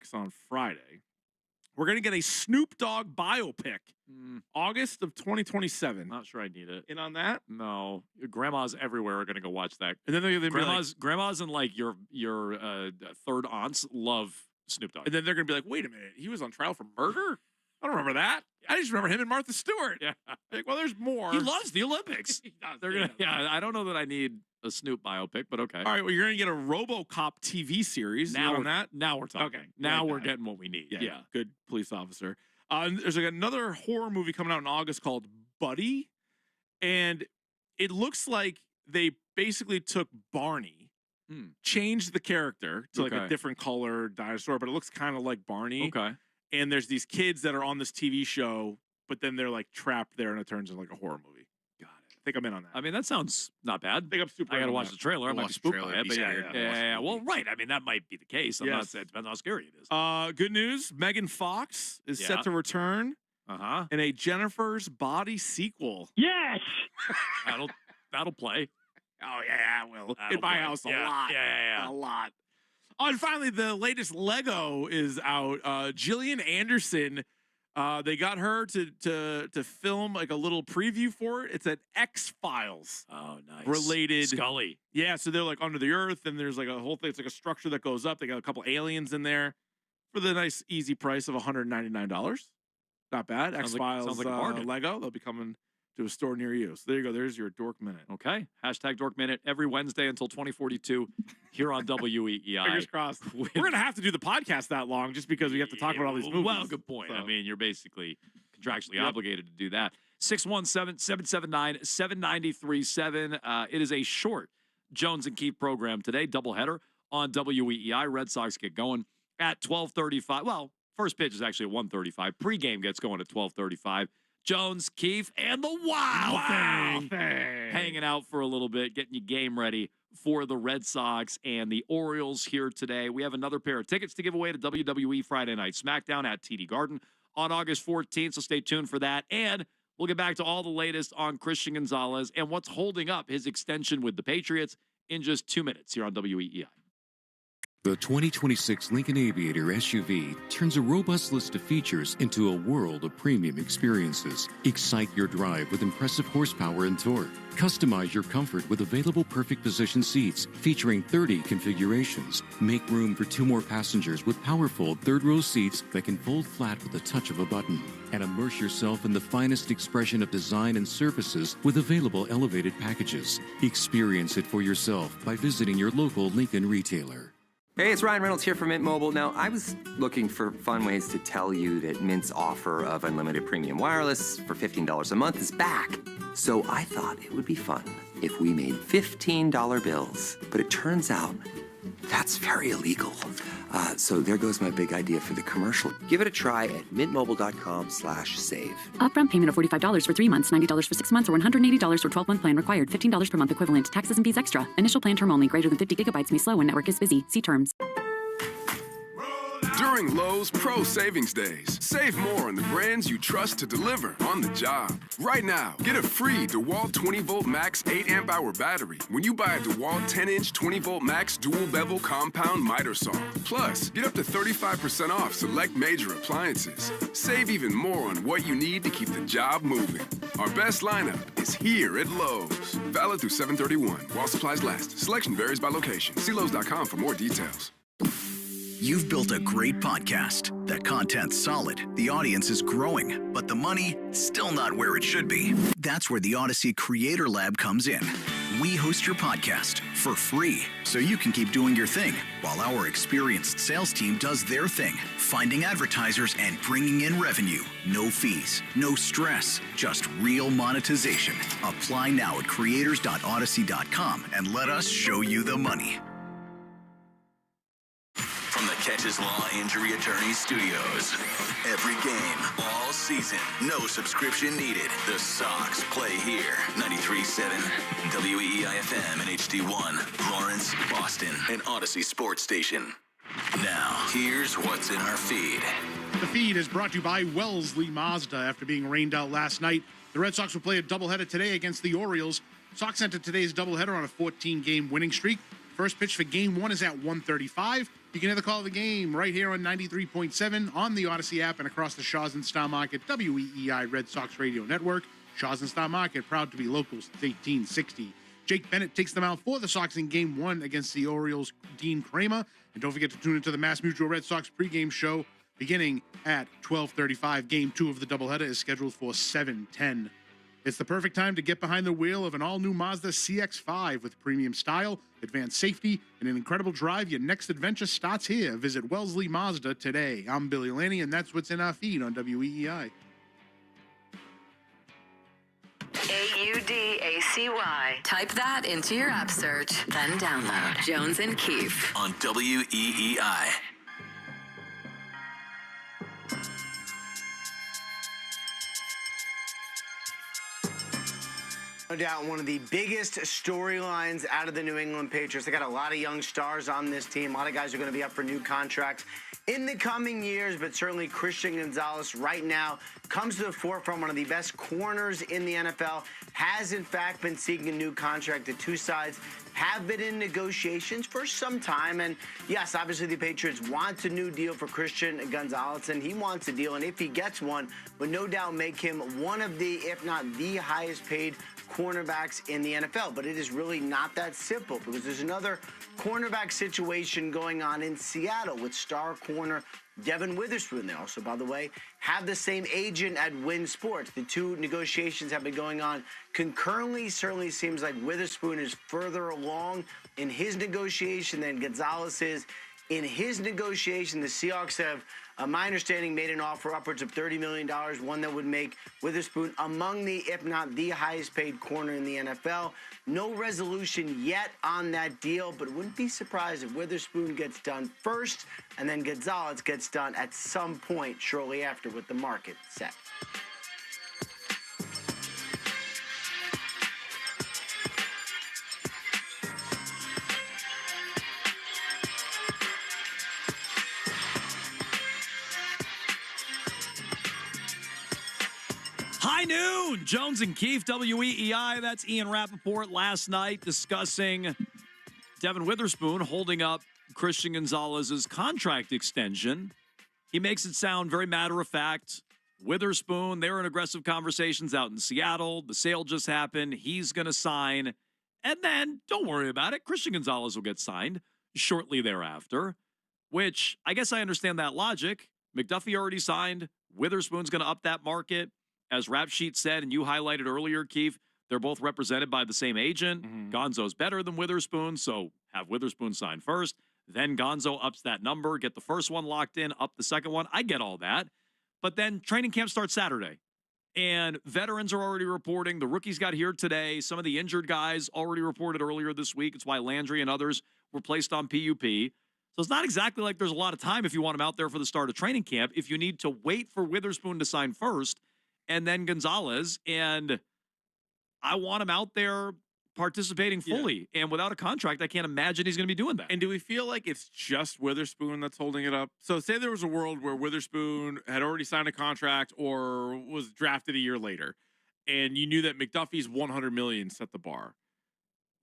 Sox on Friday. We're going to get a Snoop Dogg biopic, August of 2027. Not sure I need it. In on that? No. Grandmas everywhere are going to go watch that. And then they're going to be like, grandmas and like your third aunts love Snoop Dogg. And then they're going to be like, wait a minute, he was on trial for murder? I don't remember that. I just remember him and Martha Stewart. Yeah. Like, well, there's more. He loves the Olympics. He does. They're gonna. Yeah, I don't know that I need a Snoop biopic, but okay. All right, well, you're going to get a RoboCop TV series. Now on that? Now we're talking. Okay. Now we're getting what we need. Yeah. Good police officer. There's like another horror movie coming out in August called Buddy. And it looks like they basically took Barney, changed the character to like a different color dinosaur, but it looks kind of like Barney. Okay. And there's these kids that are on this TV show, but then they're like trapped there and it turns into like a horror movie. Got it. I think I'm in on that. I mean, that sounds not bad. I think I'm super. I got to watch the trailer. I might be spooked by it, but yeah. Well, right. I mean, that might be the case. I'm not saying it depends on how scary it is. Good news. Megan Fox is set to return in a Jennifer's Body sequel. Yes. That'll play. Oh, yeah, it will. In my house, a lot. Yeah. A lot. Oh, and finally, the latest Lego is out. Gillian Anderson, they got her to film like a little preview for it. It's an X-Files. Oh, nice. Related. Scully. Yeah, so they're like under the earth, and there's like a whole thing. It's like a structure that goes up. They got a couple aliens in there for the nice, easy price of $199. Not bad. X-Files sounds like a bargain. Lego. They'll be coming to a store near you. So there you go. There's your Dork Minute. Okay. Hashtag Dork Minute every Wednesday until 2042 here on WEEI. Fingers crossed. We're going to have to do the podcast that long just because we have to talk about all these movies. Well, good point. So. I mean, you're basically contractually obligated to do that. 617-779-7937. It is a short Jones and Keefe program today. Doubleheader on WEEI. Red Sox get going at 12:35. Well, first pitch is actually at 1:35. Pregame gets going at 12:35. Jones, Keefe, and the Wow thing hanging out for a little bit, getting you game ready for the Red Sox and the Orioles here today. We have another pair of tickets to give away to WWE Friday Night SmackDown at TD Garden on August 14th, so stay tuned for that. And we'll get back to all the latest on Christian Gonzalez and what's holding up his extension with the Patriots in just 2 minutes here on WEEI. The 2026 Lincoln Aviator SUV turns a robust list of features into a world of premium experiences. Excite your drive with impressive horsepower and torque. Customize your comfort with available perfect position seats featuring 30 configurations. Make room for 2 more passengers with powerful third-row seats that can fold flat with the touch of a button. And immerse yourself in the finest expression of design and surfaces with available elevated packages. Experience it for yourself by visiting your local Lincoln retailer. Hey, it's Ryan Reynolds here from Mint Mobile. Now, I was looking for fun ways to tell you that Mint's offer of unlimited premium wireless for $15 a month is back. So I thought it would be fun if we made $15 bills. But it turns out that's very illegal. So there goes my big idea for the commercial. Give it a try at mintmobile.com/save. Upfront payment of $45 for 3 months, $90 for 6 months, or $180 for 12-month plan required. $15 per month equivalent. Taxes and fees extra. Initial plan term only. Greater than 50 gigabytes may slow when network is busy. See terms. During Lowe's Pro Savings Days, save more on the brands you trust to deliver on the job. Right now, get a free DeWalt 20-volt max 8-amp-hour battery when you buy a DeWalt 10-inch 20-volt max dual-bevel compound miter saw. Plus, get up to 35% off select major appliances. Save even more on what you need to keep the job moving. Our best lineup is here at Lowe's. Valid through 7/31 while supplies last. Selection varies by location. See Lowe's.com for more details. You've built a great podcast. The content's solid, the audience is growing, but the money still not where it should be. That's where the Odyssey Creator Lab comes in. We host your podcast for free, so you can keep doing your thing, while our experienced sales team does their thing, finding advertisers and bringing in revenue. No fees, no stress, just real monetization. Apply now at creators.odyssey.com and let us show you the money. From the Catches Law Injury Attorney Studios. Every game, all season, no subscription needed. The Sox play here. 93.7 WEEI-FM and HD1, Lawrence, Boston, and Odyssey Sports Station. Now, here's what's in our feed. The feed is brought to you by Wellesley Mazda. After being rained out last night, the Red Sox will play a doubleheader today against the Orioles. Sox entered today's doubleheader on a 14-game winning streak. First pitch for Game 1 is at 1:35. You can hear the call of the game right here on 93.7 on the Odyssey app and across the Shaw's and Star Market WEEI Red Sox Radio Network. Shaw's and Star Market, proud to be local since 1860. Jake Bennett takes them out for the Sox in Game 1 against the Orioles' Dean Kramer. And don't forget to tune into the Mass Mutual Red Sox pregame show beginning at 12:35. Game 2 of the doubleheader is scheduled for 7:10. It's the perfect time to get behind the wheel of an all-new Mazda CX-5 with premium style, advanced safety, and an incredible drive. Your next adventure starts here. Visit Wellesley Mazda today. I'm Billy Lanny, and that's what's in our feed on WEEI. AUDACY. Type that into your app search, then download Jones and Keefe on WEEI. No doubt one of the biggest storylines out of the New England Patriots. They got a lot of young stars on this team. A lot of guys are going to be up for new contracts in the coming years, but certainly Christian Gonzalez right now comes to the forefront. One of the best corners in the NFL has, in fact, been seeking a new contract. The two sides have been in negotiations for some time. And, yes, obviously the Patriots want a new deal for Christian Gonzalez, and he wants a deal. And if he gets one, would no doubt make him one of the, if not the highest paid cornerbacks in the NFL. But it is really not that simple because there's another cornerback situation going on in Seattle with star corner Devin Witherspoon. They also, by the way, have the same agent at Wynn Sports. The two negotiations have been going on concurrently. Certainly seems like Witherspoon is further along in his negotiation than Gonzalez is in his negotiation. The Seahawks have, my understanding, made an offer upwards of $30 million, one that would make Witherspoon among the, if not the highest paid corner in the NFL. No resolution yet on that deal, but wouldn't be surprised if Witherspoon gets done first and then Gonzalez gets done at some point shortly after with the market set. High noon, Jones and Keefe, WEEI. That's Ian Rappaport last night discussing Devin Witherspoon holding up Christian Gonzalez's contract extension. He makes it sound very matter-of-fact. Witherspoon, they were in aggressive conversations out in Seattle. The sale just happened. He's going to sign. And then, don't worry about it, Christian Gonzalez will get signed shortly thereafter, which I guess I understand that logic. McDuffie already signed. Witherspoon's going to up that market. As Rap Sheet said, and you highlighted earlier, Keefe, they're both represented by the same agent. Mm-hmm. Gonzo's better than Witherspoon, so have Witherspoon sign first. Then Gonzo ups that number, get the first one locked in, up the second one. I get all that. But then training camp starts Saturday. And veterans are already reporting. The rookies got here today. Some of the injured guys already reported earlier this week. It's why Landry and others were placed on PUP. So it's not exactly like there's a lot of time if you want him out there for the start of training camp. If you need to wait for Witherspoon to sign first, and then Gonzalez, and I want him out there participating fully. Yeah. And without a contract, I can't imagine he's going to be doing that. And do we feel like it's just Witherspoon that's holding it up? So say there was a world where Witherspoon had already signed a contract or was drafted a year later, and you knew that McDuffie's $100 million set the bar.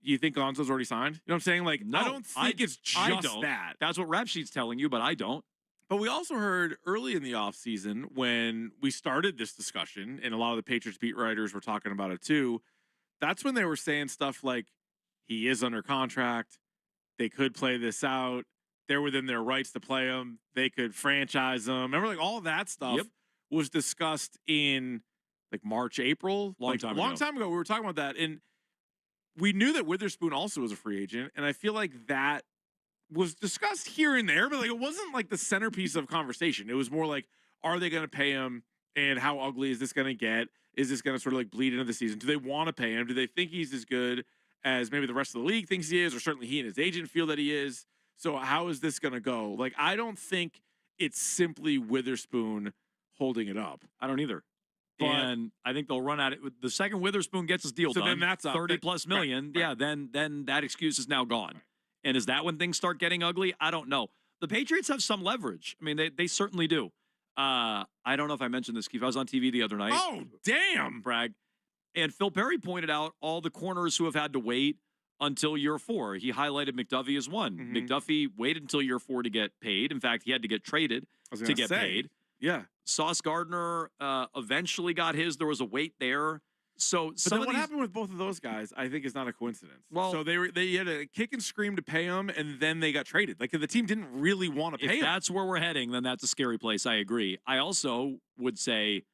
You think Gonzo's already signed? You know what I'm saying? Like, no, I don't think it's just that. That's what Rap Sheet's telling you, but I don't. But we also heard early in the offseason when we started this discussion, and a lot of the Patriots beat writers were talking about it too, that's when they were saying stuff like, he is under contract, they could play this out, they're within their rights to play him, they could franchise him. Remember, like, all that stuff was discussed in, like, March, April? Long time ago. We were talking about that, and we knew that Witherspoon also was a free agent, and I feel like that was discussed here and there, but like it wasn't like the centerpiece of conversation. It was more like, are they going to pay him, and how ugly is this going to get? Is this going to sort of like bleed into the season? Do they want to pay him? Do they think he's as good as maybe the rest of the league thinks he is, or certainly he and his agent feel that he is? So how is this going to go? Like, I don't think it's simply Witherspoon holding it up. I don't either. But, and I think they'll run at it. The second Witherspoon gets his deal done, then that's up. 30+ million. Right. Yeah, then that excuse is now gone. Right. And is that when things start getting ugly? I don't know. The Patriots have some leverage. I mean, they certainly do. I don't know if I mentioned this, Keith. I was on TV the other night. Oh, damn. Brag. And Phil Perry pointed out all the corners who have had to wait. until year 4. He highlighted McDuffie as one. McDuffie waited until year 4 to get paid. In fact, he had to get traded to get paid. Yeah. Sauce Gardner eventually got his. There was a wait there. So But then what happened with both of those guys, I think, is not a coincidence. Well, so they had a kick and scream to pay him, and then they got traded. Like, the team didn't really want to pay if him. that's where we're heading, then that's a scary place. I agree. I also would say,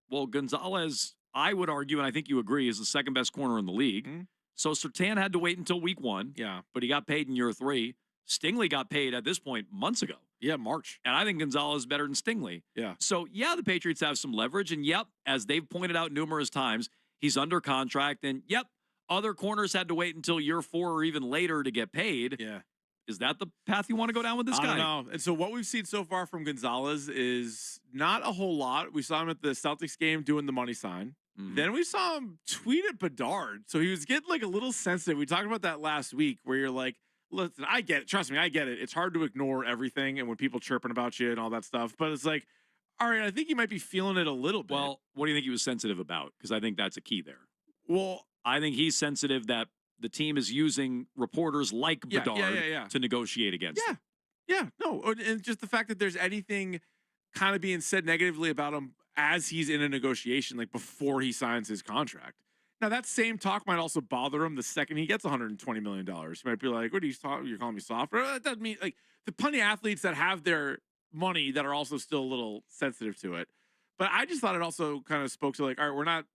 well, Gonzalez, I would argue, and I think you agree, is the second best corner in the league. So Surtain had to wait until week 1. Yeah. But he got paid in year 3. Stingley got paid at this point months ago. Yeah, March. And I think Gonzalez is better than Stingley. Yeah. So, yeah, the Patriots have some leverage. And, yep, as they've pointed out numerous times, he's under contract. And, yep, other corners had to wait until year 4 or even later to get paid. Yeah. Is that the path you want to go down with this guy? I don't know. And so what we've seen so far from Gonzalez is not a whole lot. We saw him at the Celtics game doing the money sign. Then we saw him tweet at Bedard. So he was getting like a little sensitive. We talked about that last week where you're like, listen, I get it. Trust me, I get it. It's hard to ignore everything and when people chirping about you and all that stuff. But it's like, all right, I think you might be feeling it a little bit. Well, what do you think he was sensitive about? Because I think that's a key there. Well, I think he's sensitive that the team is using reporters like Bedard to negotiate against him. Yeah, no. And just the fact that there's anything kind of being said negatively about him as he's in a negotiation, like before he signs his contract. Now, that same talk might also bother him the second he gets $120 million. He might be like, what are you talking? You're calling me soft? That doesn't mean, like, the plenty of athletes that have their money that are also still a little sensitive to it. But I just thought it also kind of spoke to, like, all right, we're not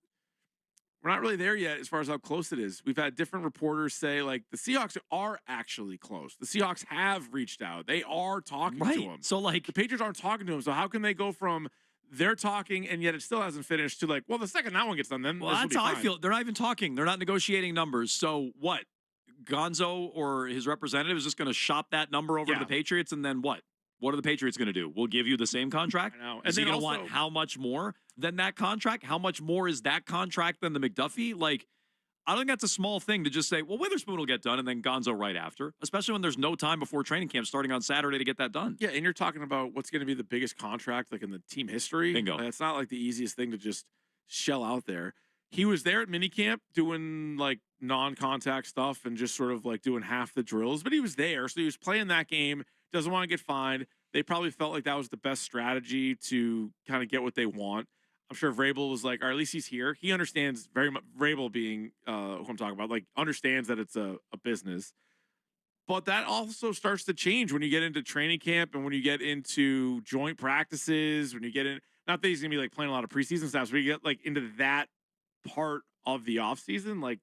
really there yet as far as how close it is. We've had different reporters say, like, the Seahawks are actually close. The Seahawks have reached out. They are talking to him. So, like, the Patriots aren't talking to him. So how can they go from they're talking and yet it still hasn't finished to, like, well, the second that one gets done, then well, that's how I feel. They're not even talking. They're not negotiating numbers. So what? Gonzo or his representative is just going to shop that number over to the Patriots, and then what? What are the Patriots going to do? We'll give you the same contract? I know. Is he going to want how much more than that contract? How much more is that contract than the McDuffie? Like, I don't think that's a small thing to just say, well, Witherspoon will get done, and then Gonzo right after, especially when there's no time before training camp starting on Saturday to get that done. Yeah, and you're talking about what's going to be the biggest contract, like, in the team history. Bingo. Like, it's not, like, the easiest thing to just shell out there. He was there at minicamp doing, like, non-contact stuff and just sort of, like, doing half the drills, but he was there, so he was playing that game, doesn't want to get fined. They probably felt like that was the best strategy to kind of get what they want. I'm sure Vrabel was like, or at least he's here. He understands very much, Vrabel being who I'm talking about, like, understands that it's a business. But that also starts to change when you get into training camp and when you get into joint practices, when you get in, not that he's going to be, like, playing a lot of preseason stuff, but you get, like, into that part of the offseason, like,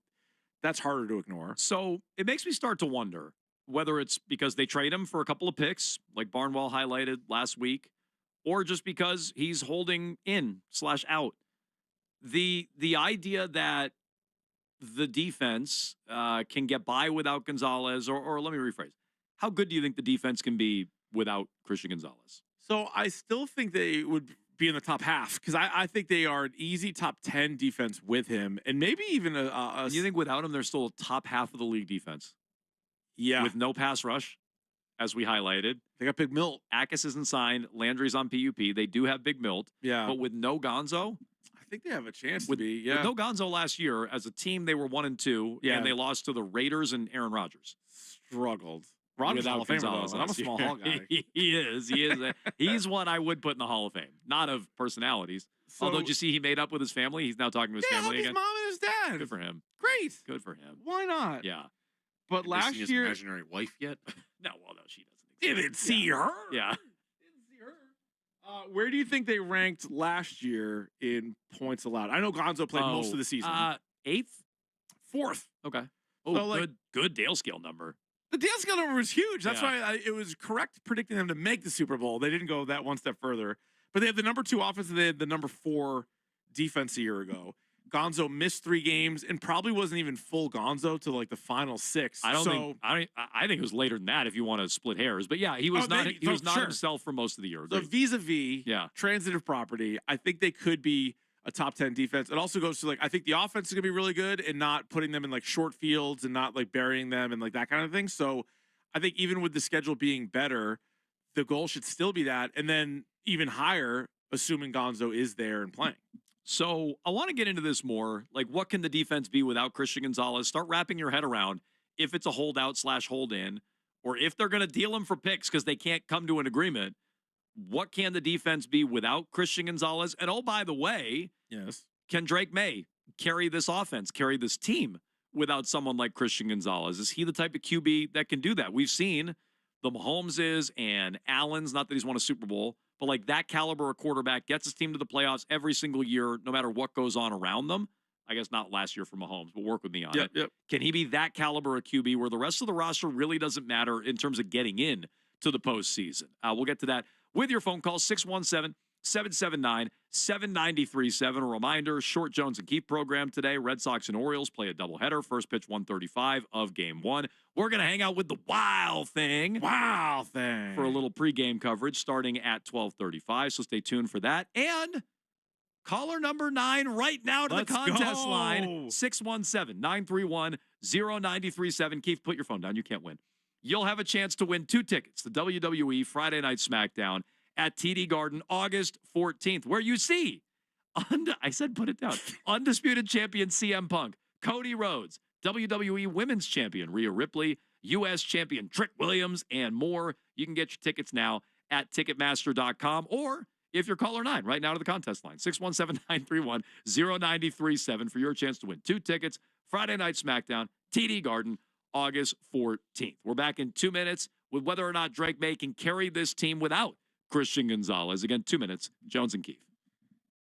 that's harder to ignore. So it makes me start to wonder whether it's because they trade him for a couple of picks, like Barnwell highlighted last week, or just because he's holding in/out. The idea that the defense can get by without Gonzalez, or let me rephrase, how good do you think the defense can be without Christian Gonzalez? So I still think they would be in the top half because I think they are an easy top 10 defense with him, and maybe even a You think without him, they're still top half of the league defense? Yeah. With no pass rush, as we highlighted. They got Big Milt. Akis isn't signed. Landry's on PUP. They do have Big Milt. Yeah. But with no Gonzo, I think they have a chance to be. Yeah. With no Gonzo last year, as a team, they were 1-2, and they lost to the Raiders and Aaron Rodgers. Struggled. Rodgers Hall of Famer, though, and I'm a small Hall guy. He is. He's one I would put in the Hall of Fame. Not of personalities. So, although, did you see he made up with his family? He's now talking to his family again. His mom and his dad. Good for him. Great. Good for him. Why not? Yeah. But last his year, imaginary wife yet? No, she doesn't. Didn't see her. Yeah. Didn't see her. Where do you think they ranked last year in points allowed? I know Gonzo played most of the season. 8th, 4th. Okay. Oh, so, good Dale scale number. The Dale scale number was huge. That's why it was correct predicting them to make the Super Bowl. They didn't go that one step further. But they had the number 2 offense and they had the number 4 defense a year ago. Gonzo missed 3 games and probably wasn't even full Gonzo to, like, the final 6. I think it was later than that if you want to split hairs. But yeah, he was not himself for most of the year. So vis-a-vis transitive property, I think they could be a top 10 defense. It also goes to, like, I think the offense is going to be really good and not putting them in, like, short fields and not, like, burying them and, like, that kind of thing. So I think even with the schedule being better, the goal should still be that. And then even higher, assuming Gonzo is there and playing. So I want to get into this more. Like, what can the defense be without Christian Gonzalez? Start wrapping your head around. if it's a holdout / hold in, or if they're going to deal him for picks because they can't come to an agreement, what can the defense be without Christian Gonzalez? And oh, by the way, yes, can Drake May carry this offense, carry this team without someone like Christian Gonzalez? Is he the type of QB that can do that? We've seen the Mahomeses and Allen's, not that he's won a Super Bowl, but like that caliber of quarterback gets his team to the playoffs every single year, no matter what goes on around them. I guess not last year for Mahomes, but work with me on it. Yep. Can he be that caliber of QB where the rest of the roster really doesn't matter in terms of getting in to the postseason? We'll get to that with your phone call, 617-779-7937. A reminder, Short Jones and Keefe program today. Red Sox and Orioles play a doubleheader. First pitch 1:35 of Game 1. We're going to hang out with the Wild Thing. For a little pregame coverage starting at 12:35, so stay tuned for that. And caller number 9 right now to Let's the contest go. line, 617-931-0937. Keith, put your phone down. You can't win. You'll have a chance to win 2 tickets to WWE Friday Night SmackDown at TD Garden August 14th, where you see, I said put it down, undisputed champion CM Punk, Cody Rhodes, WWE Women's Champion Rhea Ripley, U.S. Champion Trick Williams, and more. You can get your tickets now at Ticketmaster.com, or if you're caller 9 right now to the contest line, 617-931-0937 for your chance to win 2 tickets, Friday Night SmackDown, TD Garden, August 14th. We're back in 2 minutes with whether or not Drake May can carry this team without Christian Gonzalez. Again, 2 minutes, Jones and Keefe.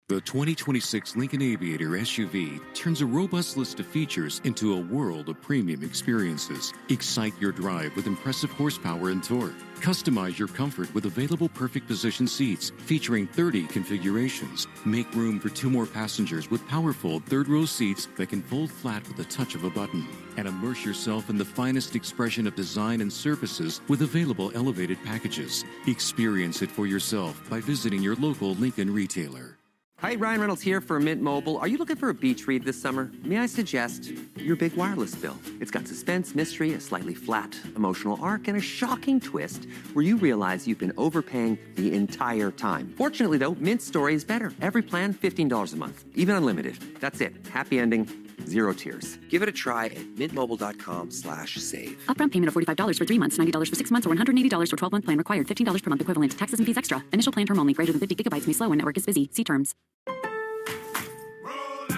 The 2026 Lincoln Aviator SUV turns a robust list of features into a world of premium experiences. Excite your drive with impressive horsepower and torque. Customize your comfort with available perfect position seats featuring 30 configurations. Make room for 2 more passengers with powerful third-row seats that can fold flat with the touch of a button. And immerse yourself in the finest expression of design and surfaces with available elevated packages. Experience it for yourself by visiting your local Lincoln retailer. Hi, Ryan Reynolds here for Mint Mobile. Are you looking for a beach read this summer? May I suggest your big wireless bill? It's got suspense, mystery, a slightly flat emotional arc, and a shocking twist where you realize you've been overpaying the entire time. Fortunately, though, Mint's story is better. Every plan, $15 a month, even unlimited. That's it. Happy ending, 0 tears. Give it a try at mintmobile.com/save. Upfront payment of $45 for 3 months, $90 for 6 months, or $180 for 12-month plan required. $15 per month equivalent. Taxes and fees extra. Initial plan term only. Greater than 50 gigabytes may slow when network is busy. See terms.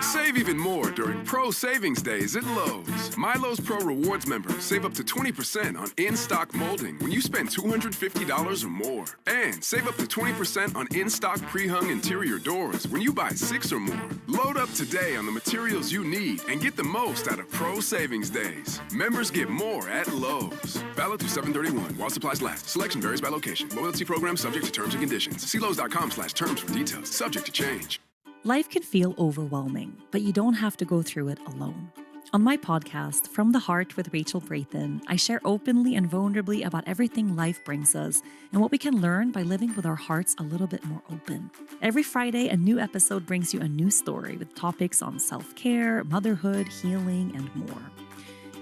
Save even more during Pro Savings Days at Lowe's. My Lowe's Pro Rewards members save up to 20% on in-stock molding when you spend $250 or more. And save up to 20% on in-stock pre-hung interior doors when you buy 6 or more. Load up today on the materials you need and get the most out of Pro Savings Days. Members get more at Lowe's. Valid through 7/31 while supplies last. Selection varies by location. Loyalty program subject to terms and conditions. See Lowes.com/terms for details. Subject to change. Life can feel overwhelming, but you don't have to go through it alone. On my podcast, From the Heart with Rachel Brathen, I share openly and vulnerably about everything life brings us and what we can learn by living with our hearts a little bit more open. Every Friday, a new episode brings you a new story with topics on self-care, motherhood, healing, and more.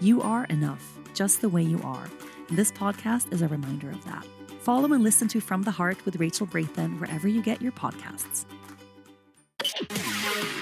You are enough, just the way you are. And this podcast is a reminder of that. Follow and listen to From the Heart with Rachel Brathen wherever you get your podcasts.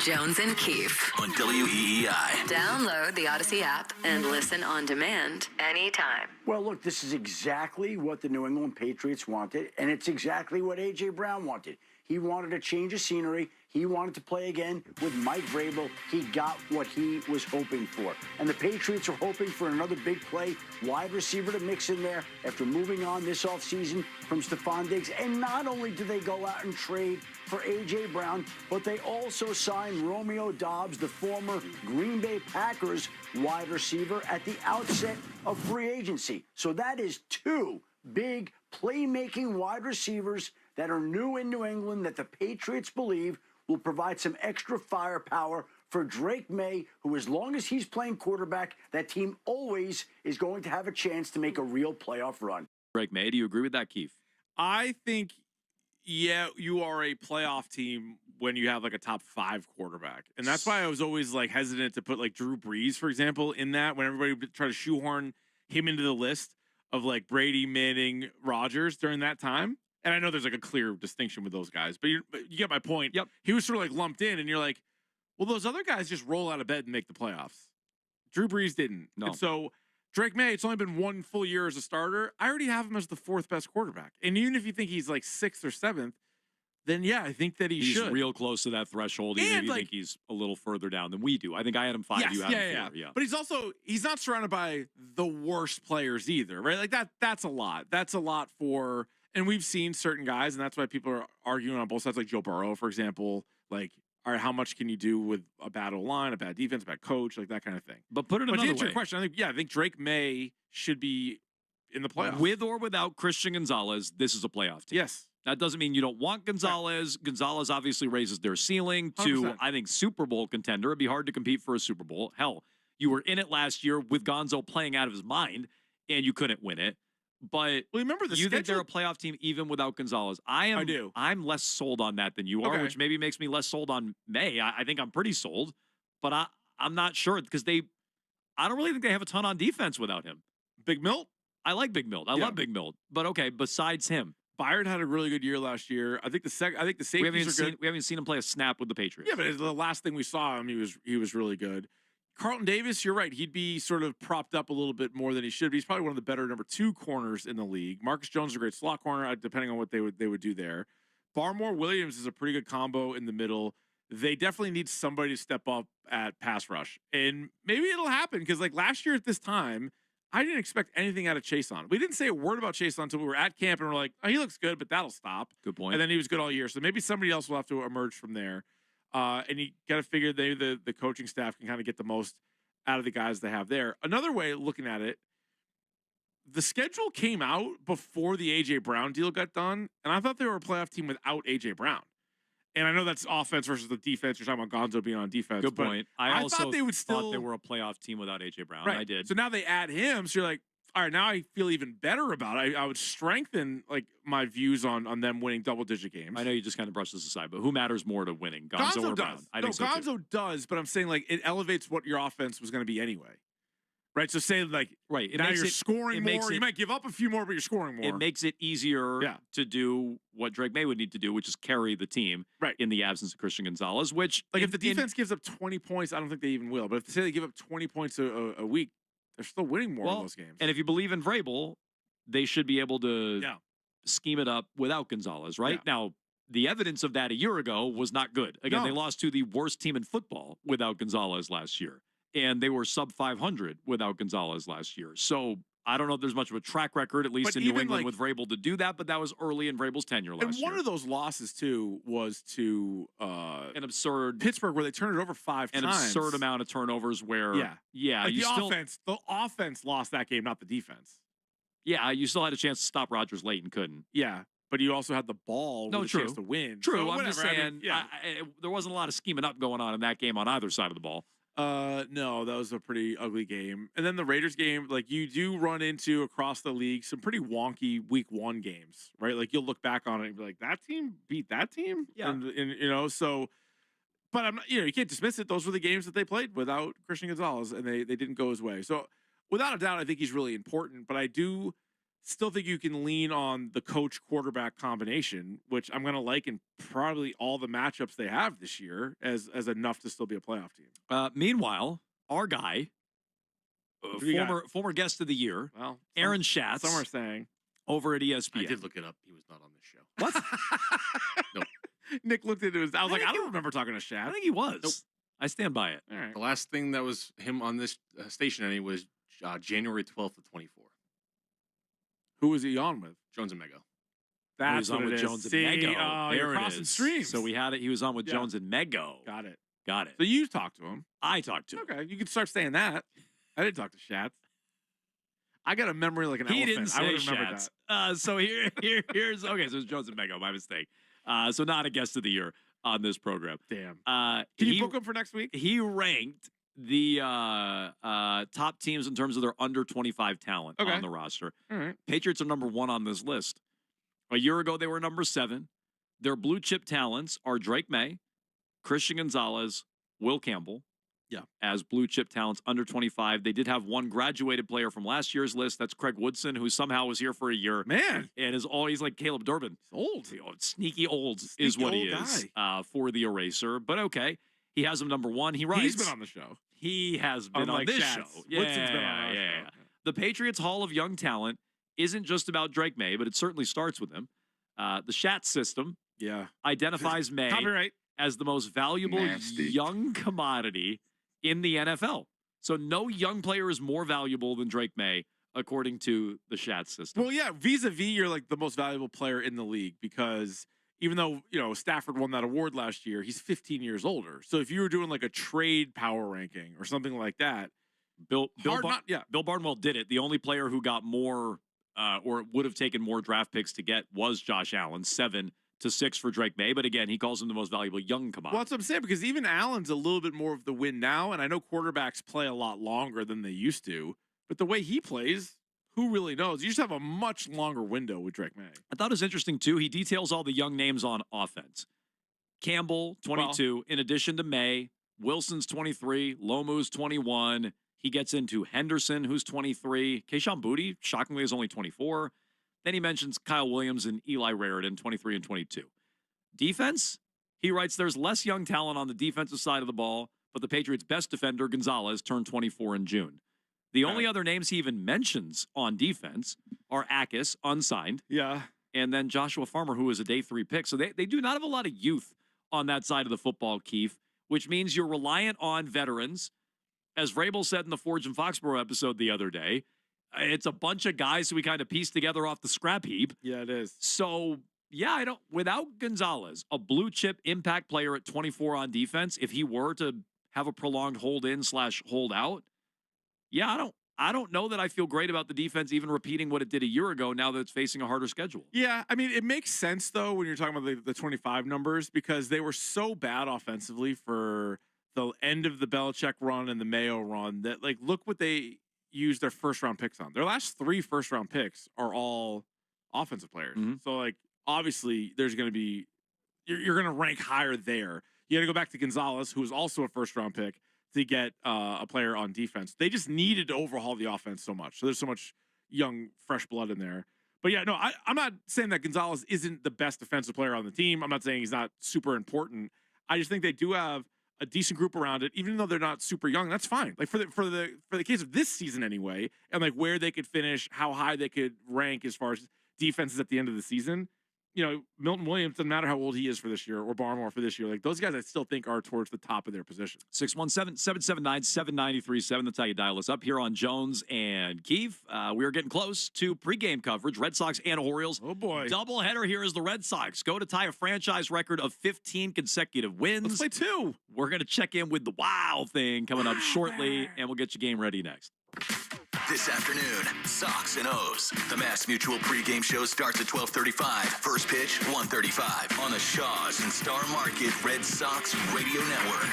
Jones and Keefe on WEEI. Download the Odyssey app and listen on demand anytime. Well, look, this is exactly what the New England Patriots wanted, and it's exactly what A.J. Brown wanted. He wanted a change of scenery. He wanted to play again with Mike Vrabel. He got what he was hoping for. And the Patriots are hoping for another big play, wide receiver to mix in there after moving on this offseason from Stephon Diggs. And not only do they go out and trade for A.J. Brown, but they also signed Romeo Doubs, the former Green Bay Packers wide receiver, at the outset of free agency. So that is 2 big playmaking wide receivers that are new in New England that the Patriots believe will provide some extra firepower for Drake May, who, as long as he's playing quarterback, that team always is going to have a chance to make a real playoff run. Drake May, do you agree with that, Keefe? I think, yeah, you are a playoff team when you have like a top 5 quarterback. And that's why I was always like hesitant to put like Drew Brees, for example, in that when everybody would try to shoehorn him into the list of like Brady, Manning, Rodgers during that time. And I know there's like a clear distinction with those guys, but you get my point. Yep. He was sort of like lumped in, and you're like, well, those other guys just roll out of bed and make the playoffs. Drew Brees didn't. No. And so Drake May, it's only been 1 full year as a starter. I already have him as the 4th best quarterback. And even if you think he's like 6th or 7th, then yeah, I think that he's should. real close to that threshold. And Maybe think he's a little further down than we do. I think I had him 5. You had him 4. Yeah. But he's not surrounded by the worst players either, right? Like that's a lot. That's a lot for, and we've seen certain guys, and that's why people are arguing on both sides, like Joe Burrow, for example. Like, all right, how much can you do with a bad O-line, a bad defense, a bad coach, like that kind of thing. But put it another to answer way. your question, I think Drake May should be in the playoffs. With or without Christian Gonzalez, this is a playoff team. Yes. That doesn't mean you don't want Gonzalez. Right. Gonzalez obviously raises their ceiling to, 100%. I think, Super Bowl contender. It'd be hard to compete for a Super Bowl. Hell, you were in it last year with Gonzo playing out of his mind, and you couldn't win it. But remember you think they're a playoff team even without Gonzalez? I do. I'm less sold on that than you are, which maybe makes me less sold on May. I think I'm pretty sold, but I'm not sure because I don't really think they have a ton on defense without him. Big Milt? I like Big Milt. I love Big Milt. But okay, besides him. Byard had a really good year last year. I think the safeties are good. We haven't seen him play a snap with the Patriots. Yeah, but the last thing we saw him, he was really good. Carlton Davis, you're right. He'd be sort of propped up a little bit more than he should be. He's probably one of the better number 2 corners in the league. Marcus Jones is a great slot corner, depending on what they would do there. Barmore Williams is a pretty good combo in the middle. They definitely need somebody to step up at pass rush. And maybe it'll happen because like last year at this time, I didn't expect anything out of Chason. We didn't say a word about Chason until we were at camp and we're like, oh, he looks good, but that'll stop. Good point. And then he was good all year. So maybe somebody else will have to emerge from there. And you got to figure the coaching staff can kind of get the most out of the guys they have there. Another way of looking at it, the schedule came out before the A.J. Brown deal got done, and I thought they were a playoff team without A.J. Brown. And I know that's offense versus the defense. You're talking about Gonzo being on defense. Good point. I also thought they would thought they were a playoff team without A.J. Brown. Right. I did. So now they add him, so you're like, all right, now I feel even better about it. I would strengthen like my views on them winning double-digit games. I know you just kind of brushed this aside, but who matters more to winning, Gonzo or Brown? I think so Gonzo does, but I'm saying like it elevates what your offense was going to be anyway. Right, so say like now you're scoring more. You might give up a few more, but you're scoring more. It makes it easier to do what Drake May would need to do, which is carry the team in the absence of Christian Gonzalez. Which, like, if the defense gives up 20 points, I don't think they even will. But if they say they give up 20 points a week, they're still winning more of those games. And if you believe in Vrabel, they should be able to scheme it up without Gonzalez, right? Yeah. Now, the evidence of that a year ago was not good. Again, they lost to the worst team in football without Gonzalez last year. And they were sub 500 without Gonzalez last year. So I don't know if there's much of a track record, at least in New England, with Vrabel to do that, but that was early in Vrabel's tenure last year. And one of those losses, too, was to an absurd Pittsburgh, where they turned it over 5 times. An absurd amount of turnovers where, like the offense lost that game, not the defense. Yeah, you still had a chance to stop Rodgers late and couldn't. Yeah, but you also had the ball with a chance to win. True, so I'm just saying, there wasn't a lot of scheming up going on in that game on either side of the ball. No, that was a pretty ugly game. And then the Raiders game, like you do run into across the league some pretty wonky week 1 games, right? Like you'll look back on it and be like, that team beat that team? Yeah. And so, but I'm not, you can't dismiss it. Those were the games that they played without Christian Gonzalez, and they didn't go his way. So without a doubt, I think he's really important, but I do still think you can lean on the coach quarterback combination, which I'm going to like in probably all the matchups they have this year as enough to still be a playoff team. Meanwhile, our guy, former guest of the year, Aaron Schatz. Some are saying. Over at ESPN. I did look it up. He was not on this show. What? Nope. Nick looked into his. I was like, I don't remember talking to Schatz. I think he was. Nope. I stand by it. All right. The last thing that was him on this station any was January 12th of 24. Who was he on with? Jones and Mego. That's he was on with Jones and Mego. There it is. Streams. So we had it. He was on with Jones and Mego. Got it. So you talked to him. I talked to him. Okay, you can start saying that. I didn't talk to Schatz. I got a memory like an elephant. He didn't say I would remember Schatz. that. So here's okay. So it's Jones and Mego. My mistake. So not a guest of the year on this program. Damn. Can you book him for next week? He ranked the top teams in terms of their under 25 talent on the roster. All right. Patriots are number 1 on this list. A year ago, they were number 7. Their blue chip talents are Drake May, Christian Gonzalez, Will Campbell. Yeah. As blue chip talents under 25. They did have one graduated player from last year's list. That's Craig Woodson, who somehow was here for a year. Man. And is always like Caleb Durbin. Old. Sneaky old is what he is for the eraser. But okay. He has him number 1. He writes. He's been on the show. He has been on this show. Woodson's been on our show. the Patriots' Hall of Young Talent isn't just about Drake May, but it certainly starts with him. The Shat system identifies May Copyright. as the most valuable Nasty. young commodity in the NFL. So no young player is more valuable than Drake May, according to the Shat system. Well, yeah, vis-a-vis, you're like the most valuable player in the league because even though, Stafford won that award last year, he's 15 years older. So if you were doing like a trade power ranking or something like that, Bill yeah. Bill Barnwell did it. The only player who got more or would have taken more draft picks to get was Josh Allen, 7 to 6 for Drake May. But again, he calls him the most valuable young commodity. Well, that's what I'm saying, because even Allen's a little bit more of the win now, and I know quarterbacks play a lot longer than they used to, but the way he plays, who really knows? You just have a much longer window with Drake May. I thought it was interesting, too. He details all the young names on offense. Campbell, 22, in addition to May. Wilson's 23. Lomu's 21. He gets into Henderson, who's 23. Kayshon Boutte, shockingly, is only 24. Then he mentions Kyle Williams and Eli Raritan, 23 and 22. Defense, he writes, there's less young talent on the defensive side of the ball, but the Patriots' best defender, Gonzalez, turned 24 in June. The only other names he even mentions on defense are Akis, unsigned. Yeah. And then Joshua Farmer, who is a day 3 pick. So they do not have a lot of youth on that side of the football, Keith, which means you're reliant on veterans. As Vrabel said in the Forge and Foxborough episode the other day, it's a bunch of guys who we kind of pieced together off the scrap heap. Yeah, it is. So, yeah, without Gonzalez, a blue chip impact player at 24 on defense, if he were to have a prolonged hold in / hold out, yeah, I don't know that I feel great about the defense even repeating what it did a year ago now that it's facing a harder schedule. Yeah, I mean, it makes sense, though, when you're talking about the 25 numbers, because they were so bad offensively for the end of the Belichick run and the Mayo run that, like, look what they used their first-round picks on. Their last 3 first-round picks are all offensive players. Mm-hmm. So, like, obviously, there's going to be – you're going to rank higher there. You got to go back to Gonzalez, who was also a first-round pick, to get a player on defense. They just needed to overhaul the offense so much. So there's so much young, fresh blood in there. But, yeah, no, I'm not saying that Gonzalez isn't the best defensive player on the team. I'm not saying he's not super important. I just think they do have a decent group around it, even though they're not super young. That's fine. Like for the case of this season anyway, and like where they could finish, how high they could rank as far as defenses at the end of the season. Milton Williams, doesn't matter how old he is for this year, or Barmore for this year. Like those guys, I still think are towards the top of their position. 617-779-7937. That's how you dial us up here on Jones and Keefe. We are getting close to pregame coverage. Red Sox and Orioles. Oh boy, doubleheader here is the Red Sox. Go to tie a franchise record of 15 consecutive wins. Let's play 2. We're going to check in with the wow thing coming up shortly, and we'll get you game ready next. This afternoon, Sox and O's. The Mass Mutual pregame show starts at 12:35. First pitch, 1:35 on the Shaws and Star Market Red Sox Radio Network.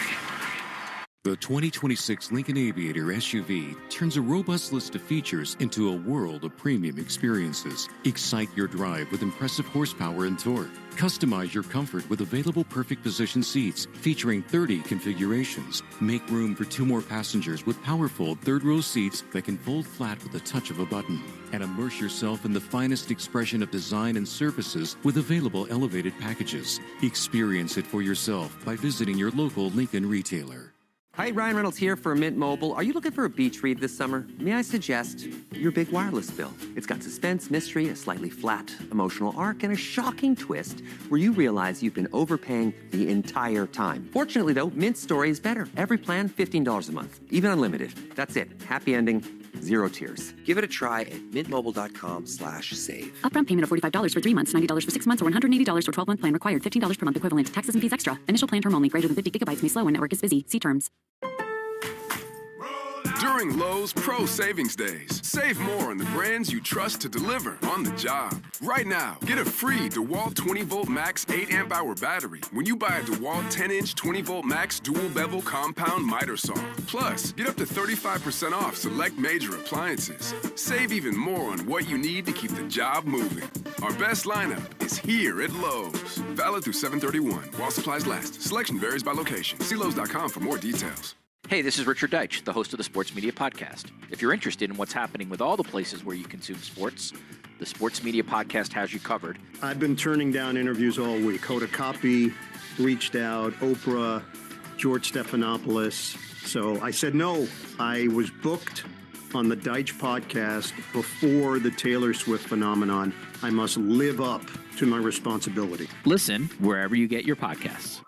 The 2026 Lincoln Aviator SUV turns a robust list of features into a world of premium experiences. Excite your drive with impressive horsepower and torque. Customize your comfort with available perfect position seats featuring 30 configurations. Make room for 2 more passengers with powerful third-row seats that can fold flat with the touch of a button. And immerse yourself in the finest expression of design and services with available elevated packages. Experience it for yourself by visiting your local Lincoln retailer. Hi, Ryan Reynolds here for Mint Mobile. Are you looking for a beach read this summer? May I suggest your big wireless bill? It's got suspense, mystery, a slightly flat emotional arc, and a shocking twist where you realize you've been overpaying the entire time. Fortunately, though, Mint's story is better. Every plan, $15 a month, even unlimited. That's it. Happy ending, 0 tears. Give it a try at mintmobile.com/save. Upfront payment of $45 for 3 months, $90 for 6 months, or $180 for 12-month plan required. $15 per month equivalent. Taxes and fees extra. Initial plan term only. Greater than 50 gigabytes may slow when network is busy. See terms. During Lowe's Pro Savings Days, save more on the brands you trust to deliver on the job. Right now, get a free DeWalt 20-volt max 8-amp-hour battery when you buy a DeWalt 10-inch 20-volt max dual-bevel compound miter saw. Plus, get up to 35% off select major appliances. Save even more on what you need to keep the job moving. Our best lineup is here at Lowe's. Valid through 7/31 while supplies last. Selection varies by location. See Lowe's.com for more details. Hey, this is Richard Deitch, the host of the Sports Media Podcast. If you're interested in what's happening with all the places where you consume sports, the Sports Media Podcast has you covered. I've been turning down interviews all week. Hoda Kotb reached out, Oprah, George Stephanopoulos. So I said no. I was booked on the Deitch podcast before the Taylor Swift phenomenon. I must live up to my responsibility. Listen wherever you get your podcasts.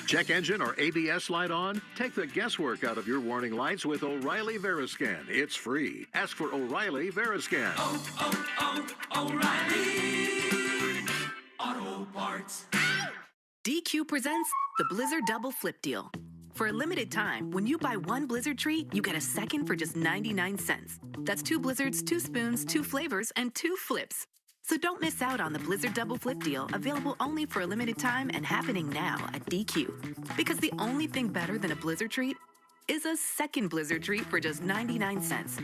Check engine or ABS light on? Take the guesswork out of your warning lights with O'Reilly Veriscan. It's free. Ask for O'Reilly Veriscan. O'Reilly Auto Parts. DQ presents the Blizzard Double Flip Deal. For a limited time, when you buy one Blizzard treat, you get a second for just 99 cents. That's 2 Blizzards, 2 spoons, 2 flavors, and 2 flips. So don't miss out on the Blizzard Double Flip Deal, available only for a limited time and happening now at DQ. Because the only thing better than a Blizzard treat is a second Blizzard treat for just 99 cents.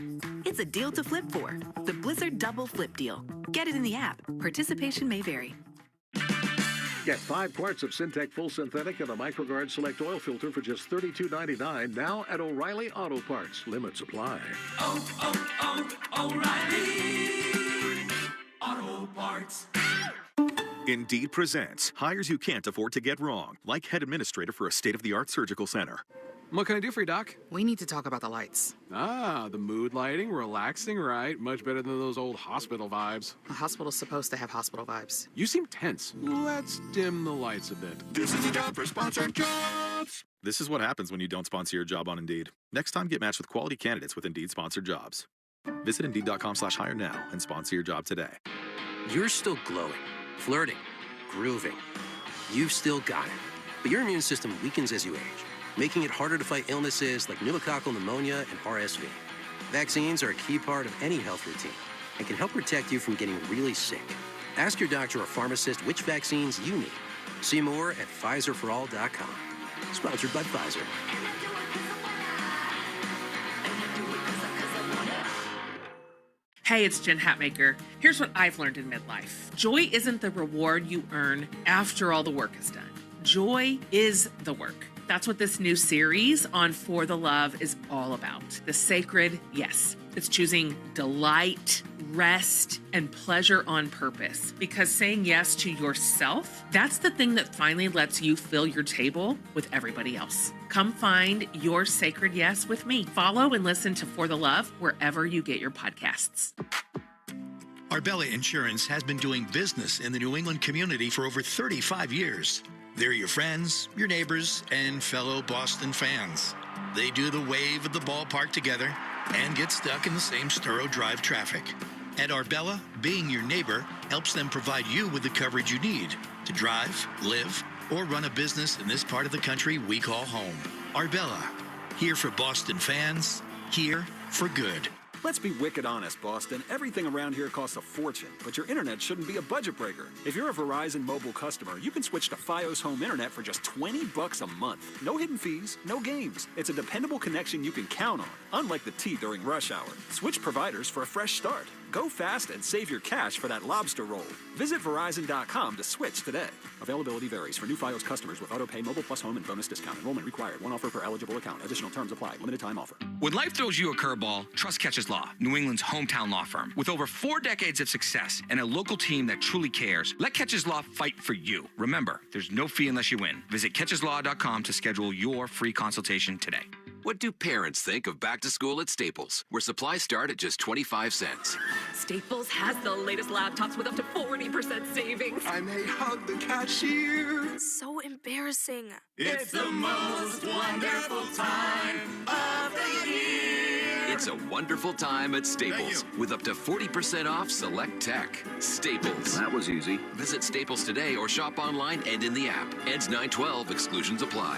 It's a deal to flip for. The Blizzard Double Flip Deal. Get it in the app. Participation may vary. Get 5 quarts of Syntec Full Synthetic and a MicroGuard Select Oil Filter for just $32.99 now at O'Reilly Auto Parts. Limit supply. O'Reilly Auto Parts. Indeed presents hires you can't afford to get wrong, like head administrator for a state-of-the-art surgical center. What can I do for you, Doc? We need to talk about the lights. Ah, the mood lighting, relaxing, right? Much better than those old hospital vibes. A hospital's supposed to have hospital vibes. You seem tense. Let's dim the lights a bit. This is a job for sponsored jobs. This is what happens when you don't sponsor your job on Indeed. Next time, get matched with quality candidates with Indeed sponsored jobs. Visit Indeed.com/hire now and sponsor your job today. You're still glowing, flirting, grooving. You've still got it. But your immune system weakens as you age, making it harder to fight illnesses like pneumococcal pneumonia and RSV. Vaccines are a key part of any health routine and can help protect you from getting really sick. Ask your doctor or pharmacist which vaccines you need. See more at PfizerForAll.com. Sponsored by Pfizer. Hey, it's Jen Hatmaker. Here's what I've learned in midlife. Joy isn't the reward you earn after all the work is done. Joy is the work. That's what this new series on For the Love is all about. The sacred yes. It's choosing delight, rest, and pleasure on purpose. Because saying yes to yourself, that's the thing that finally lets you fill your table with everybody else. Come find your sacred yes with me. Follow and listen to For the Love wherever you get your podcasts. Arbella Insurance has been doing business in the New England community for over 35 years. They're your friends, your neighbors, and fellow Boston fans. They do the wave at the ballpark together and get stuck in the same Sturrow Drive traffic. At Arbella, being your neighbor helps them provide you with the coverage you need to drive, live, or run a business in this part of the country we call home. Arbella, here for Boston fans, here for good. Let's be wicked honest, Boston. Everything around here costs a fortune, but your internet shouldn't be a budget breaker. If you're a Verizon mobile customer, you can switch to Fios Home Internet for just $20 a month. No hidden fees, no games. It's a dependable connection you can count on, unlike the T during rush hour. Switch providers for a fresh start. Go fast and save your cash for that lobster roll. Visit Verizon.com to switch today. Availability varies for new Fios customers with AutoPay, Mobile Plus Home, and bonus discount. Enrollment required. One offer per eligible account. Additional terms apply. Limited time offer. When life throws you a curveball, trust Catches Law, New England's hometown law firm. With over 4 decades of success and a local team that truly cares, let Catches Law fight for you. Remember, there's no fee unless you win. Visit catcheslaw.com to schedule your free consultation today. What do parents think of back to school at Staples, where supplies start at just 25 cents? Staples has the latest laptops with up to 40% savings. I may hug the cashier. So embarrassing. It's the most wonderful time of the year. It's a wonderful time at Staples with up to 40% off select tech. Staples. That was easy. Visit Staples today or shop online and in the app. Ends 9/12. Exclusions apply.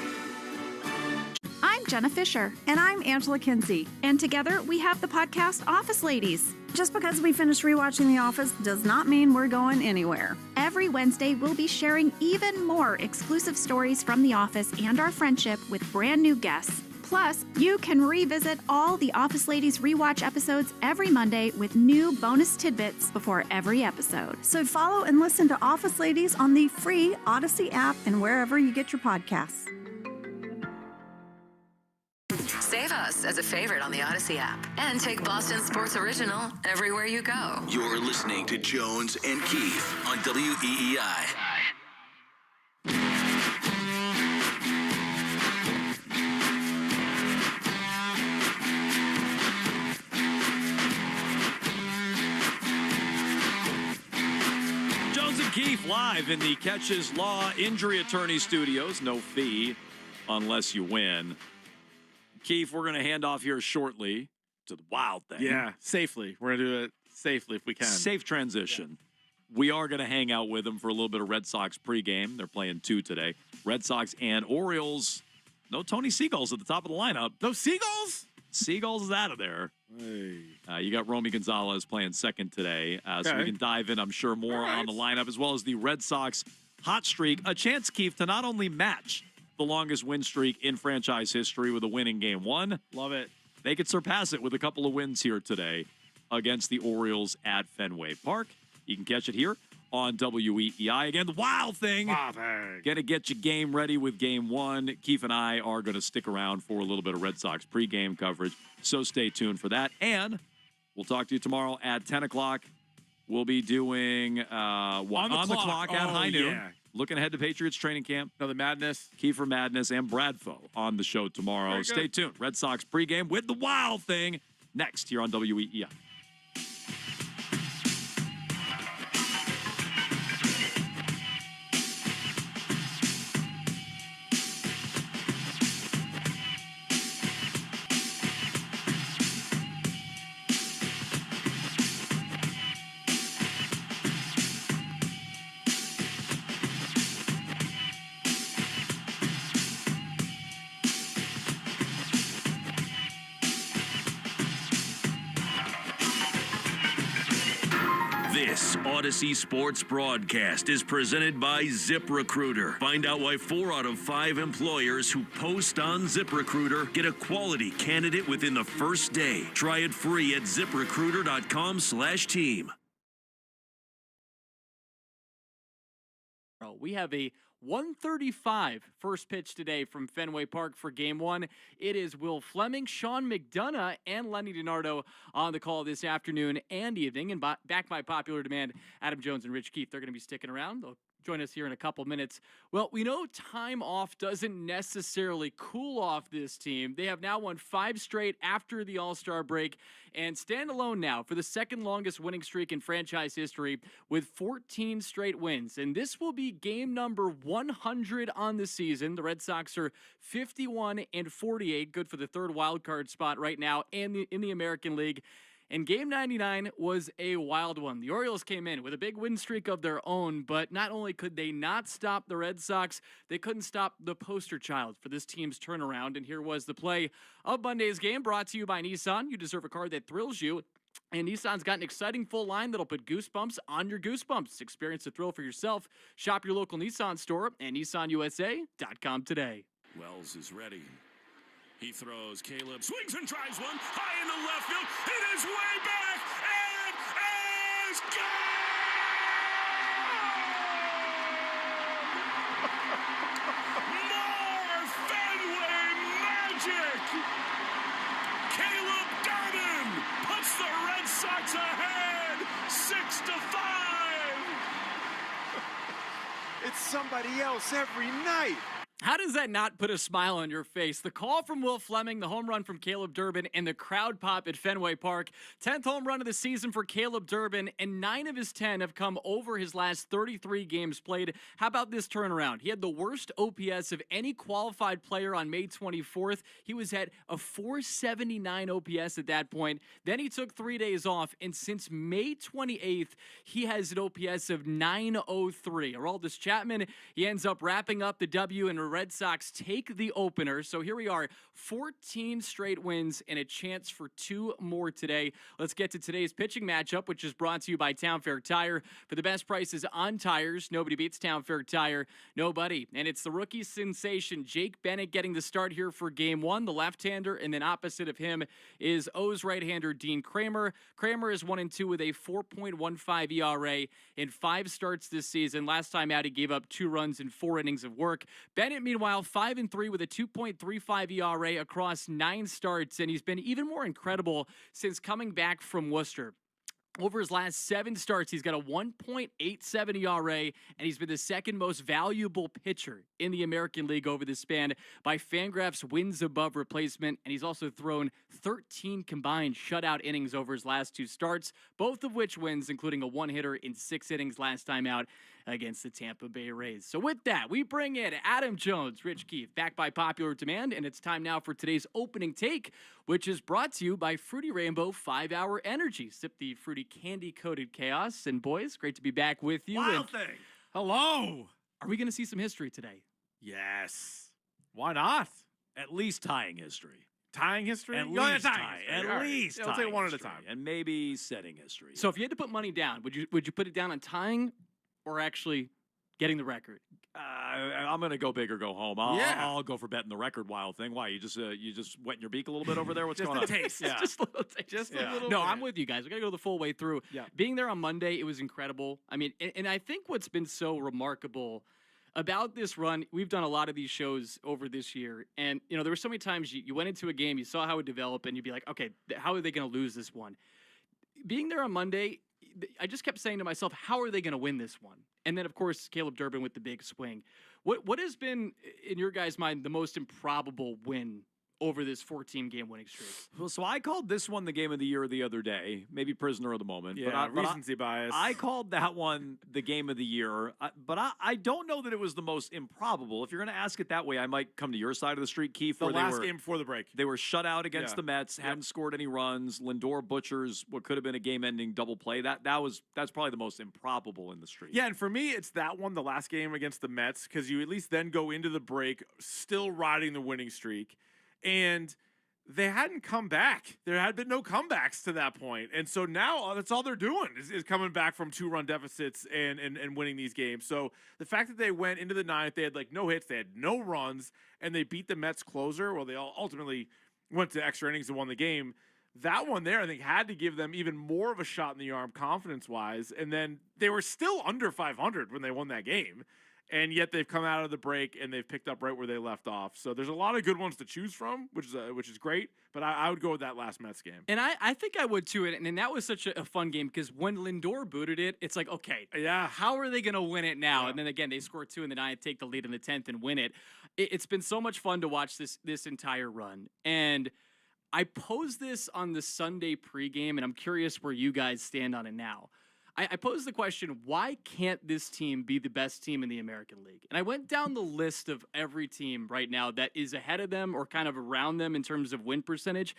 I'm Jenna Fisher. And I'm Angela Kinsey. And together we have the podcast Office Ladies. Just because we finished rewatching The Office does not mean we're going anywhere. Every Wednesday, we'll be sharing even more exclusive stories from The Office and our friendship with brand new guests. Plus, you can revisit all the Office Ladies rewatch episodes every Monday with new bonus tidbits before every episode. So follow and listen to Office Ladies on the free Odyssey app and wherever you get your podcasts. Save us as a favorite on the Odyssey app and take Boston Sports Original everywhere you go. You're listening to Jones and Keith on WEEI. Jones and Keefe live in the Catches Law Injury Attorney Studios. No fee unless you win. Keefe, we're going to hand off here shortly to the Wild Thing. Yeah, safely. We're going to do it safely if we can. Safe transition. Yeah. We are going to hang out with them for a little bit of Red Sox pregame. They're playing 2 today. Red Sox and Orioles. No Tony Seagulls at the top of the lineup. No Seagulls? Seagulls is out of there. Hey. You got Romy Gonzalez playing second today. So we can dive in, I'm sure, more on the lineup, as well as the Red Sox hot streak. A chance, Keefe, to not only match the longest win streak in franchise history with a win in Game 1. Love it. They could surpass it with a couple of wins here today against the Orioles at Fenway Park. You can catch it here on WEEI. Again, the Wild Thing. Going to get you game ready with Game 1. Keefe and I are going to stick around for a little bit of Red Sox pregame coverage, so stay tuned for that. And we'll talk to you tomorrow at 10 o'clock. We'll be doing on the clock at high noon. Yeah. Looking ahead to Patriots training camp. Another Madness. Kiefer Madness and Bradfo on the show tomorrow. Stay tuned. Red Sox pregame with the Wild Thing next here on WEEI. This Odyssey Sports broadcast is presented by ZipRecruiter. Find out why 4 out of 5 employers who post on ZipRecruiter get a quality candidate within the first day. Try it free at ZipRecruiter.com/team. We have a 1:35 first pitch today from Fenway Park for Game 1. It is Will Fleming, Sean McDonough, and Lenny DiNardo on the call this afternoon and evening. And back by popular demand, Adam Jones and Rich Keefe, they're going to be sticking around. They'll join us here in a couple minutes. Well, we know time off doesn't necessarily cool off this team. They have now won 5 straight after the All-Star break and stand alone now for the second longest winning streak in franchise history with 14 straight wins. And this will be game number 100 on the season. The Red Sox are 51-48, good for the third wild card spot right now and in the American League. And Game 99 was a wild one. The Orioles came in with a big win streak of their own, but not only could they not stop the Red Sox, they couldn't stop the poster child for this team's turnaround. And here was the play of Monday's game, brought to you by Nissan. You deserve a car that thrills you. And Nissan's got an exciting full line that'll put goosebumps on your goosebumps. Experience the thrill for yourself. Shop your local Nissan store and NissanUSA.com today. Wells is ready. He throws. Caleb swings and tries one high in the left field. It is way back and is gone! More Fenway magic! Caleb Garden puts the Red Sox ahead 6-5. It's somebody else every night. How does that not put a smile on your face? The call from Will Fleming, the home run from Caleb Durbin, and the crowd pop at Fenway Park. 10th home run of the season for Caleb Durbin, and 9 of his 10 have come over his last 33 games played. How about this turnaround? He had the worst OPS of any qualified player on May 24th. He was at a 479 OPS at that point. Then he took 3 days off, and since May 28th, he has an OPS of 903. Aroldis Chapman, he ends up wrapping up the W, and the Red Sox take the opener. So here we are, 14 straight wins and a chance for 2 more today. Let's get to today's pitching matchup, which is brought to you by Town Fair Tire. For the best prices on tires, nobody beats Town Fair Tire. Nobody. And it's the rookie sensation, Jake Bennett, getting the start here for Game 1, the left-hander, and then opposite of him is O's right-hander Dean Kramer. Kramer is 1-2 with a 4.15 ERA in 5 starts this season. Last time out, he gave up 2 runs in 4 innings of work. Bennett, meanwhile, 5-3 with a 2.35 ERA across 9 starts, and he's been even more incredible since coming back from Worcester. Over his last 7 starts, he's got a 1.87 ERA, and he's been the second most valuable pitcher in the American League over this span by Fangraphs wins above replacement, and he's also thrown 13 combined shutout innings over his last 2 starts, both of which wins, including a 1-hitter in 6 innings last time out against the Tampa Bay Rays. So with that, we bring in Adam Jones, Rich Keefe, back by popular demand, and it's time now for today's opening take, which is brought to you by Fruity Rainbow 5-Hour Energy. Sip the fruity candy-coated chaos. And boys, great to be back with you. Wild thing. Hello. Are we going to see some history today? Yes. Why not? At least tying history. Tying history? At Oh, yeah, least tying tie. history. At All right. least Yeah, we'll take tying one at a history. time. And maybe setting history. So if you had to put money down, would you put it down on tying or actually getting the record? I'm going to go big or go home. I'll go for betting the record. Wild thing. Why? You just wetting your beak a little bit over there? What's Just going a on? taste. Yeah. Just a little taste. Just a little No, bit. I'm with you guys. We got to go the full way through. Yeah. Being there on Monday, it was incredible. I mean, and I think what's been so remarkable about this run, we've done a lot of these shows over this year, and there were so many times you went into a game, you saw how it developed, and you'd be like, okay, how are they going to lose this one? Being there on Monday, I just kept saying to myself, how are they going to win this one? And then, of course, Caleb Durbin with the big swing. What has been, in your guys' mind, the most improbable win over this 14 game winning streak? Well, so I called this one the game of the year the other day, maybe prisoner of the moment. Yeah, recency bias. I called that one the game of the year, but I don't know that it was the most improbable. If you're going to ask it that way, I might come to your side of the street, Keith. The where last game before the break. They were shut out against Yeah. the Mets, hadn't scored any runs. Lindor butchers what could have been a game-ending double play. That's probably the most improbable in the streak. Yeah, and for me, it's that one, the last game against the Mets, because you at least then go into the break still riding the winning streak. And they hadn't come back. There had been no comebacks to that point. And so now that's all they're doing is coming back from 2-run deficits and winning these games. So the fact that they went into the ninth, they had like no hits, they had no runs, and they beat the Mets closer. Well, they all ultimately went to extra innings and won the game. That one there, I think, had to give them even more of a shot in the arm confidence-wise. And then they were still under 500 when they won that game. And yet they've come out of the break and they've picked up right where they left off. So there's a lot of good ones to choose from, which is great. But I would go with that last Mets game. And I think I would too. And that was such a fun game because when Lindor booted it, it's like, okay, yeah, how are they going to win it now? Yeah. And then again, they score 2 in the 9th, take the lead in the 10th, and win it. It's been so much fun to watch this entire run. And I posed this on the Sunday pregame, and I'm curious where you guys stand on it now. I posed the question, why can't this team be the best team in the American League? And I went down the list of every team right now that is ahead of them or kind of around them in terms of win percentage.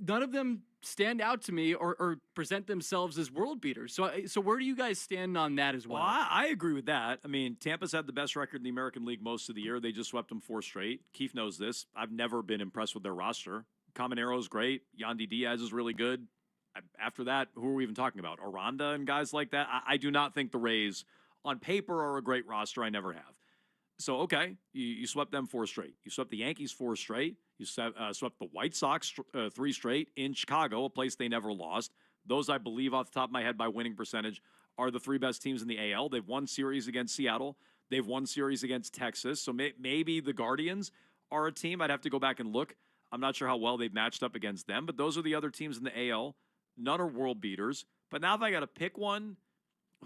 None of them stand out to me or present themselves as world beaters. So where do you guys stand on that as well? Well, I agree with that. I mean, Tampa's had the best record in the American League most of the year. They just swept them 4 straight. Keith knows this. I've never been impressed with their roster. Caminaro's great. Yandy Diaz is really good. After that, who are we even talking about? Aranda and guys like that? I do not think the Rays, on paper, are a great roster. I never have. So, okay, you swept them 4 straight. You swept the Yankees 4 straight. You swept the White Sox 3 straight in Chicago, a place they never lost. Those, I believe, off the top of my head by winning percentage, are the 3 best teams in the AL. They've won series against Seattle. They've won series against Texas. So maybe the Guardians are a team. I'd have to go back and look. I'm not sure how well they've matched up against them, but those are the other teams in the AL. None are world beaters. But now if I got to pick one,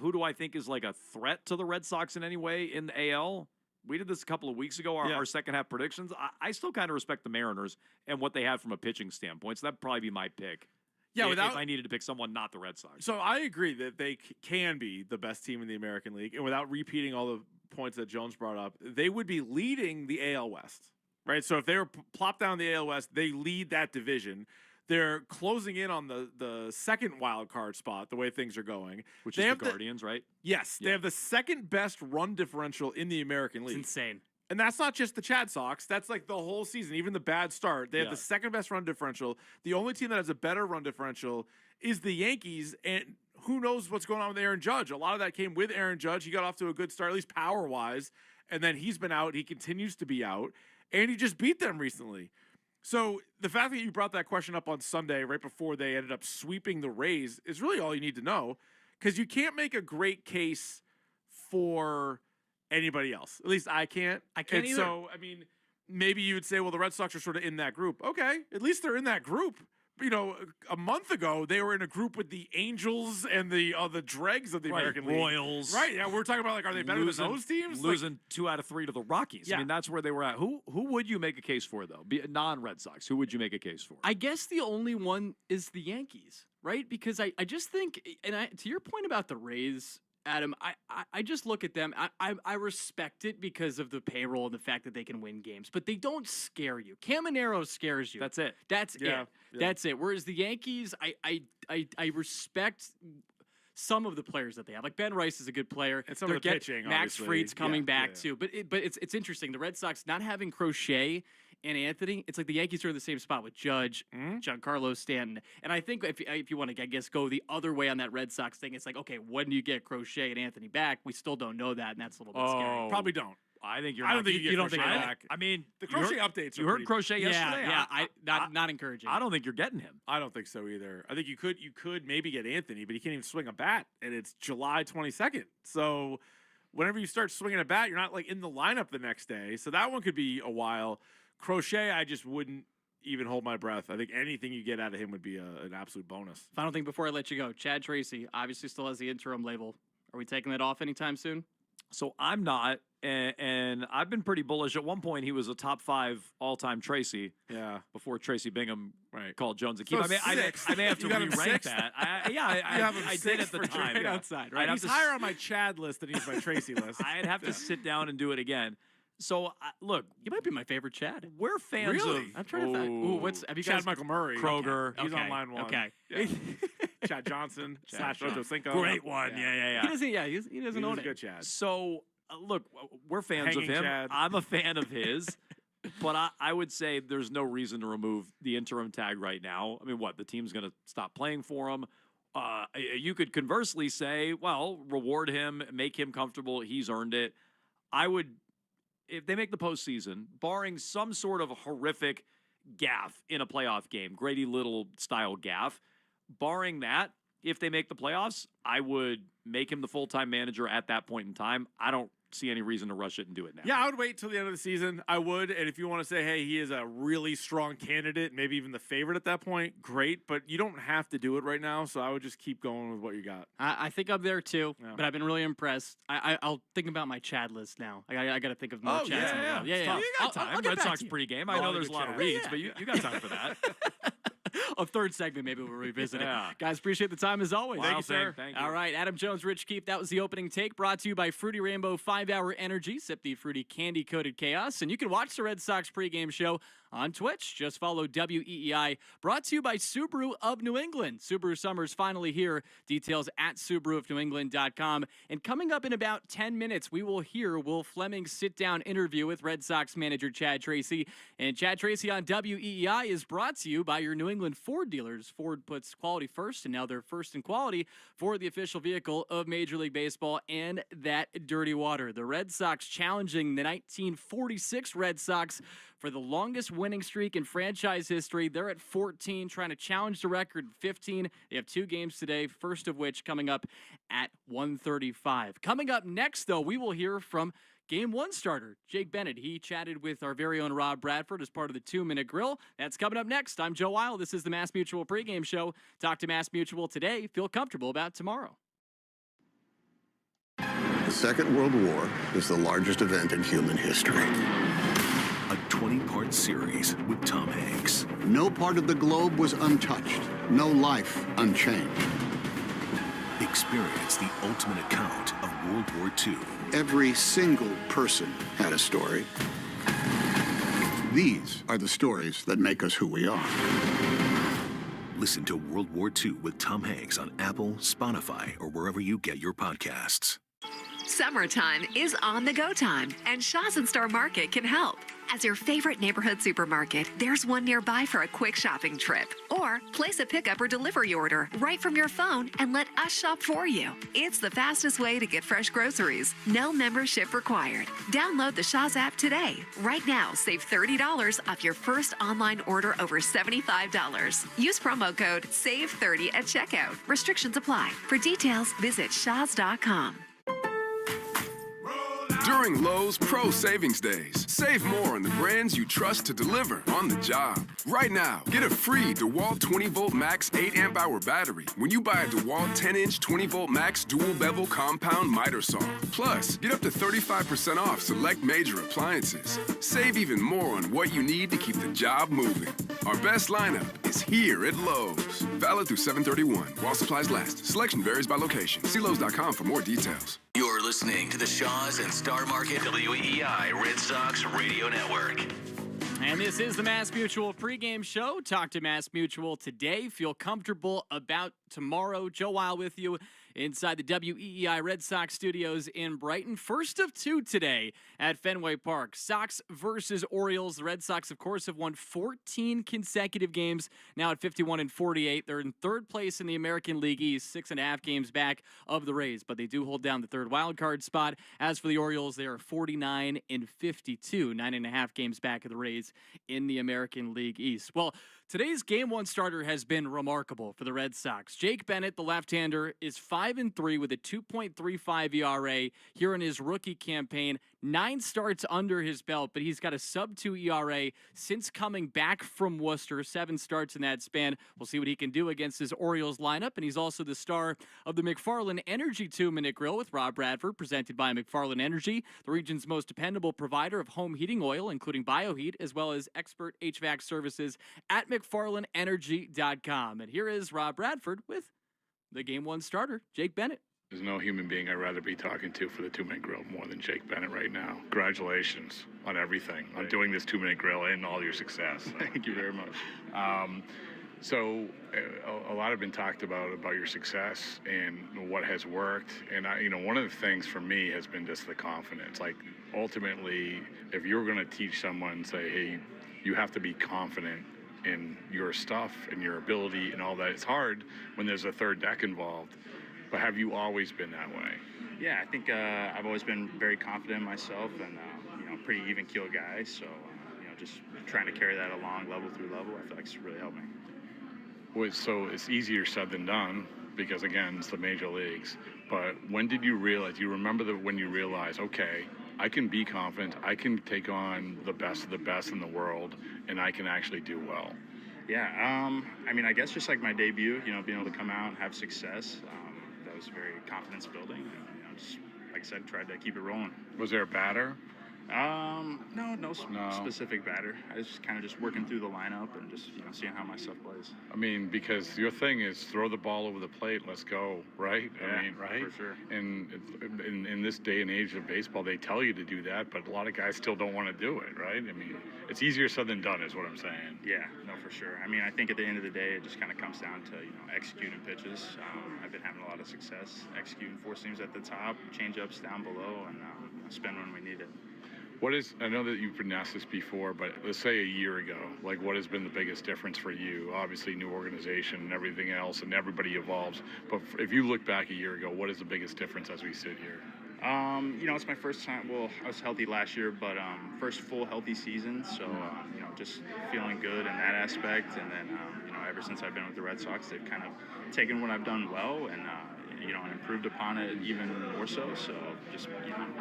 who do I think is like a threat to the Red Sox in any way in the AL? We did this a couple of weeks ago, our second half predictions. I still kind of respect the Mariners and what they have from a pitching standpoint. So that'd probably be my pick. Yeah, if I needed to pick someone, not the Red Sox. So I agree that they can be the best team in the American League. And without repeating all the points that Jones brought up, they would be leading the AL West, right? So if they were plopped down the AL West, they lead that division. They're closing in on the second wild card spot, the way things are going. Which is the Guardians, right? Yes. They have the second best run differential in the American League. It's insane. And that's not just the Chad Sox. That's like the whole season, even the bad start. They have the second best run differential. The only team that has a better run differential is the Yankees. And who knows what's going on with Aaron Judge. A lot of that came with Aaron Judge. He got off to a good start, at least power-wise. And then he's been out. He continues to be out. And he just beat them recently. So the fact that you brought that question up on Sunday right before they ended up sweeping the Rays is really all you need to know, because you can't make a great case for anybody else. At least I can't. I can't either. So, I mean, maybe you would say, well, the Red Sox are sort of in that group. Okay, at least they're in that group. a month ago they were in a group with the Angels and the dregs of the American League. Royals. Right, yeah, we're talking about are they better than those teams? Losing 2 out of 3 to the Rockies. Yeah. I mean, that's where they were at. Who would you make a case for, though? Non-Red Sox, who would you make a case for? I guess the only one is the Yankees, right? Because I just think, and to your point about the Rays, Adam, I just look at them. I respect it because of the payroll and the fact that they can win games, but they don't scare you. Caminero scares you. That's it. That's it. Yeah. That's it. Whereas the Yankees, I respect some of the players that they have. Like Ben Rice is a good player. And some of the pitching, Max obviously. Fried's coming back Yeah. too. But it's interesting. The Red Sox not having Crochet and Anthony, it's like the Yankees are in the same spot with Judge, Giancarlo Stanton. And I think if you want to, I guess, go the other way on that Red Sox thing, it's like, okay, when do you get Crochet and Anthony back? We still don't know that, and that's a little bit scary. Probably don't. I think you're. I don't think you don't get think Crochet that. back. I mean, The Crochet updates are You heard pretty- Crochet yesterday. Not encouraging. I don't think you're getting him. I don't think so either. I think you could maybe get Anthony, but he can't even swing a bat, and it's July 22nd. So whenever you start swinging a bat, you're not like in the lineup the next day. So that one could be a while. Crochet, I just wouldn't even hold my breath. I think anything you get out of him would be an absolute bonus. Final thing before I let you go. Chad Tracy obviously still has the interim label. Are we taking that off anytime soon? So I'm not, and I've been pretty bullish. At one point, he was a top 5 all-time Tracy. Yeah. Before Tracy Bingham Right. called Jones a So keeper. I may have to You got him re-rank sixth? that. I did sixth at the for time. right yeah. outside, right? I'd have He's to higher on my Chad list than he's my Tracy list. I'd have to sit down and do it again. So look, You might be my favorite Chad. we're fans Really? of. I'm trying to think. Ooh, have you Chad guys? Michael Murray. Kroger. He's Okay, on line 1. okay. Yeah. Chad Johnson / Ocho Cinco. Great one. Yeah. He doesn't. Yeah, he doesn't own He's a it. good Chad. So look, we're fans Hanging of him. Chad. I'm a fan of his. But I would say there's no reason to remove the interim tag right now. I mean, what? The team's going to stop playing for him. You could conversely say, well, reward him, make him comfortable. He's earned it. I would, if they make the postseason, barring some sort of horrific gaffe in a playoff game, Grady Little style gaffe, barring that, if they make the playoffs, I would make him the full-time manager at that point in time. I don't see any reason to rush it and do it now. Yeah, I would wait till the end of the season. I would. And if you want to say, hey, he is a really strong candidate, maybe even the favorite at that point, great. But you don't have to do it right now. So I would just keep going with what you got. I think I'm there too, Yeah. but I've been really impressed. I'll think about my Chad list now. I got to think of more Chads. yeah. Yeah. You got time. I'll get Red back Sox to you. pregame. I know there's a lot of reads, but you got time for that. A third segment, maybe we'll revisit Yeah. it. Guys, appreciate the time as always. Thank you, sir. Thank you. All right, Adam Jones, Rich Keefe. That was the opening take, brought to you by Fruity Rainbow 5-Hour Energy. Sip the fruity candy-coated chaos. And you can watch the Red Sox pregame show on Twitch. Just follow WEEI. Brought to you by Subaru of New England. Subaru Summer's finally here. Details at SubaruofNewEngland.com. And coming up in about 10 minutes, we will hear Will Fleming's sit-down interview with Red Sox manager Chad Tracy. And Chad Tracy on WEEI is brought to you by your New England Ford dealers. Ford puts quality first, and now they're first in quality for the official vehicle of Major League Baseball and that dirty water. The Red Sox challenging the 1946 Red Sox for the longest winning streak in franchise history. They're at 14, trying to challenge the record 15. They have 2 games today, first of which coming up at 1:35. Coming up next, though, we will hear from Game 1 starter, Jake Bennett. He chatted with our very own Rob Bradford as part of the 2-Minute Grill. That's coming up next. I'm Joe Weil. This is the Mass Mutual pregame show. Talk to Mass Mutual today. Feel comfortable about tomorrow. The Second World War is the largest event in human history. A 20-part series with Tom Hanks. No part of the globe was untouched. No life unchanged. Experience the ultimate account of World War II. Every single person had a story. These are the stories that make us who we are. Listen to World War II with Tom Hanks on Apple, Spotify, or wherever you get your podcasts. Summertime is on the go time, and Shaw's in-store Market can help. As your favorite neighborhood supermarket, there's one nearby for a quick shopping trip. Or place a pickup or delivery order right from your phone and let us shop for you. It's the fastest way to get fresh groceries. No membership required. Download the Shaw's app today. Right now, save $30 off your first online order over $75. Use promo code SAVE30 at checkout. Restrictions apply. For details, visit shaws.com. during Lowe's Pro Savings Days. Save more on the brands you trust to deliver on the job. Right now, get a free DeWalt 20-volt max 8-amp-hour battery when you buy a DeWalt 10-inch 20-volt max dual-bevel compound miter saw. Plus, get up to 35% off select major appliances. Save even more on what you need to keep the job moving. Our best lineup is here at Lowe's. Valid through 7/31 while supplies last. Selection varies by location. See Lowe's.com for more details. You're listening to the Shaws and Star Market WEEI Red Sox Radio Network. And this is the Mass Mutual pregame show. Talk to Mass Mutual today. Feel comfortable about tomorrow. Joe Weil with you inside the WEEI Red Sox studios in Brighton. First of two today at Fenway Park. Sox versus Orioles. The Red Sox, of course, have won 14 consecutive games, now at 51-48. They're in third place in the American League East, 6.5 games back of the Rays, but they do hold down the third wild card spot. As for the Orioles, they are 49-52, 9.5 games back of the Rays in the American League East. Well, today's Game 1 starter has been remarkable for the Red Sox. Jake Bennett, the left-hander, is 5-3 with a 2.35 ERA here in his rookie campaign. 9 starts under his belt, but he's got a sub-2 ERA since coming back from Worcester. 7 starts in that span. We'll see what he can do against his Orioles lineup, and he's also the star of the McFarland Energy 2-Minute Grill with Rob Bradford, presented by McFarland Energy, the region's most dependable provider of home heating oil, including BioHeat, as well as expert HVAC services at McFarlandEnergy.com. And here is Rob Bradford with the Game 1 starter, Jake Bennett. There's no human being I'd rather be talking to for the 2-Minute Grill more than Jake Bennett right now. Congratulations on everything, on doing this 2-Minute Grill and all your success. Thank you very much. So a lot have been talked about your success and what has worked. And one of the things for me has been just the confidence. Like, ultimately, if you're going to teach someone, say, hey, you have to be confident in your stuff and your ability and all that. It's hard when there's a third deck involved. But have you always been that way? Yeah, I think I've always been very confident in myself and, pretty even-keeled guy. So, just trying to carry that along level through level, I feel like it's really helped me. Well, so it's easier said than done because, again, it's the major leagues. But when did you realize, when you realized, okay, I can be confident, I can take on the best of the best in the world, and I can actually do well? Yeah, I guess just like my debut, being able to come out and have success, that was very confidence building. And, just like I said, tried to keep it rolling. Was there a batter? No specific batter. I was just kind of just working through the lineup and just seeing how my stuff plays. Because your thing is throw the ball over the plate, let's go, right? Yeah, right? For sure. And in this day and age of baseball, they tell you to do that, but a lot of guys still don't want to do it, right? It's easier said than done, is what I'm saying. Yeah, no, for sure. I think at the end of the day, it just kind of comes down to executing pitches. I've been having a lot of success executing four seams at the top, change ups down below, and spin when we need it. I know that you've been asked this before, but let's say a year ago, like what has been the biggest difference for you? Obviously, new organization and everything else, and everybody evolves. But if you look back a year ago, what is the biggest difference as we sit here? It's my first time. Well, I was healthy last year, but first full healthy season. So, just feeling good in that aspect. And then, ever since I've been with the Red Sox, they've kind of taken what I've done well and and improved upon it even more so. So just,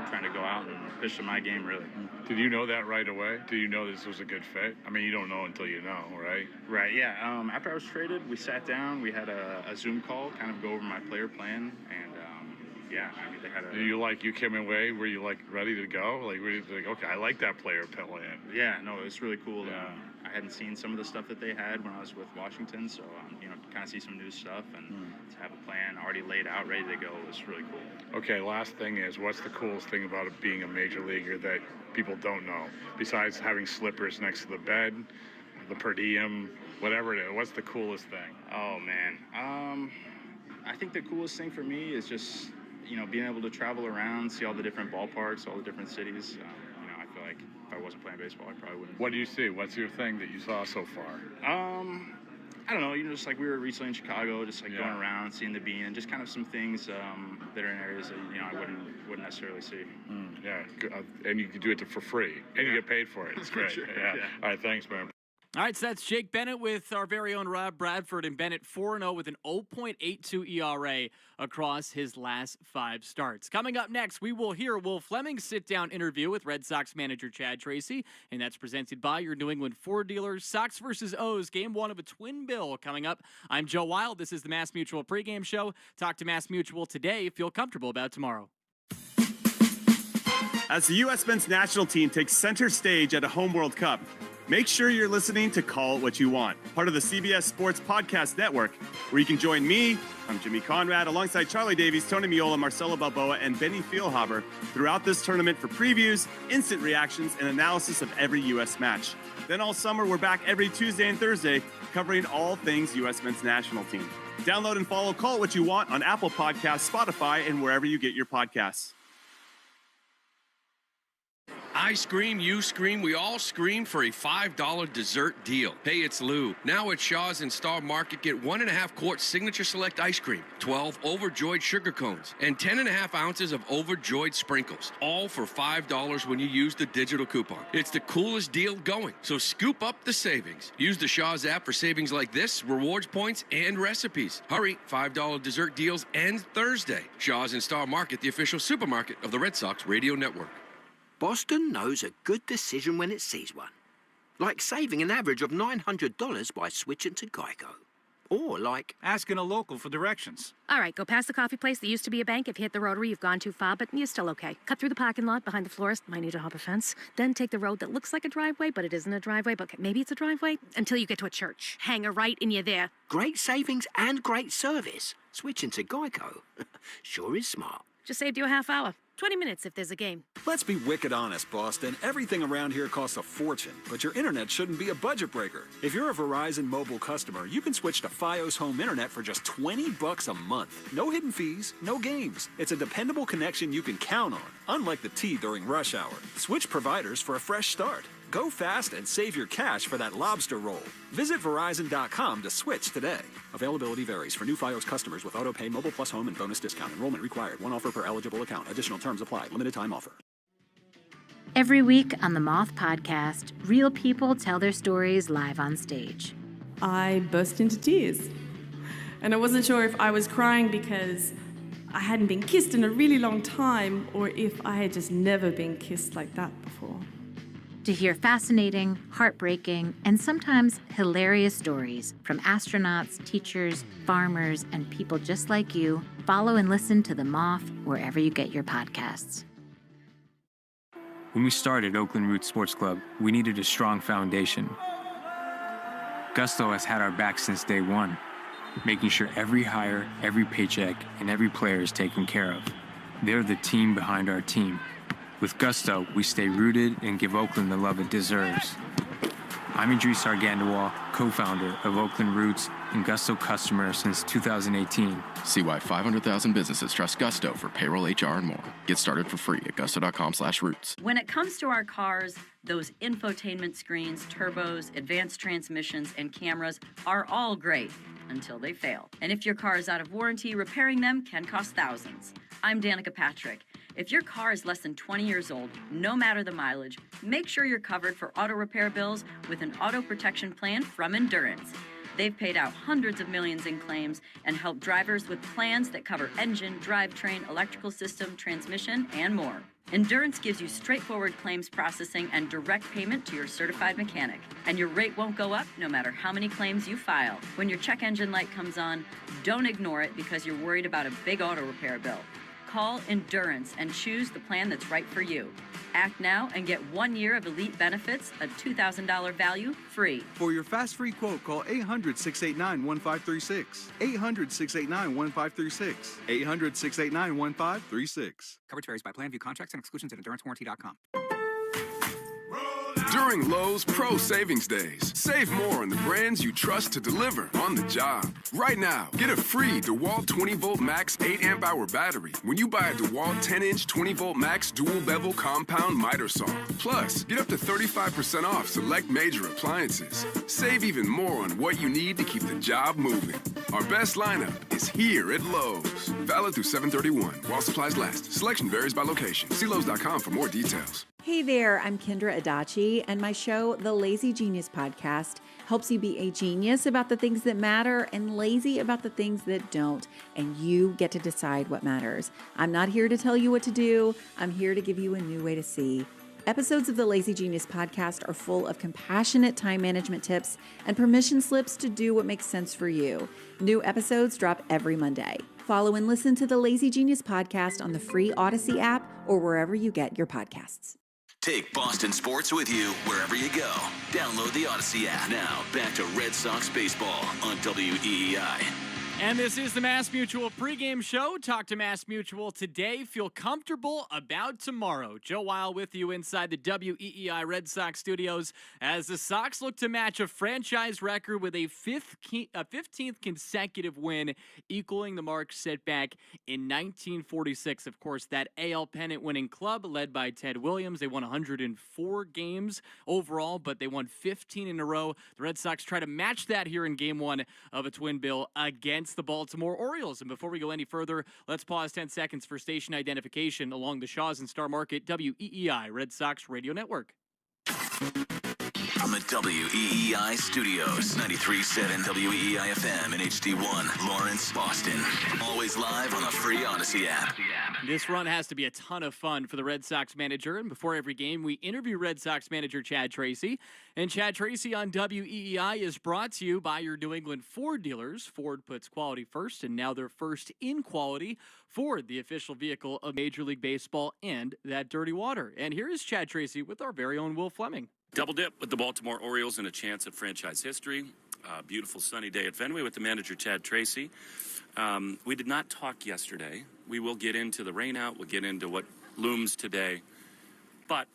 trying to go out and pitch to my game, really. Did you know that right away? Did you know this was a good fit? You don't know until you know, right? Right, yeah. After I was traded, we sat down, we had a Zoom call, kind of go over my player plan, and they had a... You came away, were you ready to go? Were you okay, I like that player plan? Yeah, no, it was really cool. Yeah. I hadn't seen some of the stuff that they had when I was with Washington, so kind of see some new stuff and to have a plan already laid out, ready to go was really cool. Okay, last thing is, what's the coolest thing about being a major leaguer that people don't know? Besides having slippers next to the bed, the per diem, whatever it is, what's the coolest thing? Oh, man. I think the coolest thing for me is just, being able to travel around, see all the different ballparks, all the different cities. I feel like if I wasn't playing baseball, I probably wouldn't. What do you see? What's your thing that you saw so far? I don't know, just we were recently in Chicago, just going around, seeing the Bean, and just kind of some things that are in areas that, I wouldn't necessarily see. Yeah, and you can do it for free, and you get paid for it. It's great. Sure. Yeah. All right, thanks, man. All right, so that's Jake Bennett with our very own Rob Bradford, and Bennett 4-0 with an 0.82 ERA across his last 5 starts. Coming up next, we will hear Will Fleming's sit-down interview with Red Sox manager Chad Tracy, and that's presented by your New England Ford dealers. Sox versus O's, game 1 of a twin bill coming up. I'm Joe Wild. This is the Mass Mutual pregame show. Talk to Mass Mutual today. Feel comfortable about tomorrow. As the U.S. men's national team takes center stage at a home World Cup, make sure you're listening to Call It What You Want, part of the CBS Sports Podcast Network, where you can join me, I'm Jimmy Conrad, alongside Charlie Davies, Tony Miola, Marcelo Balboa, and Benny Feilhaber throughout this tournament for previews, instant reactions, and analysis of every U.S. match. Then all summer, we're back every Tuesday and Thursday, covering all things U.S. men's national team. Download and follow Call It What You Want on Apple Podcasts, Spotify, and wherever you get your podcasts. I scream, you scream, we all scream for a $5 dessert deal. Hey, it's Lou. Now at Shaw's and Star Market, get 1.5 quart Signature Select ice cream, 12 Overjoyed sugar cones, and 10.5 ounces of Overjoyed sprinkles, all for $5 when you use the digital coupon. It's the coolest deal going, so scoop up the savings. Use the Shaw's app for savings like this, rewards points, and recipes. Hurry, $5 dessert deals end Thursday. Shaw's and Star Market, the official supermarket of the Red Sox Radio Network. Boston knows a good decision when it sees one. Like saving an average of $900 by switching to Geico. Or like asking a local for directions. All right, go past the coffee place that used to be a bank. If you hit the rotary, you've gone too far, but you're still okay. Cut through the parking lot behind the florist. Might need to hop a fence. Then take the road that looks like a driveway, but it isn't a driveway, but maybe it's a driveway, until you get to a church. Hang a right and you're there. Great savings and great service. Switching to Geico sure is smart. Just saved you a half hour. 20 minutes if there's a game. Let's be wicked honest, Boston. Everything around here costs a fortune, but your internet shouldn't be a budget breaker. If you're a Verizon mobile customer, you can switch to Fios Home Internet for just $20 a month. No hidden fees, no games. It's a dependable connection you can count on, unlike the T during rush hour. Switch providers for a fresh start. Go fast and save your cash for that lobster roll. Visit Verizon.com to switch today. Availability varies. For new Fios customers with auto-pay, mobile plus home, and bonus discount. Enrollment required. One offer per eligible account. Additional terms apply. Limited time offer. Every week on the Moth Podcast, real people tell their stories live on stage. I burst into tears. And I wasn't sure if I was crying because I hadn't been kissed in a really long time, or if I had just never been kissed like that before. To hear fascinating, heartbreaking, and sometimes hilarious stories from astronauts, teachers, farmers, and people just like you, follow and listen to The Moth wherever you get your podcasts. When we started Oakland Roots Sports Club, we needed a strong foundation. Gusto has had our back since day one, making sure every hire, every paycheck, and every player is taken care of. They're the team behind our team. With Gusto, we stay rooted and give Oakland the love it deserves. I'm Idris Argandawal, co-founder of Oakland Roots and Gusto customer since 2018. See why 500,000 businesses trust Gusto for payroll, HR, and more. Get started for free at gusto.com/roots. When it comes to our cars, those infotainment screens, turbos, advanced transmissions, and cameras are all great until they fail. And if your car is out of warranty, repairing them can cost thousands. I'm Danica Patrick. If your car is less than 20 years old, no matter the mileage, make sure you're covered for auto repair bills with an auto protection plan from Endurance. They've paid out hundreds of millions in claims and helped drivers with plans that cover engine, drivetrain, electrical system, transmission, and more. Endurance gives you straightforward claims processing and direct payment to your certified mechanic. And your rate won't go up no matter how many claims you file. When your check engine light comes on, don't ignore it because you're worried about a big auto repair bill. Call Endurance and choose the plan that's right for you. Act now and get 1 year of elite benefits, a $2,000 value, free. For your fast free quote, call 800-689-1536. 800-689-1536. 800-689-1536. Coverage varies by plan. View contracts and exclusions at EnduranceWarranty.com. During Lowe's Pro Savings Days, save more on the brands you trust to deliver on the job. Right now, get a free DeWalt 20-volt max 8 amp hour battery when you buy a DeWalt 10-inch 20-volt max dual bevel compound miter saw. Plus, get up to 35% off select major appliances. Save even more on what you need to keep the job moving. Our best lineup is here at Lowe's. Valid through 7/31 while supplies last. Selection varies by location. See Lowe's.com for more details. Hey there, I'm Kendra Adachi, and my show, The Lazy Genius Podcast, helps you be a genius about the things that matter and lazy about the things that don't, and you get to decide what matters. I'm not here to tell you what to do. I'm here to give you a new way to see. Episodes of the Lazy Genius Podcast are full of compassionate time management tips and permission slips to do what makes sense for you. New episodes drop every Monday. Follow and listen to the Lazy Genius Podcast on the free Odyssey app or wherever you get your podcasts. Take Boston sports with you wherever you go. Download the Odyssey app. Now, back to Red Sox baseball on WEEI. And this is the Mass Mutual pregame show. Talk to Mass Mutual today. Feel comfortable about tomorrow. Joe Weil with you inside the WEEI Red Sox studios as the Sox look to match a franchise record with a 15th consecutive win, equaling the mark set back in 1946. Of course, that AL pennant winning club led by Ted Williams. They won 104 games overall, but they won 15 in a row. The Red Sox try to match that here in game one of a twin bill against the Baltimore Orioles. And before we go any further, let's pause 10 seconds for station identification along the Shaws and Star Market WEEI Red Sox Radio Network. From the WEEI studios, 93.7 WEEI FM and HD1, Lawrence, Boston. Always live on the free Odyssey app. This run has to be a ton of fun for the Red Sox manager. And before every game, we interview Red Sox manager Chad Tracy. And Chad Tracy on WEEI is brought to you by your New England Ford dealers. Ford puts quality first, and now they're first in quality. Ford, the official vehicle of Major League Baseball and that dirty water. And here is Chad Tracy with our very own Will Fleming. Double dip with the Baltimore Orioles and a chance at franchise history. Beautiful sunny day at Fenway with the manager, Chad Tracy. We did not talk yesterday. We will get into the rainout. We'll get into what looms today. But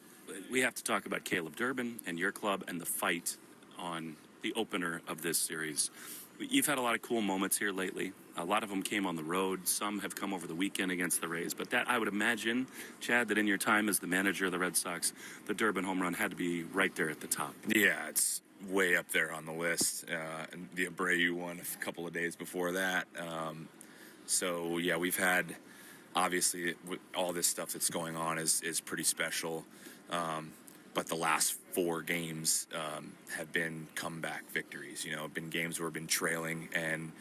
we have to talk about Caleb Durbin and your club and the fight on the opener of this series. You've had a lot of cool moments here lately. A lot of them came on the road. Some have come over the weekend against the Rays. But that, I would imagine, Chad, that in your time as the manager of the Red Sox, the Durbin home run had to be right there at the top. Yeah, it's way up there on the list. And the Abreu one a couple of days before that. So, yeah, we've had, obviously, all this stuff that's going on is pretty special. But the last 4 games have been comeback victories. You know, been games where we've been trailing, and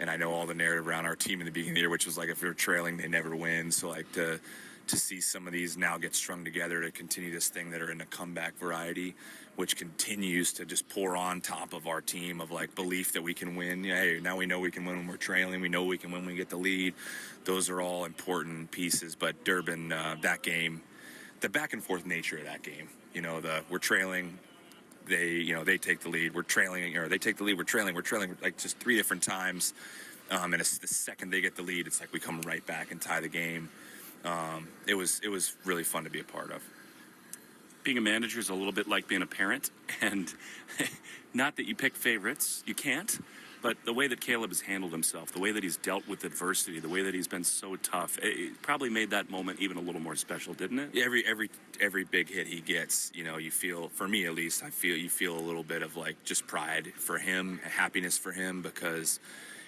I know all the narrative around our team in the beginning of the year, which was like if we were trailing, they never win. So like to see some of these now get strung together to continue this thing that are in a comeback variety, which continues to just pour on top of our team of like belief that we can win. Yeah, hey, now we know we can win when we're trailing. We know we can win when we get the lead. Those are all important pieces. But Durbin, that game, the back and forth nature of that game. You know, we're trailing, they take the lead, we're trailing, or they take the lead, we're trailing, like just 3 different times. And it's the second they get the lead, it's like we come right back and tie the game. It was really fun to be a part of. Being a manager is a little bit like being a parent, and not that you pick favorites, you can't. But the way that Caleb has handled himself, the way that he's dealt with adversity, the way that he's been so tough, it probably made that moment even a little more special, didn't it? Yeah, every big hit he gets, you know, you feel, for me at least, you feel a little bit of like just pride for him, happiness for him, because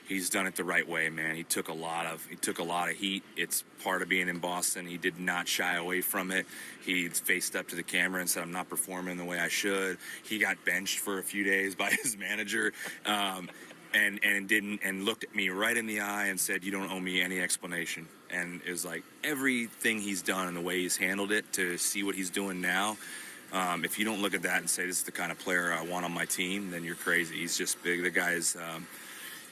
he's done it the right way, man. He took a lot of heat. It's part of being in Boston. He did not shy away from it. He faced up to the camera and said, "I'm not performing the way I should." He got benched for a few days by his manager. And looked at me right in the eye and said, "You don't owe me any explanation." And it was like everything he's done and the way he's handled it to see what he's doing now. If you don't look at that and say, "This is the kind of player I want on my team," then you're crazy. He's just big. The guy's,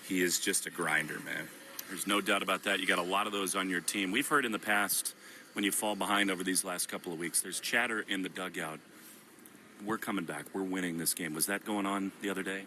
he is just a grinder, man. There's no doubt about that. You got a lot of those on your team. We've heard in the past when you fall behind over these last couple of weeks, there's chatter in the dugout. We're coming back. We're winning this game. Was that going on the other day?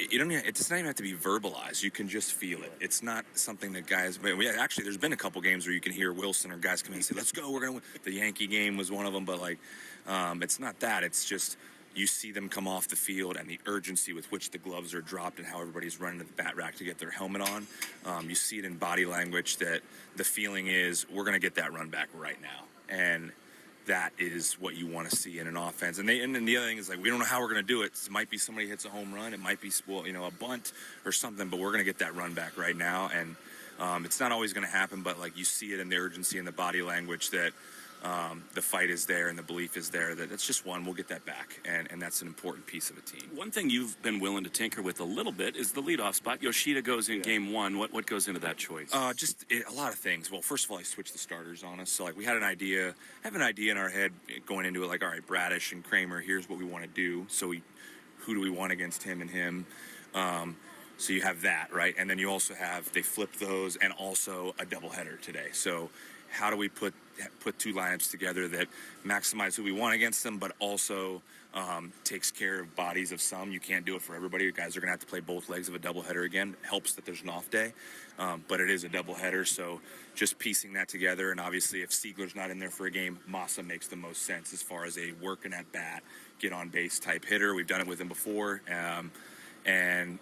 It doesn't even have to be verbalized. You can just feel it. It's not something that guys. Actually, there's been a couple games where you can hear Wilson or guys come in and say, "Let's go, we're gonna win." The Yankee game was one of them, but like, it's not that. It's just you see them come off the field and the urgency with which the gloves are dropped and how everybody's running to the bat rack to get their helmet on. You see it in body language that the feeling is we're gonna get that run back right now, and that is what you want to see in an offense. And then the other thing is, like, we don't know how we're going to do it. It might be somebody hits a home run. It might be, a bunt or something, but we're going to get that run back right now. And it's not always going to happen, but, like, you see it in the urgency and the body language that the fight is there and the belief is there that it's just one, we'll get that back, and that's an important piece of a team. One thing you've been willing to tinker with a little bit is the leadoff spot. Yoshida goes in game one. What goes into that choice? A lot of things. Well, first of all, I switched the starters on us. So, like, we had an idea in our head going into it, like, all right, Bradish and Kramer, here's what we want to do. So who do we want against him and him? So you have that, right? And then you also they flipped those and also a doubleheader today. So how do we put two lineups together that maximize who we want against them, but also takes care of bodies of some? You can't do it for everybody. You guys are going to have to play both legs of a doubleheader again. It helps that there's an off day, but it is a doubleheader. So just piecing that together, and obviously if Siegler's not in there for a game, Massa makes the most sense as far as a working at bat, get on base type hitter. We've done it with him before, and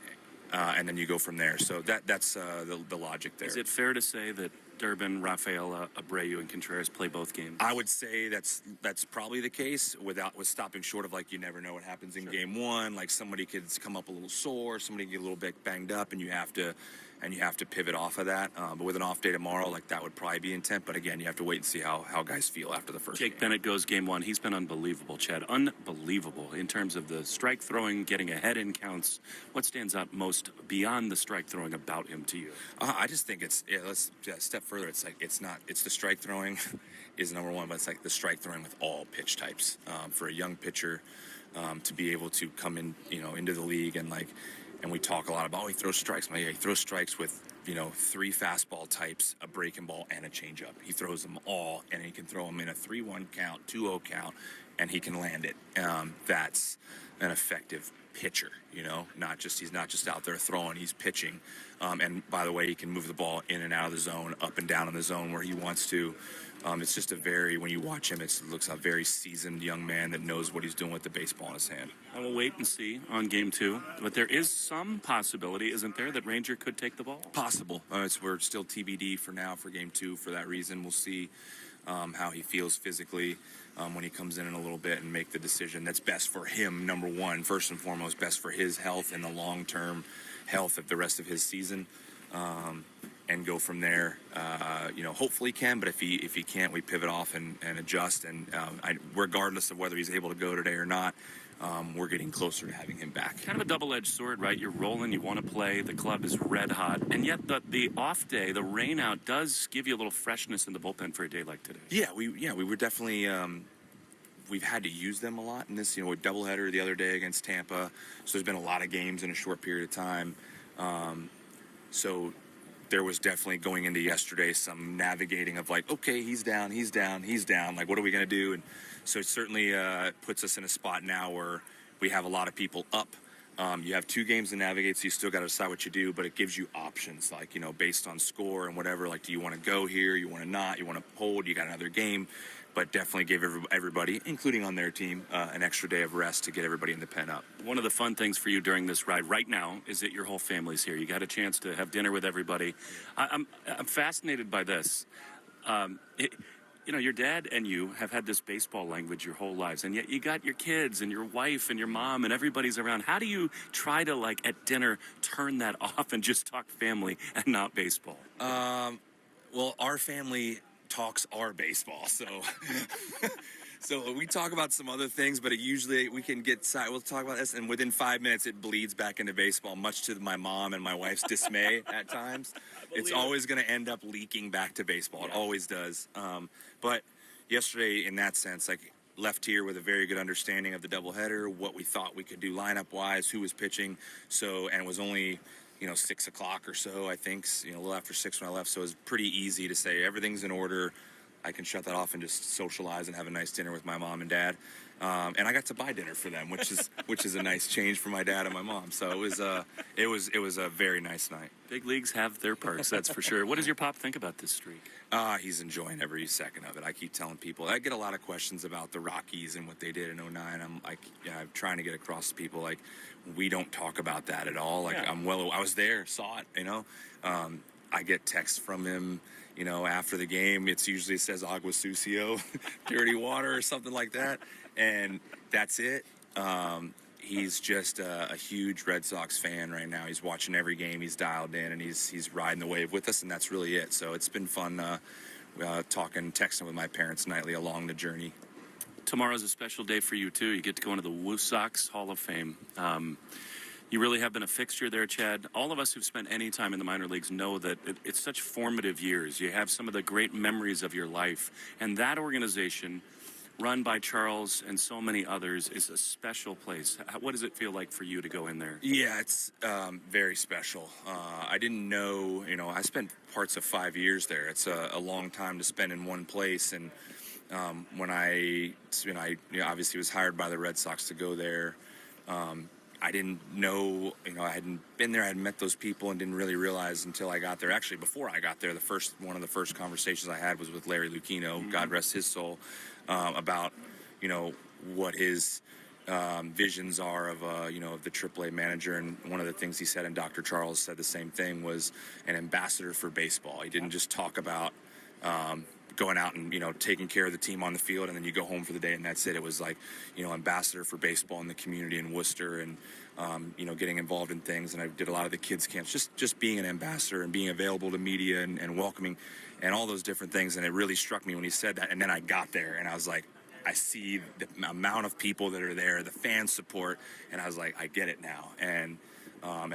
then you go from there. So that's the logic there. Is it fair to say that Durbin, Rafaela, Abreu, and Contreras play both games? I would say that's probably the case, with stopping short of, like, you never know what happens in game one. Like, somebody could come up a little sore, somebody get a little bit banged up, and you have to pivot off of that. But with an off day tomorrow, like, that would probably be intent. But again, you have to wait and see how guys feel after the first Jake game. Bennett goes game one. He's been unbelievable, Chad. Unbelievable in terms of the strike throwing, getting ahead in counts. What stands out most beyond the strike throwing about him to you? I just think let's step further. It's the strike throwing is number one, but it's like the strike throwing with all pitch types. For a young pitcher to be able to come in, into the league and we talk a lot about, he throws strikes. He throws strikes with, 3 fastball types, a breaking ball, and a changeup. He throws them all, and he can throw them in a 3-1 count, 2-0 count, and he can land it. That's an effective pitcher, he's not just out there throwing, he's pitching. And by the way, he can move the ball in and out of the zone, up and down in the zone where he wants to. It's just when you watch him, it looks a very seasoned young man that knows what he's doing with the baseball in his hand. I will wait and see on game 2, but there is some possibility, isn't there, that Ranger could take the ball? Possible. We're still TBD for now for game 2 for that reason. We'll see how he feels physically when he comes in a little bit and make the decision that's best for him, number one, first and foremost, best for his health and the long-term health of the rest of his season. And go from there. Hopefully he can, but if he can't, we pivot off and adjust. And regardless of whether he's able to go today or not, we're getting closer to having him back. Kind of a double-edged sword, right? You're rolling, you want to play, the club is red hot, and yet the off day, the rain out, does give you a little freshness in the bullpen for a day like today. Yeah, we were definitely. We've had to use them a lot in this. A doubleheader the other day against Tampa, so there's been a lot of games in a short period of time. So there was definitely going into yesterday some navigating of like, okay, he's down. Like, what are we going to do? And so it certainly puts us in a spot now where we have a lot of people up. You have 2 games to navigate, so you still got to decide what you do, but it gives you options, like, based on score and whatever. Like, do you want to go here? You want to not? You want to hold? You got another game? But definitely gave everybody, including on their team, an extra day of rest to get everybody in the pen up. One of the fun things for you during this ride right now is that your whole family's here. You got a chance to have dinner with everybody. I'm fascinated by this. Your dad and you have had this baseball language your whole lives, and yet you got your kids and your wife and your mom and everybody's around. How do you try to, like, at dinner, turn that off and just talk family and not baseball? Well, our family talks our baseball, so we talk about some other things, but usually we can we'll talk about this, and within 5 minutes it bleeds back into baseball, much to my mom and my wife's dismay at times. It's always going to end up leaking back to baseball. It always does. But yesterday, in that sense, like, left here with a very good understanding of the doubleheader, what we thought we could do lineup-wise, who was pitching. So, and it was only 6 o'clock or so, I think, a little after 6 when I left. So it was pretty easy to say everything's in order. I can shut that off and just socialize and have a nice dinner with my mom and dad. And I got to buy dinner for them, which is a nice change for my dad and my mom. So it was a very nice night. Big leagues have their perks, that's for sure. What does your pop think about this streak? He's enjoying every second of it. I keep telling people. I get a lot of questions about the Rockies and what they did in 2009. I'm trying to get across to people, like, we don't talk about that at all. Like, I was there, saw it, I get texts from him, after the game. It usually says agua sucio, dirty water or something like that. And that's it. He's just a huge Red Sox fan right now. He's watching every game. He's dialed in, and he's riding the wave with us, and that's really it. So it's been fun texting with my parents nightly along the journey. Tomorrow's a special day for you, too. You get to go into the Woo Sox Hall of Fame. You really have been a fixture there, Chad. All of us who've spent any time in the minor leagues know that it's such formative years. You have some of the great memories of your life. And that organization, run by Charles and so many others, is a special place. What does it feel like for you to go in there? Yeah, it's very special. I didn't know, I spent parts of 5 years there. It's a long time to spend in one place. And when I obviously was hired by the Red Sox to go there, I didn't know, I hadn't been there. I hadn't met those people and didn't really realize until I got there. Actually, before I got there, one of the first conversations I had was with Larry Lucchino, God rest his soul, about, what his visions are of the AAA manager. And one of the things he said, and Dr. Charles said the same thing, was an ambassador for baseball. He didn't just talk about going out and, taking care of the team on the field and then you go home for the day and that's it. It was like, ambassador for baseball in the community in Worcester and, getting involved in things. And I did a lot of the kids camps, just being an ambassador and being available to media and welcoming and all those different things. And it really struck me when he said that. And then I got there and I was like, I see the amount of people that are there, the fan support. And I was like, I get it now. And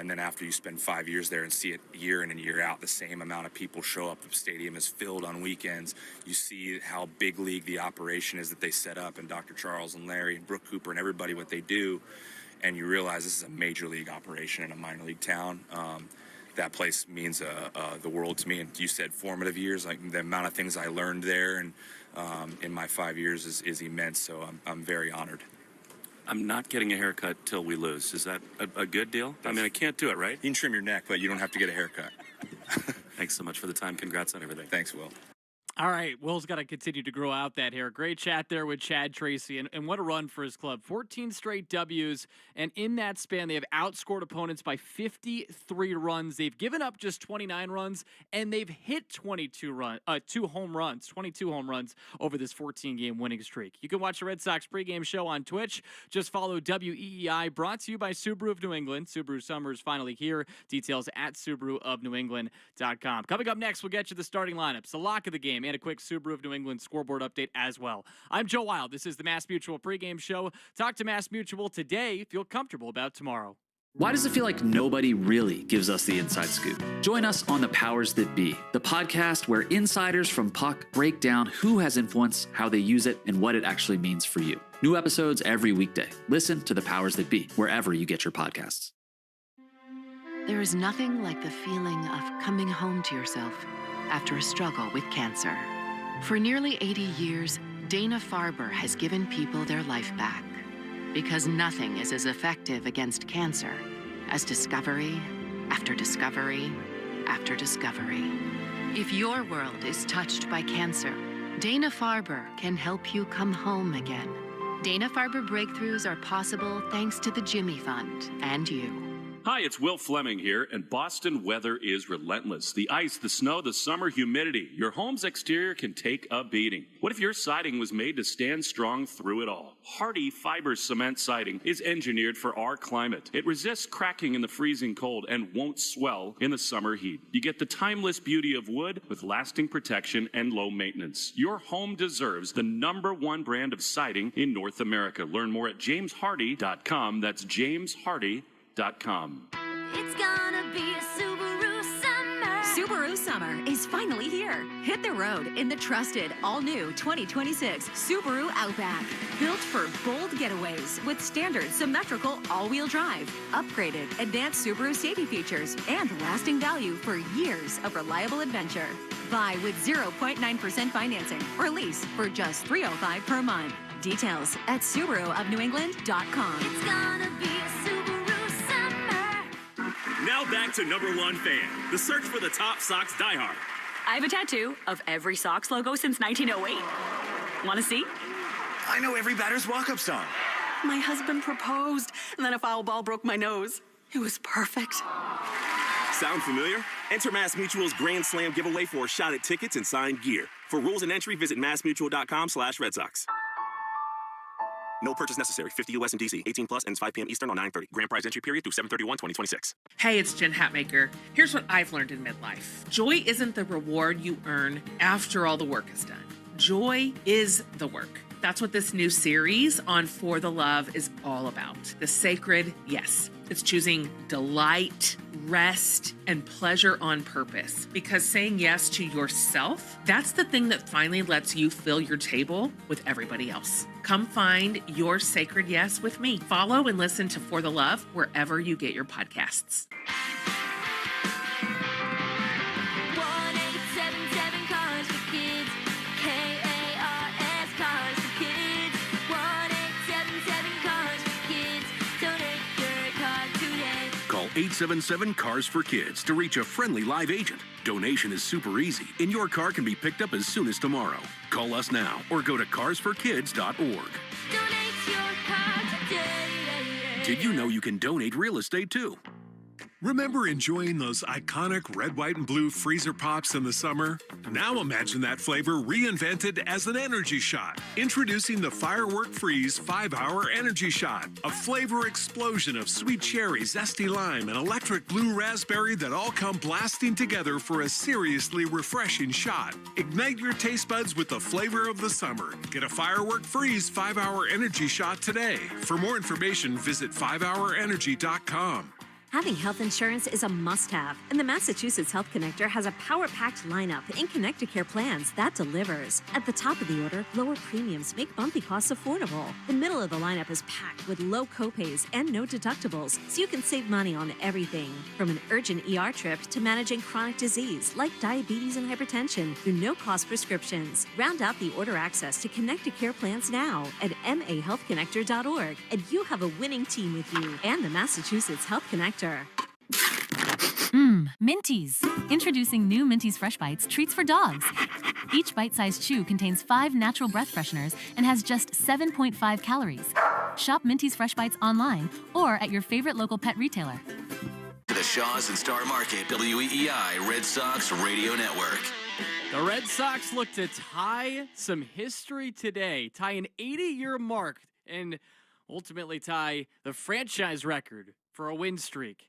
then after you spend 5 years there and see it year in and year out, the same amount of people show up. The stadium is filled on weekends. You see how big league the operation is that they set up, and Dr. Charles and Larry and Brooke Cooper and everybody, what they do. And you realize this is a major league operation in a minor league town. That place means the world to me. And you said formative years, like the amount of things I learned there and in my 5 years is immense. So I'm very honored. I'm not getting a haircut till we lose. Is that a good deal? I mean, I can't do it, right? You can trim your neck, but you don't have to get a haircut. Thanks so much for the time. Congrats on everything. Thanks, Will. All right, Will's got to continue to grow out that hair. Great chat there with Chad Tracy, and what a run for his club. 14 straight W's, and in that span, they have outscored opponents by 53 runs. They've given up just 29 runs, and they've hit 22 home runs over this 14-game winning streak. You can watch the Red Sox pregame show on Twitch. Just follow WEEI, brought to you by Subaru of New England. Subaru summer is finally here. Details at SubaruofNewEngland.com. Coming up next, we'll get you the starting lineups, the lock of the game, and a quick Subaru of New England scoreboard update as well. I'm Joe Wild. This is the Mass Mutual pregame show. Talk to Mass Mutual today. Feel comfortable about tomorrow. Why does it feel like nobody really gives us the inside scoop? Join us on The Powers That Be, the podcast where insiders from Puck break down who has influence, how they use it, and what it actually means for you. New episodes every weekday. Listen to The Powers That Be, wherever you get your podcasts. There is nothing like the feeling of coming home to yourself after a struggle with cancer. For nearly 80 years, Dana-Farber has given people their life back. Because nothing is as effective against cancer as discovery after discovery after discovery. If your world is touched by cancer, Dana-Farber can help you come home again. Dana-Farber breakthroughs are possible thanks to the Jimmy Fund and you. Hi, it's Will Fleming here, and Boston weather is relentless. The ice, the snow, the summer humidity. Your home's exterior can take a beating. What if your siding was made to stand strong through it all? Hardy fiber cement siding is engineered for our climate. It resists cracking in the freezing cold and won't swell in the summer heat. You get the timeless beauty of wood with lasting protection and low maintenance. Your home deserves the #1 brand of siding in North America. Learn more at jameshardy.com. That's jameshardy.com. It's gonna be a Subaru summer. Subaru summer is finally here. Hit the road in the trusted, all-new 2026 Subaru Outback. Built for bold getaways with standard symmetrical all-wheel drive, upgraded advanced Subaru safety features, and lasting value for years of reliable adventure. Buy with 0.9% financing or lease for just $305 per month. Details at SubaruofNewEngland.com. It's gonna be a Subaru. Now back to #1 fan, the search for the top Sox diehard. I have a tattoo of every Sox logo since 1908. Want to see? I know every batter's walk-up song. My husband proposed, and then a foul ball broke my nose. It was perfect. Sound familiar? Enter Mass Mutual's Grand Slam giveaway for a shot at tickets and signed gear. For rules and entry, visit massmutual.com/Red Sox. No purchase necessary. 50 U.S. and D.C. 18 plus ends 5 p.m. Eastern on 9/30. Grand prize entry period through 7/31/2026. Hey, it's Jen Hatmaker. Here's what I've learned in midlife. Joy isn't the reward you earn after all the work is done. Joy is the work. That's what this new series on For the Love is all about. The sacred yes. It's choosing delight, rest, and pleasure on purpose. Because saying yes to yourself, that's the thing that finally lets you fill your table with everybody else. Come find your sacred yes with me. Follow and listen to For the Love wherever you get your podcasts. 1-877 Cars for Kids. K-A-R-S Cars for Kids. 1-877 Cars for Kids. Donate your car today. Call 877-CARS for Kids to reach a friendly live agent. Donation is super easy, and your car can be picked up as soon as tomorrow. Call us now or go to carsforkids.org. Donate your car today. Did you know you can donate real estate too? Remember enjoying those iconic red, white, and blue freezer pops in the summer? Now imagine that flavor reinvented as an energy shot. Introducing the Firework Freeze 5-Hour Energy Shot. A flavor explosion of sweet cherry, zesty lime, and electric blue raspberry that all come blasting together for a seriously refreshing shot. Ignite your taste buds with the flavor of the summer. Get a Firework Freeze 5-Hour Energy Shot today. For more information, visit 5hourenergy.com. Having health insurance is a must-have, and the Massachusetts Health Connector has a power-packed lineup in Connect-to-Care plans that delivers. At the top of the order, lower premiums make bumpy costs affordable. The middle of the lineup is packed with low copays and no deductibles, so you can save money on everything. From an urgent ER trip to managing chronic disease like diabetes and hypertension through no-cost prescriptions. Round out the order access to Connect-to-Care plans now at mahealthconnector.org, and you'll have a winning team with you and the Massachusetts Health Connector. Minties. Introducing new Minties Fresh Bites treats for dogs. Each bite-sized chew contains 5 natural breath fresheners and has just 7.5 calories. Shop Minties Fresh Bites online or at your favorite local pet retailer. The Shaws and Star Market, WEEI Red Sox Radio Network. The Red Sox look to tie some history today, tie an 80-year mark, and ultimately tie the franchise record for a win streak.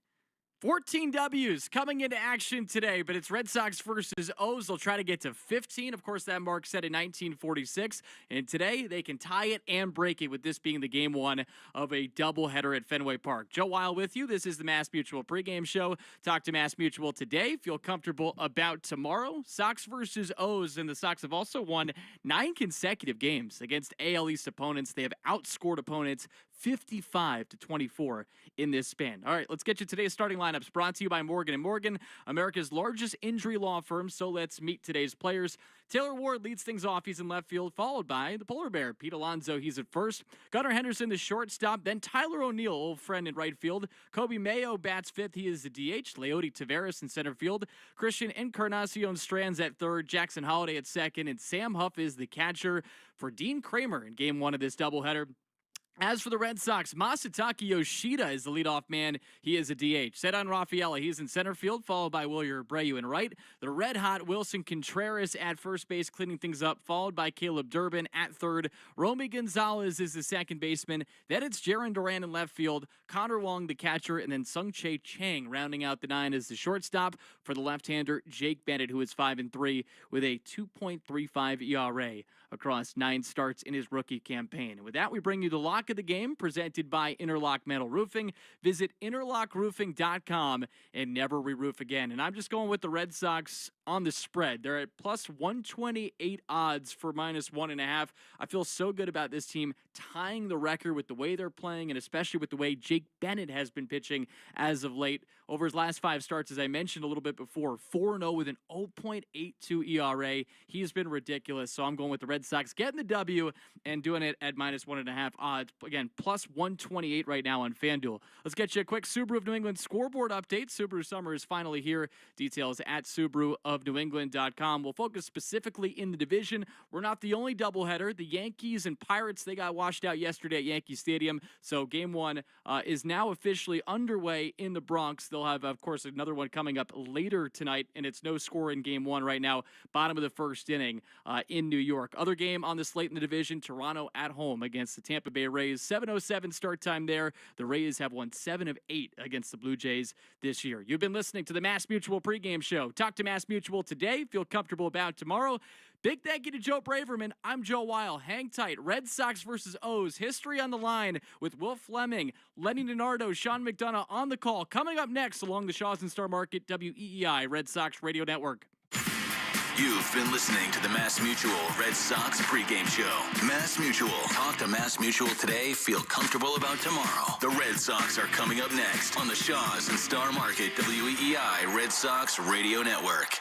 14 W's coming into action today, but it's Red Sox versus O's. They'll try to get to 15. Of course, that mark set in 1946. And today, they can tie it and break it, with this being the game one of a doubleheader at Fenway Park. Joe Weil with you. This is the Mass Mutual pregame show. Talk to Mass Mutual today. Feel comfortable about tomorrow. Sox versus O's, and the Sox have also won 9 consecutive games against AL East opponents. They have outscored opponents 55-24 in this span. All right, let's get you today's starting lineups, brought to you by Morgan & Morgan, America's largest injury law firm. So let's meet today's players. Taylor Ward leads things off. He's in left field, followed by the Polar Bear, Pete Alonso. He's at first. Gunnar Henderson, the shortstop. Then Tyler O'Neill, old friend, in right field. Kobe Mayo bats fifth. He is the DH. Leody Taveras in center field. Christian Encarnacion Strands at third. Jackson Holiday at second. And Sam Huff is the catcher for Dean Kramer in game one of this doubleheader. As for the Red Sox, Masataka Yoshida is the leadoff man. He is a DH. Cedon Rafaela, he's in center field, followed by Wilyer Abreu in right. The red-hot Wilson Contreras at first base, cleaning things up, followed by Caleb Durbin at third. Romy Gonzalez is the second baseman. Then it's Jaron Duran in left field, Connor Wong the catcher, and then Sung-Chae Chang rounding out the 9 as the shortstop for the left-hander Jake Bennett, who is 5-3 with a 2.35 ERA across 9 starts in his rookie campaign. And with that, we bring you the lock of the game, presented by Interlock Metal Roofing. Visit interlockroofing.com and never re-roof again. And I'm just going with the Red Sox on the spread. They're at plus 128 odds for minus 1.5. I feel so good about this team tying the record with the way they're playing, and especially with the way Jake Bennett has been pitching as of late. Over his last 5 starts, as I mentioned a little bit before, 4-0 with an 0.82 ERA. He's been ridiculous, so I'm going with the Red Sox getting the W and doing it at minus 1.5 odds. Again, plus 128 right now on FanDuel. Let's get you a quick Subaru of New England scoreboard update. Subaru summer is finally here. Details at SubaruofNewEngland.com. We'll focus specifically in the division. We're not the only doubleheader. The Yankees and Pirates, they got washed out yesterday at Yankee Stadium. So game one is now officially underway in the Bronx. They'll have, of course, another one coming up later tonight, and it's no score in game one right now. Bottom of the first inning in New York. Other Another game on the slate in the division, Toronto at home against the Tampa Bay Rays. 7:07 start time there. The Rays have won 7 of 8 against the Blue Jays this year. You've been listening to the Mass Mutual pregame show. Talk to Mass Mutual today. Feel comfortable about tomorrow. Big thank you to Joe Braverman. I'm Joe Weil. Hang tight. Red Sox versus O's. History on the line with Will Fleming, Lenny Donardo, Sean McDonough on the call. Coming up next along the Shaws and Star Market, WEEI Red Sox Radio Network. You've been listening to the Mass Mutual Red Sox pregame show. Mass Mutual. Talk to Mass Mutual today. Feel comfortable about tomorrow. The Red Sox are coming up next on the Shaws and Star Market, WEEI Red Sox Radio Network.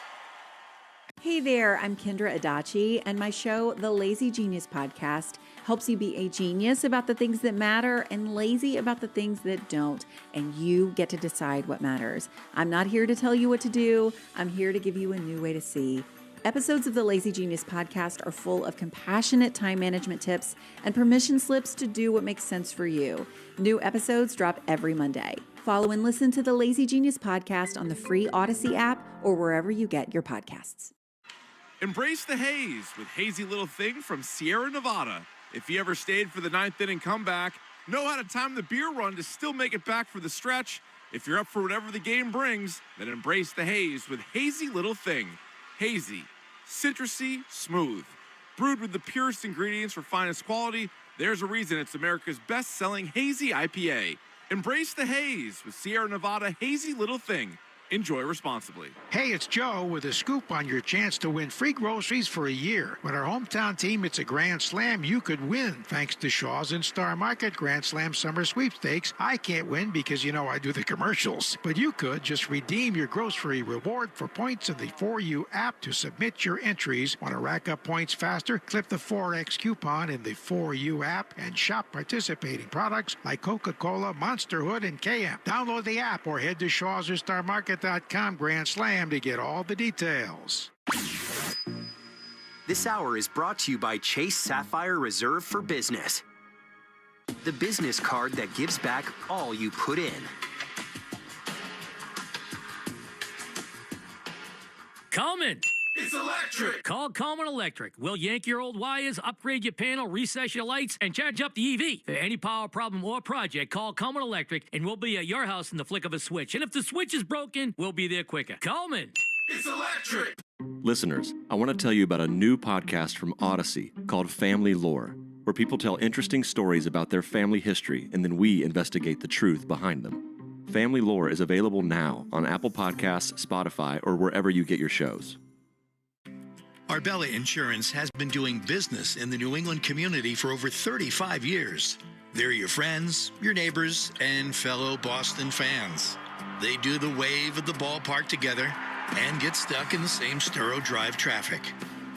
Hey there, I'm Kendra Adachi, and my show, The Lazy Genius Podcast, helps you be a genius about the things that matter and lazy about the things that don't, and you get to decide what matters. I'm not here to tell you what to do. I'm here to give you a new way to see. Episodes of the Lazy Genius Podcast are full of compassionate time management tips and permission slips to do what makes sense for you. New episodes drop every Monday. Follow and listen to the Lazy Genius Podcast on the free Odyssey app or wherever you get your podcasts. Embrace the haze with Hazy Little Thing from Sierra Nevada. If you ever stayed for the 9th inning comeback, know how to time the beer run to still make it back for the stretch. If you're up for whatever the game brings, then embrace the haze with Hazy Little Thing. Hazy, citrusy, smooth. Brewed with the purest ingredients for finest quality, there's a reason it's America's best-selling hazy IPA. Embrace the haze with Sierra Nevada Hazy Little Thing. Enjoy responsibly. Hey, it's Joe with a scoop on your chance to win free groceries for a year. When our hometown team hits a Grand Slam, you could win. Thanks to Shaw's and Star Market Grand Slam Summer Sweepstakes, I can't win because, I do the commercials. But you could just redeem your grocery reward for points in the 4U app to submit your entries. Want to rack up points faster? Clip the 4X coupon in the 4U app and shop participating products like Coca-Cola, Monster Hood, and KM. Download the app or head to Shaw's or Star Market Grand Slam to get all the details. This hour is brought to you by Chase Sapphire Reserve for Business. The business card that gives back all you put in. Coleman. It's electric. Call Coleman Electric. We'll yank your old wires, upgrade your panel, recess your lights, and charge up the EV. For any power problem or project, call Coleman Electric, and we'll be at your house in the flick of a switch. And if the switch is broken, we'll be there quicker. Coleman. It's electric. Listeners, I want to tell you about a new podcast from Odyssey called Family Lore, where people tell interesting stories about their family history, and then we investigate the truth behind them. Family Lore is available now on Apple Podcasts, Spotify, or wherever you get your shows. Arbella Insurance has been doing business in the New England community for over 35 years. They're your friends, your neighbors, and fellow Boston fans. They do the wave at the ballpark together and get stuck in the same Sturo Drive traffic.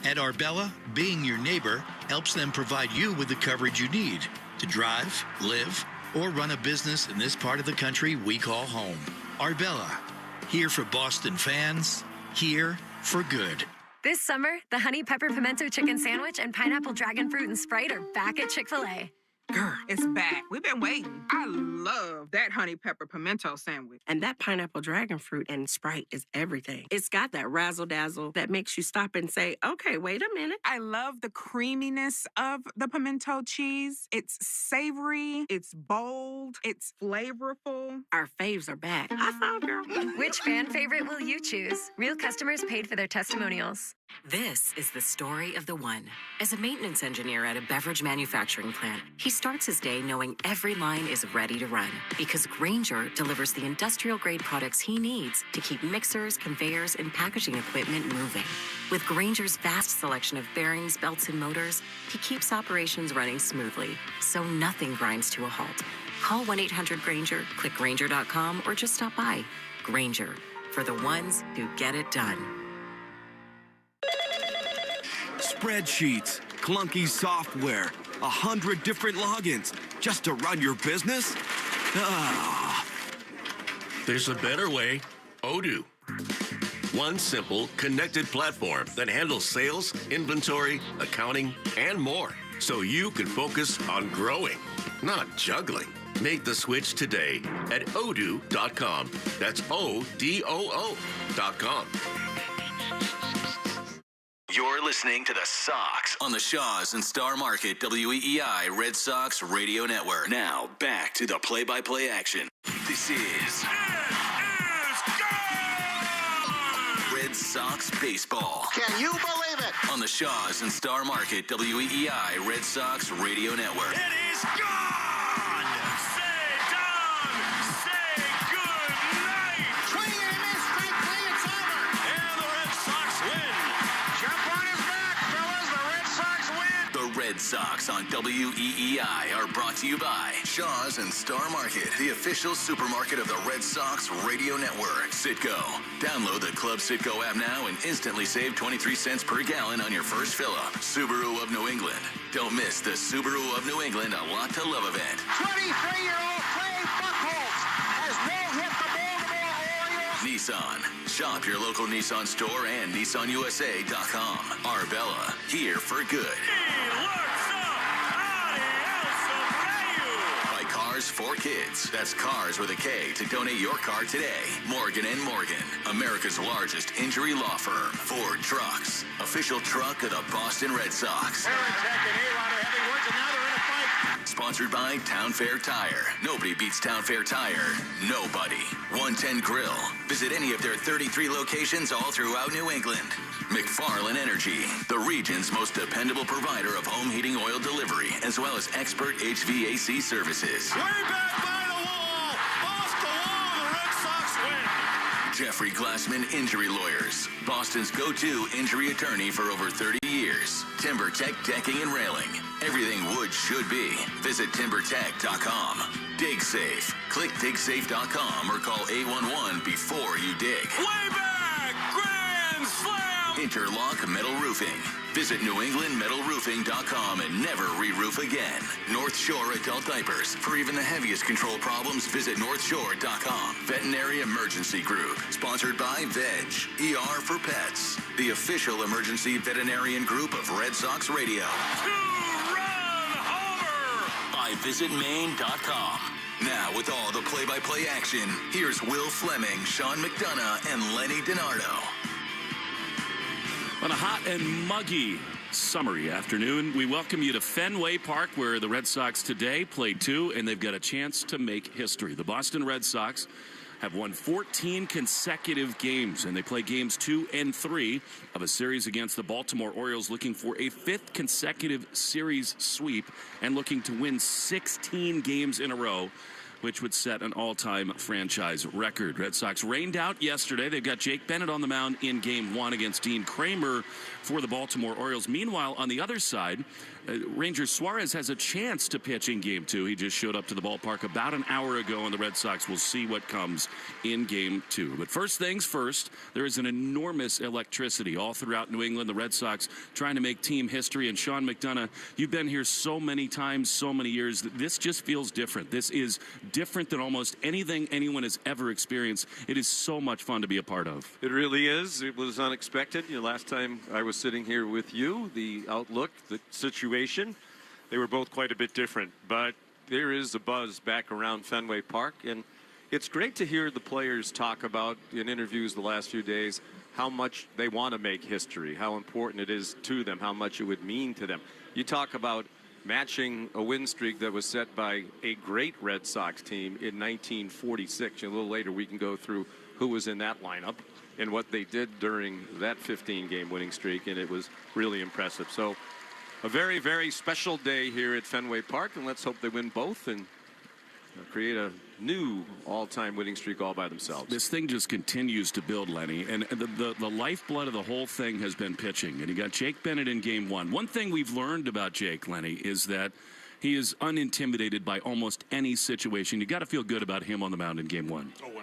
At Arbella, being your neighbor helps them provide you with the coverage you need to drive, live, or run a business in this part of the country we call home. Arbella, here for Boston fans, here for good. This summer, the Honey Pepper Pimento Chicken Sandwich and Pineapple Dragon Fruit and Sprite are back at Chick-fil-A. Girl, it's back. We've been waiting. I love that honey pepper pimento sandwich. And that pineapple dragon fruit and Sprite is everything. It's got that razzle-dazzle that makes you stop and say, okay, wait a minute. I love the creaminess of the pimento cheese. It's savory, it's bold, it's flavorful. Our faves are back. I found girl. Which fan favorite will you choose? Real customers paid for their testimonials. This is the story of the one. As a maintenance engineer at a beverage manufacturing plant, he starts his day knowing every line is ready to run because Grainger delivers the industrial-grade products he needs to keep mixers, conveyors, and packaging equipment moving. With Grainger's vast selection of bearings, belts, and motors, he keeps operations running smoothly, so nothing grinds to a halt. Call 1-800-GRAINGER, click Grainger.com, or just stop by. Grainger, for the ones who get it done. Spreadsheets, clunky software, 100 different logins just to run your business? There's a better way. Odoo. One simple, connected platform that handles sales, inventory, accounting, and more. So you can focus on growing, not juggling. Make the switch today at odoo.com. That's ODOO.com. You're listening to the Sox on the Shaws and Star Market WEEI Red Sox Radio Network. Now, back to the play-by-play action. This is Red Sox baseball. Can you believe it? On the Shaws and Star Market WEEI Red Sox Radio Network. It is gone! Say done! Say good night! Swinging and a miss, strike three, it's over! And the Red Sox win! Jump on his back, fellas, the Red Sox win! The Red Sox on WEEI are brought to you by Shaws and Star Market, the official supermarket of the Red Sox Radio Network. Citgo. Download the Club Citgo app now and instantly save 23 cents per gallon on your first fill-up. Subaru of New England. Don't miss the Subaru of New England A Lot to Love event. 23-year-old Clay Buchholz has no-hit the Baltimore Orioles. Nissan. Shop your local Nissan store and NissanUSA.com. Arbella. Here for good. Cars for Kids. That's Cars with a K to donate your car today. Morgan & Morgan, America's largest injury law firm. Ford Trucks, official truck of the Boston Red Sox. Sponsored by Town Fair Tire. Nobody beats Town Fair Tire. Nobody. 110 Grill. Visit any of their 33 locations all throughout New England. McFarland Energy, the region's most dependable provider of home heating oil delivery, as well as expert HVAC services. Way back by the wall! Off the wall, the Red Sox win! Jeffrey Glassman Injury Lawyers, Boston's go-to injury attorney for over 30 years. TimberTech Decking and Railing. Everything wood should be. Visit timbertech.com. Dig Safe. Click digsafe.com or call 811 before you dig. Way back! Grand slam! Interlock Metal Roofing. Visit NewEnglandMetalRoofing.com and never re-roof again. North Shore Adult Diapers. For even the heaviest control problems, visit NorthShore.com. Veterinary Emergency Group. Sponsored by Veg. ER for Pets. The official emergency veterinarian group of Red Sox Radio. Two-run homer! By VisitMaine.com. Now, with all the play-by-play action, here's Will Fleming, Sean McDonough, and Lenny DiNardo. On a hot and muggy summery afternoon, we welcome you to Fenway Park, where the Red Sox today play two, and they've got a chance to make history. The Boston Red Sox have won 14 consecutive games, and they play games 2 and 3 of a series against the Baltimore Orioles, looking for a 5th consecutive series sweep and looking to win 16 games in a row, which would set an all-time franchise record. Red Sox rained out yesterday. They've got Jake Bennett on the mound in Game 1 against Dean Kramer for the Baltimore Orioles. Meanwhile, on the other side, Ranger Suarez has a chance to pitch in Game 2. He just showed up to the ballpark about an hour ago, and the Red Sox will see what comes in Game 2. But first things first, there is an enormous electricity all throughout New England. The Red Sox trying to make team history. And Sean McDonough, you've been here so many times, so many years. This just feels different. This is different than almost anything anyone has ever experienced. It is so much fun to be a part of. It really is. It was unexpected. Last time I was sitting here with you, the outlook, the situation, they were both quite a bit different. But there is a buzz back around Fenway Park, and it's great to hear the players talk about in interviews the last few days how much they want to make history, how important it is to them, how much it would mean to them. You talk about matching a win streak that was set by a great Red Sox team in 1946. A little later we can go through who was in that lineup and what they did during that 15-game winning streak, and it was really impressive. So a very, very special day here at Fenway Park, and let's hope they win both and create a new all-time winning streak all by themselves. This thing just continues to build, Lenny, and the lifeblood of the whole thing has been pitching. And you got Jake Bennett in Game 1. One thing we've learned about Jake, Lenny, is that he is unintimidated by almost any situation. You got to feel good about him on the mound in Game 1. Oh, 100%.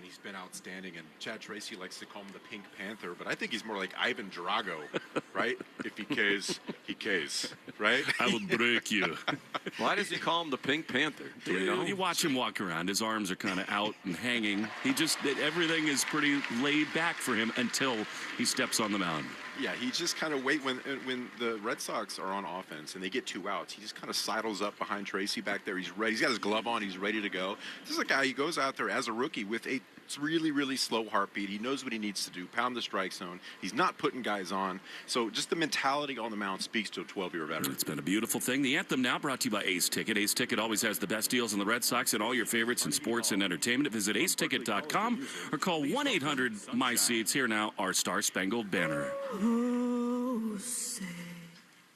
He's been outstanding, and Chad Tracy likes to call him the Pink Panther, but I think he's more like Ivan Drago, right? If he Ks, he Ks, right? I will break you. Why does he call him the Pink Panther? Do you know? You watch him walk around. His arms are kind of out and hanging. Everything is pretty laid back for him until he steps on the mound. Yeah, he just kind of when the Red Sox are on offense and they get 2 outs, he just kind of sidles up behind Tracy back there. He's ready. He's got his glove on. He's ready to go. This is a guy, he goes out there as a rookie with a It's really, really slow heartbeat. He knows what he needs to do, pound the strike zone. He's not putting guys on. So just the mentality on the mound speaks to a 12-year veteran. It's been a beautiful thing. The anthem now brought to you by Ace Ticket. Ace Ticket always has the best deals on the Red Sox and all your favorites in sports and entertainment. Visit aceticket.com or call 1-800-MY-SEATS. Here now, our Star Spangled Banner. Oh, say,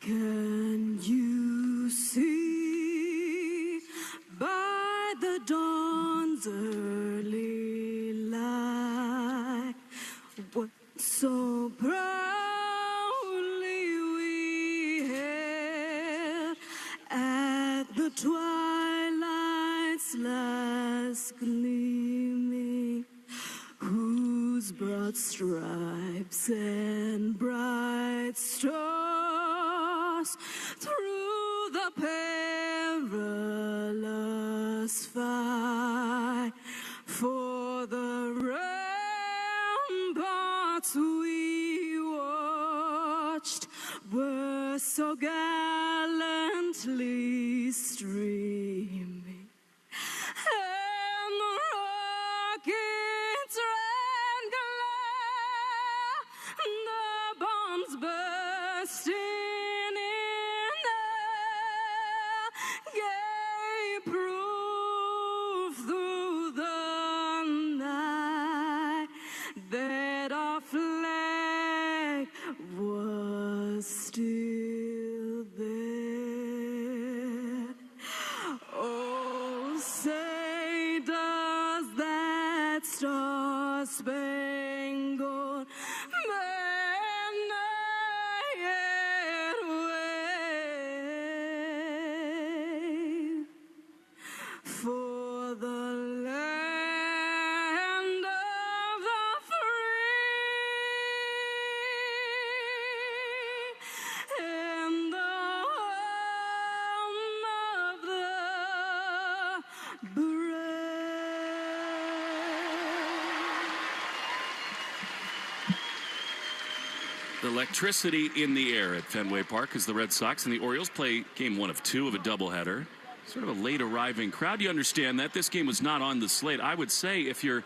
can you see by the dawn's early light what so proudly we hailed at the twilight's last gleaming, whose broad stripes and bright stars through the perilous fight for the ramparts we watched were so gallantly streaming, and the rockets ran glare, the bombs bursting in air, gave proof through the night that our flag was still there. Oh, say does that star-spangled banner yet wave for the land of the free and the home of the The electricity in the air at Fenway Park as the Red Sox and the Orioles play game 1 of 2 of a doubleheader. Sort of a late arriving crowd. You understand that this game was not on the slate. I would say if you're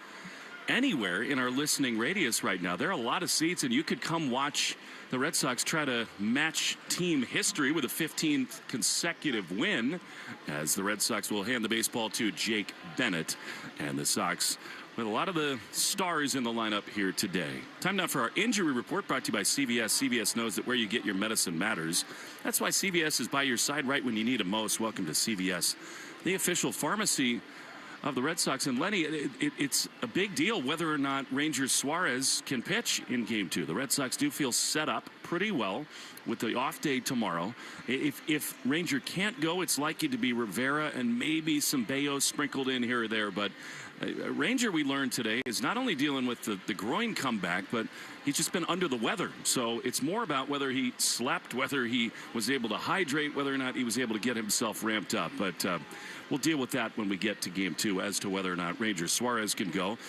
anywhere in our listening radius right now, there are a lot of seats, and you could come watch the Red Sox try to match team history with a 15th consecutive win, as the Red Sox will hand the baseball to Jake Bennett, and the Sox with a lot of the stars in the lineup here today. Time now for our injury report, brought to you by CVS. CVS knows that where you get your medicine matters. That's why CVS is by your side right when you need it most. Welcome to CVS, the official pharmacy of the Red Sox. And Lenny, it's a big deal whether or not Ranger Suarez can pitch in Game 2. The Red Sox do feel set up pretty well with the off day tomorrow. If Ranger can't go, it's likely to be Rivera and maybe some Bayo sprinkled in here or there. But Ranger, we learned today, is not only dealing with the groin comeback, but he's just been under the weather. So it's more about whether he slept, whether he was able to hydrate, whether or not he was able to get himself ramped up. But we'll deal with that when we get to Game 2 as to whether or not Ranger Suarez can go.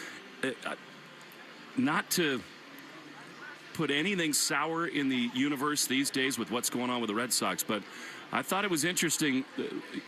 Not to put anything sour in the universe these days with what's going on with the Red Sox, but I thought it was interesting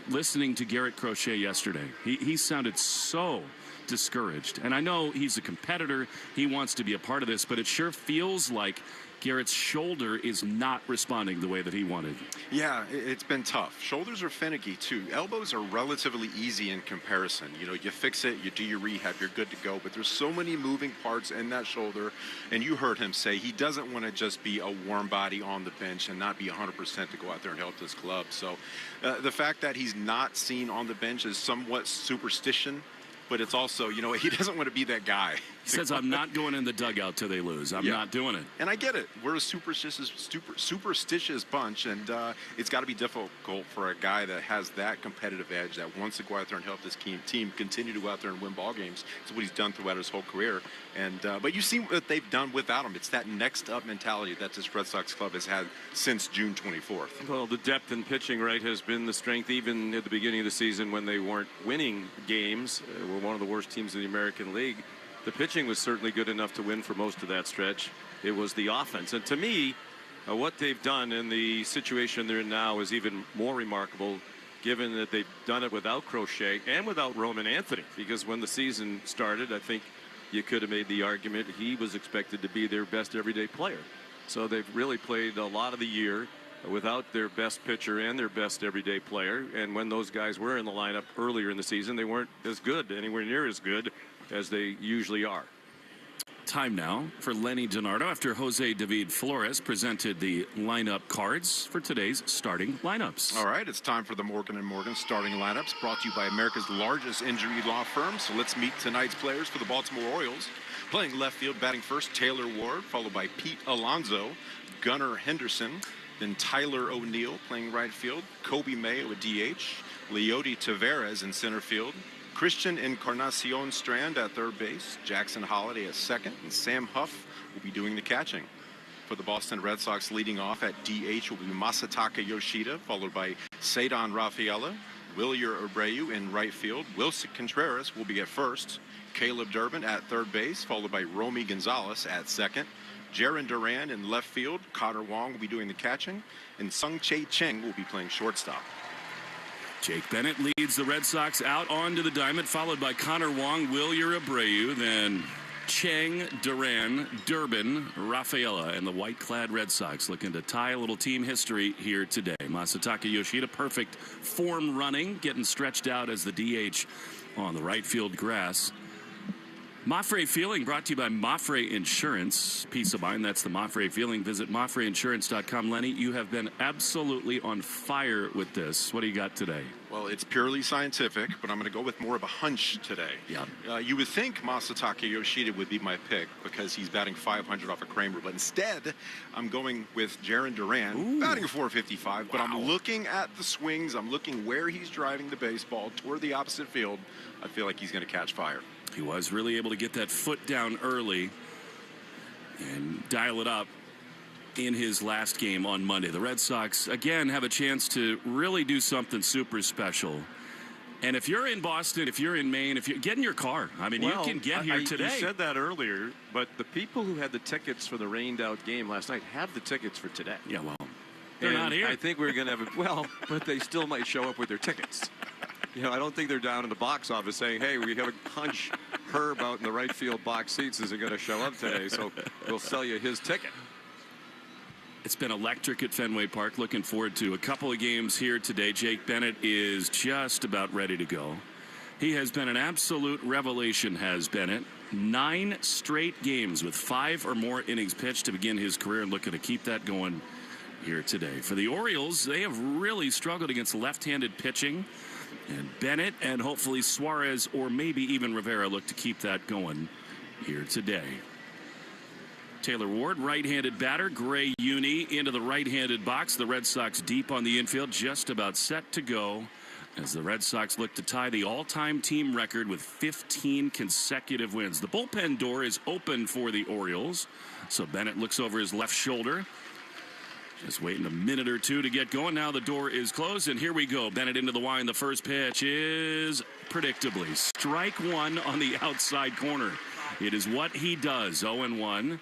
listening to Garrett Crochet yesterday. He sounded so discouraged. And I know he's a competitor. He wants to be a part of this, but it sure feels like Garrett's shoulder is not responding the way that he wanted. Yeah, it's been tough. Shoulders are finicky, too. Elbows are relatively easy in comparison. You know, you fix it, you do your rehab, you're good to go. But there's so many moving parts in that shoulder. And you heard him say he doesn't want to just be a warm body on the bench and not be 100% to go out there and help this club. So the fact that he's not seen on the bench is somewhat superstition. But it's also, you know, he doesn't want to be that guy. He says, I'm not going in the dugout till they lose. I'm not doing it. And I get it. We're a superstitious bunch, and it's got to be difficult for a guy that has that competitive edge, that wants to go out there and help this team continue to go out there and win ball games. It's what he's done throughout his whole career. And but you see what they've done without him. It's that next up mentality that this Red Sox club has had since June 24th. Well, the depth in pitching, right, has been the strength even at the beginning of the season when they weren't winning games. We're one of the worst teams in the American League. The pitching was certainly good enough to win for most of that stretch. It was the offense. And to me, what they've done in the situation they're in now is even more remarkable, given that they've done it without Crochet and without Roman Anthony. Because when the season started, I think you could have made the argument he was expected to be their best everyday player. So they've really played a lot of the year without their best pitcher and their best everyday player. And when those guys were in the lineup earlier in the season, they weren't as good, anywhere near as good as they usually are. Time now for Lenny DiNardo after Jose David Flores presented the lineup cards for today's starting lineups. All right, it's time for the Morgan & Morgan starting lineups, brought to you by America's largest injury law firm. So let's meet tonight's players for the Baltimore Orioles. Playing left field, batting first, Taylor Ward, followed by Pete Alonso, Gunnar Henderson, then Tyler O'Neill playing right field, Kobe Mayo at DH, Leody Taveras in center field, Christian Encarnacion Strand at third base, Jackson Holliday at second, and Sam Huff will be doing the catching. For the Boston Red Sox, leading off at DH will be Masataka Yoshida, followed by Cedon Rafaela, Wilyer Abreu in right field, Wilson Contreras will be at first, Caleb Durbin at third base, followed by Romy Gonzalez at second, Jaron Duran in left field, Connor Wong will be doing the catching, and Sung Chae Cheng will be playing shortstop. Jake Bennett leads the Red Sox out onto the diamond, followed by Connor Wong, Wilyer Abreu, then Cheng, Duran, Durbin, Rafaela, and the white-clad Red Sox looking to tie a little team history here today. Masataka Yoshida, perfect form running, getting stretched out as the DH on the right field grass. Mafre Feeling brought to you by Mafre Insurance. Peace of mind, that's the Mafre Feeling. Visit MafreInsurance.com. Lenny, you have been absolutely on fire with this. What do you got today? Well, it's purely scientific, but I'm going to go with more of a hunch today. Yeah. You would think Masataka Yoshida would be my pick because he's batting 500 off of Kramer, but instead, I'm going with Jaron Duran, batting 455, but I'm looking at the swings. I'm looking where he's driving the baseball toward the opposite field. I feel like he's going to catch fire. He was really able to get that foot down early and dial it up in his last game on Monday. The Red Sox, again, have a chance to really do something super special. And if you're in Boston, if you're in Maine, if you get in your car, I mean, you can get here today. You said that earlier, but the people who had the tickets for the rained-out game last night have the tickets for today. Yeah, well, they're not here. I think we're going to have but they still might show up with their tickets. You know, I don't think they're down in the box office saying, hey, we have a hunch Herb out in the right field box seats isn't going to show up today, so we'll sell you his ticket. It's been electric at Fenway Park. Looking forward to a couple of games here today. Jake Bennett is just about ready to go. He has been an absolute revelation, has Bennett. 9 straight games with 5 or more innings pitched to begin his career, and looking to keep that going here today. For the Orioles, they have really struggled against left-handed pitching. And Bennett and hopefully Suarez or maybe even Rivera look to keep that going here today. Taylor Ward, right-handed batter. Gray Uni into the right-handed box. The Red Sox deep on the infield, just about set to go as the Red Sox look to tie the all-time team record with 15 consecutive wins. The bullpen door is open for the Orioles, so Bennett looks over his left shoulder. Just waiting a minute or two to get going. Now the door is closed, and here we go. Bennett into the wind. The first pitch is predictably strike one on the outside corner. It is what he does. 0-1.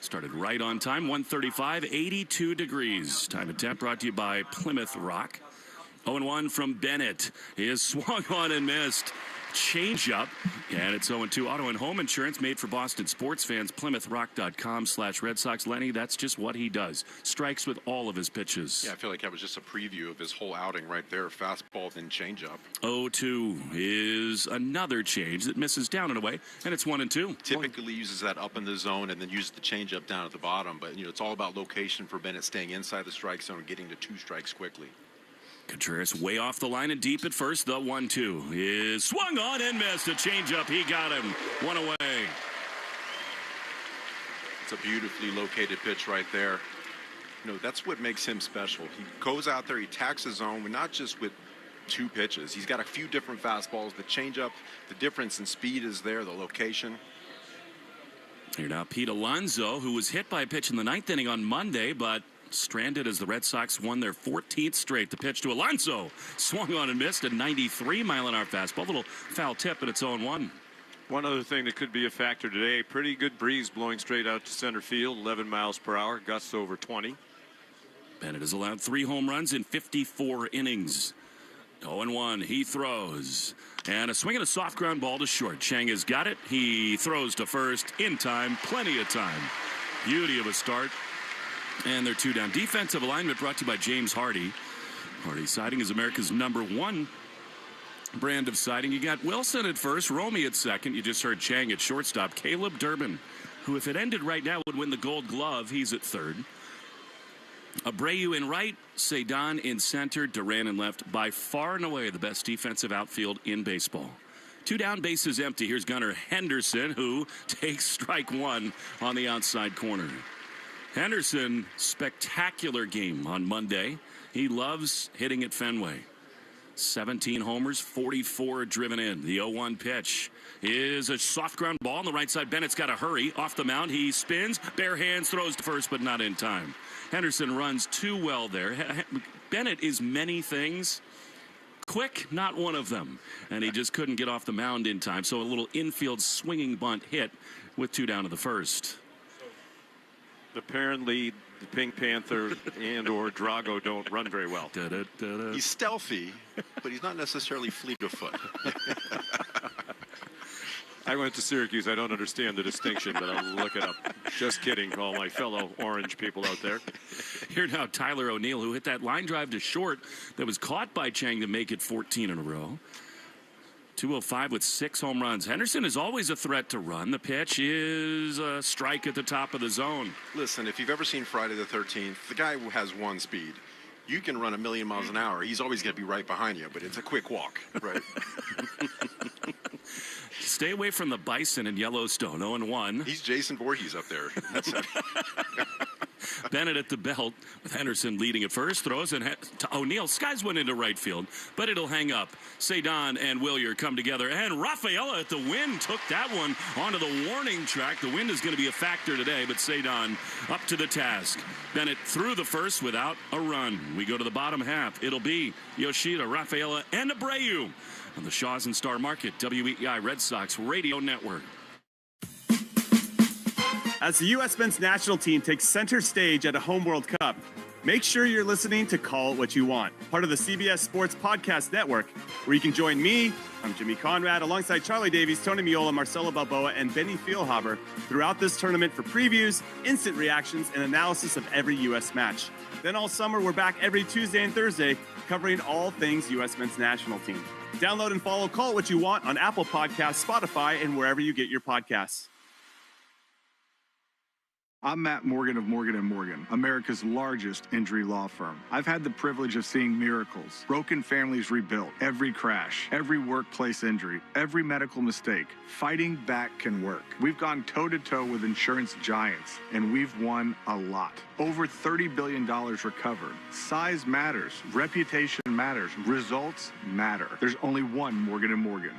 Started right on time. 135, 82 degrees. Time and temp brought to you by Plymouth Rock. 0-1 from Bennett. He is swung on and missed. Changeup, and it's 0-2. Auto and home insurance made for Boston sports fans. PlymouthRock.com/Red Sox. Lenny, that's just what he does. Strikes with all of his pitches. Yeah, I feel like that was just a preview of his whole outing right there. Fastball, then changeup. 0-2 is another change that misses down and away, and it's 1-2. Typically uses that up in the zone and then uses the changeup down at the bottom. But, you know, it's all about location for Bennett, staying inside the strike zone and getting to 2 strikes quickly. Contreras way off the line and deep at first. The 1-2 is swung on and missed. A changeup. He got him. 1 away. It's a beautifully located pitch right there. You know, that's what makes him special. He goes out there, he attacks his zone, but not just with 2 pitches. He's got a few different fastballs. The changeup, the difference in speed is there, the location. Here now, Pete Alonso, who was hit by a pitch in the 9th inning on Monday, but stranded as the Red Sox won their 14th straight. The pitch to Alonso, swung on and missed. A 93-mile-an-hour fastball. Little foul tip, and it's 0-1. One other thing that could be a factor today, pretty good breeze blowing straight out to center field, 11 miles per hour, gusts over 20. Bennett has allowed 3 home runs in 54 innings 0-1. He throws. And a swing and a soft ground ball to short. Chang has got it. He throws to first in time. Plenty of time. Beauty of a start. And they're 2 down. Defensive alignment brought to you by James Hardy. Hardy Siding is America's #1 brand of siding. You got Wilson at first, Romy at second. You just heard Chang at shortstop. Caleb Durbin, who if it ended right now would win the Gold Glove. He's at third. Abreu in right, Cedon in center, Duran in left. By far and away the best defensive outfield in baseball. 2 down, bases empty. Here's Gunnar Henderson, who takes strike 1 on the outside corner. Henderson, spectacular game on Monday. He loves hitting at Fenway. 17 homers, 44 driven in. The 0-1 pitch is a soft ground ball on the right side. Bennett's got to hurry off the mound. He spins, bare hands, throws to first, but not in time. Henderson runs too well there. Bennett is many things. Quick, not one of them. And he just couldn't get off the mound in time. So a little infield swinging bunt hit with 2 down to the first. Apparently, the Pink Panther and or Drago don't run very well. He's stealthy, but he's not necessarily fleet of foot. I went to Syracuse. I don't understand the distinction, but I'll look it up. Just kidding, all my fellow orange people out there. Here now, Tyler O'Neill, who hit that line drive to short that was caught by Chang to make it 14 in a row. 205 with 6 home runs. Henderson is always a threat to run. The pitch is a strike at the top of the zone. Listen, if you've ever seen Friday the 13th, the guy has 1 speed. You can run 1,000,000 miles an hour. He's always going to be right behind you, but it's a quick walk. Right. Stay away from the bison in Yellowstone. 0-1. He's Jason Voorhees up there. That's it. Bennett at the belt with Henderson leading at first. Throws and to O'Neill. Skies went into right field, but it'll hang up. Cedon and Willier come together, and Rafaela at the wind took that one onto the warning track. The wind is going to be a factor today, but Cedon up to the task. Bennett threw the first without a run. We go to the bottom half. It'll be Yoshida, Rafaela, and Abreu on the Shaws and Star Market WEI Red Sox Radio Network. As the U.S. men's national team takes center stage at a home World Cup, make sure you're listening to Call It What You Want, part of the CBS Sports Podcast Network, where you can join me, I'm Jimmy Conrad, alongside Charlie Davies, Tony Miola, Marcelo Balboa, and Benny Feilhaber throughout this tournament for previews, instant reactions, and analysis of every U.S. match. Then all summer, we're back every Tuesday and Thursday, covering all things U.S. men's national team. Download and follow Call It What You Want on Apple Podcasts, Spotify, and wherever you get your podcasts. I'm Matt Morgan of Morgan & Morgan, America's largest injury law firm. I've had the privilege of seeing miracles, broken families rebuilt, every crash, every workplace injury, every medical mistake. Fighting back can work. We've gone toe-to-toe with insurance giants, and we've won a lot. Over $30 billion recovered. Size matters. Reputation matters. Results matter. There's only one Morgan & Morgan.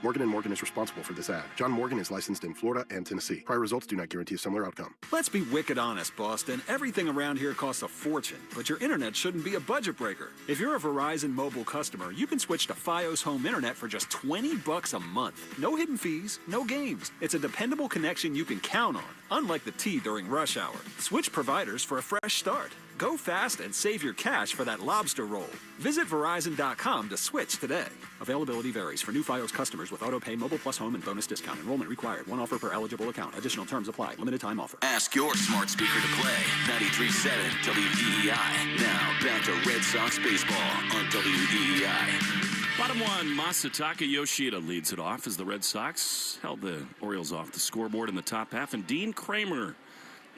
Morgan & Morgan is responsible for this ad. John Morgan is licensed in Florida and Tennessee. Prior results do not guarantee a similar outcome. Let's be wicked honest, Boston. Everything around here costs a fortune, but your internet shouldn't be a budget breaker. If you're a Verizon mobile customer, you can switch to Fios Home Internet for just $20 a month. No hidden fees, no games. It's a dependable connection you can count on, unlike the T during rush hour. Switch providers for a fresh start. Go fast and save your cash for that lobster roll. Visit Verizon.com to switch today. Availability varies for new Fios customers with auto pay, mobile plus home, and bonus discount. Enrollment required. One offer per eligible account. Additional terms apply. Limited time offer. Ask your smart speaker to play. 93.7 WEEI. Now back to Red Sox baseball on WEEI. Bottom one, Masataka Yoshida leads it off as the Red Sox held the Orioles off the scoreboard in the top half. And Dean Kramer,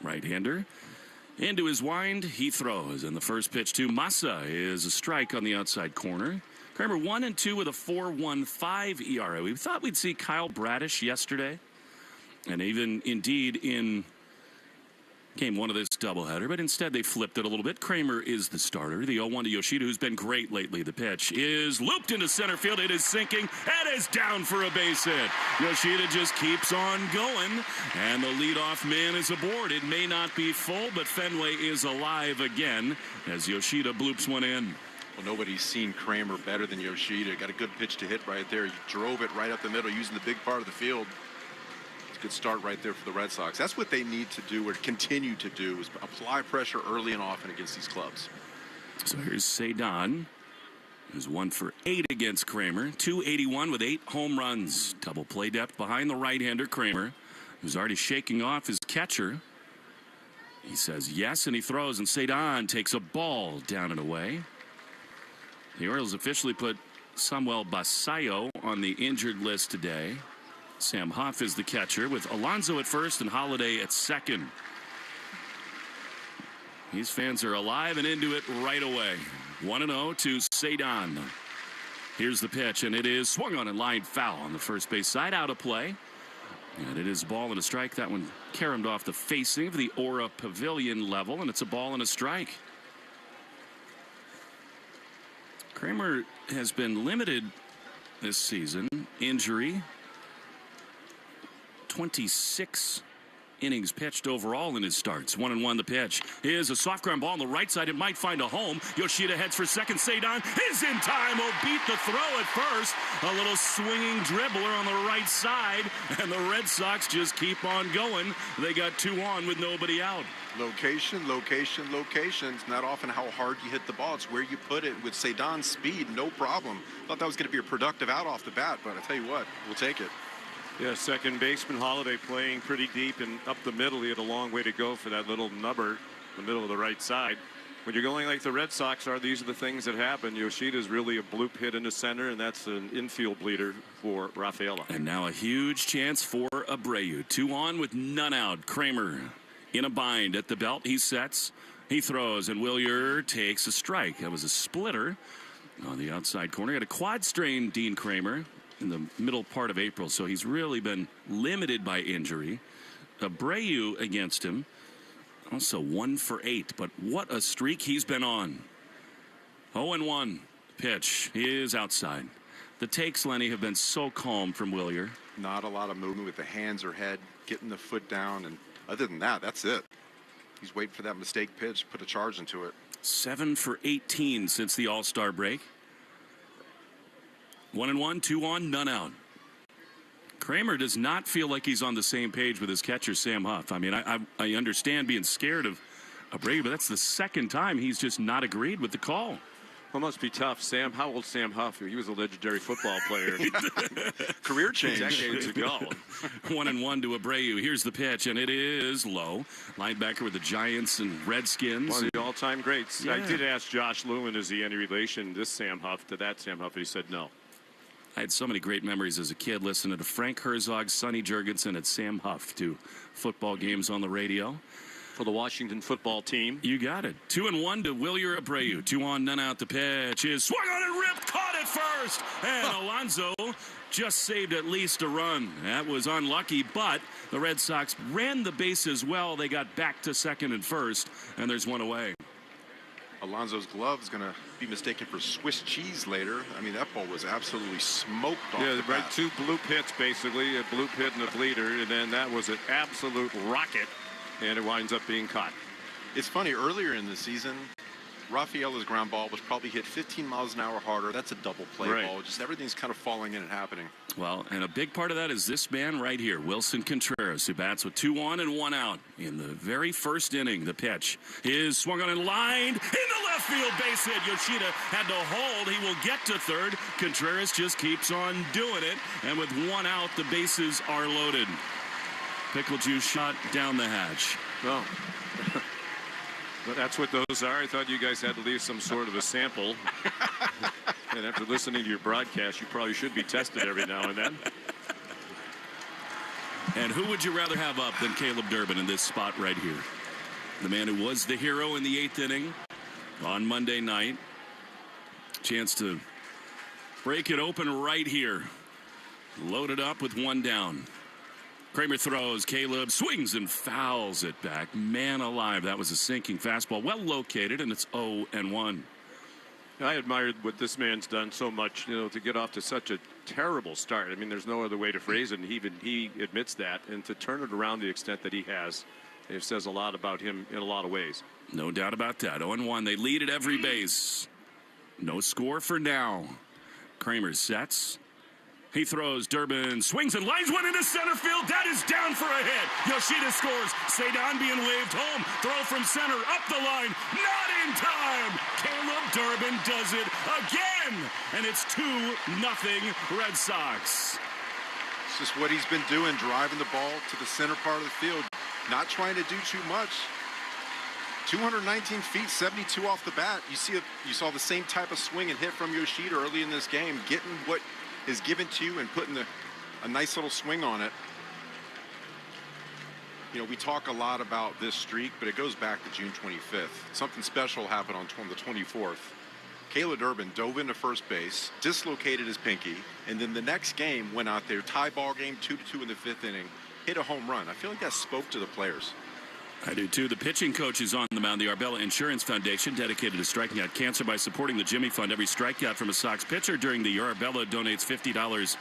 right-hander, into his wind, he throws. And the first pitch to Massa is a strike on the outside corner. Kramer 1-2 with a 4.15 ERA. We thought we'd see Kyle Bradish yesterday, and even indeed in game one of this doubleheader, but instead they flipped it a little bit. Kramer is the starter. The 0-1 to Yoshida, who's been great lately. The pitch is looped into center field. It is sinking. It is down for a base hit. Yoshida just keeps on going, and the leadoff man is aboard. It may not be full, but Fenway is alive again as Yoshida bloops one in. Well, nobody's seen Kramer better than Yoshida. Got a good pitch to hit right there. He drove it right up the middle using the big part of the field. Good start right there for the Red Sox. That's what they need to do or continue to do is apply pressure early and often against these clubs. So here's Cedon. He's 1 for 8 against Kramer. 281 with 8 home runs. Double play depth behind the right-hander Kramer, who's already shaking off his catcher. He says yes, and he throws, and Cedon takes a ball down and away. The Orioles officially put Samuel Basayo on the injured list today. Sam Huff is the catcher with Alonso at first and Holiday at second. These fans are alive and into it right away. 1-0 to Cedon. Here's the pitch, and it is swung on and lined foul on the first base side, out of play. And it is a ball and a strike. That one caromed off the facing of the Aura Pavilion level, and it's a ball and a strike. Kramer has been limited this season. Injury. 26 innings pitched overall in his starts. 1-1 the pitch. Here's a soft ground ball on the right side. It might find a home. Yoshida heads for second. Cedon is in time. Will beat the throw at first. A little swinging dribbler on the right side. And the Red Sox just keep on going. They got 2 on with nobody out. Location, location, location. It's not often how hard you hit the ball. It's where you put it. With Cedon's speed, no problem. Thought that was going to be a productive out off the bat, but I tell you what, we'll take it. Yeah, second baseman Holiday playing pretty deep and up the middle. He had a long way to go for that little nubber in the middle of the right side. When you're going like the Red Sox are, these are the things that happen. Yoshida's really a bloop hit in the center, and that's an infield bleeder for Rafaela. And now a huge chance for Abreu. 2 on with none out. Kramer in a bind at the belt. He sets, he throws, and Willier takes a strike. That was a splitter on the outside corner. He had a quad strain, Dean Kramer, in the middle part of April, so he's really been limited by injury. Abreu against him, also 1 for 8, but what a streak he's been on. 0-1 pitch is outside. The takes, Lenny, have been so calm from Willier. Not a lot of movement with the hands or head, getting the foot down, and other than that, that's it. He's waiting for that mistake pitch, put a charge into it. 7 for 18 since the All-Star break. 1-1, 2 on, none out. Kramer does not feel like he's on the same page with his catcher, Sam Huff. I mean, I understand being scared of Abreu, but that's the second time he's just not agreed with the call. Well, must be tough. How old Sam Huff? He was a legendary football player. Career change. Decades ago. 1-1 to Abreu. Here's the pitch, and it is low. Linebacker with the Giants and Redskins. One of the all-time greats. Yeah. I did ask Josh Lewin, is he any relation, this Sam Huff, to that Sam Huff? And he said no. I had so many great memories as a kid listening to Frank Herzog, Sonny Jurgensen, and Sam Huff do football games on the radio. For the Washington football team. You got it. 2-1 to Willier Abreu. 2 on, none out. The pitch is swung on and ripped, caught it first. And Alonso just saved at least a run. That was unlucky, but the Red Sox ran the bases well. They got back to second and first, and there's one away. Alonso's glove is going to be mistaken for Swiss cheese later. I mean, that ball was absolutely smoked off the right, bat. 2 bloop hits, basically, a bloop hit and a bleeder, and then that was an absolute rocket, and it winds up being caught. It's funny, earlier in the season, Rafaela's ground ball was probably hit 15 miles an hour harder. That's a double play ball. Just everything's kind of falling in and happening. Well, and a big part of that is this man right here, Wilson Contreras, who bats with 2 on and 1 out in the very first inning. The pitch is swung on and lined in the left field base hit. Yoshida had to hold. He will get to third. Contreras just keeps on doing it, and with 1 out, the bases are loaded. Pickle juice shot down the hatch. Oh. But that's what those are. I thought you guys had to leave some sort of a sample. And after listening to your broadcast, you probably should be tested every now and then. And who would you rather have up than Caleb Durbin in this spot right here? The man who was the hero in the 8th inning on Monday night. Chance to break it open right here. Loaded up with 1 down. Kramer throws. Caleb swings and fouls it back. Man alive, that was a sinking fastball. Well located, and it's 0-1. I admired what this man's done so much, to get off to such a terrible start. I mean, there's no other way to phrase it, and even he admits that. And to turn it around the extent that he has, it says a lot about him in a lot of ways. No doubt about that. 0-1. They lead at every base. No score for now. Kramer sets. He throws. Durbin swings and lines one into center field. That is down for a hit. Yoshida scores. Cedon being waved home. Throw from center. Up the line. Not in time. Caleb Durbin does it again. And it's 2-0 Red Sox. It's just what he's been doing, driving the ball to the center part of the field. Not trying to do too much. 219 feet, 72 off the bat. You saw the same type of swing and hit from Yoshida early in this game. Getting what is given to you and putting a nice little swing on it. You know, we talk a lot about this streak, but it goes back to June 25th. Something special happened on the 24th. Caleb Durbin dove into first base, dislocated his pinky, and then the next game went out there, tie ball game, 2-2 in the 5th inning, hit a home run. I feel like that spoke to the players. I do too. The pitching coach is on the mound. The Arbella Insurance Foundation, dedicated to striking out cancer by supporting the Jimmy Fund. Every strikeout from a Sox pitcher during the year, Arbella donates $50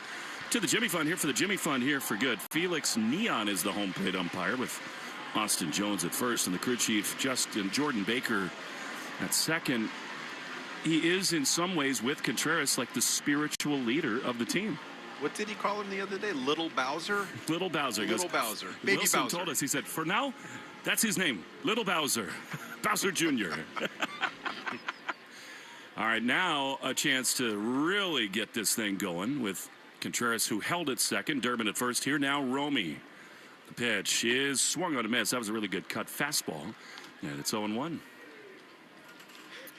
to the Jimmy Fund. Here for the Jimmy Fund, here for good. Felix Neon is the home plate umpire with Austin Jones at first, and the crew chief Jordan Baker at second. He is in some ways with Contreras like the spiritual leader of the team. What did he call him the other day? Little Bowser? Little Bowser. Little Bowser. Baby Wilson Bowser. told us, he said, for now, that's his name, Little Bowser. Bowser Jr. All right, now a chance to really get this thing going with Contreras, who held at second. Durbin at first. Here now, Romy. The pitch is swung on a miss. That was a really good cut fastball. And it's 0-1.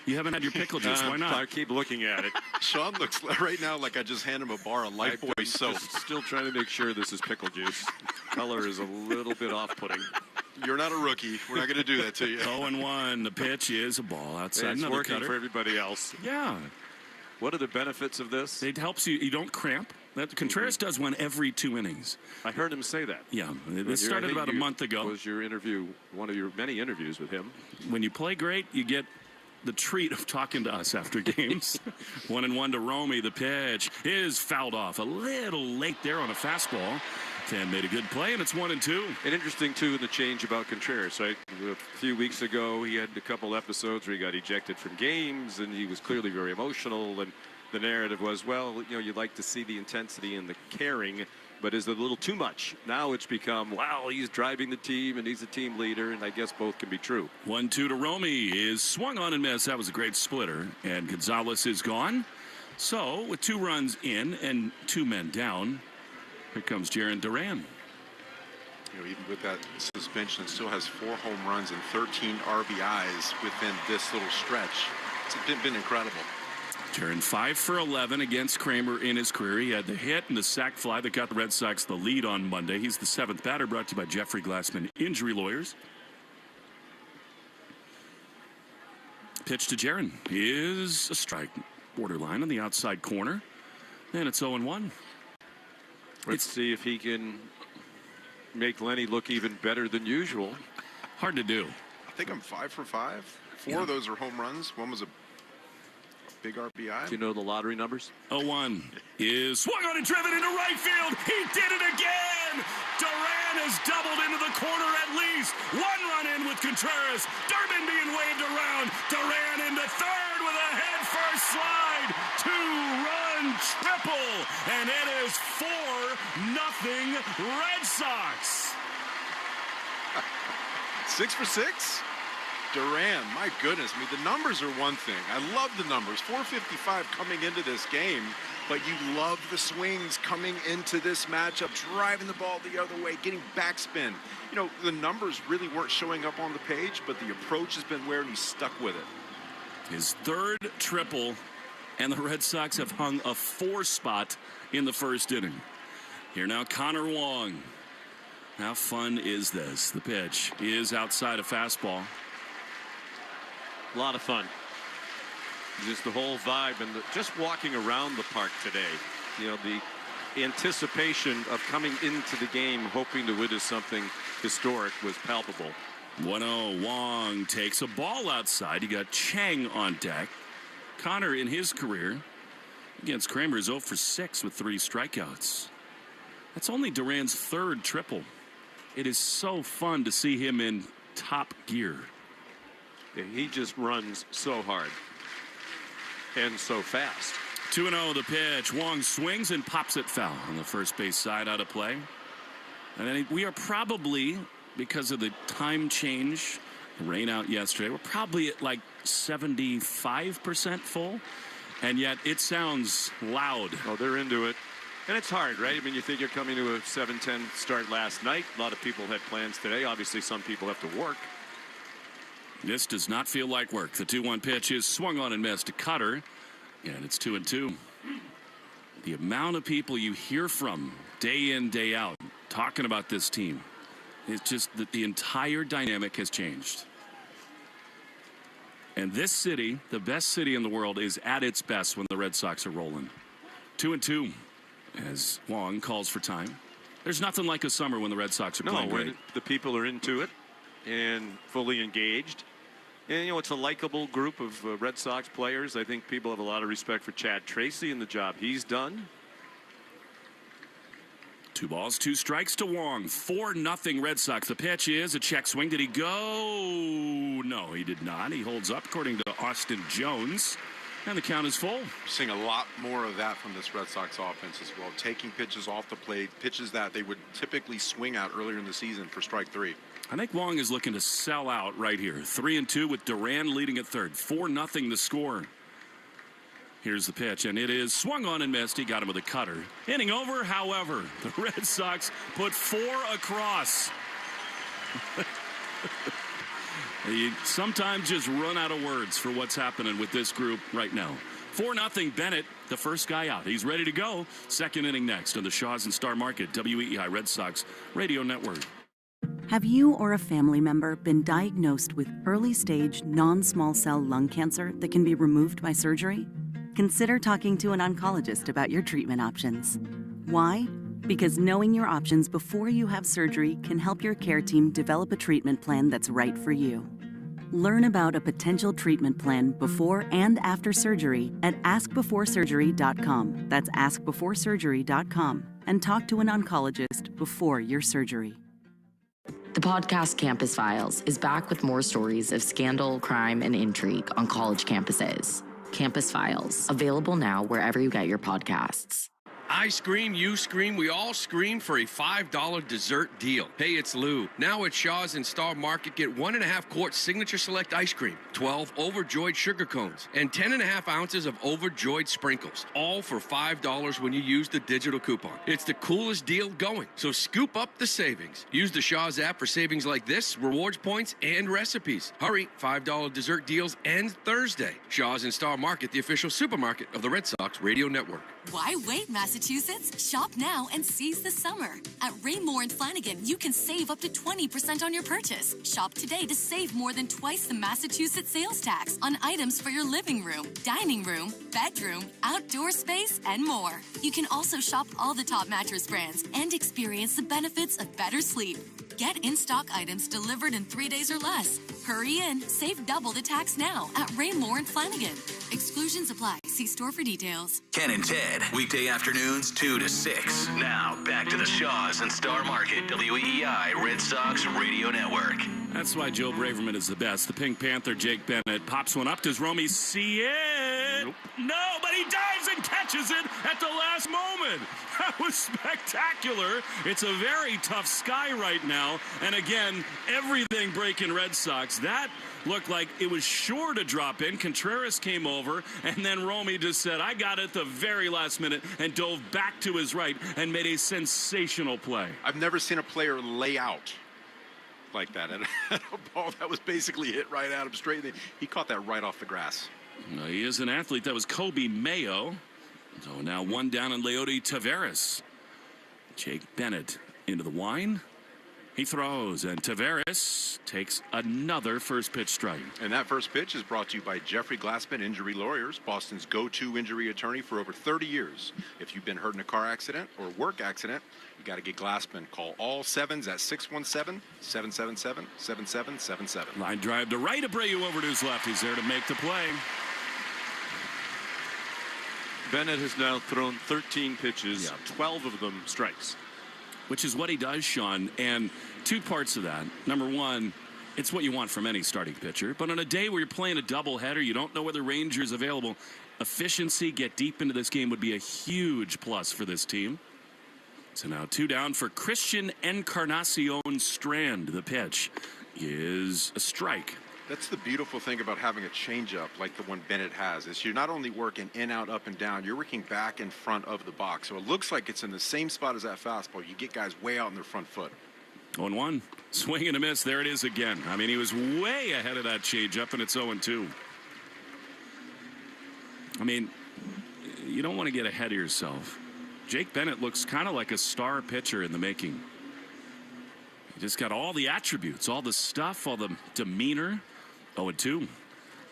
You haven't had your pickle juice. Why not? I keep looking at it. Sean looks right now like I just handed him a bar of Lifebuoy soap. Still trying to make sure this is pickle juice. Color is a little bit off-putting. You're not a rookie. We're not going to do that to you. 0-1. The pitch is a ball outside. It's another working cutter for everybody else. Yeah. What are the benefits of this? It helps you. You don't cramp. Contreras does one every 2 innings. I heard him say that. Yeah. This started about a month ago. Was your interview, one of your many interviews with him? When you play great, you get the treat of talking to us after games. 1-1 to Romy. The pitch is fouled off a little late there on a fastball. Tan made a good play, and it's 1-2. And interesting, too, in the change about Contreras, right? A few weeks ago, he had a couple episodes where he got ejected from games, and he was clearly very emotional. And the narrative was, well, you know, you'd like to see the intensity and the caring, but is it a little too much? Now it's become, wow, he's driving the team, and he's a team leader, and I guess both can be true. 1-2 to Romy is swung on and missed. That was a great splitter, and Gonzalez is gone. So, with 2 runs in and 2 men down, here comes Jarren Duran. You know, even with that suspension, still has 4 home runs and 13 RBIs within this little stretch. It's been incredible. Jarren 5 for 11 against Kramer in his career. He had the hit and the sac fly that got the Red Sox the lead on Monday. He's the 7th batter, brought to you by Jeffrey Glassman Injury Lawyers. Pitch to Jarren is a strike, borderline on the outside corner. And it's 0-1. Let's see if he can make Lenny look even better than usual. Hard to do. I think I'm 5 for 5. 4 of those are home runs. One was a big RBI. Do you know the lottery numbers? 0-1 is swung on and driven into right field. He did it again. Duran has doubled into the corner at least. 1 run in with Contreras. Durbin being waved around. Duran into third with a head first slide. 2-run triple. And it is 4-0 Red Sox. 6 for 6? Duran, my goodness. I mean, the numbers are one thing. I love the numbers. 455 coming into this game, but you love the swings coming into this matchup, driving the ball the other way, getting backspin. You know, the numbers really weren't showing up on the page, but the approach has been where, and he's stuck with it. His 3rd triple, and the Red Sox have hung a 4 spot in the 1st inning. Here now, Connor Wong. How fun is this? The pitch is outside a fastball. A lot of fun. Just the whole vibe and just walking around the park today. You know, the anticipation of coming into the game hoping to witness something historic was palpable. 1-0. Wong takes a ball outside. You got Chang on deck. Connor in his career against Kramer is 0 for 6 with 3 strikeouts. That's only Duran's 3rd triple. It is so fun to see him in top gear. He just runs so hard and so fast. 2-0 the pitch. Wong swings and pops it foul on the first base side, out of play. And then we are probably, because of the time change, rain out yesterday, we're probably at like 75% full. And yet it sounds loud. Oh, they're into it. And it's hard, right? I mean, you think you're coming to a 7-10 start last night. A lot of people had plans today. Obviously, some people have to work. This does not feel like work. The 2-1 pitch is swung on and missed to Cutter. And it's 2-2. The amount of people you hear from day in, day out talking about this team, it's just that the entire dynamic has changed. And this city, the best city in the world, is at its best when the Red Sox are rolling. 2-2 as Wong calls for time. There's nothing like a summer when the Red Sox are playing great. When the people are into it and fully engaged. And, you know, it's a likable group of Red Sox players. I think people have a lot of respect for Chad Tracy and the job he's done. 2 balls, 2 strikes to Wong. 4-0 Red Sox. The pitch is a check swing. Did he go? No, he did not. He holds up according to Austin Jones. And the count is full. We're seeing a lot more of that from this Red Sox offense as well. Taking pitches off the plate, pitches that they would typically swing out earlier in the season for strike 3. I think Wong is looking to sell out right here. 3-2 with Duran leading at third. 4-0 the score. Here's the pitch, and it is swung on and missed. He got him with a cutter. Inning over, however, the Red Sox put 4 across. You sometimes just run out of words for what's happening with this group right now. 4-0 Bennett, the first guy out. He's ready to go. Second inning next on the Shaws and Star Market, WEEI Red Sox Radio Network. Have you or a family member been diagnosed with early-stage non-small cell lung cancer that can be removed by surgery? Consider talking to an oncologist about your treatment options. Why? Because knowing your options before you have surgery can help your care team develop a treatment plan that's right for you. Learn about a potential treatment plan before and after surgery at askbeforesurgery.com. That's askbeforesurgery.com. And talk to an oncologist before your surgery. The podcast Campus Files is back with more stories of scandal, crime, and intrigue on college campuses. Campus Files, available now wherever you get your podcasts. I scream, you scream, we all scream for a $5 dessert deal. Hey, it's Lou. Now at Shaw's and Star Market, get 1.5 quart Signature Select ice cream, 12 Overjoyed sugar cones, and 10.5 ounces of Overjoyed sprinkles, all for $5 when you use the digital coupon. It's the coolest deal going, so scoop up the savings. Use the Shaw's app for savings like this, rewards points, and recipes. Hurry, $5 dessert deals end Thursday. Shaw's and Star Market, the official supermarket of the Red Sox Radio Network. Why wait, Massachusetts? Shop now and seize the summer. At Raymore and Flanigan, you can save up to 20% on your purchase. Shop today to save more than twice the Massachusetts sales tax on items for your living room, dining room, bedroom, outdoor space, and more. You can also shop all the top mattress brands and experience the benefits of better sleep. Get in-stock items delivered in 3 days or less. Hurry in, save double the tax now at Raymore and Flanigan. Exclusions apply. See store for details. Ken and Ted, weekday afternoons 2 to 6. Now, back to the Shaws and Star Market, WEEI Red Sox Radio Network. That's why Joe Braverman is the best. The Pink Panther, Jake Bennett, pops one up. Does Romy see it? Nope. No, but he dives and catches it at the last moment. That was spectacular. It's a very tough sky right now. And again, everything breaking Red Sox. That looked like it was sure to drop in. Contreras came over, and then Romy just said, I got it at the very last minute, and dove back to his right and made a sensational play. I've never seen a player lay out like that. And a ball that was basically hit right at him straight. He caught that right off the grass. He is an athlete. That was Kobe Mayo. So now one down on Leody Taveras. Jake Bennett into the wine. He throws, and Taveras takes another first pitch strike. And that first pitch is brought to you by Jeffrey Glassman Injury Lawyers, Boston's go-to injury attorney for over 30 years. If you've been hurt in a car accident or work accident, you got to get Glassman. Call all sevens at 617-777-7777. Line drive to right. Abreu over to his left. He's there to make the play. Bennett has now thrown 13 pitches, 12 of them strikes. Which is what he does, Sean. And two parts of that. Number one, it's what you want from any starting pitcher. But on a day where you're playing a doubleheader, you don't know whether Ranger's available. efficiency, get deep into this game would be a huge plus for this team. So now 2 down for Christian Encarnacion Strand. The pitch is a strike. That's the beautiful thing about having a changeup like the one Bennett has, is you're not only working in, out, up, and down, you're working back in front of the box. So it looks like it's in the same spot as that fastball. You get guys way out in their front foot. 0-1. Swing and a miss. There it is again. I mean, he was way ahead of that changeup, and it's 0-2. I mean, you don't want to get ahead of yourself. Jake Bennett looks kind of like a star pitcher in the making. He just got all the attributes, all the stuff, all the demeanor. 0-2.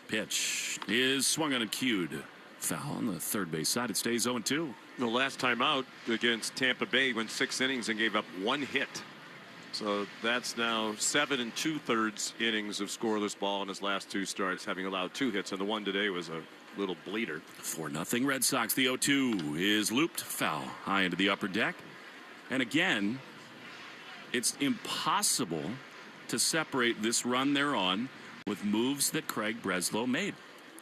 Pitch is swung on and cued. Foul on the third base side. It stays 0-2. The last time out against Tampa Bay went 6 innings and gave up 1 hit. So that's now 7 2/3 innings of scoreless ball in his last 2 starts, having allowed 2 hits, and the one today was a little bleeder. 4-0 Red Sox. The 0-2 is looped foul high into the upper deck. And again, it's impossible to separate this run they're on with moves that Craig Breslow made.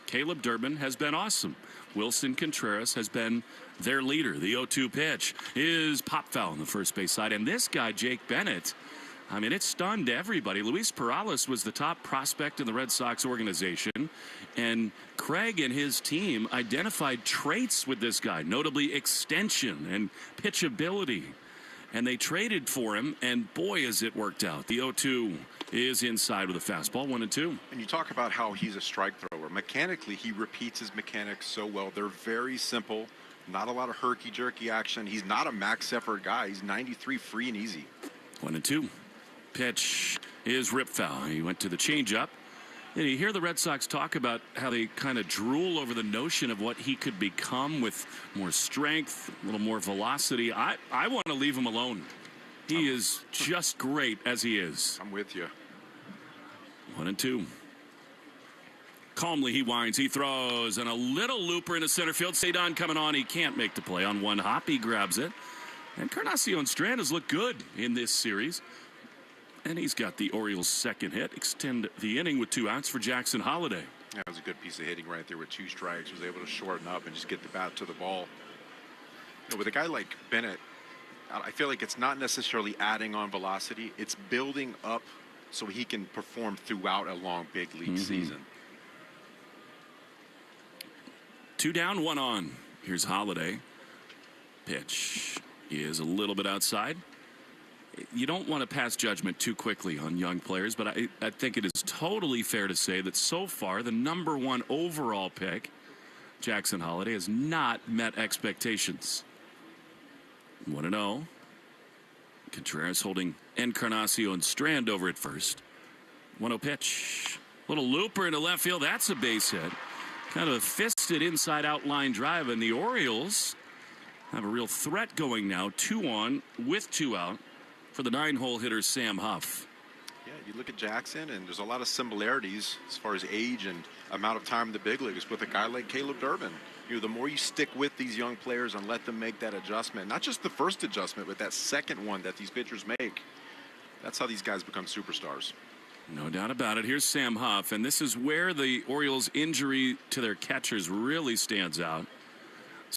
Caleb Durbin has been awesome. Wilson Contreras has been their leader. The 0-2 pitch is pop foul on the first base side. And this guy, Jake Bennett, I mean, it stunned everybody. Luis Perales was the top prospect in the Red Sox organization. And Craig and his team identified traits with this guy, notably extension and pitchability. And they traded for him, and boy, has it worked out. The 0-2 is inside with a fastball, 1-2. And you talk about how he's a strike thrower. Mechanically, he repeats his mechanics so well. They're very simple, not a lot of herky-jerky action. He's not a max effort guy. He's 93 free and easy. 1-2. Pitch is rip foul. He went to the changeup. And you hear the Red Sox talk about how they kind of drool over the notion of what he could become with more strength, a little more velocity. I want to leave him alone. He is just great as he is. I'm with you. 1-2. Calmly he winds, he throws, and a little looper into center field. Cedon coming on. He can't make the play on one hop. He grabs it. And Encarnacion Strand has looked good in this series. And he's got the Orioles' second hit. Extend the inning with 2 outs for Jackson Holliday. That was a good piece of hitting right there with 2 strikes. Was able to shorten up and just get the bat to the ball. You know, with a guy like Bennett, I feel like it's not necessarily adding on velocity. It's building up so he can perform throughout a long big league season. 2 down, 1 on. Here's Holliday. Pitch is a little bit outside. You don't want to pass judgment too quickly on young players, but I think it is totally fair to say that so far the #1 overall pick, Jackson Holliday, has not met expectations. 1-0. Contreras holding Encarnacion Strand over at first. 1-0 pitch. Little looper into left field. That's a base hit. Kind of a fisted inside-out line drive, and the Orioles have a real threat going now. 2 on with 2 out. For the 9-hole hitter, Sam Huff. Yeah, you look at Jackson, and there's a lot of similarities as far as age and amount of time in the big leagues with a guy like Caleb Durbin. You know, the more you stick with these young players and let them make that adjustment, not just the first adjustment, but that second one that these pitchers make, that's how these guys become superstars. No doubt about it. Here's Sam Huff, and this is where the Orioles' injury to their catchers really stands out.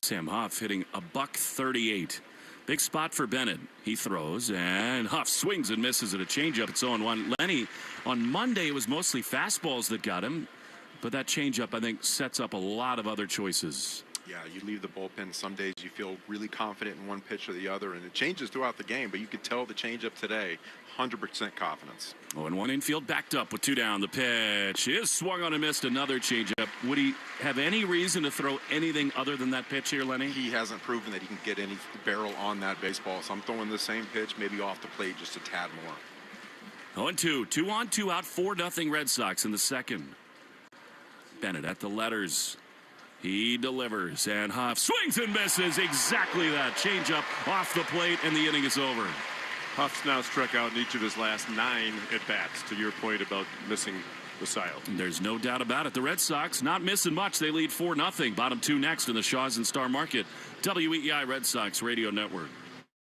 Sam Huff hitting a .138. Big spot for Bennett. He throws, and Huff swings and misses at a changeup. It's 0-1. Lenny, on Monday, it was mostly fastballs that got him, but that changeup, I think, sets up a lot of other choices. Yeah, you leave the bullpen. Some days you feel really confident in one pitch or the other, and it changes throughout the game, but you could tell the changeup today, 100% confidence. 0-1 infield, backed up with 2 down. The pitch is swung on and missed. Another changeup. Would he have any reason to throw anything other than that pitch here, Lenny? He hasn't proven that he can get any barrel on that baseball, so I'm throwing the same pitch, maybe off the plate just a tad more. 0-2. 2 on, 2 out. 4-0 Red Sox in the second. Bennett at the letters. He delivers, and Huff swings and misses. Exactly that. Changeup off the plate, and the inning is over. Huff's now struck out in each of his last 9 at-bats, to your point about missing the side. There's no doubt about it. The Red Sox not missing much. They lead 4-0. Bottom 2 next in the Shaw's and Star Market. WEEI Red Sox Radio Network.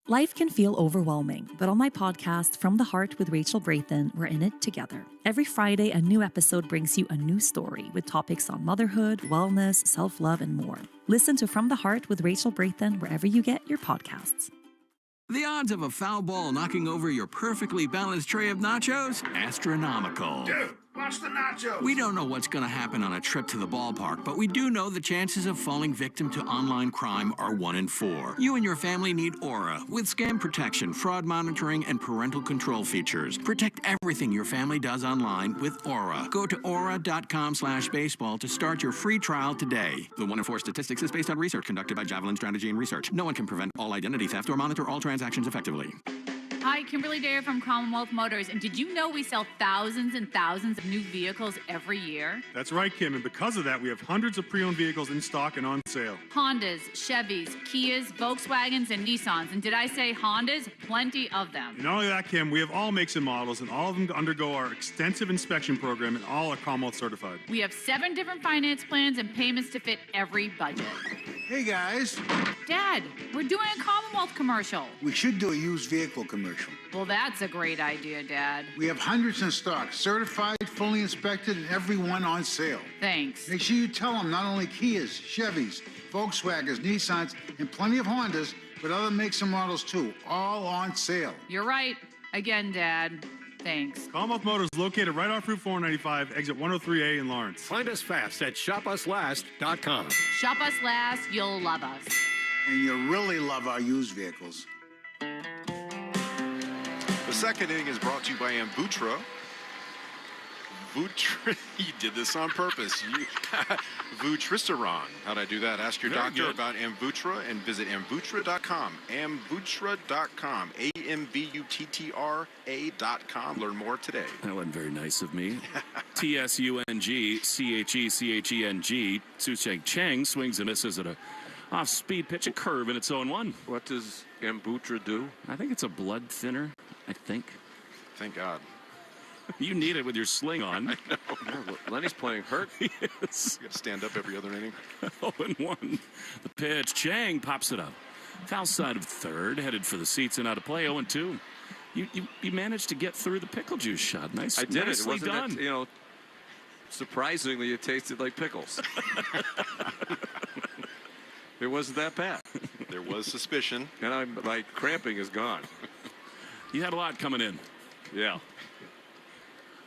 Life can feel overwhelming, but on my podcast, From the Heart with Rachel Brathen, we're in it together. Every Friday, a new episode brings you a new story with topics on motherhood, wellness, self-love, and more. Listen to From the Heart with Rachel Brathen wherever you get your podcasts. The odds of a foul ball knocking over your perfectly balanced tray of nachos? Astronomical. Dude, watch the nachos. We don't know what's going to happen on a trip to the ballpark, but we do know the chances of falling victim to online crime are 1 in 4. You and your family need Aura with scam protection, fraud monitoring, and parental control features. Protect everything your family does online with Aura. Go to aura.com/baseball to start your free trial today. The 1 in 4 statistics is based on research conducted by Javelin Strategy and Research. No one can prevent all identity theft or monitor all transactions effectively. Hi, Kimberly Dare from Commonwealth Motors. And did you know we sell thousands and thousands of new vehicles every year? That's right, Kim. And because of that, we have hundreds of pre-owned vehicles in stock and on sale. Hondas, Chevys, Kias, Volkswagens, and Nissans. And did I say Hondas? Plenty of them. And not only that, Kim, we have all makes and models, and all of them undergo our extensive inspection program, and all are Commonwealth certified. We have 7 different finance plans and payments to fit every budget. Hey, guys. Dad, we're doing a Commonwealth commercial. We should do a used vehicle commercial. Well, that's a great idea, Dad. We have hundreds in stock, certified, fully inspected, and every one on sale. Thanks. Make sure you tell them not only Kias, Chevys, Volkswagens, Nissans, and plenty of Hondas, but other makes and models too, all on sale. You're right. Again, Dad. Thanks. Commonwealth Motors located right off Route 495, exit 103A in Lawrence. Find us fast at shopuslast.com. Shop us last, you'll love us. And you'll really love our used vehicles. The second inning is brought to you by Ambutra. You did this on purpose. Vutrisiran. How'd I do that? Ask your doctor about Ambutra and visit ambutra.com. Ambutra.com. AMBUTTRA.com. Learn more today. That wasn't very nice of me. TSUNG, Su Cheng swings and misses at a off-speed pitch, a curve in its own one. What does Ambutra do? I think it's a blood thinner, I think. Thank God. You need it with your sling on. I know. Lenny's playing hurt. Yes. You got to stand up every other inning. 0-1. The pitch. Chang pops it up. Foul side of third, headed for the seats and out of play. 0-2. You managed to get through the pickle juice shot. Nicely I did it. It wasn't done. Surprisingly, it tasted like pickles. It wasn't that bad. There was suspicion. And my cramping is gone. You had a lot coming in. Yeah.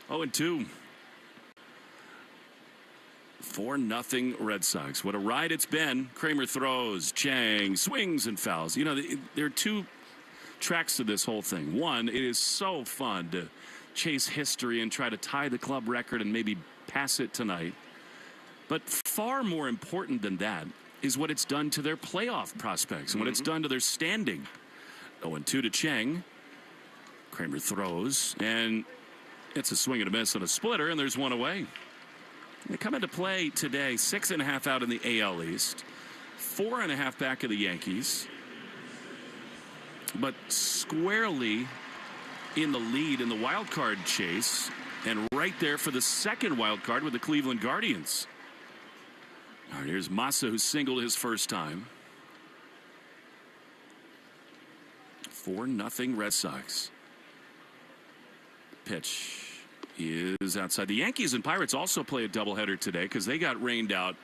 0-2. 4-0 Red Sox. What a ride it's been. Kramer throws. Chang swings and fouls. You know, there are 2 tracks to this whole thing. One, it is so fun to chase history and try to tie the club record and maybe pass it tonight. But far more important than that is what it's done to their playoff prospects and what it's done to their standing. 0-2 to Chang. Kramer throws, and it's a swing and a miss on a splitter, and there's one away. They come into play today, 6.5 out in the AL East, 4.5 back of the Yankees, but squarely in the lead in the wild card chase, and right there for the second wild card with the Cleveland Guardians. All right, here's Massa, who singled his first time. 4-0 Red Sox. Pitch is outside. The Yankees and Pirates also play a doubleheader today because they got rained out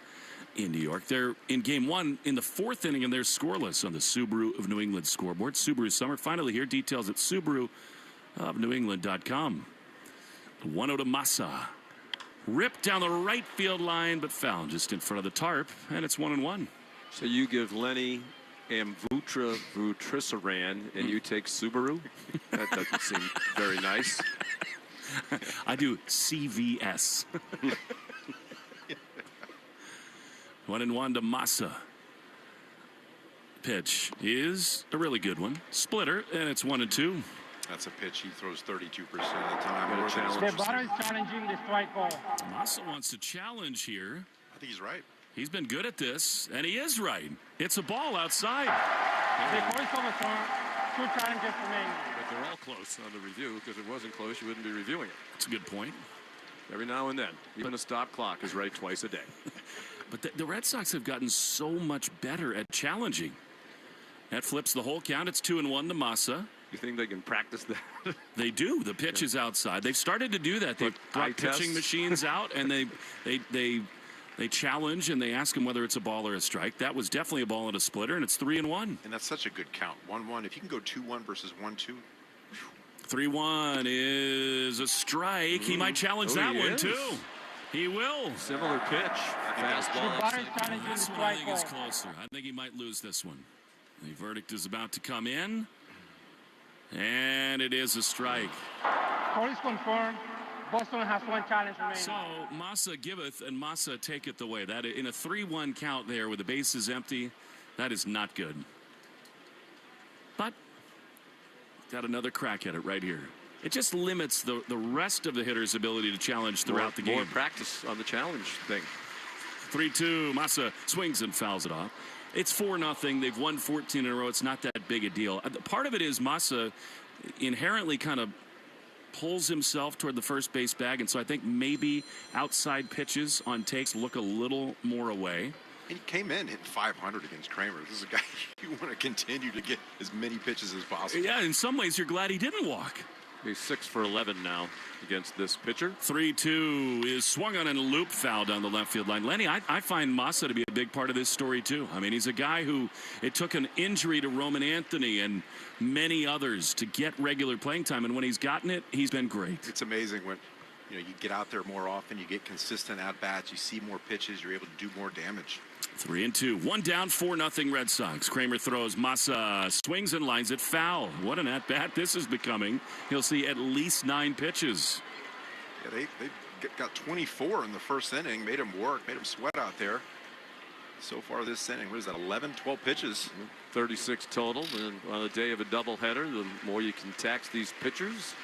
in New York. They're in game 1 in the 4th inning, and they're scoreless on the Subaru of New England scoreboard. Subaru Summer finally here. Details at SubaruofNewEngland.com. 1-0 to Massa. Ripped down the right field line, but foul just in front of the tarp, and it's 1-1. So you give Lenny Ambutra Vutrisiran, and you take Subaru? That doesn't seem very nice. I do CVS. 1-1 to Massa. Pitch is a really good one. Splitter, and it's 1-2. That's a pitch he throws 32% of the time. The batter is challenging the strike ball. Massa wants to challenge here. I think he's right. He's been good at this, and he is right. It's a ball outside. The court is overturned. 2 challenges remaining. But they're all close on the review, because if it wasn't close, you wouldn't be reviewing it. That's a good point. Every now and then. Even a stop clock is right twice a day. But the Red Sox have gotten so much better at challenging. That flips the whole count. It's 2-1 to Massa. You think they can practice that? They do. The pitch is outside. They've started to do that. They've brought pitching machines out, and they challenge, and they ask him whether it's a ball or a strike. That was definitely a ball and a splitter, and it's 3-1. And that's such a good count. 1-1. If you can go 2-1 versus 1-2. 3-1 is a strike. He might challenge that one, too. He will. Similar pitch. Fastball. This one I think is closer. I think he might lose this one. The verdict is about to come in. And it is a strike. Police confirmed. Boston has one challenge remaining. So Massa giveth and Massa taketh away. That in a 3-1 count there with the bases empty, that is not good. But got another crack at it right here. It just limits the rest of the hitter's ability to challenge throughout the game. More practice on the challenge thing. 3-2. Massa swings and fouls it off. It's 4-0. They've won 14 in a row. It's not that big a deal. Part of it is Massa inherently kind of pulls himself toward the first base bag, and so I think maybe outside pitches on takes look a little more away. And he came in hitting 500 against Kramer. This is a guy you want to continue to get as many pitches as possible. Yeah, in some ways you're glad he didn't walk. He's 6 for 11 now against this pitcher. 3-2 is swung on and a loop foul down the left field line. Lenny, I find Massa to be a big part of this story, too. I mean, he's a guy who it took an injury to Roman Anthony and many others to get regular playing time. And when he's gotten it, he's been great. It's amazing when you get out there more often, you get consistent at-bats, you see more pitches, you're able to do more damage. 3-2. One down, 4-0 Red Sox. Kramer throws. Massa swings and lines it foul. What an at-bat this is becoming. He'll see at least 9 pitches. Yeah, they got 24 in the first inning, made him work, made him sweat out there. So far this inning, what is that, 11, 12 pitches? 36 total. And on a day of a doubleheader, the more you can tax these pitchers,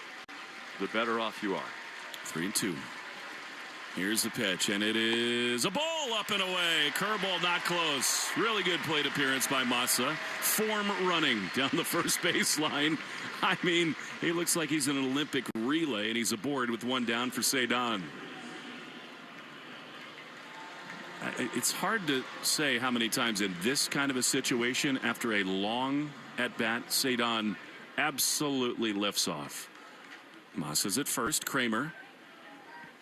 the better off you are. 3-2. Here's the pitch, and it is a ball up and away. Curveball not close. Really good plate appearance by Massa. Form running down the first baseline. I mean, he looks like he's in an Olympic relay, and he's aboard with one down for Cedon. It's hard to say how many times in this kind of a situation, after a long at-bat, Cedon absolutely lifts off. Massa's at first. Kramer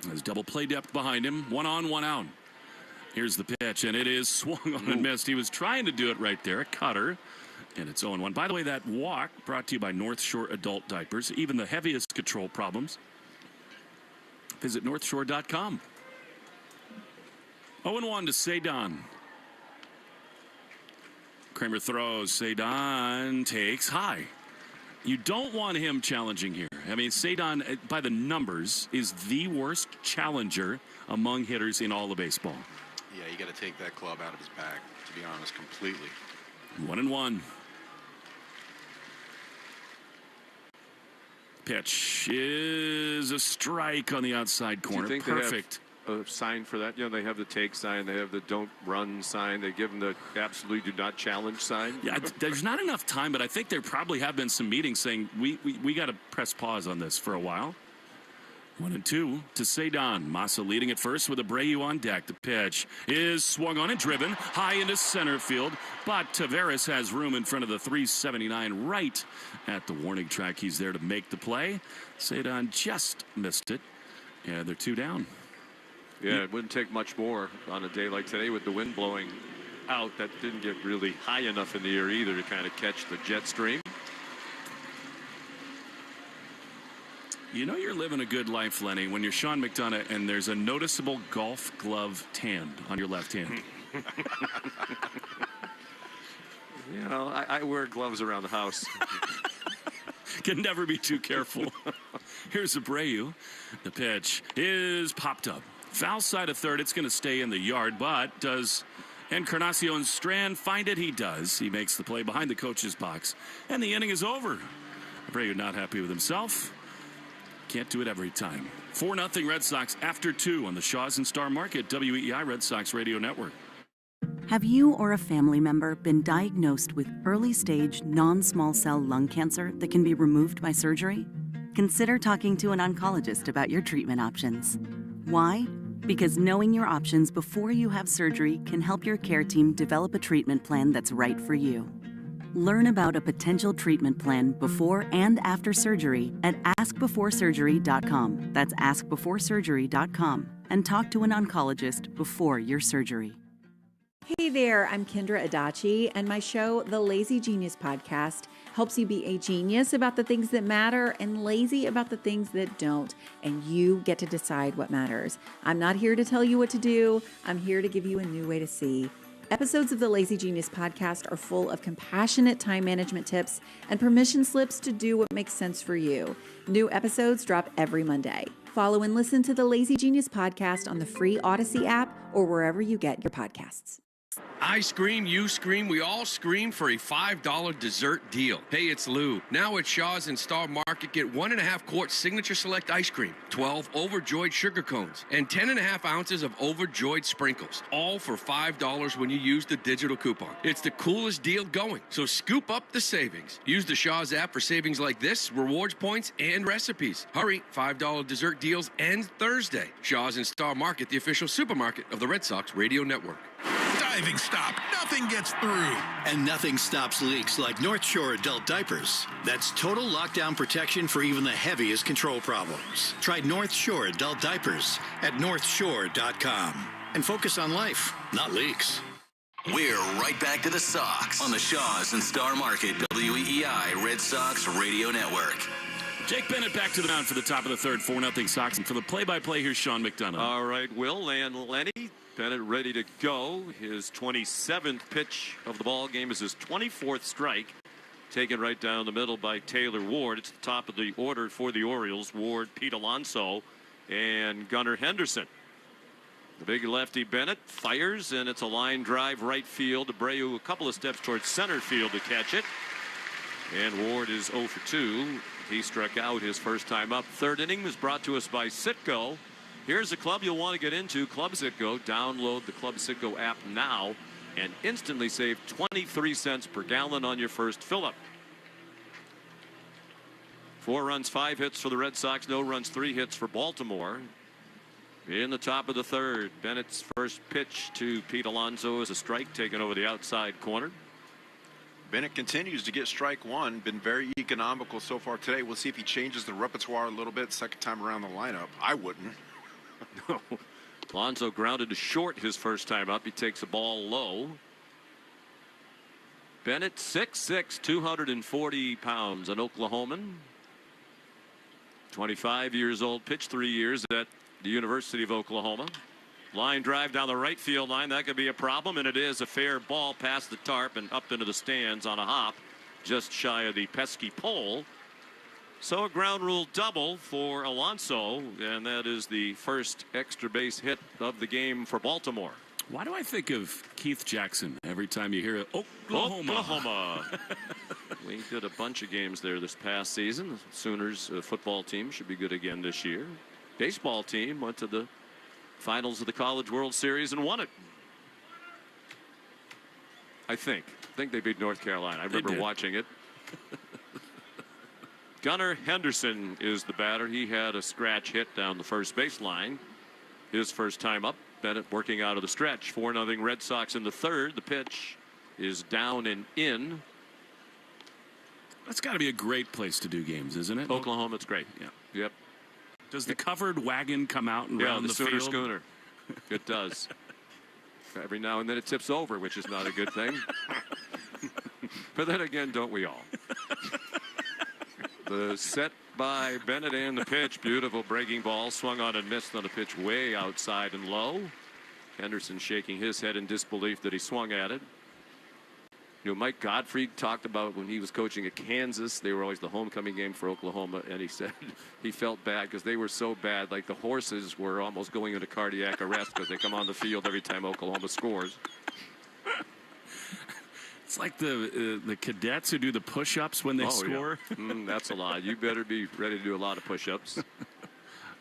has double play depth behind him. 1 on, 1 out. Here's the pitch, and it is swung on and missed. He was trying to do it right there. A cutter, and it's 0-1. By the way, that walk brought to you by North Shore Adult Diapers. Even the heaviest control problems. Visit northshore.com. 0-1 to Cedon. Kramer throws. Cedon takes high. You don't want him challenging here. I mean, Cedon, by the numbers, is the worst challenger among hitters in all of baseball. Yeah, you got to take that club out of his bag, to be honest, completely. 1-1. Pitch is a strike on the outside corner. Do you think Perfect. They have a sign for that? You know, they have the take sign, they have the don't run sign, they give them the absolutely do not challenge sign. Yeah, there's not enough time, but I think there probably have been some meetings saying we got to press pause on this for a while. 1-2 to Cedon. Massa leading at first with Abreu on deck. The pitch is swung on and driven high into center field, but Taveras has room in front of the 379 right at the warning track. He's there to make the play. Cedon just missed it, and they're 2 down. Yeah, it wouldn't take much more on a day like today with the wind blowing out. That didn't get really high enough in the air either to kind of catch the jet stream. You know you're living a good life, Lenny, when you're Sean McDonough and there's a noticeable golf glove tan on your left hand. You know, I wear gloves around the house. Can never be too careful. Here's Abreu. The pitch is popped up. Foul side of third. It's going to stay in the yard, but does Encarnacion Strand find it? He does. He makes the play behind the coach's box, and the inning is over. Abreu not happy with himself. Can't do it every time. 4-0 Red Sox after 2 on the Shaws and Star Market, WEEI Red Sox Radio Network. Have you or a family member been diagnosed with early-stage non-small cell lung cancer that can be removed by surgery? Consider talking to an oncologist about your treatment options. Why? Because knowing your options before you have surgery can help your care team develop a treatment plan that's right for you. Learn about a potential treatment plan before and after surgery at askbeforesurgery.com. That's askbeforesurgery.com. And talk to an oncologist before your surgery. Hey there, I'm Kendra Adachi, and my show, The Lazy Genius Podcast, helps you be a genius about the things that matter and lazy about the things that don't, and you get to decide what matters. I'm not here to tell you what to do. I'm here to give you a new way to see. Episodes of the Lazy Genius Podcast are full of compassionate time management tips and permission slips to do what makes sense for you. New episodes drop every Monday. Follow and listen to the Lazy Genius Podcast on the free Odyssey app or wherever you get your podcasts. I scream, you scream, we all scream for a $5 dessert deal. Hey, it's Lou. Now at Shaw's in Star Market, get 1.5 quart Signature Select ice cream, 12 Overjoyed sugar cones, and 10.5 ounces of Overjoyed sprinkles, all for $5 when you use the digital coupon. It's the coolest deal going, so scoop up the savings. Use the Shaw's app for savings like this, rewards points, and recipes. Hurry, $5 dessert deals end Thursday. Shaw's in Star Market, the official supermarket of the Red Sox Radio Network. Diving stop. Nothing gets through. And nothing stops leaks like North Shore adult diapers. That's total lockdown protection for even the heaviest control problems. Try North Shore adult diapers at northshore.com. And focus on life, not leaks. We're right back to the Sox on the Shaw's and Star Market WEEI Red Sox Radio Network. Jake Bennett back to the mound for the top of the third, 4-0 Sox. And for the play-by-play, here's Sean McDonough. All right, Will and Lenny. Bennett ready to go. His 27th pitch of the ball game is his 24th strike. Taken right down the middle by Taylor Ward. It's the top of the order for the Orioles. Ward, Pete Alonso, and Gunnar Henderson. The big lefty Bennett fires, and it's a line drive right field. Abreu a couple of steps towards center field to catch it. And Ward is 0 for 2. He struck out his first time up. Third inning was brought to us by Citgo. Here's a club you'll want to get into, Club Citgo. Download the Club Citgo app now and instantly save 23 cents per gallon on your first fill-up. 4 runs, 5 hits for the Red Sox. No runs, 3 hits for Baltimore. In the top of the third, Bennett's first pitch to Pete Alonso is a strike taken over the outside corner. Bennett continues to get strike one. Been very economical so far today. We'll see if he changes the repertoire a little bit second time around the lineup. I wouldn't. No. Alonso grounded to short his first time up. He takes a ball low. Bennett 6'6", 240 pounds, an Oklahoman. 25 years old, pitched 3 years at the University of Oklahoma. Line drive down the right field line. That could be a problem, and it is a fair ball past the tarp and up into the stands on a hop, just shy of the pesky pole. So a ground rule double for Alonso, and that is the first extra base hit of the game for Baltimore. Why do I think of Keith Jackson every time you hear it? Oklahoma. We did a bunch of games there this past season. The Sooners football team should be good again this year. Baseball team went to the finals of the College World Series and won it. I think they beat North Carolina. I remember watching it. Gunnar Henderson is the batter. He had a scratch hit down the first baseline. His first time up. Bennett working out of the stretch. 4-0 Red Sox in the third. The pitch is down and in. That's got to be a great place to do games, isn't it? Oklahoma, it's great. Yeah. Yep. Does the covered wagon come out and round the Sooner field? Schooner. It does. Every now and then it tips over, which is not a good thing. But then again, don't we all? The set by Bennett and the pitch. Beautiful breaking ball. Swung on and missed on a pitch way outside and low. Henderson shaking his head in disbelief that he swung at it. You know, Mike Gottfried talked about when he was coaching at Kansas, they were always the homecoming game for Oklahoma, and he said he felt bad because they were so bad, like the horses were almost going into cardiac arrest because they come on the field every time Oklahoma scores. It's like the cadets who do the push-ups when they score. Yeah. That's a lot. You better be ready to do a lot of push-ups.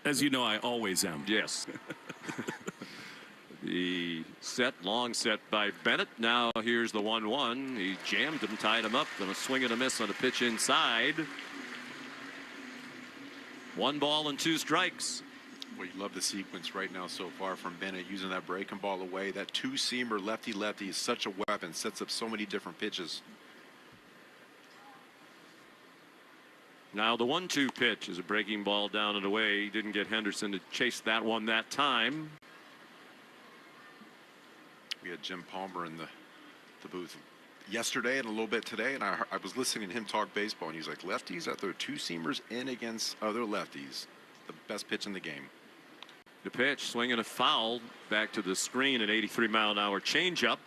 As you know, I always am. Yes. The set, long set by Bennett. Now here's the 1-1. He jammed him, tied him up, and a swing and a miss on a pitch inside. 1 ball and 2 strikes. Well, you love the sequence right now so far from Bennett using that breaking ball away. That 2-seamer lefty-lefty is such a weapon. Sets up so many different pitches. Now the 1-2 pitch is a breaking ball down and away. He didn't get Henderson to chase that one that time. We had Jim Palmer in the booth yesterday and a little bit today, and I was listening to him talk baseball, and he's like, lefties that throw two-seamers in against other lefties, the best pitch in the game. The pitch, swinging a foul back to the screen, an 83-mile-an-hour changeup.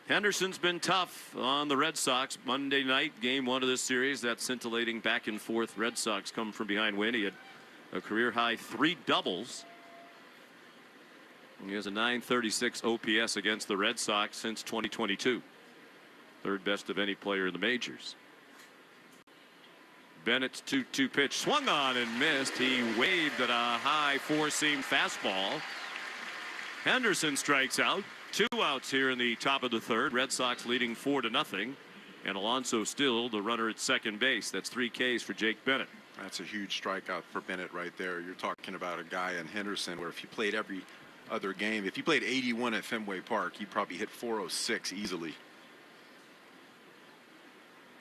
Henderson's been tough on the Red Sox. Monday night, game 1 of this series, that scintillating back and forth Red Sox come from behind win. He had a career-high 3 doubles. He has a .936 OPS against the Red Sox since 2022. Third best of any player in the majors. Bennett's 2-2 pitch swung on and missed. He waved at a high 4-seam fastball. Henderson strikes out. 2 outs here in the top of the third. Red Sox leading 4-0. And Alonso still the runner at second base. That's 3 Ks for Jake Bennett. That's a huge strikeout for Bennett right there. You're talking about a guy in Henderson where if he played every other game, if he played 81 at Fenway Park, he probably hit 406 easily.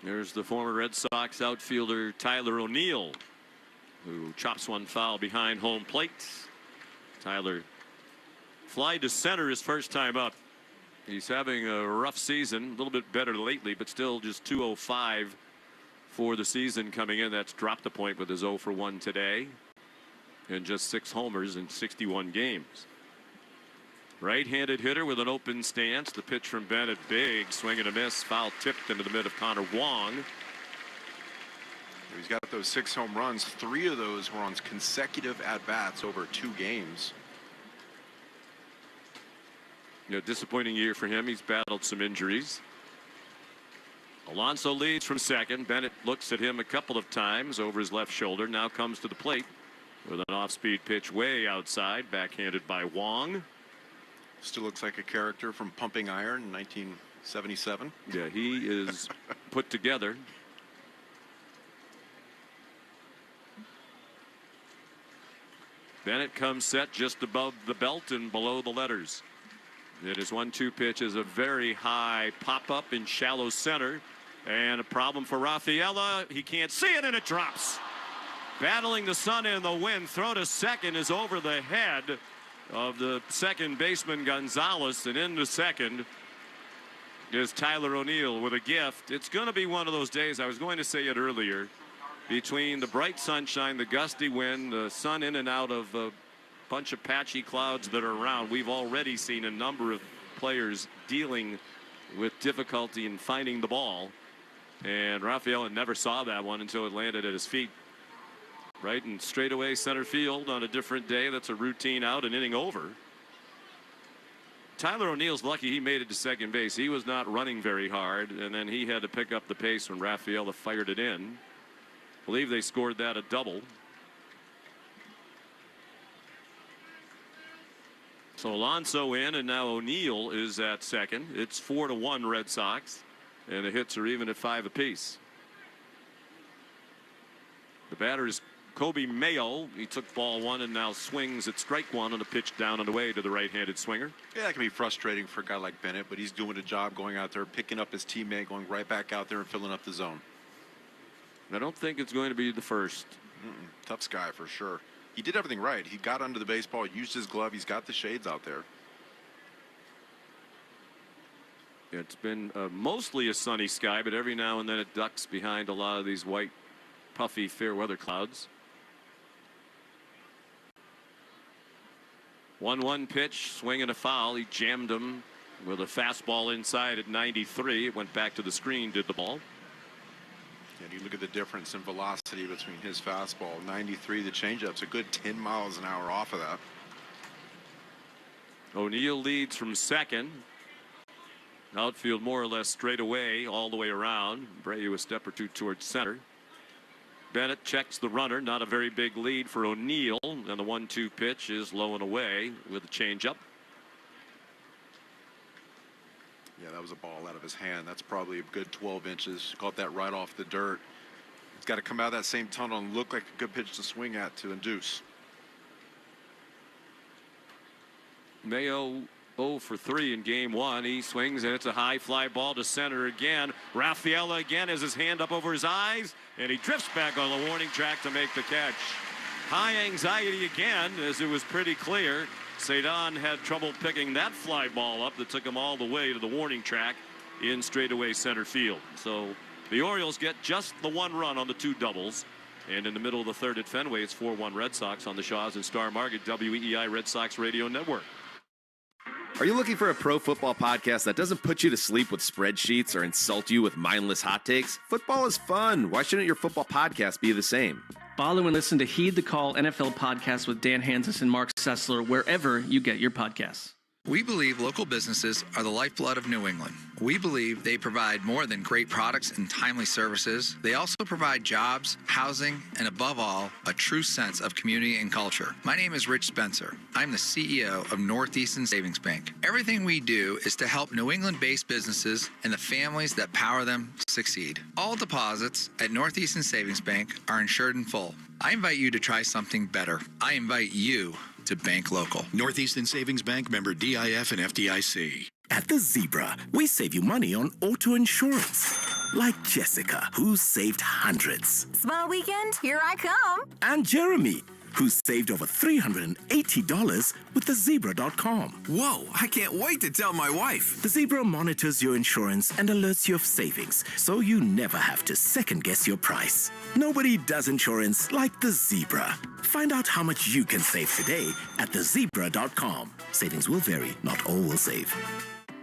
There's the former Red Sox outfielder Tyler O'Neill, who chops one foul behind home plate. Tyler fly to center his first time up. He's having a rough season, a little bit better lately, but still just 205 for the season coming in. That's dropped a point with his 0 for 1 today and just 6 homers in 61 games. Right-handed hitter with an open stance. The pitch from Bennett, big swing and a miss. Foul tipped into the mid of Connor Wong. He's got those 6 home runs. 3 of those were on consecutive at-bats over 2 games. You know, disappointing year for him. He's battled some injuries. Alonso leads from second. Bennett looks at him a couple of times over his left shoulder. Now comes to the plate with an off-speed pitch way outside, backhanded by Wong. Still looks like a character from Pumping Iron in 1977. Yeah, he is put together. Bennett comes set just above the belt and below the letters. It is 1-2 pitch is a very high pop-up in shallow center. And a problem for Rafaela. He can't see it, and it drops. Battling the sun and the wind. Throw to second is over the head of the second baseman Gonzalez, and into second is Tyler O'Neill with a gift. It's going to be one of those days. I was going to say it earlier, between the bright sunshine, the gusty wind, the sun in and out of a bunch of patchy clouds that are around. We've already seen a number of players dealing with difficulty in finding the ball, and Rafaela never saw that one until it landed at his feet. Right in straightaway center field on a different day. That's a routine out, an inning over. Tyler O'Neill's lucky he made it to second base. He was not running very hard, and then he had to pick up the pace when Rafaela fired it in. I believe they scored that a double. So Alonso in, and now O'Neill is at second. It's 4-1 Red Sox, and the hits are even at 5 apiece. The batter is Kobe Mayo. He took ball 1 and now swings at strike 1 on a pitch down and away to the right-handed swinger. Yeah, that can be frustrating for a guy like Bennett, but he's doing a job going out there, picking up his teammate, going right back out there and filling up the zone. I don't think it's going to be the first. Tough guy for sure. He did everything right. He got under the baseball, used his glove. He's got the shades out there. It's been mostly a sunny sky, but every now and then it ducks behind a lot of these white, puffy, fair weather clouds. 1-1 pitch, swing and a foul. He jammed him with a fastball inside at 93. It went back to the screen, did the ball. And you look at the difference in velocity between his fastball, 93, the changeup's a good 10 miles an hour off of that. O'Neill leads from second. Outfield more or less straight away all the way around. Abreu a step or two towards center. Bennett checks the runner. Not a very big lead for O'Neill. And the 1-2 pitch is low and away with a changeup. Yeah, that was a ball out of his hand. That's probably a good 12 inches. Caught that right off the dirt. It's got to come out of that same tunnel and look like a good pitch to swing at to induce. Mayo 0 for 3 in game one. He swings, and it's a high fly ball to center again. Rafaela again has his hand up over his eyes, and he drifts back on the warning track to make the catch. High anxiety again, as it was pretty clear. Cedon had trouble picking that fly ball up that took him all the way to the warning track in straightaway center field. So the Orioles get just the one run on the two doubles. And in the middle of the third at Fenway, it's 4-1 Red Sox on the Shaws and Star Market WEEI Red Sox Radio Network. Are you looking for a pro football podcast that doesn't put you to sleep with spreadsheets or insult you with mindless hot takes? Football is fun. Why shouldn't your football podcast be the same? Follow and listen to Heed the Call NFL podcast with Dan Hansis and Mark Sessler wherever you get your podcasts. We believe local businesses are the lifeblood of New England. We believe they provide more than great products and timely services. They also provide jobs, housing, and above all, a true sense of community and culture. My name is Rich Spencer. I'm the CEO of Northeastern Savings Bank. Everything we do is to help New England-based businesses and the families that power them succeed. All deposits at Northeastern Savings Bank are insured in full. I invite you to try something better. I invite you to bank local. Northeastern Savings Bank, member DIF and FDIC. At the Zebra, we save you money on auto insurance. Like Jessica, who saved hundreds. Small weekend, here I come. And Jeremy, who saved over $380 with thezebra.com. Whoa, I can't wait to tell my wife. The Zebra monitors your insurance and alerts you of savings, so you never have to second-guess your price. Nobody does insurance like the Zebra. Find out how much you can save today at thezebra.com. Savings will vary, not all will save.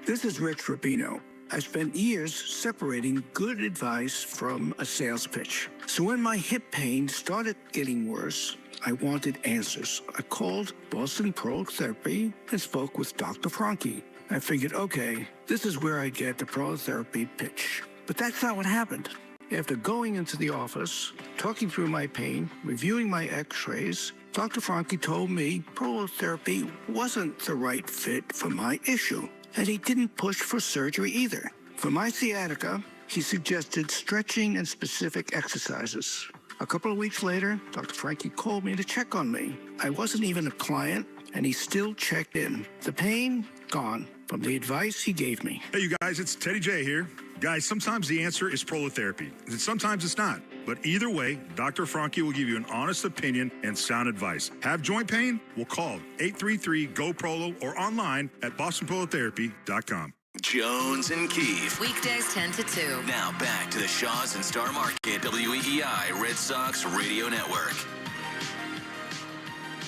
This is Rich Rubino. I spent years separating good advice from a sales pitch. So when my hip pain started getting worse, I wanted answers. I called Boston Pro Therapy and spoke with Dr. Franke. I figured, okay, this is where I get the pro therapy pitch. But that's not what happened. After going into the office, talking through my pain, reviewing my x-rays, Dr. Franke told me prolotherapy wasn't the right fit for my issue, and he didn't push for surgery either. For my sciatica, he suggested stretching and specific exercises. A couple of weeks later, Dr. Franke called me to check on me. I wasn't even a client, and he still checked in. The pain, gone from the advice he gave me. Hey, you guys, it's Teddy J here. Guys, sometimes the answer is prolotherapy, and sometimes it's not. But either way, Dr. Franke will give you an honest opinion and sound advice. Have joint pain? Well, call 833-GO-PROLO or online at bostonprolotherapy.com. Jones and Keefe. Weekdays 10 to 2. Now back to the Shaws and Star Market WEEI Red Sox Radio Network.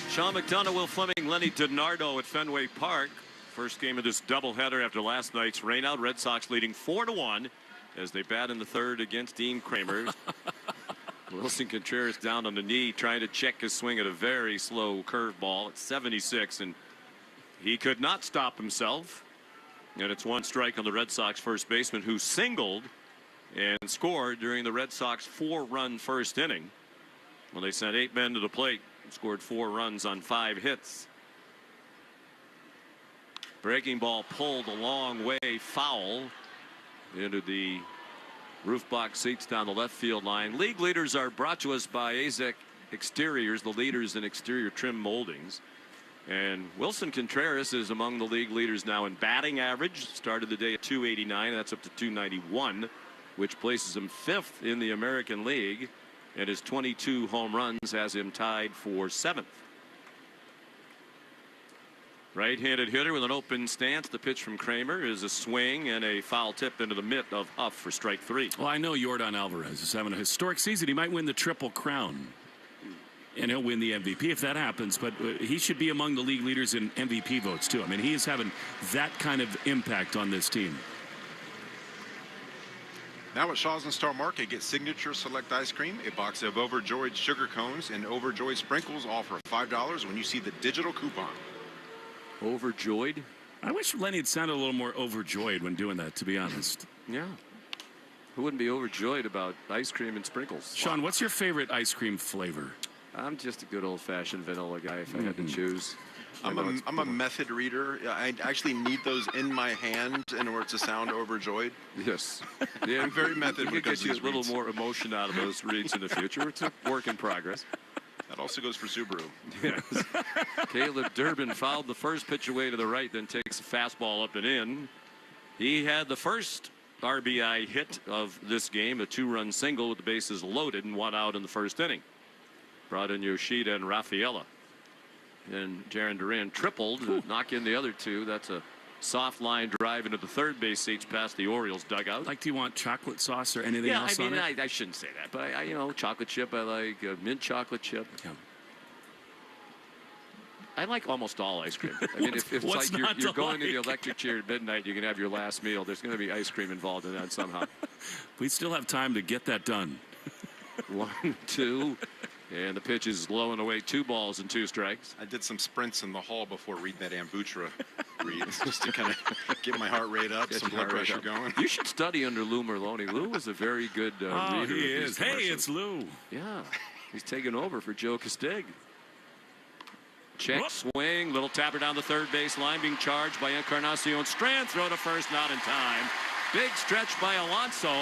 Sean McDonough, Will Fleming, Lenny DiNardo at Fenway Park. First game of this doubleheader after last night's rainout. Red Sox leading 4-1 as they bat in the third against Dean Kramer. Wilson Contreras down on the knee trying to check his swing at a very slow curveball at 76, and he could not stop himself. And it's one strike on the Red Sox first baseman, who singled and scored during the Red Sox 4-run first inning when they sent 8 men to the plate and scored 4 runs on 5 hits. Breaking ball pulled a long way foul into the roof box seats down the left field line. League leaders are brought to us by Azek Exteriors, the leaders in exterior trim moldings. And Wilson Contreras is among the league leaders now in batting average. Started the day at .289. That's up to .291, which places him 5th in the American League. And his 22 home runs has him tied for 7th. Right-handed hitter with an open stance. The pitch from Kramer is a swing and a foul tip into the mitt of Huff for strike 3. Well, I know Yordan Alvarez is having a historic season. He might win the Triple Crown. And he'll win the MVP if that happens, but he should be among the league leaders in MVP votes too. I mean, he is having that kind of impact on this team. Now at Shaws and Star Market, get Signature Select Ice Cream, a box of Overjoyed Sugar Cones and Overjoyed Sprinkles, all for $5 when you see the digital coupon. Overjoyed? I wish Lenny had sounded a little more overjoyed when doing that, to be honest. Yeah. Who wouldn't be overjoyed about ice cream and sprinkles? Sean, what's your favorite ice cream flavor? I'm just a good old-fashioned vanilla guy if I had to choose. I'm a method reader. I actually need those in my hand in order to sound overjoyed. Yes. Yeah, I'm very method. We could get you a little more emotion out of those reads in the future. It's a work in progress. That also goes for Subaru. Yes. Caleb Durbin fouled the first pitch away to the right, then takes a fastball up and in. He had the first RBI hit of this game, a 2-run single with the bases loaded and 1 out in the first inning. Brought in Yoshida and Rafaela. And Jarren Duran tripled to knock in the other 2. That's a soft line drive into the third base seats past the Orioles dugout. Like, do you want chocolate sauce or anything else on it? I shouldn't say that, but I chocolate chip I like, mint chocolate chip. Yeah. I like almost all ice cream. I mean, if it's like you're going to the electric chair at midnight, you can have your last meal. There's going to be ice cream involved in that somehow. We still have time to get that done. 1, 2, and the pitch is low and away. 2 balls and 2 strikes. I did some sprints in the hall before reading that Ambutra read, just to kind of get my heart rate up, some blood pressure going. You should study under Lou Merloni. Lou is a very good reader. He is. Hey, it's Lou. Yeah, he's taking over for Joe Castig. Check, swing, little tapper down the third base line, being charged by Encarnacion Strand. Throw to first, not in time. Big stretch by Alonso,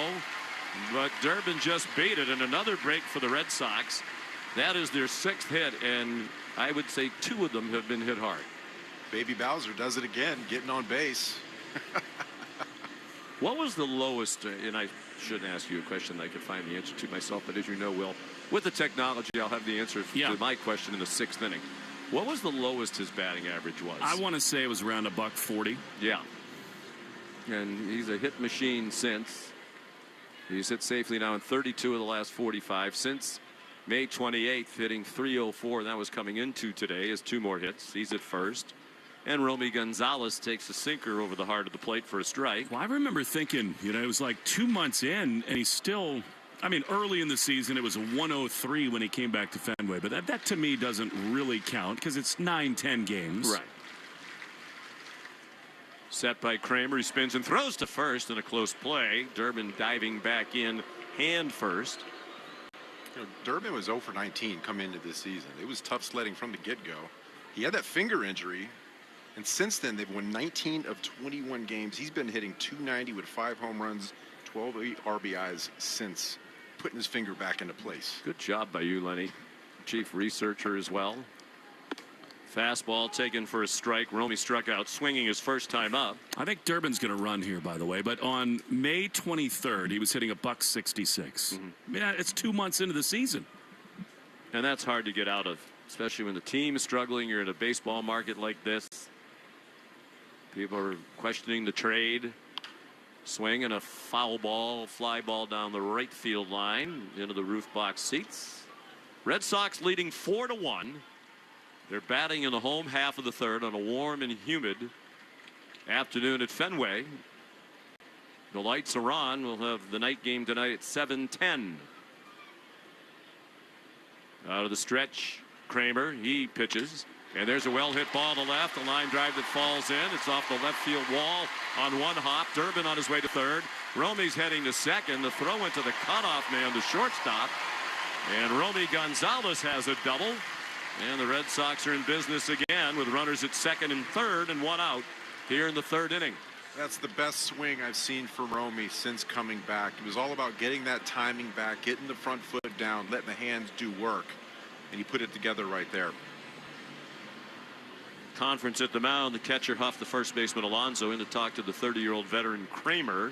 but Durbin just beat it, and another break for the Red Sox. That is their 6th hit, and I would say 2 of them have been hit hard. Baby Bowser does it again, getting on base. What was the lowest, and I shouldn't ask you a question I could find the answer to myself, but as you know, Will, with the technology, I'll have the answer to my question in the 6th inning. What was the lowest his batting average was? I want to say it was around $140. Yeah. And he's a hit machine since. He's hit safely now in 32 of the last 45. Since May 28th, hitting .304, and that was coming into today, has 2 more hits. He's at first. And Romy Gonzalez takes a sinker over the heart of the plate for a strike. Well, I remember thinking, it was like 2 months in, and he's still... I mean, early in the season, it was a 103 when he came back to Fenway. But that to me doesn't really count because it's 9-10 games. Right. Set by Kramer. He spins and throws to first in a close play. Durbin diving back in hand first. Durbin was 0 for 19 coming into this season. It was tough sledding from the get-go. He had that finger injury. And since then, they've won 19 of 21 games. He's been hitting .290 with 5 home runs, 12 RBIs since putting his finger back into place. Good job by you, Lenny. Chief researcher as well. Fastball taken for a strike. Romy struck out swinging his first time up. I think Durbin's going to run here, by the way. But on May 23rd, he was hitting $166. I mean, it's 2 months into the season. And that's hard to get out of, especially when the team is struggling. You're in a baseball market like this. People are questioning the trade. Swing and a foul ball, fly ball down the right field line into the roof box seats. Red Sox leading 4-1. They're batting in the home half of the third on a warm and humid afternoon at Fenway. The lights are on. We'll have the night game tonight at 7:10. Out of the stretch, Kramer. He pitches. And there's a well-hit ball to left, a line drive that falls in. It's off the left field wall on one hop. Durbin on his way to third. Romy's heading to second. The throw into the cutoff man, the shortstop. And Romy Gonzalez has a double. And the Red Sox are in business again with runners at second and third and 1 out here in the 3rd inning. That's the best swing I've seen from Romy since coming back. It was all about getting that timing back, getting the front foot down, letting the hands do work. And he put it together right there. Conference at the mound. The catcher huffed the first baseman Alonso in to talk to the 30-year-old veteran Kramer.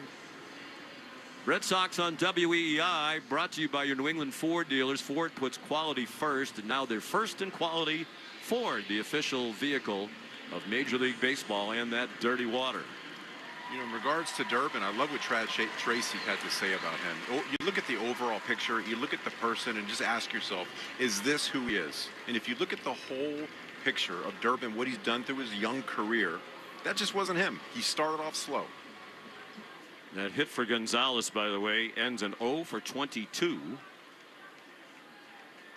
Red Sox on WEEI, brought to you by your New England Ford dealers. Ford puts quality first, and now they're first in quality. Ford, the official vehicle of Major League Baseball and that dirty water. In regards to Durbin, I love what Tracy had to say about him. You look at the overall picture, you look at the person, and just ask yourself, is this who he is? And if you look at the whole picture of Durbin, what he's done through his young career, that just wasn't him. He started off slow. That hit for Gonzalez, by the way, ends in 0 for 22.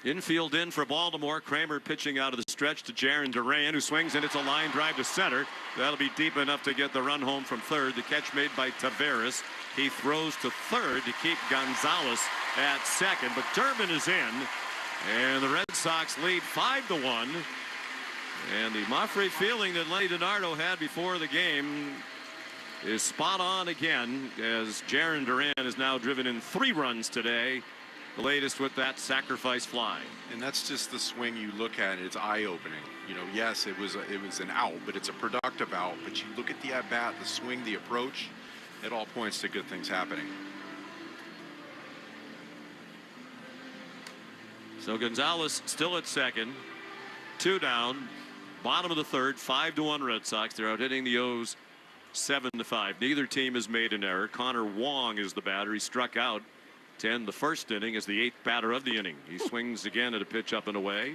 Infield in for Baltimore. Kramer pitching out of the stretch to Jarren Duran, who swings, and it's a line drive to center. That'll be deep enough to get the run home from third. The catch made by Taveras. He throws to third to keep Gonzalez at second, but Durbin is in, and the Red Sox lead 5-1. And the Mafre feeling that Lenny DiNardo had before the game is spot on again, as Jarren Duran has now driven in 3 runs today the latest with that sacrifice fly. And that's just the swing you look at. It's eye-opening. You know, yes, it was an out, but it's a productive out. But you look at the at-bat, the swing, the approach, it all points to good things happening. So Gonzalez still at second, 2 down, bottom of the third, 5-1 Red Sox. They're out hitting the O's 7-5. Neither team has made an error. Connor Wong is the batter. He struck out to end the first inning as the 8th batter of the inning. He swings again at a pitch up and away.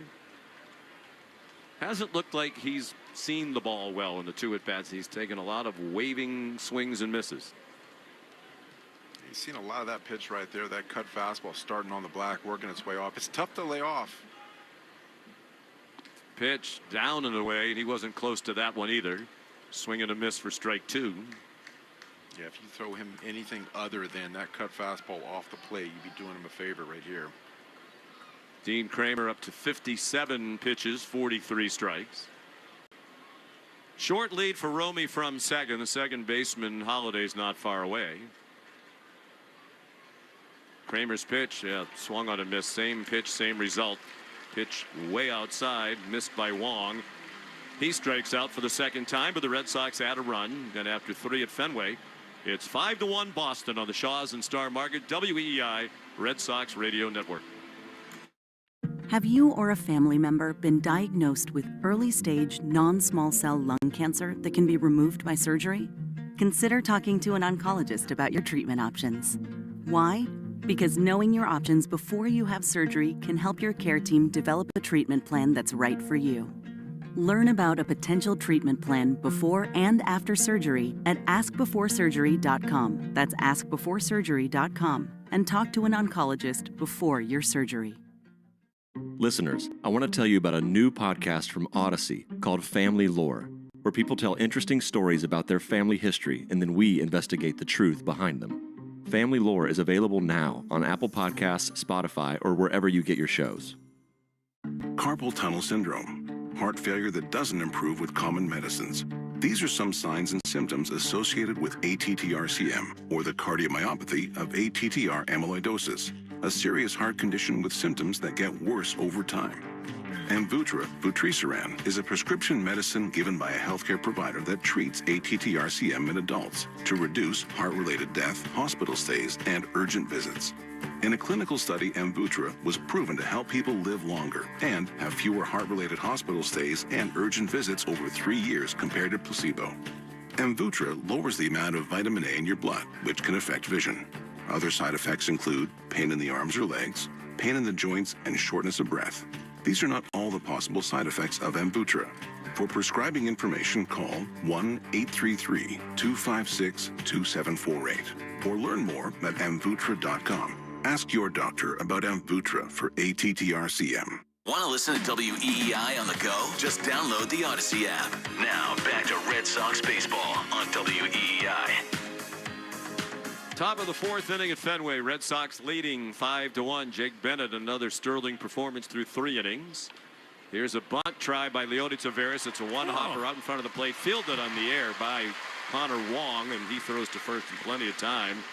Hasn't looked like he's seen the ball well in the 2 at-bats. He's taken a lot of waving swings and misses. He's seen a lot of that pitch right there, that cut fastball starting on the black, working its way off. It's tough to lay off. Pitch down and away, and he wasn't close to that one either. Swing and a miss for strike 2. Yeah, if you throw him anything other than that cut fastball off the plate, you'd be doing him a favor right here. Dean Kramer up to 57 pitches, 43 strikes. Short lead for Romy from second. The second baseman, Holliday's not far away. Kramer's pitch, swung on and missed. Same pitch, same result. Pitch way outside, missed by Wong. He strikes out for the second time, but the Red Sox add a run. Then after 3 at Fenway, it's 5-1 Boston on the Shaws and Star Market, WEEI Red Sox Radio Network. Have you or a family member been diagnosed with early-stage non-small cell lung cancer that can be removed by surgery? Consider talking to an oncologist about your treatment options. Why? Because knowing your options before you have surgery can help your care team develop a treatment plan that's right for you. Learn about a potential treatment plan before and after surgery at askbeforesurgery.com. That's askbeforesurgery.com. And talk to an oncologist before your surgery. Listeners, I want to tell you about a new podcast from Odyssey called Family Lore, where people tell interesting stories about their family history and then we investigate the truth behind them. Family Lore is available now on Apple Podcasts, Spotify, or wherever you get your shows. Carpal tunnel syndrome. Heart failure that doesn't improve with common medicines. These are some signs and symptoms associated with ATTR-CM, or the cardiomyopathy of ATTR amyloidosis, a serious heart condition with symptoms that get worse over time. Amvuttra, vutrisiran, is a prescription medicine given by a healthcare provider that treats ATTR-CM in adults to reduce heart-related death, hospital stays, and urgent visits. In a clinical study, Amvuttra was proven to help people live longer and have fewer heart-related hospital stays and urgent visits over 3 years compared to placebo. Amvuttra lowers the amount of vitamin A in your blood, which can affect vision. Other side effects include pain in the arms or legs, pain in the joints, and shortness of breath. These are not all the possible side effects of Amvuttra. For prescribing information, call 1-833-256-2748 or learn more at amvuttra.com. Ask your doctor about Amvuttra for ATTR-CM. Want to listen to WEEI on the go? Just download the Odyssey app. Now, back to Red Sox baseball on WEEI. Top of the 4th inning at Fenway. Red Sox leading 5-1. Jake Bennett, another sterling performance through 3 innings. Here's a bunt try by Leody Taveras. It's a one-hopper out in front of the plate, fielded on the air by Connor Wong, and he throws to first in plenty of time.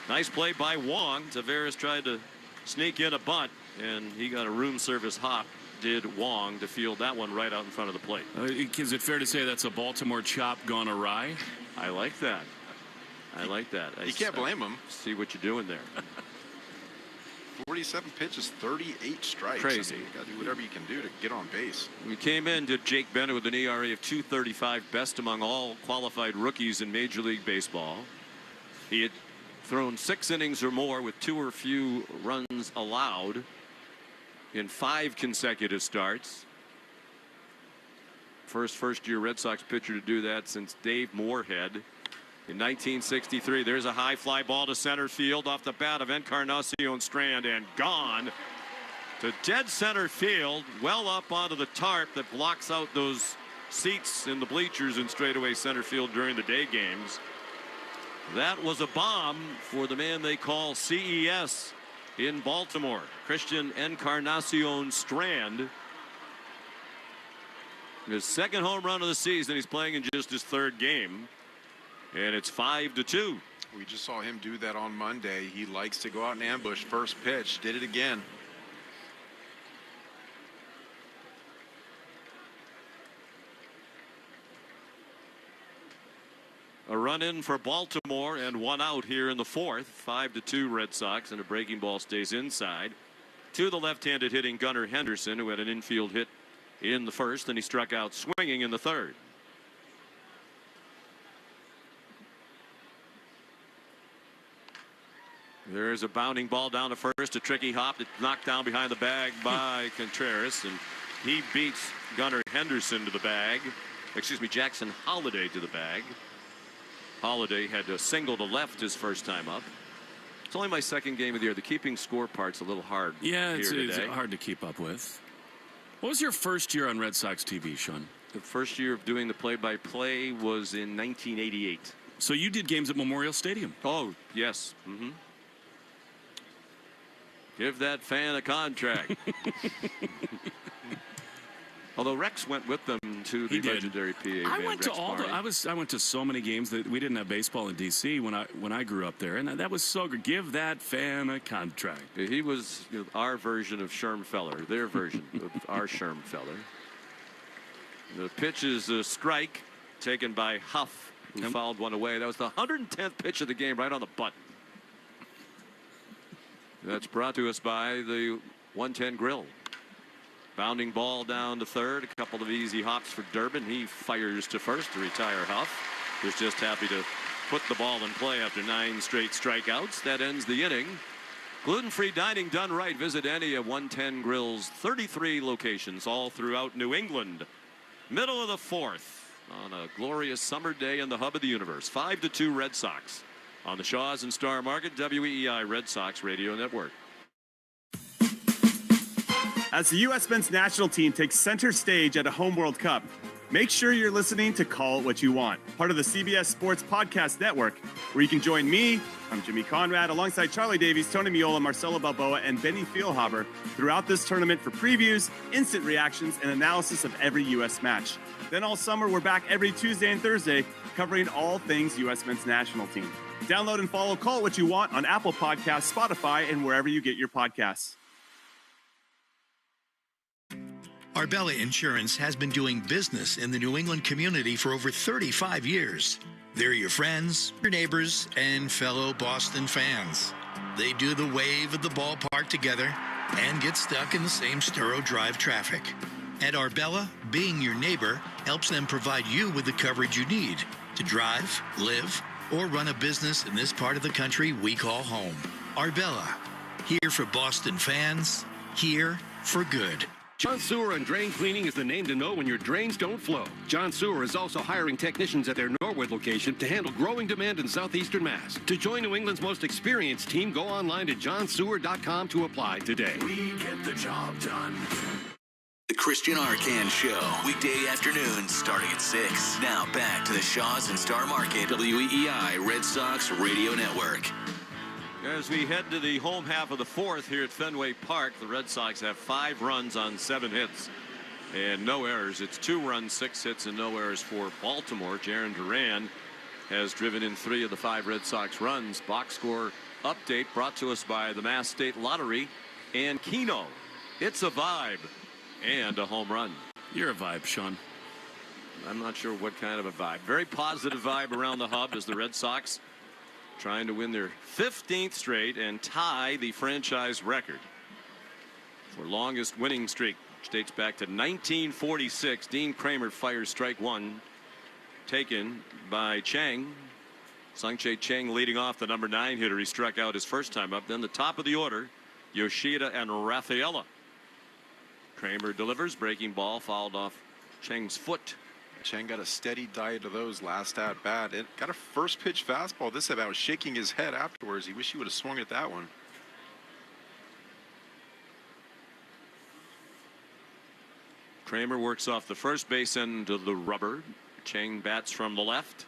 Nice play by Wong. Taveras tried to sneak in a bunt, and he got a room service hop, did Wong, to field that one right out in front of the plate. Is it fair to say that's a Baltimore chop gone awry? I like that. I like that. You can't blame him. See what you're doing there. 47 pitches, 38 strikes. Crazy. I mean, you got to do whatever you can do to get on base. We came in to Jake Bennett with an ERA of 2.35, best among all qualified rookies in Major League Baseball. He had thrown 6 innings or more with 2 or few runs allowed in 5 consecutive starts. First-year Red Sox pitcher to do that since Dave Moorhead in 1963. There's a high fly ball to center field off the bat of Encarnacion Strand, and gone to dead center field, well up onto the tarp that blocks out those seats in the bleachers in straightaway center field during the day games. That was a bomb for the man they call CES in Baltimore, Christian Encarnacion Strand. His 2nd home run of the season. He's playing in just his 3rd game. And it's 5-2. We just saw him do that on Monday. He likes to go out and ambush. First pitch, did it again. A run in for Baltimore and one out here in the fourth. 5-2 Red Sox, and a breaking ball stays inside to the left-handed hitting Gunnar Henderson, who had an infield hit in the first, and he struck out swinging in the third. There's a bounding ball down to first, a tricky hop that's knocked down behind the bag by Contreras, and he beats Gunnar Henderson to the bag. Excuse me, Jackson Holliday to the bag. Holliday had a single to left his first time up. It's only my second game of the year. The keeping score part's a little hard. Yeah, it's hard to keep up with. What was your first year on Red Sox TV, Sean? The first year of doing the play-by-play was in 1988. So you did games at Memorial Stadium? Oh, yes. Mm-hmm. Give that fan a contract. Although Rex went with them to the legendary PA. I went to all the. I went to so many games that we didn't have baseball in D.C. when I grew up there, and that was so good. Give that fan a contract. He was our version of Shermfeller, their version of our Shermfeller. The pitch is a strike taken by Huff, who fouled one away. That was the 110th pitch of the game, right on the button. That's brought to us by the 110 Grill. Bounding ball down to third. A couple of easy hops for Durbin. He fires to first to retire Huff, who's just happy to put the ball in play after 9 straight strikeouts. That ends the inning. Gluten-free dining done right. Visit any of 110 Grill's 33 locations all throughout New England. Middle of the fourth on a glorious summer day in the hub of the universe. 5-2 Red Sox on the Shaws and Star Market WEEI Red Sox Radio Network. As the U.S. men's national team takes center stage at a home World Cup, make sure you're listening to Call It What You Want, part of the CBS Sports Podcast Network, where you can join me, I'm Jimmy Conrad, alongside Charlie Davies, Tony Miola, Marcelo Balboa, and Benny Feilhaber throughout this tournament for previews, instant reactions, and analysis of every U.S. match. Then all summer, we're back every Tuesday and Thursday, covering all things U.S. men's national team. Download and follow Call It What You Want on Apple Podcasts, Spotify, and wherever you get your podcasts. Arbella Insurance has been doing business in the New England community for over 35 years. They're your friends, your neighbors, and fellow Boston fans. They do the wave at the ballpark together and get stuck in the same Sturo Drive traffic. At Arbella, being your neighbor helps them provide you with the coverage you need to drive, live, or run a business in this part of the country we call home. Arbella, here for Boston fans, here for good. John Sewer and Drain Cleaning is the name to know when your drains don't flow. John Sewer is also hiring technicians at their Norwood location to handle growing demand in southeastern Mass. To join New England's most experienced team, go online to johnsewer.com to apply today. We get the job done. The Christian Arcand Show, weekday afternoons starting at 6. Now back to the Shaws and Star Market WEEI Red Sox Radio Network. As we head to the home half of the fourth here at Fenway Park, the Red Sox have 5 runs on 7 hits and no errors. It's 2 runs, 6 hits, and no errors for Baltimore. Jarren Duran has driven in 3 of the 5 Red Sox runs. Box score update brought to us by the Mass State Lottery and Keno. It's a vibe and a home run. You're a vibe, Sean. I'm not sure what kind of a vibe. Very positive vibe around the hub as the Red Sox trying to win their 15th straight and tie the franchise record for longest winning streak, which dates back to 1946. Dean Kramer fires strike 1, taken by Chang. Sung-Chae Chang leading off, the number 9 hitter. He struck out his first time up. Then the top of the order, Yoshida and Rafaela. Kramer delivers, breaking ball fouled off Chang's foot. Chang got a steady diet of those last at bat. It got a first pitch fastball. This about shaking his head afterwards. He wished he would have swung at that one. Kramer works off the first base end of the rubber. Chang bats from the left,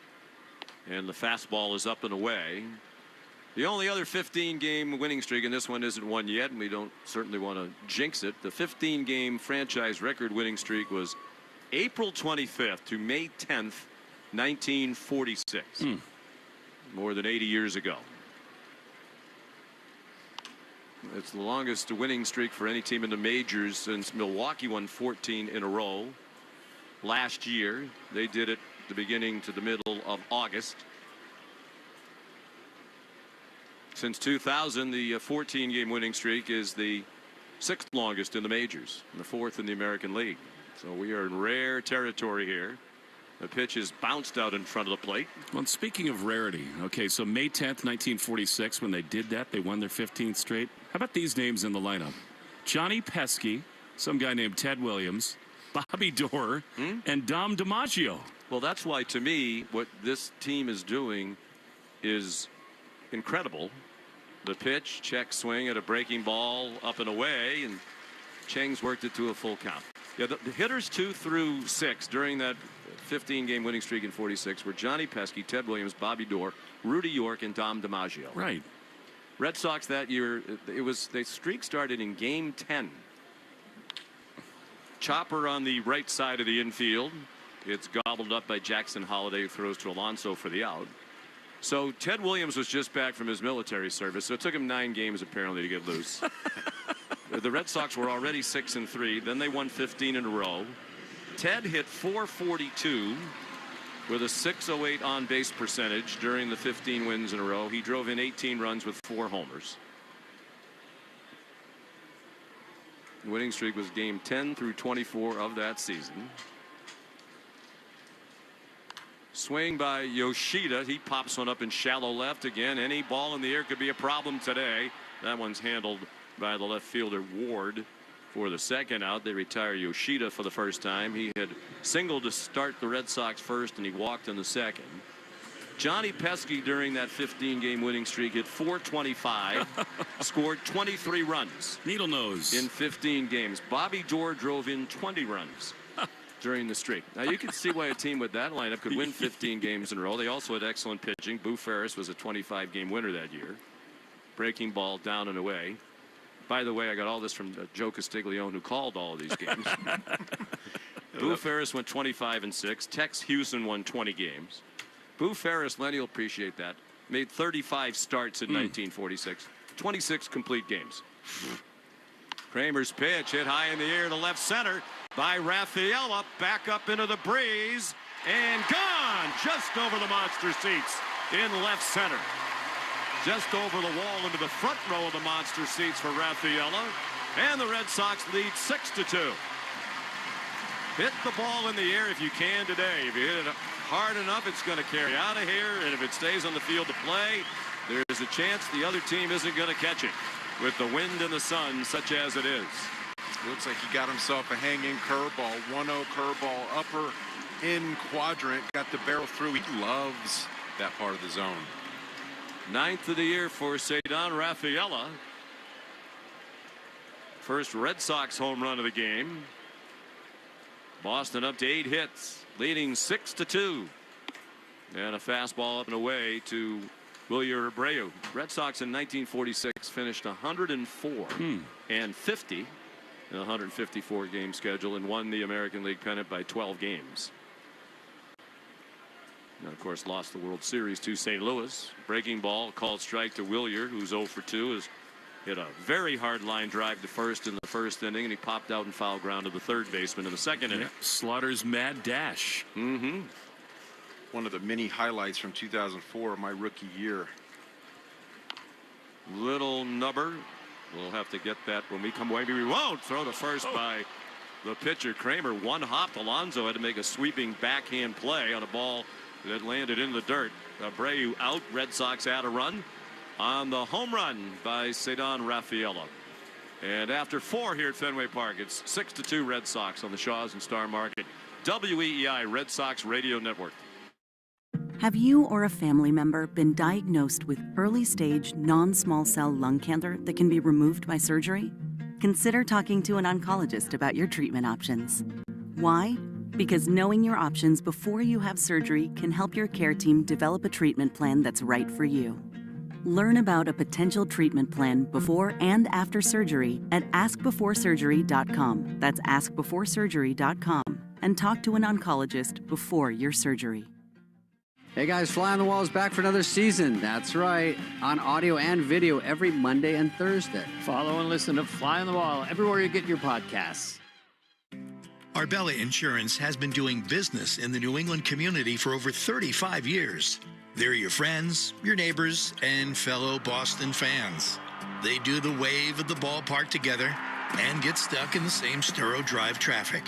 and the fastball is up and away. The only other 15-game winning streak, and this one isn't one yet, and we don't certainly want to jinx it. The 15-game franchise record winning streak was April 25th to May 10th, 1946. more than 80 years ago. It's the longest winning streak for any team in the majors since Milwaukee won 14 in a row last year. They did it the beginning to the middle of August. Since 2000, the 14-game winning streak is the 6th longest in the majors and the 4th in the American League. So we are in rare territory here. The pitch is bounced out in front of the plate. Well, speaking of rarity, okay, so May 10th, 1946, when they did that, they won their 15th straight. How about these names in the lineup? Johnny Pesky, some guy named Ted Williams, Bobby Doerr, and Dom DiMaggio. Well, that's why, to me, what this team is doing is incredible. The pitch, check swing at a breaking ball up and away, and Chang's worked it to a full count. Yeah, the hitters 2 through 6 during that 15-game winning streak in 46 were Johnny Pesky, Ted Williams, Bobby Doerr, Rudy York, and Dom DiMaggio. Right. Red Sox that year, the streak started in game 10. Chopper on the right side of the infield. It's gobbled up by Jackson Holliday, who throws to Alonso for the out. So Ted Williams was just back from his military service, so it took him 9 games apparently to get loose. The Red Sox were already 6-3. Then they won 15 in a row. Ted hit .442 with a .608 on-base percentage during the 15 wins in a row. He drove in 18 runs with 4 homers. The winning streak was game 10 through 24 of that season. Swing by Yoshida. He pops one up in shallow left again. Any ball in the air could be a problem today. That one's handled by the left fielder Ward for the second out. They retire Yoshida for the first time. He had singled to start the Red Sox first, and he walked in the second. Johnny Pesky during that 15-game winning streak hit .425, scored 23 runs. Needle nose. In 15 games. Bobby Doerr drove in 20 runs during the streak. Now you can see why a team with that lineup could win 15 games in a row. They also had excellent pitching. Boo Ferris was a 25-game winner that year. Breaking ball down and away. By the way, I got all this from Joe Castiglione, who called all of these games. Boo Ferris went 25-6. Tex Houston won 20 games. Boo Ferris, Lenny will appreciate that, made 35 starts in 1946. 26 complete games. Kramer's pitch hit high in the air to left center by Rafaela. Back up into the breeze and gone just over the monster seats in left center. Just over the wall into the front row of the monster seats for Rafaela. And the Red Sox lead 6-2. Hit the ball in the air if you can today. If you hit it hard enough, it's going to carry out of here. And if it stays on the field to play, there's a chance the other team isn't going to catch it with the wind and the sun, such as it is. Looks like he got himself a hanging curveball, 1-0 curveball, upper in quadrant, got the barrel through. He loves that part of the zone. 9th of the year for Cedon Rafaela. First Red Sox home run of the game. Boston up to 8 hits, leading 6-2. And a fastball up and away to Wilyer Abreu. Red Sox in 1946 finished 104 and 50 in a 154 game schedule and won the American League pennant by 12 games. And of course lost the World Series to St. Louis. Breaking ball, called strike to Wilyer, who's 0 for 2, has hit a very hard line drive to first in the first inning, and he popped out and foul ground to the third baseman in the second inning. Slaughter's mad dash. One of the many highlights from 2004, my rookie year. Little nubber. We'll have to get that when we come away. Maybe we won't. Throw to first by the pitcher. Kramer one-hopped. Alonso had to make a sweeping backhand play on a ball that landed in the dirt. Abreu out. Red Sox add a run on the home run by Cedon Rafaela. And after 4 here at Fenway Park, it's 6-2 Red Sox on the Shaws and Star Market. WEEI Red Sox Radio Network. Have you or a family member been diagnosed with early-stage non-small cell lung cancer that can be removed by surgery? Consider talking to an oncologist about your treatment options. Why? Because knowing your options before you have surgery can help your care team develop a treatment plan that's right for you. Learn about a potential treatment plan before and after surgery at askbeforesurgery.com. That's askbeforesurgery.com. And talk to an oncologist before your surgery. Hey guys, Fly on the Wall is back for another season. That's right, on audio and video every Monday and Thursday. Follow and listen to Fly on the Wall everywhere you get your podcasts. Arbella Insurance has been doing business in the New England community for over 35 years. They're your friends, your neighbors, and fellow Boston fans. They do the wave at the ballpark together and get stuck in the same Sturo Drive traffic.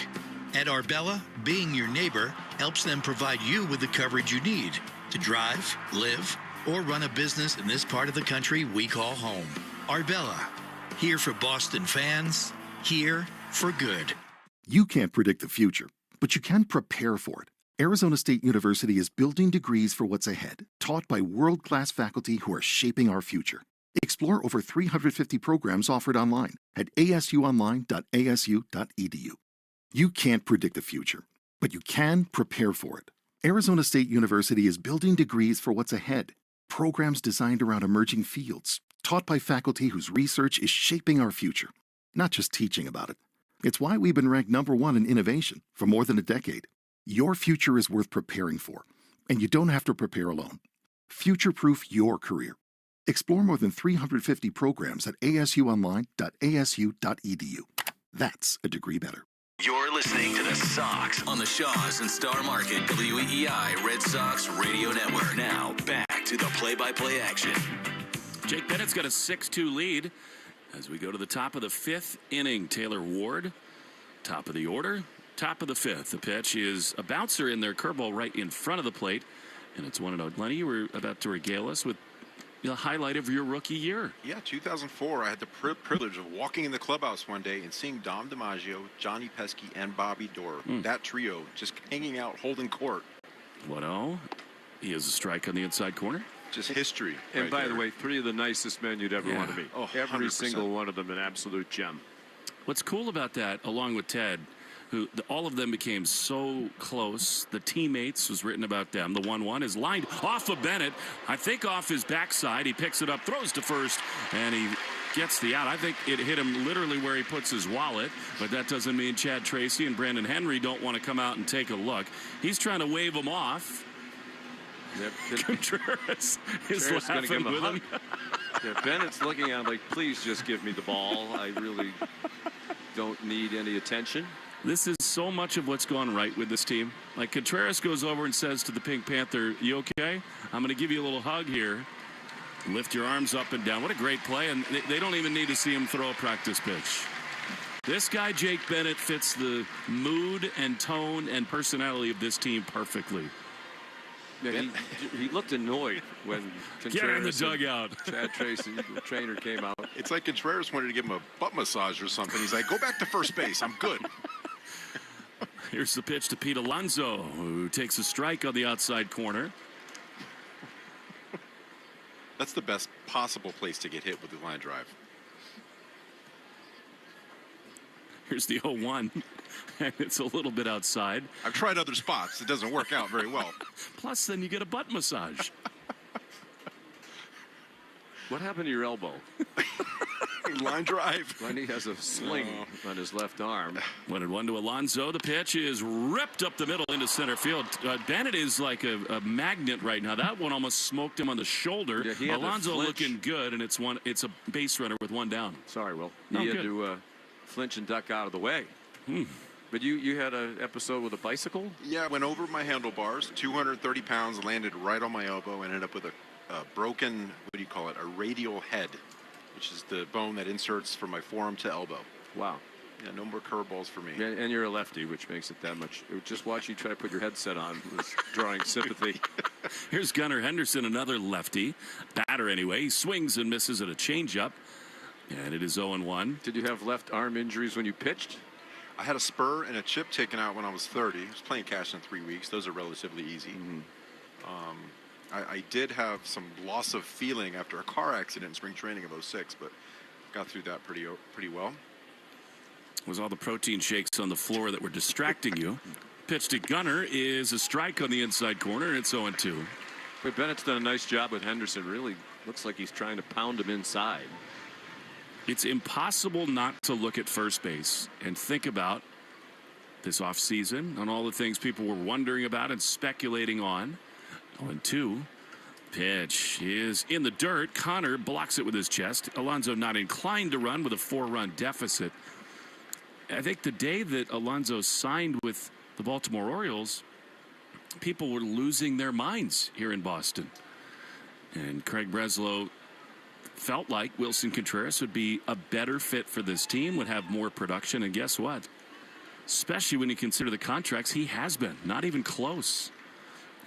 At Arbella, being your neighbor helps them provide you with the coverage you need to drive, live, or run a business in this part of the country we call home. Arbella, here for Boston fans, here for good. You can't predict the future, but you can prepare for it. Arizona State University is building degrees for what's ahead, taught by world-class faculty who are shaping our future. Explore over 350 programs offered online at asuonline.asu.edu. You can't predict the future, but you can prepare for it. Arizona State University is building degrees for what's ahead, programs designed around emerging fields, taught by faculty whose research is shaping our future, not just teaching about it. It's why we've been ranked #1 in innovation for more than a decade. Your future is worth preparing for, and you don't have to prepare alone. Future-proof your career. Explore more than 350 programs at asuonline.asu.edu. That's a degree better. You're listening to the Sox on the Shaws and Star Market WEEI Red Sox Radio Network. Now, back to the play-by-play action. Jake Bennett's got a 6-2 lead as we go to the top of the 5th inning. Taylor Ward, top of the order, top of the 5th. The pitch is a bouncer in there, curveball right in front of the plate, and it's 1-0. Lenny, you were about to regale us with the highlight of your rookie year. Yeah, 2004. I had the privilege of walking in the clubhouse one day and seeing Dom DiMaggio, Johnny Pesky, and Bobby Dorr. That trio just hanging out, holding court. 1-0. He has a strike on the inside corner. Just history. And right by there. the way, 3 of the nicest men you'd ever want to meet. Oh, Every 100%. single one of them an absolute gem. What's cool about that, along with Ted, who all of them became so close, the teammates was written about them. The 1-1 is lined off of Bennett. I think off his backside. He picks it up, throws to first, and he gets the out. I think it hit him literally where he puts his wallet, but that doesn't mean Chad Tracy and Brandon Henry don't want to come out and take a look. He's trying to wave them off. Yep. Contreras is laughing give him with him. Yeah, Bennett's looking at him like, please just give me the ball. I really don't need any attention. This is so much of what's gone right with this team. Like, Contreras goes over and says to the Pink Panther, you okay? I'm going to give you a little hug here. Lift your arms up and down. What a great play. And they don't even need to see him throw a practice pitch. This guy, Jake Bennett, fits the mood and tone and personality of this team perfectly. Yeah, he looked annoyed when Contreras Get in the dugout. Chad Tracy, the trainer, came out. It's like Contreras wanted to give him a butt massage or something. He's like, go back to first base. I'm good. Here's the pitch to Pete Alonso, who takes a strike on the outside corner. That's the best possible place to get hit with the line drive. Here's the 0-1, and it's a little bit outside. I've tried other spots. It doesn't work out very well. Plus, then you get a butt massage. What happened to your elbow? Line drive. Lenny has a sling on his left arm. 1-1 to Alonso. The pitch is ripped up the middle into center field. Bennett is like a magnet right now. That one almost smoked him on the shoulder. Yeah, he had to Alonso flinch. looking good, and it's a base runner with one down. Sorry, Will. He had to flinch and duck out of the way. But you had an episode with a bicycle? Yeah, went over my handlebars, 230 pounds, landed right on my elbow, ended up with a broken, what do you call it, a radial head, which is the bone that inserts from my forearm to elbow. Wow. Yeah, no more curveballs for me. Yeah, and you're a lefty, which makes it that much. Just watch you try to put your headset on was drawing sympathy. Here's Gunnar Henderson, another lefty. Batter anyway. He swings and misses at a changeup. And it is 0-1. Did you have left arm injuries when you pitched? I had a spur and a chip taken out when I was 30. I was playing catch in 3 weeks. Those are relatively easy. I did have some loss of feeling after a car accident in spring training of 06, but got through that pretty well. Was all the protein shakes on the floor that were distracting you. Pitch to Gunnar is a strike on the inside corner, and it's 0-2. But Bennett's done a nice job with Henderson. Really looks like he's trying to pound him inside. It's impossible not to look at first base and think about this offseason and all the things people were wondering about and speculating on. 0-2. Pitch is in the dirt. Connor blocks it with his chest. Alonso not inclined to run with a 4-run deficit. I think the day that Alonso signed with the Baltimore Orioles, people were losing their minds here in Boston. And Craig Breslow felt like Wilson Contreras would be a better fit for this team, would have more production, and guess what? Especially when you consider the contracts, he has been. Not even close.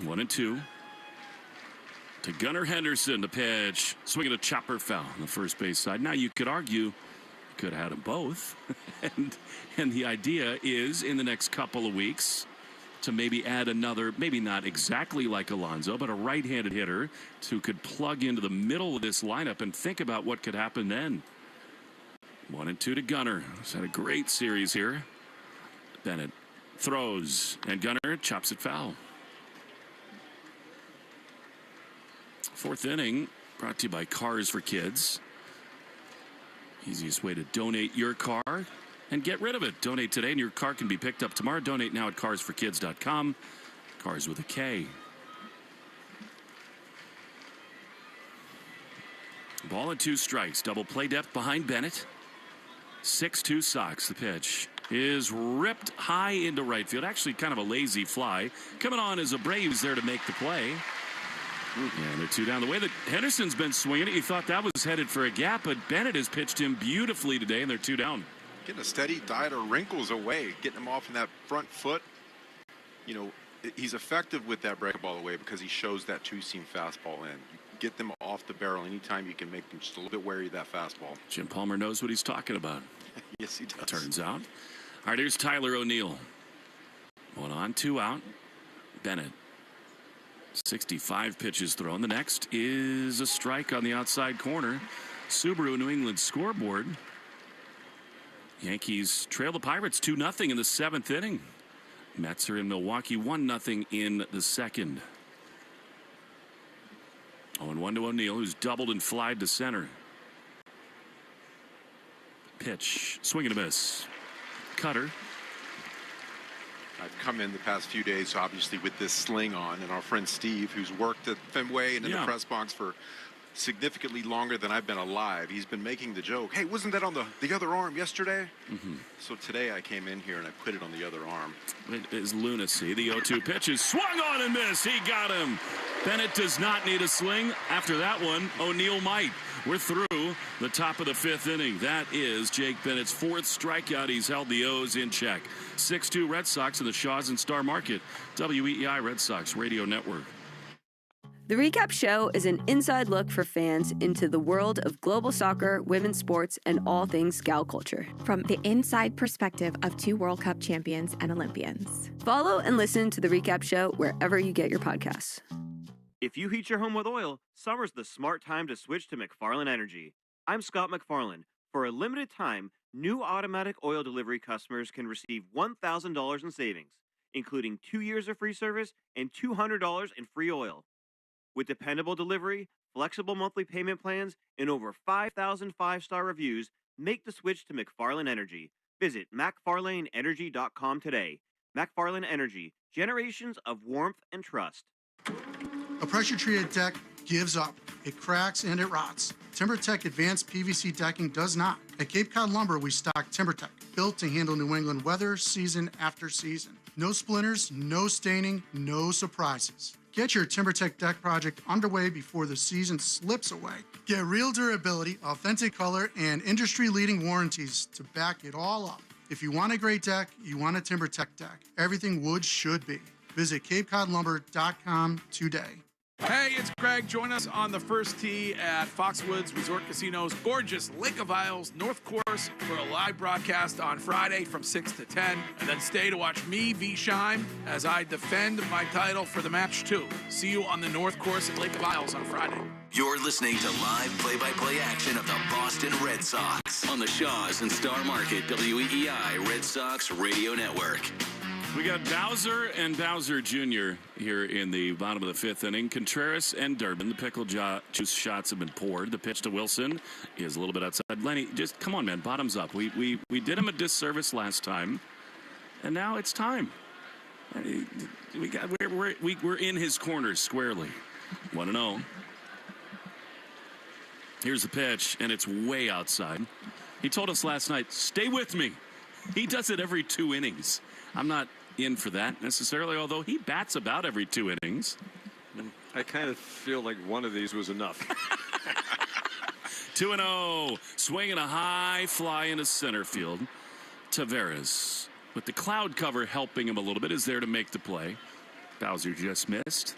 1-2. To Gunnar Henderson, the pitch. Swinging a chopper foul on the first base side. Now you could argue could have had them both. and the idea is in the next couple of weeks to maybe add another, maybe not exactly like Alonso, but a right-handed hitter who could plug into the middle of this lineup and think about what could happen then. 1-2 to Gunnar. He's had a great series here. Bennett throws, and Gunnar chops it foul. Fourth inning, brought to you by Cars for Kids. Easiest way to donate your car and get rid of it. Donate today and your car can be picked up tomorrow. Donate now at carsforkids.com. Cars with a K. Ball and 2 strikes. Double play depth behind Bennett. 6-2 Sox. The pitch is ripped high into right field. Actually kind of a lazy fly. Coming on as Abreu's there to make the play. And they're 2 down. The way that Henderson's been swinging it, you thought that was headed for a gap, but Bennett has pitched him beautifully today, and they're 2 down. Getting a steady diet of wrinkles away, getting him off in that front foot. You know, he's effective with that breaking ball away because he shows that 2-seam fastball in. You get them off the barrel anytime you can make them just a little bit wary of that fastball. Jim Palmer knows what he's talking about. Yes, he does. Turns out. All right, here's Tyler O'Neill. 1 on, 2 out. Bennett. 65 pitches thrown. The next is a strike on the outside corner. Subaru New England scoreboard. Yankees trail the Pirates 2-0 in the 7th inning. Mets are in Milwaukee 1-0 in the 2nd. 0-1 to O'Neill, who's doubled and flied to center. Pitch, swing and a miss. Cutter. I've come in the past few days, obviously, with this sling on, and our friend Steve, who's worked at Fenway and in the press box for significantly longer than I've been alive, he's been making the joke, hey, wasn't that on the other arm yesterday? So today I came in here and I put it on the other arm. It is lunacy. The 0-2 pitch is swung on and missed. He got him. Bennett does not need a sling. After that one, O'Neill might. We're through the top of the 5th inning. That is Jake Bennett's 4th strikeout. He's held the O's in check. 6-2 Red Sox in the Shaws and Star Market. WEEI Red Sox Radio Network. The Recap Show is an inside look for fans into the world of global soccer, women's sports, and all things gal culture. From the inside perspective of 2 World Cup champions and Olympians. Follow and listen to The Recap Show wherever you get your podcasts. If you heat your home with oil, summer's the smart time to switch to McFarland Energy. I'm Scott McFarland. For a limited time, new automatic oil delivery customers can receive $1,000 in savings, including 2 years of free service and $200 in free oil. With dependable delivery, flexible monthly payment plans, and over 5,000 5-star reviews, make the switch to McFarland Energy. Visit McFarlaneEnergy.com today. McFarland Energy, generations of warmth and trust. A pressure-treated deck gives up. It cracks and it rots. TimberTech Advanced PVC Decking does not. At Cape Cod Lumber, we stock TimberTech, built to handle New England weather season after season. No splinters, no staining, no surprises. Get your TimberTech deck project underway before the season slips away. Get real durability, authentic color, and industry-leading warranties to back it all up. If you want a great deck, you want a TimberTech deck. Everything wood should be. Visit CapeCodLumber.com today. Hey, it's Greg. Join us on the first tee at Foxwoods Resort Casino's gorgeous Lake of Isles North Course for a live broadcast on Friday from 6 to 10. And then stay to watch me, V. Shime, as I defend my title for the match 2. See you on the North Course at Lake of Isles on Friday. You're listening to live play-by-play action of the Boston Red Sox on the Shaws and Star Market WEEI Red Sox Radio Network. We got Bowser and Bowser Jr. here in the bottom of the 5th inning. Contreras and Durbin. The pickle juice shots have been poured. The pitch to Wilson is a little bit outside. Lenny, just come on, man. Bottoms up. We did him a disservice last time, and now it's time. We're in his corners squarely. 1-0. Here's the pitch, and it's way outside. He told us last night, stay with me. He does it every 2 innings. I'm not in for that necessarily, although he bats about every 2 innings. I kind of feel like one of these was enough. 2-0. Swinging a high fly into center field. Taveras, with the cloud cover helping him a little bit, is there to make the play. Bowser just missed.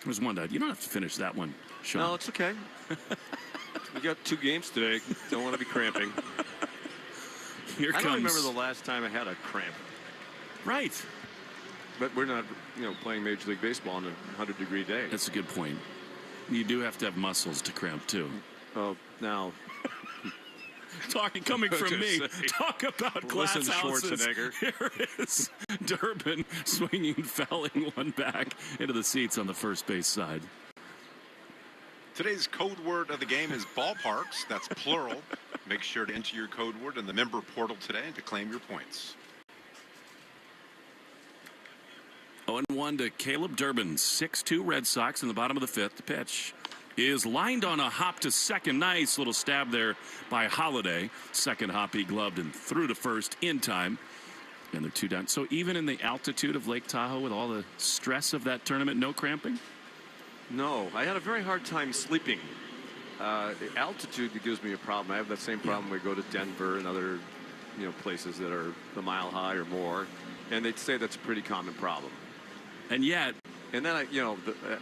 There's one that you don't have to finish that one, Sean. No, it's okay. We got 2 games today. Don't want to be cramping. Here I comes. don't remember the last time I had a cramp. Right. But we're not, playing Major League Baseball on a 100-degree day. That's a good point. You do have to have muscles to cramp, too. Oh, now. Coming from me. Talk about glass Listen, houses. Schwarzenegger. Here is Durbin swinging, fouling one back into the seats on the first base side. Today's code word of the game is ballparks. That's plural. Make sure to enter your code word in the member portal today to claim your points. 0-1 to Caleb Durbin. 6-2 Red Sox in the bottom of the 5th. The pitch is lined on a hop to second. Nice little stab there by Holiday. Second hop he gloved and threw to first in time. And they're 2 down. So even in the altitude of Lake Tahoe with all the stress of that tournament, no cramping? No, I had a very hard time sleeping. Altitude gives me a problem. I have that same problem when we go to Denver and other, places that are a mile high or more. And they'd say that's a pretty common problem. And yet, and then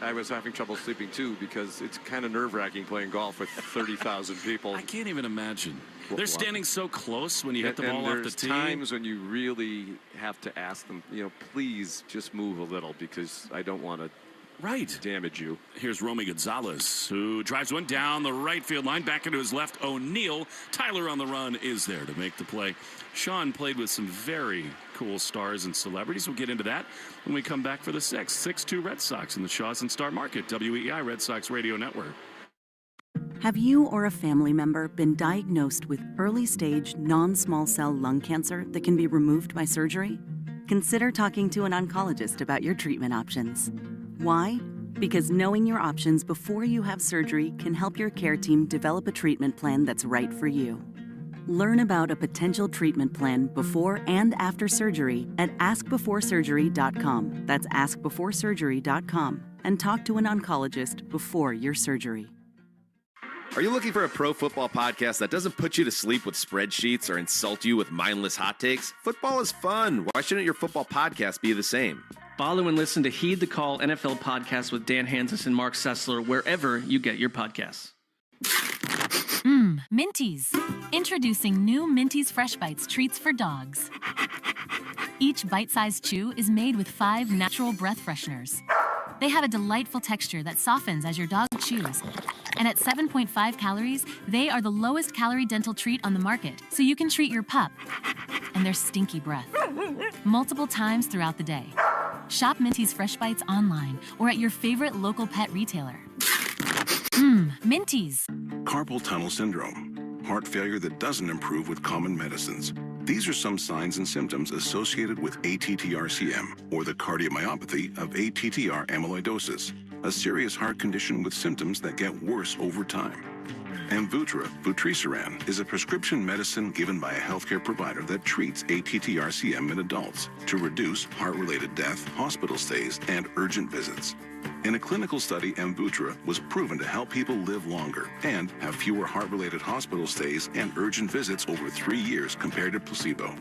I was having trouble sleeping too because it's kind of nerve-wracking playing golf with 30,000 people. I can't even imagine. They're standing so close when you hit the ball off the tee. There's times when you really have to ask them, please just move a little because I don't want to damage you. Here's Romy Gonzalez, who drives one down the right field line, back into his left. O'Neill. Tyler on the run is there to make the play. Sean played with some very cool stars and celebrities. We'll get into that when we come back for the 6th. 6-2 Red Sox in the Shaws and Star Market. WEI Red Sox Radio Network. Have you or a family member been diagnosed with early-stage non-small cell lung cancer that can be removed by surgery? Consider talking to an oncologist about your treatment options. Why? Because knowing your options before you have surgery can help your care team develop a treatment plan that's right for you. Learn about a potential treatment plan before and after surgery at askbeforesurgery.com. That's askbeforesurgery.com. And talk to an oncologist before your surgery. Are you looking for a pro football podcast that doesn't put you to sleep with spreadsheets or insult you with mindless hot takes? Football is fun. Why shouldn't your football podcast be the same? Follow and listen to Heed the Call NFL podcast with Dan Hansis and Mark Sessler wherever you get your podcasts. Minties. Introducing new Minties Fresh Bites treats for dogs. Each bite-sized chew is made with 5 natural breath fresheners. They have a delightful texture that softens as your dog chews. And at 7.5 calories, they are the lowest calorie dental treat on the market, so you can treat your pup and their stinky breath multiple times throughout the day. Shop Minties Fresh Bites online or at your favorite local pet retailer. Minties. Carpal tunnel syndrome, heart failure that doesn't improve with common medicines. These are some signs and symptoms associated with ATTR-CM, or the cardiomyopathy of ATTR amyloidosis, a serious heart condition with symptoms that get worse over time. Amvuttra, vutrisiran, is a prescription medicine given by a healthcare provider that treats ATTR-CM in adults to reduce heart-related death, hospital stays, and urgent visits. In a clinical study, Amvuttra was proven to help people live longer and have fewer heart-related hospital stays and urgent visits over 3 years compared to placebo.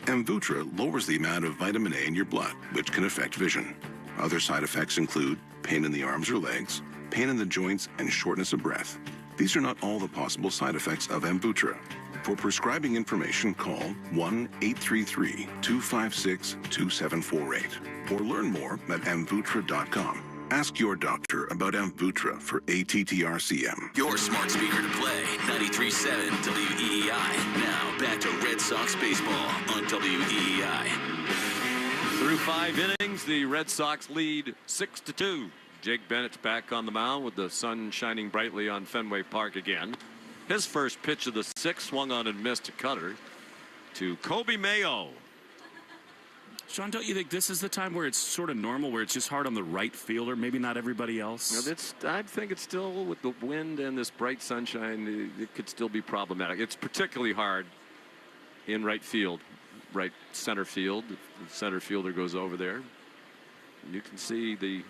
Amvuttra lowers the amount of vitamin A in your blood, which can affect vision. Other side effects include pain in the arms or legs, pain in the joints, and shortness of breath. These are not all the possible side effects of Amvuttra. For prescribing information, call 1-833-256-2748 or learn more at amvuttra.com. Ask your doctor about Amvuttra for ATTR-CM. Your smart speaker to play, 93.7 WEEI. Now back to Red Sox baseball on WEEI. Through 5 innings, the Red Sox lead 6-2. Jake Bennett's back on the mound with the sun shining brightly on Fenway Park again. His first pitch of the 6th swung on and missed a cutter to Kobe Mayo. Sean, don't you think this is the time where it's sort of normal, where it's just hard on the right fielder, maybe not everybody else? I think it's still, with the wind and this bright sunshine, it could still be problematic. It's particularly hard in right field, right center field. The center fielder goes over there. You can see the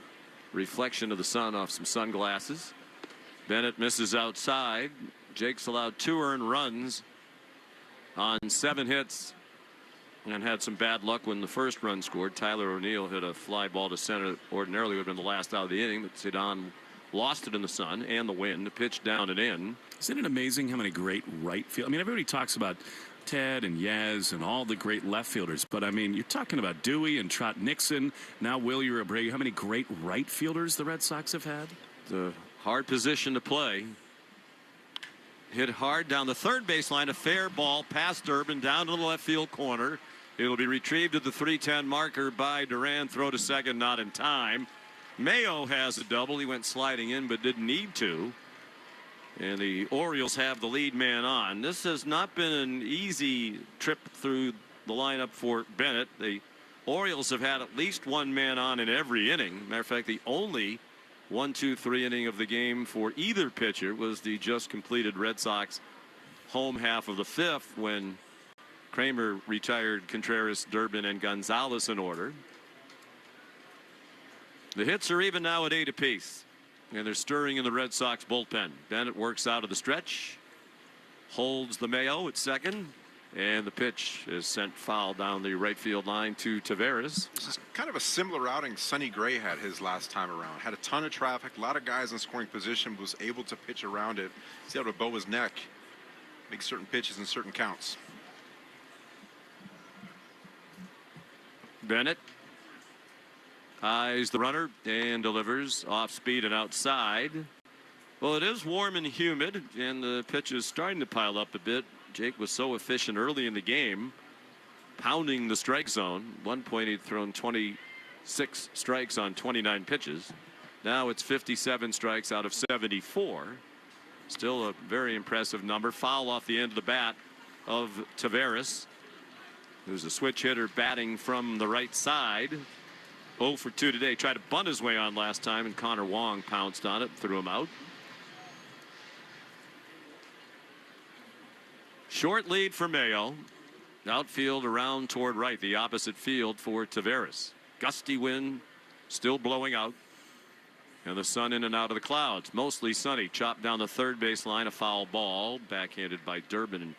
reflection of the sun off some sunglasses. Bennett misses outside. Jake's allowed 2 earned runs on 7 hits and had some bad luck when the first run scored. Tyler O'Neill hit a fly ball to center. Ordinarily would have been the last out of the inning, but Zidane lost it in the sun and the wind. The pitch down and in. Isn't it amazing how many great right field? I mean, everybody talks about Ted and Yaz and all the great left fielders, but I mean, you're talking about Dewey and Trot Nixon, now Willie Abreu. How many great right fielders the Red Sox have had? The hard position to play. Hit hard down the third baseline. A fair ball past Durbin down to the left field corner. It'll be retrieved at the 3:10 marker by Duran. Throw to second, not in time. Mayo has a double. He went sliding in but didn't need to. And the Orioles have the lead man on. This has not been an easy trip through the lineup for Bennett. The Orioles have had at least one man on in every inning. Matter of fact, the only 1-2-3 inning of the game for either pitcher was the just completed Red Sox home half of the 5th when Kramer retired Contreras, Durbin, and Gonzalez in order. The hits are even now at 8 apiece, and they're stirring in the Red Sox bullpen. Bennett works out of the stretch, holds the Mayo at second, and the pitch is sent foul down the right field line to Taveras. This is kind of a similar outing Sonny Gray had his last time around. Had a ton of traffic, a lot of guys in scoring position, was able to pitch around it. He's able to bow his neck, make certain pitches in certain counts. Bennett eyes the runner and delivers off speed and outside. Well, it is warm and humid, and the pitch is starting to pile up a bit. Jake was so efficient early in the game, pounding the strike zone. At one point, he'd thrown 26 strikes on 29 pitches. Now it's 57 strikes out of 74. Still a very impressive number. Foul off the end of the bat of Taveras, who's a switch hitter batting from the right side. 0 for 2 today. Tried to bunt his way on last time, and Connor Wong pounced on it, threw him out. Short lead for Mayo. Outfield around toward right, the opposite field for Taveras. Gusty wind still blowing out, and the sun in and out of the clouds. Mostly sunny. Chopped down the third base line. A foul ball backhanded by Durbin in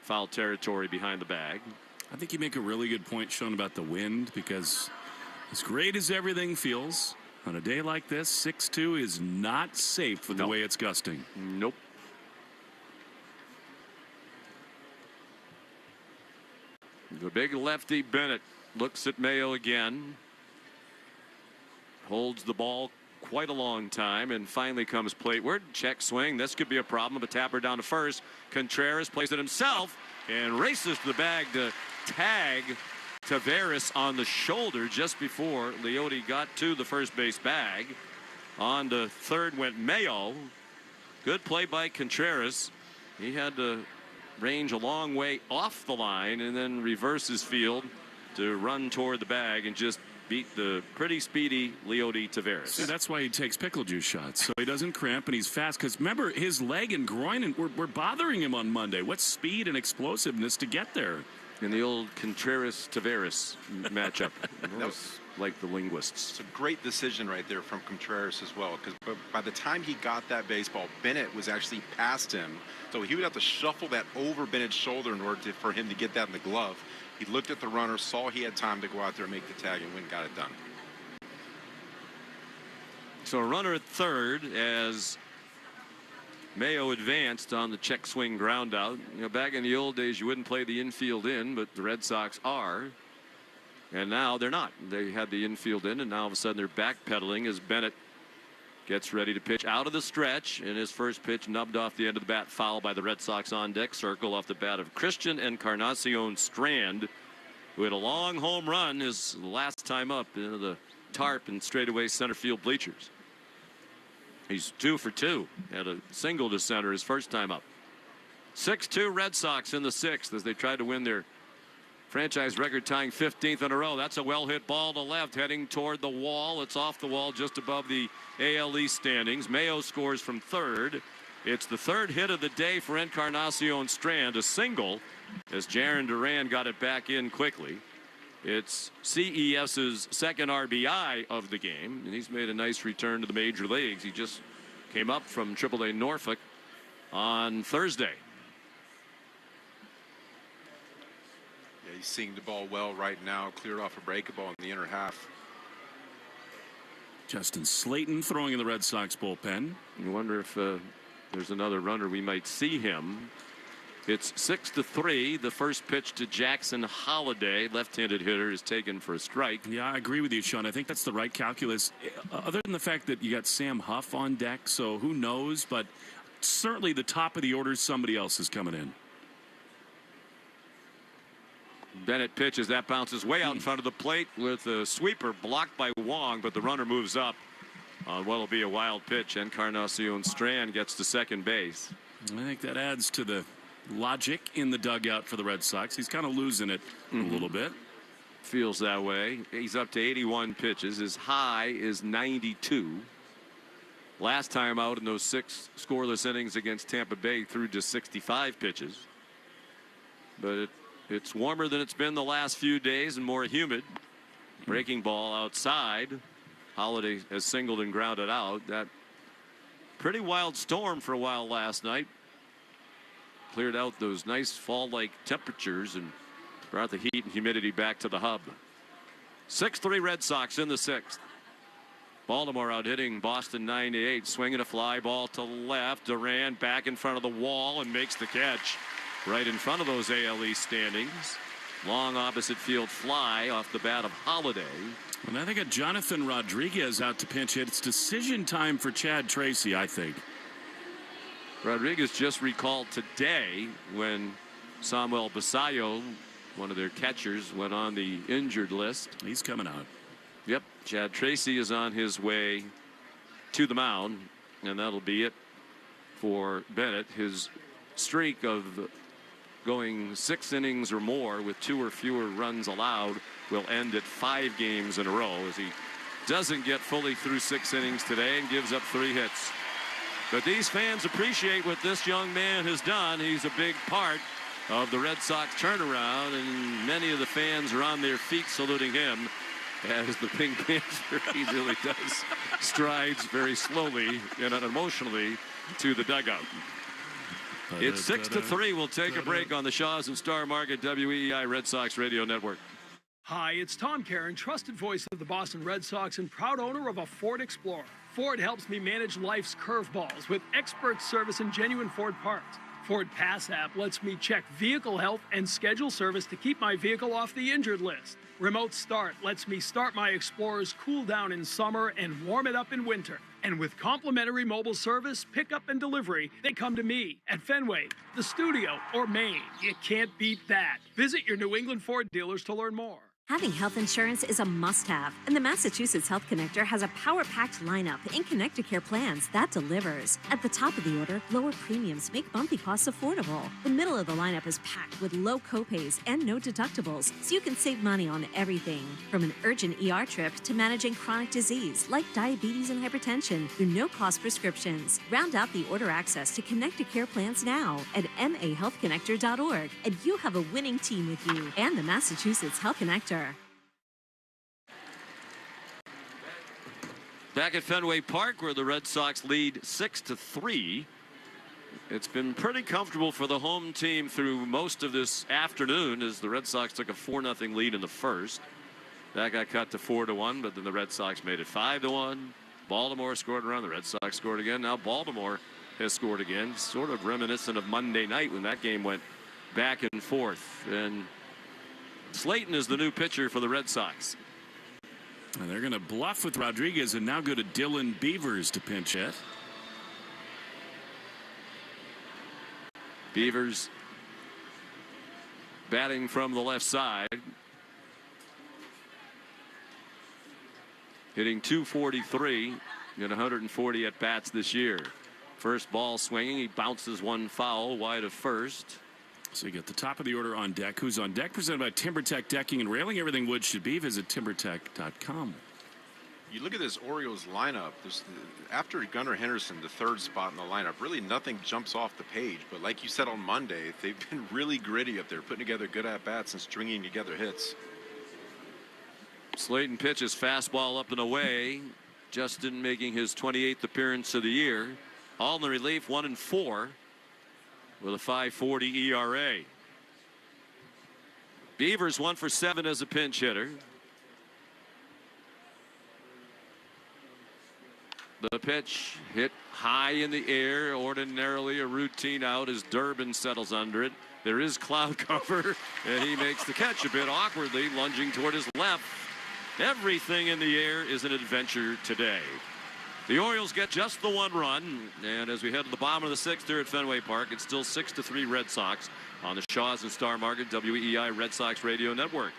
foul territory behind the bag. I think you make a really good point, Sean, about the wind, because as great as everything feels, on a day like this, 6-2 is not safe with the way it's gusting. Nope. The big lefty Bennett looks at Mayo again. Holds the ball quite a long time and finally comes plateward. Check swing. This could be a problem. A tapper down to first. Contreras plays it himself and races to the bag to tag Taveras on the shoulder just before Leote got to the first base bag. On to third went Mayo. Good play by Contreras. He had to range a long way off the line and then reverse his field to run toward the bag and just beat the pretty speedy Leote Taveras. See, that's why he takes pickle juice shots, so he doesn't cramp and he's fast. Because remember, his leg and groin were bothering him on Monday. What speed and explosiveness to get there? In the old Contreras-Taveras matchup. Almost like the linguists. It's a great decision right there from Contreras as well, because by the time he got that baseball, Bennett was actually past him. So he would have to shuffle that over Bennett's shoulder in order for him to get that in the glove. He looked at the runner, saw he had time to go out there and make the tag, and went and got it done. So a runner at third as Mayo advanced on the check swing ground out. You know, back in the old days, you wouldn't play the infield in, but the Red Sox are. And now they're not. They had the infield in, and now all of a sudden they're backpedaling as Bennett gets ready to pitch out of the stretch. And his first pitch nubbed off the end of the bat, foul by the Red Sox on deck circle off the bat of Christian Encarnacion Strand, who had a long home run his last time up into the tarp and straightaway center field bleachers. He's 2 for 2. Had a single to center his first time up. 6-2 Red Sox in the 6th as they tried to win their franchise record tying 15th in a row. That's a well hit ball to left heading toward the wall. It's off the wall just above the AL East standings. Mayo scores from third. It's the third hit of the day for Encarnacion Strand, a single, as Jarren Duran got it back in quickly. It's CES's second RBI of the game, and he's made a nice return to the major leagues. He just came up from AAA Norfolk on Thursday. Yeah, he's seeing the ball well right now. Cleared off a breaking ball in the inner half. Justin Slayton throwing in the Red Sox bullpen. You wonder if there's another runner we might see him. It's 6-3. The first pitch to Jackson Holliday, left-handed hitter, is taken for a strike. Yeah, I agree with you, Sean. I think that's the right calculus. Other than the fact that you got Sam Huff on deck, so who knows? But certainly the top of the order, somebody else is coming in. Bennett pitches. That bounces way out in front of the plate with a sweeper blocked by Wong, but the runner moves up on what will be a wild pitch. Encarnacion Strand gets to second base. I think that adds to the logic in the dugout for the Red Sox. He's kind of losing it a little bit. Feels that way. He's up to 81 pitches. His high is 92. Last time out in those 6 scoreless innings against Tampa Bay, threw just 65 pitches. But it's warmer than it's been the last few days and more humid. Breaking ball outside. Holliday has singled and grounded out. That pretty wild storm for a while last night cleared out those nice fall-like temperatures and brought the heat and humidity back to the hub. 6-3 Red Sox in the 6th. Baltimore out hitting Boston 9-8, swinging a fly ball to left. Duran back in front of the wall and makes the catch right in front of those AL East standings. Long opposite field fly off the bat of Holliday. And I think a Jonathan Rodriguez out to pinch hit. It's decision time for Chad Tracy, I think. Rodriguez just recalled today when Samuel Basayo, one of their catchers, went on the injured list. He's coming out. Yep. Chad Tracy is on his way to the mound, and that'll be it for Bennett. His streak of going 6 innings or more with 2 or fewer runs allowed will end at 5 games in a row, as he doesn't get fully through 6 innings today and gives up 3 hits. But these fans appreciate what this young man has done. He's a big part of the Red Sox turnaround, and many of the fans are on their feet saluting him as the Pink Panther. He really does strides very slowly and unemotionally to the dugout. It's 6-3. We'll take a break on the Shaws and Star Market WEEI Red Sox Radio Network. Hi, it's Tom Caron, trusted voice of the Boston Red Sox and proud owner of a Ford Explorer. Ford helps me manage life's curveballs with expert service and genuine Ford parts. Ford Pass app lets me check vehicle health and schedule service to keep my vehicle off the injured list. Remote Start lets me start my Explorer's cool down in summer and warm it up in winter. And with complimentary mobile service, pickup and delivery, they come to me at Fenway, the studio, or Maine. You can't beat that. Visit your New England Ford dealers to learn more. Having health insurance is a must-have, and the Massachusetts Health Connector has a power-packed lineup in Connect-to-Care plans that delivers. At the top of the order, lower premiums make bumpy costs affordable. The middle of the lineup is packed with low copays and no deductibles, so you can save money on everything. From an urgent ER trip to managing chronic disease like diabetes and hypertension through no-cost prescriptions. Round out the order access to Connect-to-Care plans now at mahealthconnector.org, and you have a winning team with you and the Massachusetts Health Connector. Back at Fenway Park, where the Red Sox lead 6-3. It's been pretty comfortable for the home team through most of this afternoon, as the Red Sox took a 4-0 lead in the first. That got cut to 4-1, but then the Red Sox made it 5-1. Baltimore scored a run. The Red Sox scored again. Now Baltimore has scored again, sort of reminiscent of Monday night when that game went back and forth. And Slayton is the new pitcher for the Red Sox. And they're going to bluff with Rodriguez and now go to Dylan Beavers to pinch hit. Beavers batting from the left side. Hitting .243 in 140 at bats this year. First ball swinging. He bounces one foul wide of first. So you get the top of the order on deck. Who's on deck? Presented by TimberTech Decking and Railing. Everything wood should be. Visit timbertech.com. You look at this Orioles lineup, after Gunnar Henderson, the third spot in the lineup, really nothing jumps off the page. But like you said on Monday, they've been really gritty up there, putting together good at-bats and stringing together hits. Slayton pitches fastball up and away. Justin making his 28th appearance of the year. All in the relief, 1-4 with a 5.40 ERA. Beavers 1 for 7 as a pinch hitter. The pitch hit high in the air, ordinarily a routine out as Durbin settles under it. There is cloud cover, and he makes the catch a bit awkwardly, lunging toward his left. Everything in the air is an adventure today. The Orioles get just the 1 run, and as we head to the bottom of the 6th here at Fenway Park, it's still 6-3 Red Sox on the Shaws and Star Market WEEI Red Sox Radio Network.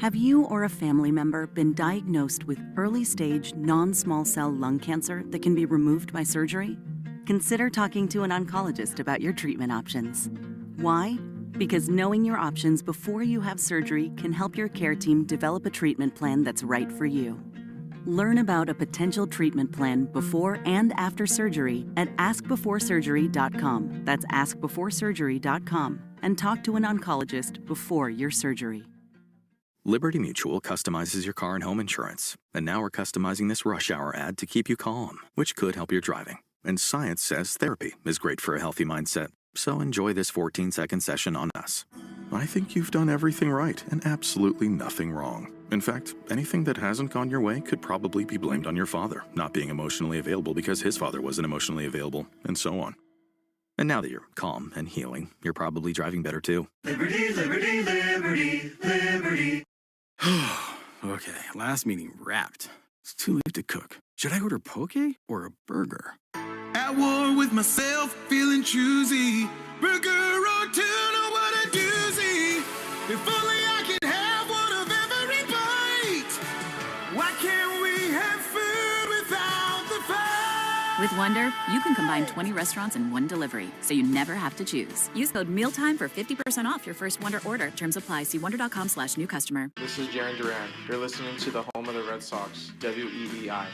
Have you or a family member been diagnosed with early-stage non-small cell lung cancer that can be removed by surgery? Consider talking to an oncologist about your treatment options. Why? Because knowing your options before you have surgery can help your care team develop a treatment plan that's right for you. Learn about a potential treatment plan before and after surgery at askbeforesurgery.com. That's askbeforesurgery.com. And talk to an oncologist before your surgery. Liberty Mutual customizes your car and home insurance. And now we're customizing this rush hour ad to keep you calm, which could help your driving. And science says therapy is great for a healthy mindset. So enjoy this 14-second session on us. I think you've done everything right and absolutely nothing wrong. In fact, anything that hasn't gone your way could probably be blamed on your father not being emotionally available because his father wasn't emotionally available, and so on. And now that you're calm and healing, you're probably driving better too. Liberty, liberty, liberty, liberty. Okay, last meeting wrapped. It's too late to cook. Should I order poke or a burger? At war with myself, feeling choosy. Burger or tuna, what a doozy. If only I could have one of every bite. Why can't we have food without the fight? With Wonder, you can combine 20 restaurants in one delivery, so you never have to choose. Use code MEALTIME for 50% off your first Wonder order. Terms apply. See wonder.com/new customer. This is Jaron Duran. You're listening to the home of the Red Sox, WEEI.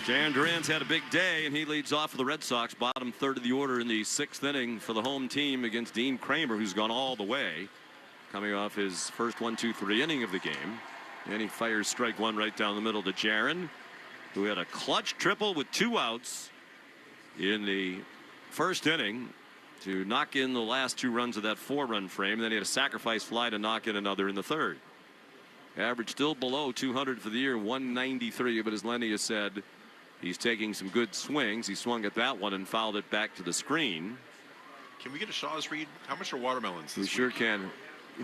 Jan Duran's had a big day, and he leads off for the Red Sox, bottom third of the order in the 6th inning for the home team against Dean Kramer, who's gone all the way, coming off his first 1-2-3 inning of the game. And he fires strike one right down the middle to Jaron, who had a clutch triple with 2 outs in the first inning to knock in the last 2 runs of that 4-run frame. Then he had a sacrifice fly to knock in another in the 3rd. Average still below 200 for the year, 193, but as Lenny has said, he's taking some good swings. He swung at that one and fouled it back to the screen. Can we get a Shaw's read? How much are watermelons this We sure week? can.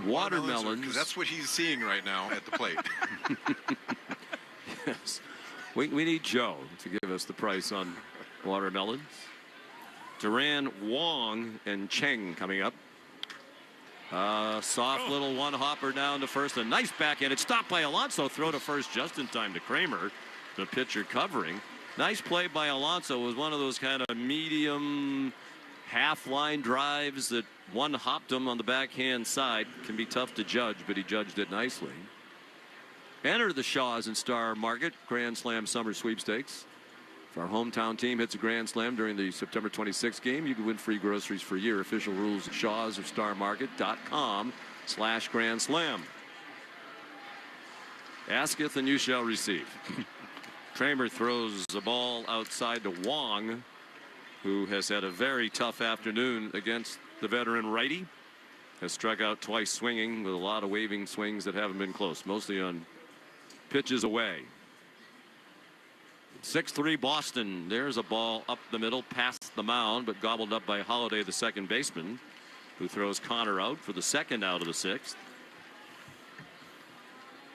Watermelons. Because that's what he's seeing right now at the plate. Yes. We need Joe to give us the price on watermelons. Duran, Wong, and Cheng coming up. Soft little one-hopper down to first. A nice backhand. It's stopped by Alonso. Throw to first just in time to Kramer, the pitcher covering. Nice play by Alonso. It was one of those kind of medium half-line drives that one-hopped him on the backhand side. Can be tough to judge, but he judged it nicely. Enter the Shaws and Star Market Grand Slam Summer Sweepstakes. If our hometown team hits a Grand Slam during the September 26th game, you can win free groceries for a year. Official rules at Shaws or StarMarket.com/Grand Slam. Asketh and you shall receive. Kramer throws the ball outside to Wong, who has had a very tough afternoon against the veteran righty. Has struck out twice swinging with a lot of waving swings that haven't been close, mostly on pitches away. 6-3 Boston. There's a ball up the middle past the mound, but gobbled up by Holliday, the second baseman, who throws Connor out for the second out of the 6th.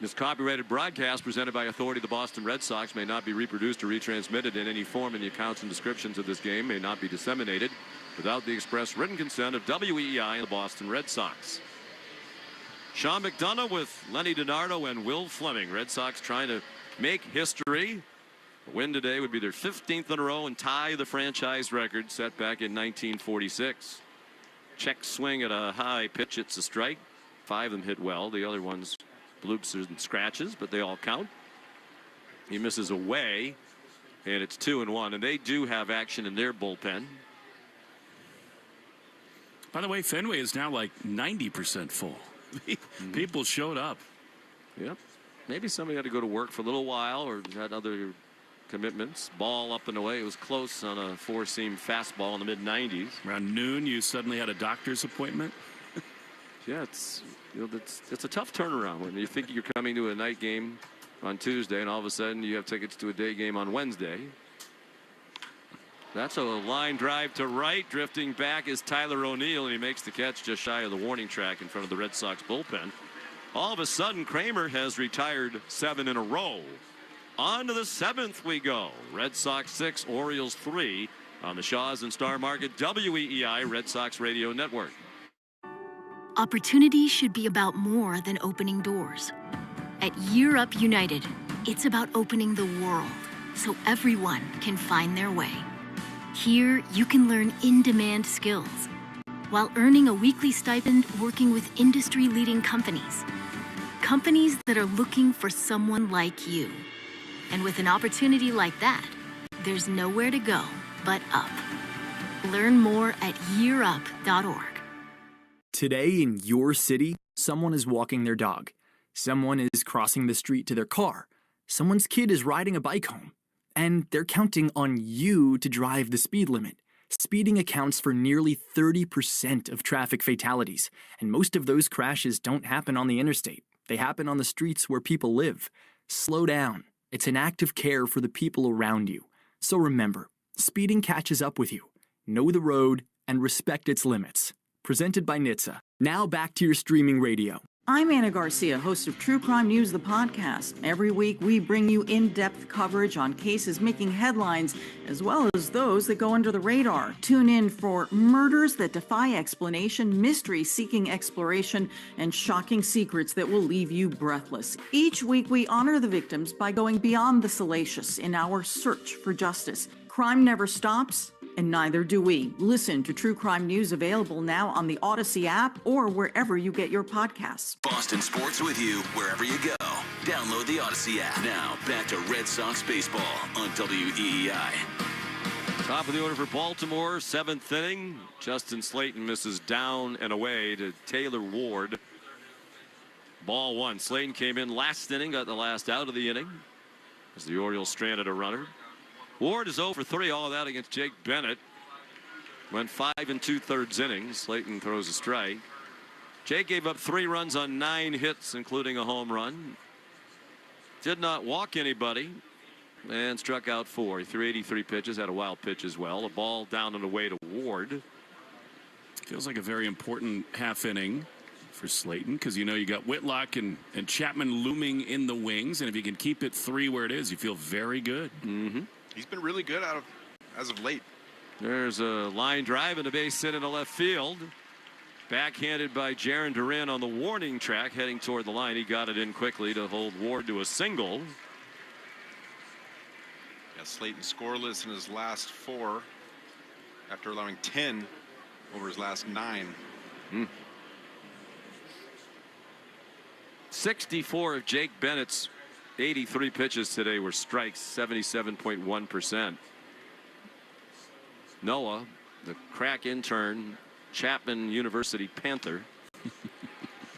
This copyrighted broadcast presented by authority of the Boston Red Sox may not be reproduced or retransmitted in any form, and the accounts and descriptions of this game may not be disseminated without the express written consent of WEEI and the Boston Red Sox. Sean McDonough with Lenny DiNardo and Will Fleming. Red Sox trying to make history. A win today would be their 15th in a row and tie the franchise record set back in 1946. check swing at a high pitch. It's a strike. 5 of them hit well. The other ones bloops and scratches, but they all count. He misses away, and it's 2-1. And they do have action in their bullpen. By the way, Fenway is now like 90% full. People showed up. Yep. Maybe somebody had to go to work for a little while or had other commitments. Ball up and away. It was close on a 4-seam fastball in the mid-90s. Around noon, you suddenly had a doctor's appointment. Yeah, it's a tough turnaround when you think you're coming to a night game on Tuesday and all of a sudden you have tickets to a day game on Wednesday. That's a line drive to right. Drifting back is Tyler O'Neill, and he makes the catch just shy of the warning track in front of the Red Sox bullpen. All of a sudden, Kramer has retired 7 in a row. On to the 7th we go. Red Sox 6, Orioles 3 on the Shaws and Star Market WEEI Red Sox Radio Network. Opportunity should be about more than opening doors. At Year Up United, it's about opening the world so everyone can find their way. Here, you can learn in-demand skills while earning a weekly stipend working with industry-leading companies. Companies that are looking for someone like you. And with an opportunity like that, there's nowhere to go but up. Learn more at yearup.org. Today in your city, someone is walking their dog. Someone is crossing the street to their car. Someone's kid is riding a bike home. And they're counting on you to drive the speed limit. Speeding accounts for nearly 30% of traffic fatalities, and most of those crashes don't happen on the interstate. They happen on the streets where people live. Slow down. It's an act of care for the people around you. So remember, speeding catches up with you. Know the road and respect its limits. Presented by NHTSA. Now back to your streaming radio. I'm Anna Garcia, host of True Crime News, the podcast. Every week, we bring you in-depth coverage on cases making headlines, as well as those that go under the radar. Tune in for murders that defy explanation, mysteries seeking exploration, and shocking secrets that will leave you breathless. Each week, we honor the victims by going beyond the salacious in our search for justice. Crime never stops, and neither do we. Listen to True Crime News, available now on the Odyssey app or wherever you get your podcasts. Boston sports with you wherever you go. Download the Odyssey app. Now back to Red Sox baseball on WEEI. Top of the order for Baltimore, 7th inning. Justin Slayton misses down and away to Taylor Ward. Ball 1. Slayton came in last inning, got the last out of the inning as the Orioles stranded a runner. Ward is 0 for 3, all of that against Jake Bennett. Went 5 2/3 innings. Slayton throws a strike. Jake gave up 3 runs on 9 hits, including a home run. Did not walk anybody and struck out 4. He threw 83 pitches, had a wild pitch as well. A ball down and away to Ward. Feels like a very important half inning for Slayton, because you know you got Whitlock and Chapman looming in the wings, and if you can keep it 3 where it is, you feel very good. Mm-hmm. He's been really good as of late. There's a line drive and a base hit into left field. Backhanded by Jarren Duran on the warning track, heading toward the line. He got it in quickly to hold Ward to a single. Yeah, Slayton scoreless in his last 4 after allowing 10 over his last 9. 64 of Jake Bennett's 83 pitches today were strikes, 77.1%. Noah, the crack intern, Chapman University Panther,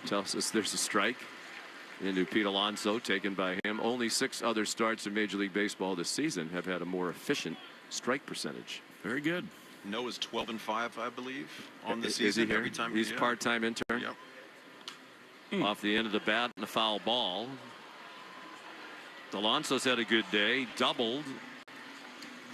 tells us there's a strike into Pete Alonso, taken by him. Only 6 other starts in Major League Baseball this season have had a more efficient strike percentage. Very good. Noah's 12-5, I believe, on the Is season. he here? Every time He's part-time intern. Yep. Off the end of the bat and a foul ball. Alonso's had a good day, doubled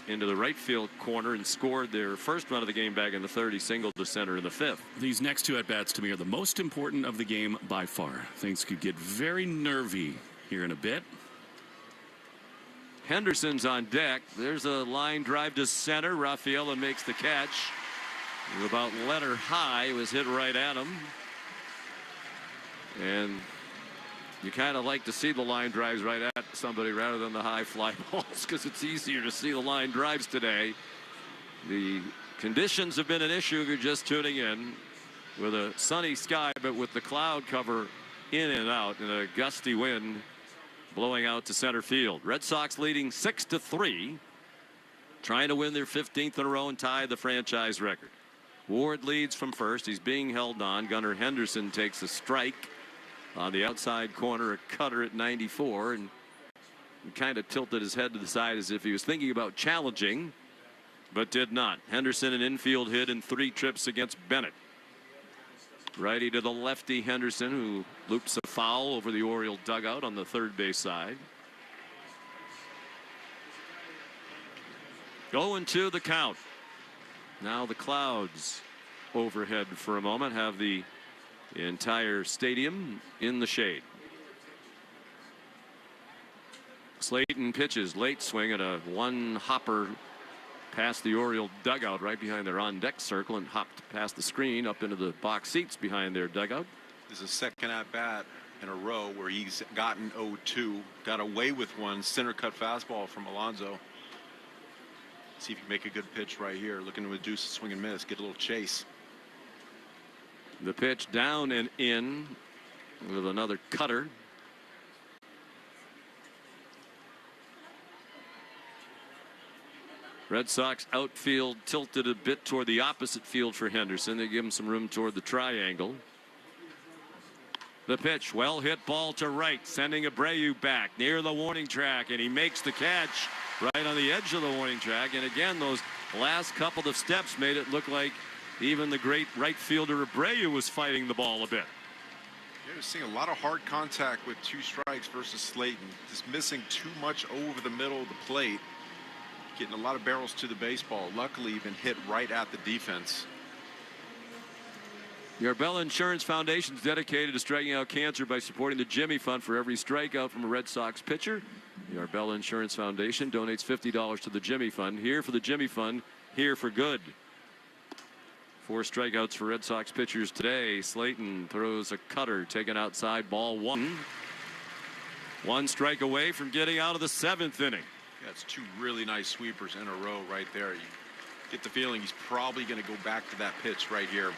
into the right field corner and scored their first run of the game back in the 3rd. He singled to center in the 5th. These next 2 at-bats to me are the most important of the game by far. Things could get very nervy here in a bit. Henderson's on deck. There's a line drive to center. Rafaela makes the catch. It was about letter high. It was hit right at him. And you kind of like to see the line drives right at somebody rather than the high fly balls, because it's easier to see the line drives today. The conditions have been an issue if you're just tuning in. with a sunny sky, but with the cloud cover in and out, and a gusty wind blowing out to center field. Red Sox leading 6-3, trying to win their 15th in a row and tie the franchise record. Ward leads from first. He's being held on. Gunnar Henderson takes a strike on the outside corner, a cutter at 94, and kind of tilted his head to the side as if he was thinking about challenging, but did not. Henderson an infield hit in 3 trips against Bennett. Righty to the lefty Henderson, who loops a foul over the Oriole dugout on the third base side. 0-2 the count. Now the clouds overhead for a moment have the entire stadium in the shade. Slayton pitches, late swing at a one hopper past the Oriole dugout right behind their on deck circle and hopped past the screen up into the box seats behind their dugout. This is a second at bat in a row where he's gotten 0-2, got away with one center cut fastball from Alonso. See if you can make a good pitch right here, looking to reduce the swing and miss, get a little chase. The pitch down and in with another cutter. Red Sox outfield tilted a bit toward the opposite field for Henderson. They give him some room toward the triangle. The pitch, well hit ball to right, sending Abreu back near the warning track, and he makes the catch right on the edge of the warning track. And again, those last couple of steps made it look like even the great right fielder Abreu was fighting the ball a bit. Yeah, we're seeing a lot of hard contact with 2 strikes versus Slayton. Just missing too much over the middle of the plate. Getting a lot of barrels to the baseball. Luckily, even hit right at the defense. The Arbella Insurance Foundation is dedicated to striking out cancer by supporting the Jimmy Fund. For every strikeout from a Red Sox pitcher, the Arbella Insurance Foundation donates $50 to the Jimmy Fund. Here for the Jimmy Fund, here for good. 4 strikeouts for Red Sox pitchers today. Slayton throws a cutter, taken outside, ball 1. 1 strike away from getting out of the 7th inning. That's 2 really nice sweepers in a row right there. You get the feeling he's probably going to go back to that pitch right here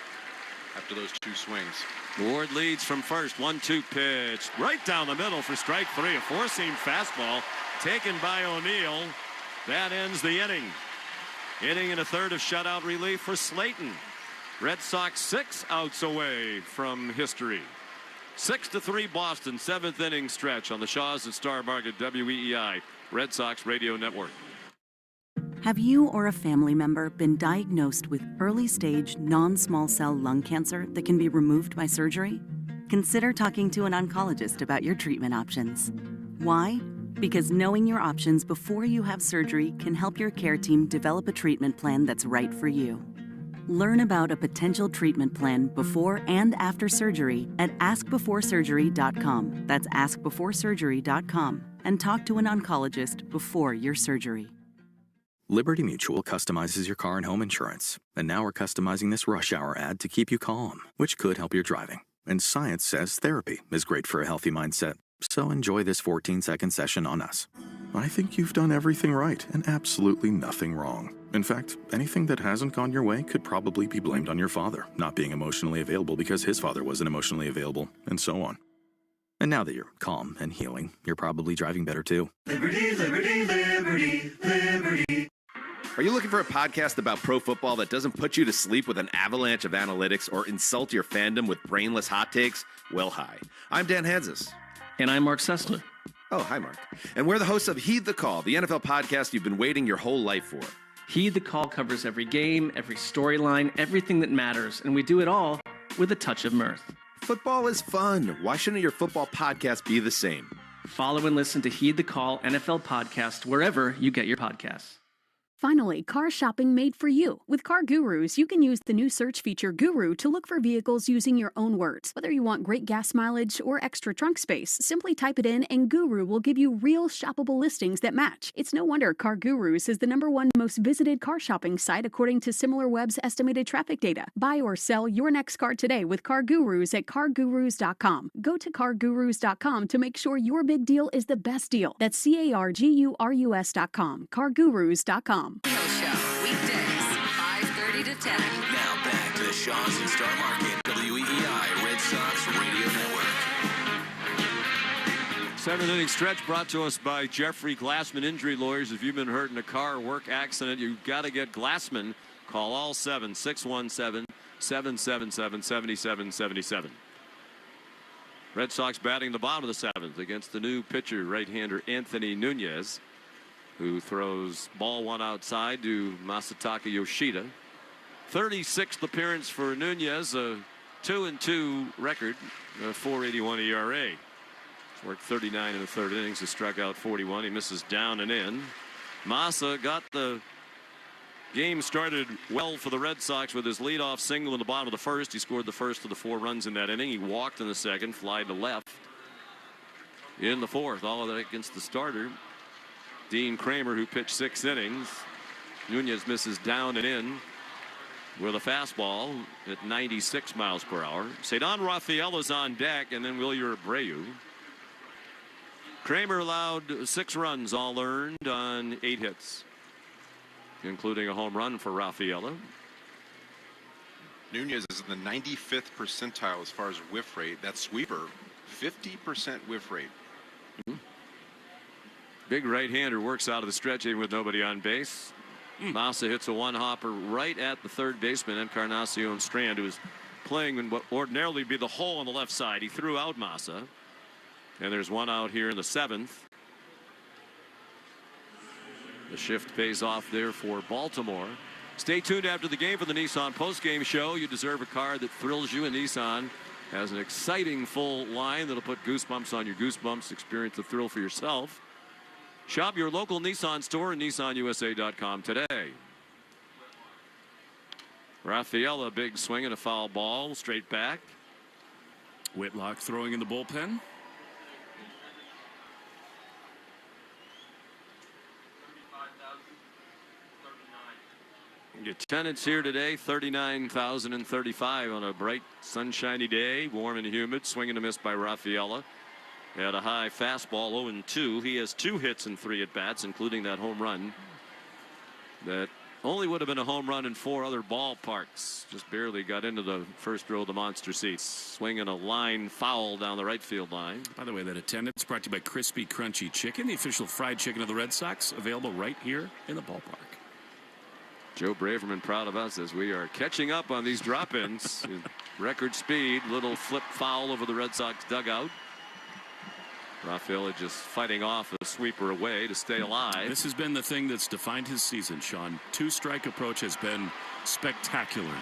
after those 2 swings. Ward leads from first. 1-2 pitch right down the middle for strike 3. A 4-seam fastball taken by O'Neill. That ends the inning. Inning and a third of shutout relief for Slayton. Red Sox 6 outs away from history. 6-3 Boston, 7th inning stretch on the Shaws at Star Market WEEI Red Sox Radio Network. Have you or a family member been diagnosed with early-stage non-small cell lung cancer that can be removed by surgery? Consider talking to an oncologist about your treatment options. Why? Because knowing your options before you have surgery can help your care team develop a treatment plan that's right for you. Learn about a potential treatment plan before and after surgery at askbeforesurgery.com. That's askbeforesurgery.com. And talk to an oncologist before your surgery. Liberty Mutual customizes your car and home insurance. And now we're customizing this rush hour ad to keep you calm, which could help your driving. And science says therapy is great for a healthy mindset. So enjoy this 14-second session on us. I think you've done everything right and absolutely nothing wrong. In fact, anything that hasn't gone your way could probably be blamed on your father not being emotionally available because his father wasn't emotionally available, and so on. And now that you're calm and healing, you're probably driving better too. Liberty, liberty, liberty, liberty. Are you looking for a podcast about pro football that doesn't put you to sleep with an avalanche of analytics or insult your fandom with brainless hot takes? Well, hi. I'm Dan Hansis. And I'm Mark Sessler. Oh, hi, Mark. And we're the hosts of Heed the Call, the NFL podcast you've been waiting your whole life for. Heed the Call covers every game, every storyline, everything that matters, and we do it all with a touch of mirth. Football is fun. Why shouldn't your football podcast be the same? Follow and listen to Heed the Call NFL podcast wherever you get your podcasts. Finally, car shopping made for you. With Car Gurus, you can use the new search feature Guru to look for vehicles using your own words. Whether you want great gas mileage or extra trunk space, simply type it in and Guru will give you real shoppable listings that match. It's no wonder Car Gurus is the #1 most visited car shopping site according to SimilarWeb's estimated traffic data. Buy or sell your next car today with Car Gurus at cargurus.com. Go to cargurus.com to make sure your big deal is the best deal. That's cargurus.com. cargurus.com. Show, weekdays, 5:30 to 10. Now back to the Shaw's and Star Market, WEEI Red Sox Radio Network. Seventh inning stretch brought to us by Jeffrey Glassman Injury Lawyers. If you've been hurt in a car or work accident, you've got to get Glassman. Call all 617-777-7777. Red Sox batting the bottom of the seventh against the new pitcher, right-hander Anthony Nunez, who throws ball one outside to Masataka Yoshida. 36th appearance for Nunez, a 2-2 record, a 4.81 ERA. Worked 39 in the third innings. He struck out 41. He misses down and in. Massa got the game started well for the Red Sox with his leadoff single in the bottom of the first. He scored the first of the 4 runs in that inning. He walked in the second, fly to left in the fourth. All of that against the starter, Dean Kramer, who pitched 6 innings. Nunez misses down and in with a fastball at 96 miles per hour. Cedon Rafael is on deck, and then Wilyer Abreu. Kramer allowed 6 runs, all earned on 8 hits, including a home run for Rafaela. Nunez is in the 95th percentile as far as whiff rate. That sweeper, 50% whiff rate. Big right-hander works out of the stretch even with nobody on base. Massa hits a one-hopper right at the third baseman, Encarnacion Strand, who is playing in what ordinarily would be the hole on the left side. He threw out Massa. And there's one out here in the 7th. The shift pays off there for Baltimore. Stay tuned after the game for the Nissan postgame show. You deserve a car that thrills you, and Nissan has an exciting full line that'll put goosebumps on your goosebumps. Experience the thrill for yourself. Shop your local Nissan store and nissanusa.com today. Rafaela, big swing and a foul ball, straight back. Whitlock throwing in the bullpen. Attendance here today, 39,035 on a bright, sunshiny day, warm and humid. Swing and a miss by Rafaela. Had a high fastball, 0-2. He has 2 hits and 3 at-bats, including that home run. That only would have been a home run in 4 other ballparks. Just barely got into the first row of the monster seats. Swinging a line foul down the right field line. By the way, that attendance brought to you by Crispy Crunchy Chicken, the official fried chicken of the Red Sox, available right here in the ballpark. Joe Braverman proud of us as we are catching up on these drop-ins. Record speed, little flip foul over the Red Sox dugout. Rafaela just fighting off a sweeper away to stay alive. This has been the thing that's defined his season, Sean. 2-strike approach has been spectacular.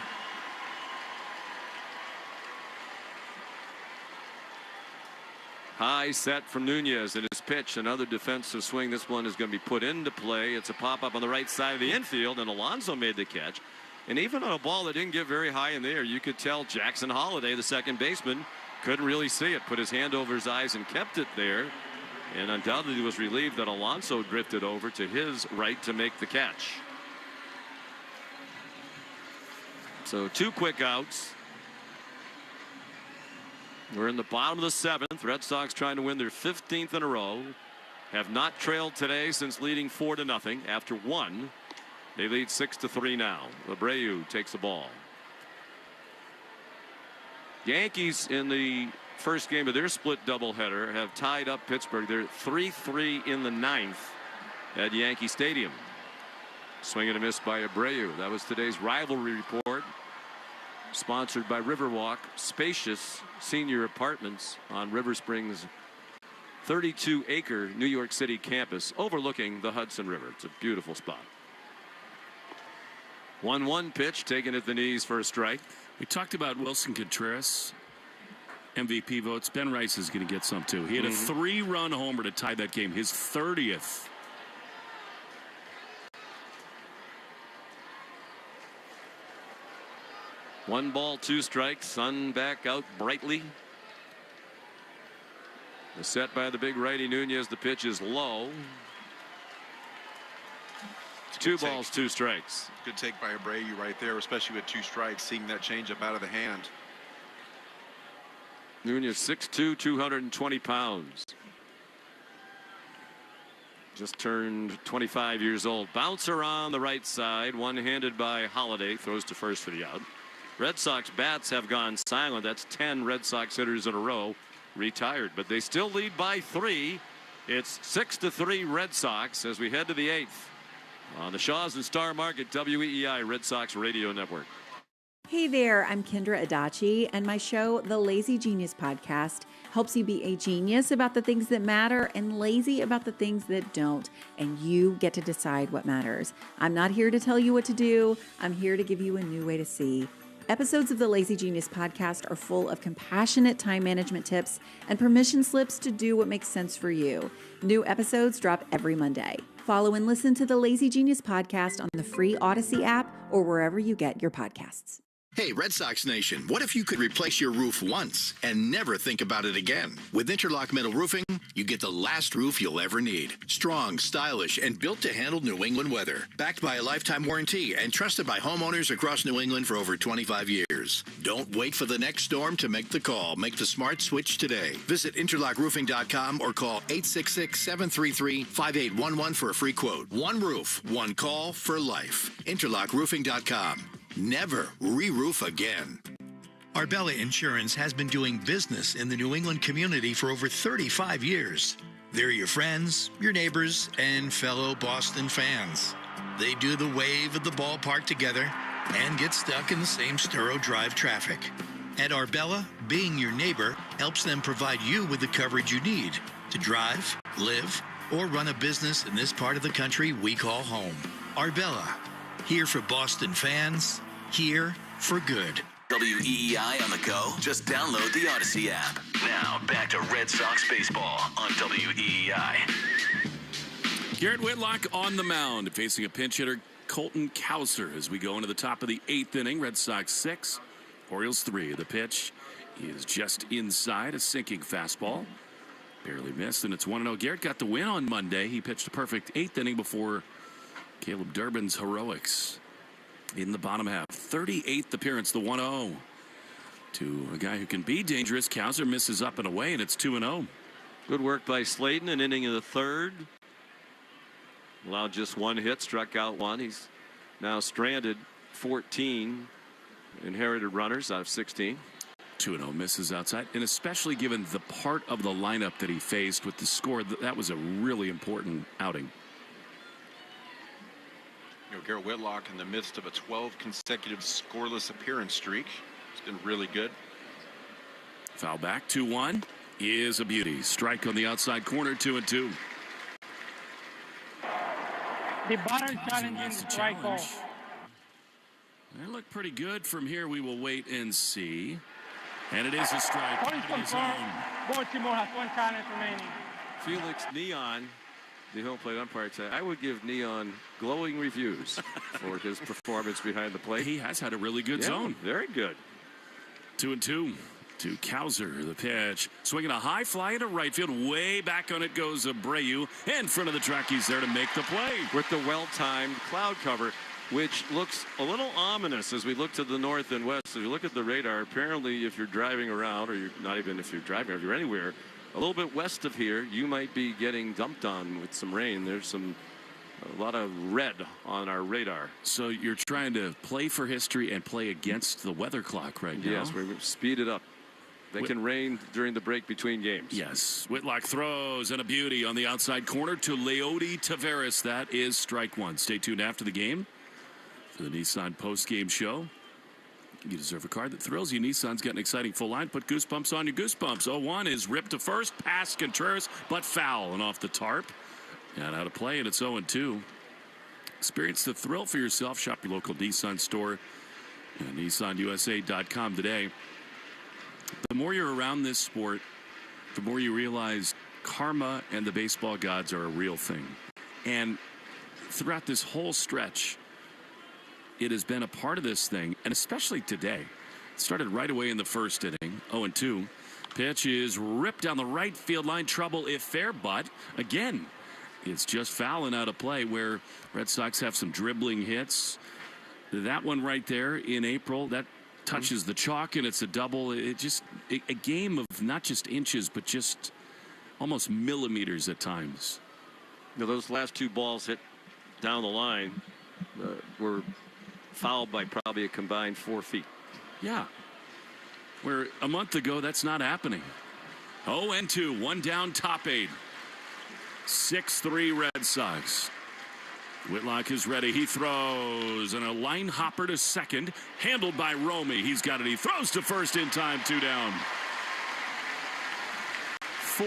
High set from Nunez in his pitch. Another defensive swing. This one is going to be put into play. It's a pop-up on the right side of the infield, and Alonso made the catch. And even on a ball that didn't get very high in the air, you could tell Jackson Holliday, the second baseman, couldn't really see it. Put his hand over his eyes and kept it there. And undoubtedly was relieved that Alonso drifted over to his right to make the catch. So 2 quick outs. We're in the bottom of the 7th. Red Sox trying to win their 15th in a row. Have not trailed today since leading 4-0. After 1, they lead 6-3 now. Abreu takes the ball. Yankees in the first game of their split doubleheader have tied up Pittsburgh. They're 3-3 in the 9th at Yankee Stadium. Swing and a miss by Abreu. That was today's rivalry report. Sponsored by Riverwalk, spacious senior apartments on River Springs' 32-acre New York City campus overlooking the Hudson River. It's a beautiful spot. 1-1 pitch taken at the knees for a strike. We talked about Wilson Contreras MVP votes. Ben Rice is going to get some too. He had a 3-run homer to tie that game, his 30th. One ball, 2 strikes. Sun back out brightly. The set by the big righty Nunez. The pitch is low. 2 balls, 2 strikes. Good take by Abreu right there, especially with 2 strikes, seeing that changeup out of the hand. Nunez 6'2", 220 pounds. Just turned 25 years old. Bouncer on the right side, one-handed by Holliday. Throws to first for the out. Red Sox bats have gone silent. That's 10 Red Sox hitters in a row retired, but they still lead by 3. It's 6-3 Red Sox as we head to the 8th on the Shaws and Star Market WEEI Red Sox Radio Network. Hey there, I'm Kendra Adachi, and my show, The Lazy Genius Podcast, helps you be a genius about the things that matter and lazy about the things that don't, and you get to decide what matters. I'm not here to tell you what to do. I'm here to give you a new way to see. Episodes of the Lazy Genius Podcast are full of compassionate time management tips and permission slips to do what makes sense for you. New episodes drop every Monday. Follow and listen to the Lazy Genius Podcast on the free Odyssey app or wherever you get your podcasts. Hey, Red Sox Nation, what if you could replace your roof once and never think about it again? With Interlock Metal Roofing, you get the last roof you'll ever need. Strong, stylish, and built to handle New England weather. Backed by a lifetime warranty and trusted by homeowners across New England for over 25 years. Don't wait for the next storm to make the call. Make the smart switch today. Visit interlockroofing.com or call 866-733-5811 for a free quote. One roof, one call for life. Interlockroofing.com. Never re-roof again. Arbella Insurance has been doing business in the New England community for over 35 years. They're your friends, your neighbors, and fellow Boston fans. They do the wave at the ballpark together and get stuck in the same Sturrow Drive traffic. At Arbella, being your neighbor helps them provide you with the coverage you need to drive, live, or run a business in this part of the country we call home. Arbella, here for Boston fans, here for good. WEEI on the go? Just download the Odyssey app. Now, back to Red Sox baseball on WEEI. Garrett Whitlock on the mound, facing a pinch hitter, Colton Cowser, as we go into the top of the 8th inning. Red Sox 6, Orioles 3. The pitch is just inside, a sinking fastball. Barely missed, and it's 1-0. Garrett got the win on Monday. He pitched a perfect 8th inning before Caleb Durbin's heroics in the bottom half. 38th appearance, the 1-0 to a guy who can be dangerous. Cowser misses up and away, and it's 2-0. Good work by Slayton, an inning in the 3rd. Allowed just 1 hit, struck out 1. He's now stranded 14 inherited runners out of 16. 2-0 misses outside, and especially given the part of the lineup that he faced with the score, that was a really important outing. Garrett Whitlock in the midst of a 12 consecutive scoreless appearance streak. It's been really good. Foul back, 2-1 is a beauty. Strike on the outside corner, 2-2. The batter challenging strike ball. They look pretty good from here. We will wait and see. And it is a strike. Baltimore has 1 challenge remaining. Felix Neon, the home plate umpire, said, I would give Neon glowing reviews for his performance behind the plate. He has had a really good zone. Very good. 2-2 to Cowser. The pitch. Swinging a high fly into right field. Way back on it goes Abreu. In front of the track, he's there to make the play. With the well-timed cloud cover, which looks a little ominous as we look to the north and west. If you look at the radar, apparently if you're driving around, or you're not even if you're driving, if you're anywhere, a little bit west of here, you might be getting dumped on with some rain. There's a lot of red on our radar. So you're trying to play for history and play against the weather clock right now. Yes, we're speed it up. They can rain during the break between games. Yes. Whitlock throws and a beauty on the outside corner to Leody Taveras. That is strike 1. Stay tuned after the game for the Nissan post-game show. You deserve a card that thrills you. Nissan's got an exciting full line. Put goosebumps on your goosebumps. 0-1 is ripped to first. Pass Contreras, but foul and off the tarp. And out of play, and it's 0-2. Experience the thrill for yourself. Shop your local Nissan store at NissanUSA.com today. The more you're around this sport, the more you realize karma and the baseball gods are a real thing. And throughout this whole stretch, it has been a part of this thing, and especially today. It started right away in the first inning, 0-2. Pitch is ripped down the right field line. Trouble if fair, but again, it's just fouling out of play where Red Sox have some dribbling hits. That one right there in April, that touches the chalk, and it's a double. It just a game of not just inches, but just almost millimeters at times. Those last 2 balls hit down the line were fouled by probably a combined 4 feet. Yeah. Where a month ago, that's not happening. 0-2, one down, top 8. 6-3 Red Sox. Whitlock is ready. He throws, and a line hopper to second, handled by Romy. He's got it. He throws to first in time, 2 down. 4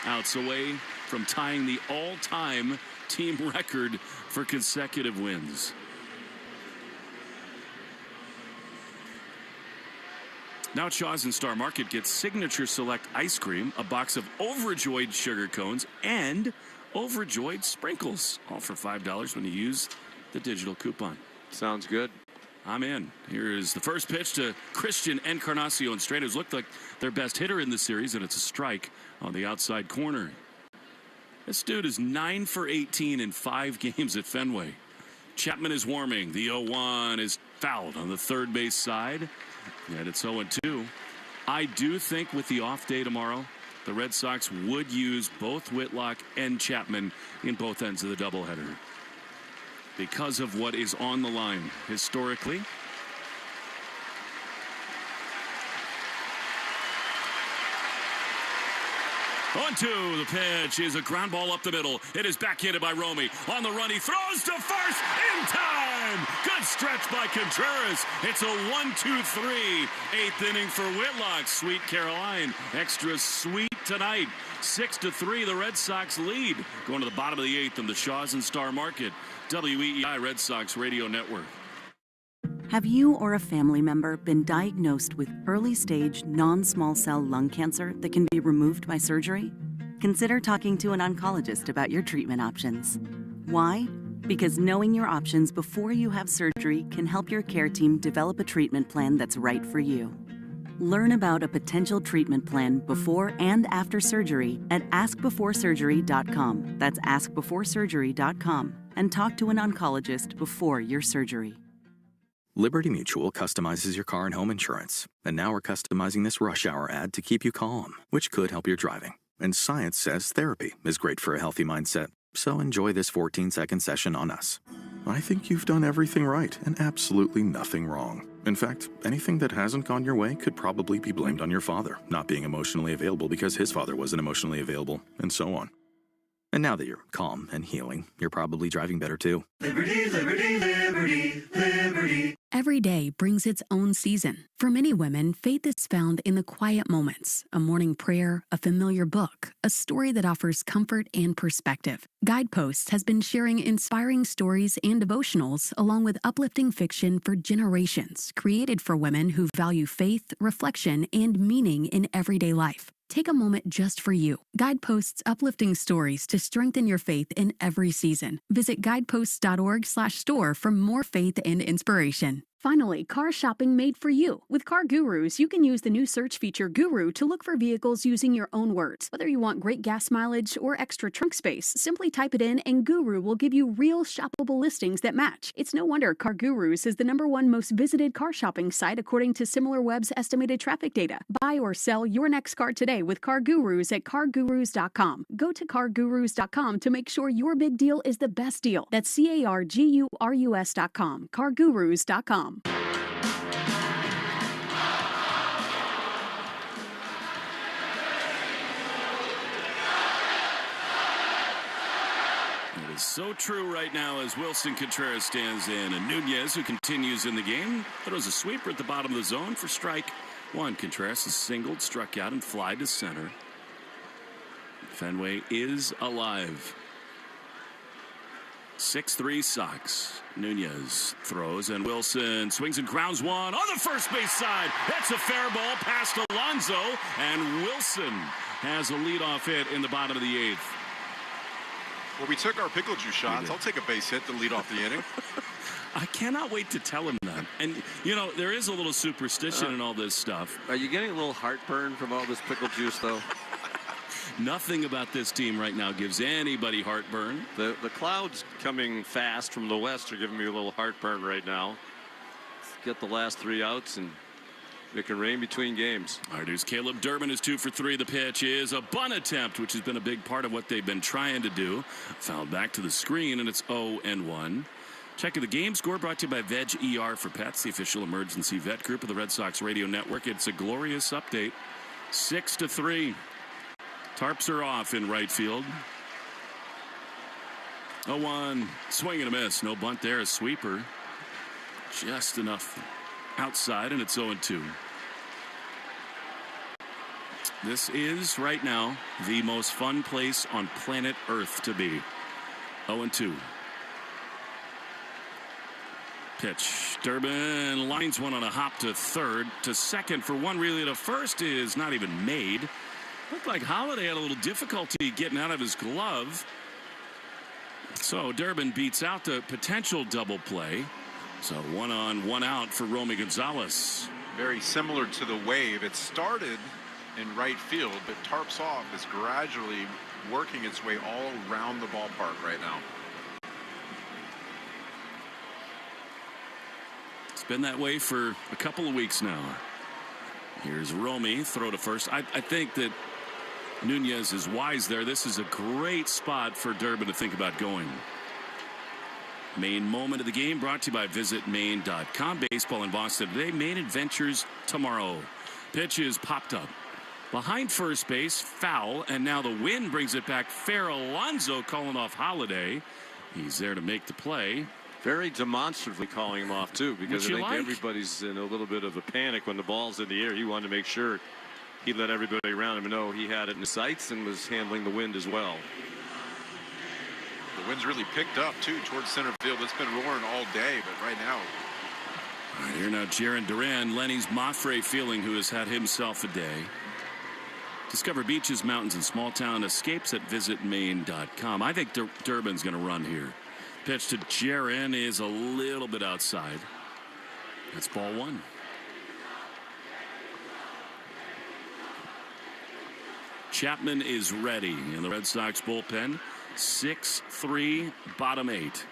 outs away from tying the all-time team record for consecutive wins. Now at Shaw's and Star Market, get Signature Select ice cream, a box of Overjoyed sugar cones, and Overjoyed sprinkles, all for $5 when you use the digital coupon. Sounds good. I'm in. Here is the first pitch to Christian Encarnacion. Straight, who's looked like their best hitter in the series, and it's a strike on the outside corner. This dude is 9 for 18 in 5 games at Fenway. Chapman is warming. The 0-1 is fouled on the third base side. And it's 0-2. I do think with the off day tomorrow, the Red Sox would use both Whitlock and Chapman in both ends of the doubleheader because of what is on the line historically. On to the pitch is a ground ball up the middle. It is backhanded by Romy. On the run, he throws to first in time. Good stretch by Contreras. It's a 1-2-3. 8th inning for Whitlock. Sweet Caroline. Extra sweet tonight. 6-3, the Red Sox lead. Going to the bottom of the 8th in the Shaw's and Star Market. WEEI Red Sox Radio Network. Have you or a family member been diagnosed with early-stage non-small cell lung cancer that can be removed by surgery? Consider talking to an oncologist about your treatment options. Why? Because knowing your options before you have surgery can help your care team develop a treatment plan that's right for you. Learn about a potential treatment plan before and after surgery at askbeforesurgery.com. That's askbeforesurgery.com. And talk to an oncologist before your surgery. Liberty Mutual customizes your car and home insurance. And now we're customizing this rush hour ad to keep you calm, which could help your driving. And science says therapy is great for a healthy mindset. So enjoy this 14-second session on us. I think you've done everything right and absolutely nothing wrong. In fact, anything that hasn't gone your way could probably be blamed on your father not being emotionally available because his father wasn't emotionally available, and so on. And now that you're calm and healing, you're probably driving better too. Liberty, liberty, liberty, liberty. Every day brings its own season. For many women, faith is found in the quiet moments, a morning prayer, a familiar book, a story that offers comfort and perspective. Guideposts has been sharing inspiring stories and devotionals along with uplifting fiction for generations, created for women who value faith, reflection, and meaning in everyday life. Take a moment just for you. Guideposts uplifting stories to strengthen your faith in every season. Visit guideposts.org/store for more faith and inspiration. Finally, car shopping made for you. With Car Gurus, you can use the new search feature Guru to look for vehicles using your own words. Whether you want great gas mileage or extra trunk space, simply type it in and Guru will give you real shoppable listings that match. It's no wonder Car Gurus is the #1 most visited car shopping site according to SimilarWeb's estimated traffic data. Buy or sell your next car today with Car Gurus at cargurus.com. Go to cargurus.com to make sure your big deal is the best deal. That's cargurus.com. cargurus.com. It is so true right now as Wilson Contreras stands in, and Nunez, who continues in the game, throws a sweeper at the bottom of the zone for strike one. Contreras is singled, struck out, and fly to center. Fenway is alive. 6-3 Sox. Nunez throws, and Wilson swings and grounds one on the first base side. That's a fair ball past Alonso, and Wilson has a leadoff hit in the bottom of the 8th. Well, we took our pickle juice shots. I'll take a base hit to lead off the inning. I cannot wait to tell him that. And, you know, there is a little superstition in all this stuff. Are you getting a little heartburn from all this pickle juice, though? Nothing about this team right now gives anybody heartburn. The clouds coming fast from the west are giving me a little heartburn right now. Let's get the last 3 outs, and it can rain between games. All right, here's Caleb Durbin is 2 for 3. The pitch is a bunt attempt, which has been a big part of what they've been trying to do. Fouled back to the screen, and it's 0-1. Check of the game score brought to you by Veg ER for Pets, the official emergency vet group of the Red Sox radio network. It's a glorious update. 6-3. Tarps are off in right field. 0-1. Swing and a miss. No bunt there. A sweeper. Just enough outside, and it's 0-2. This is, right now, the most fun place on planet Earth to be. 0-2. Pitch. Durbin lines one on a hop to third. To second for one, really to first is not even made. Looked like Holiday had a little difficulty getting out of his glove. So Durbin beats out the potential double play. So 1 on, 1 out for Romy Gonzalez. Very similar to the wave. It started in right field, but Tarps off is gradually working its way all around the ballpark right now. It's been that way for a couple of weeks now. Here's Romy, throw to first. I think that Nunez is wise there. This is a great spot for Durbin to think about going. Main moment of the game brought to you by visitmaine.com. Baseball in Boston today. Maine Adventures tomorrow. Pitch is popped up behind first base, foul, and now the wind brings it back. Fair. Alonso calling off Holiday. He's there to make the play. Very demonstratively calling him off, too, because I think everybody's in a little bit of a panic when the ball's in the air. He wanted to make sure he let everybody around him know he had it in his sights and was handling the wind as well. The wind's really picked up, too, towards center field. It's been roaring all day, but right now. All right, here now, Jaron Duran, Lenny's Moffrey feeling, who has had himself a day. Discover beaches, mountains, and small town escapes at visitmaine.com. I think Durbin's going to run here. Pitch to Jaron is a little bit outside. That's ball one. Chapman is ready in the Red Sox bullpen. 6-3, bottom 8.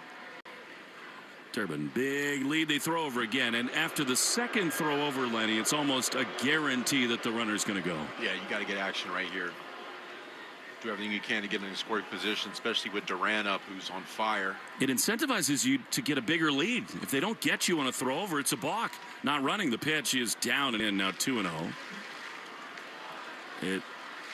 Durbin, big lead. They throw over again. And after the second throw over, Lenny, it's almost a guarantee that the runner's going to go. Yeah, you got to get action right here. Do everything you can to get in a scoring position, especially with Duran up, who's on fire. It incentivizes you to get a bigger lead. If they don't get you on a throw over, it's a balk. Not running. The pitch is down and in, now 2-0. It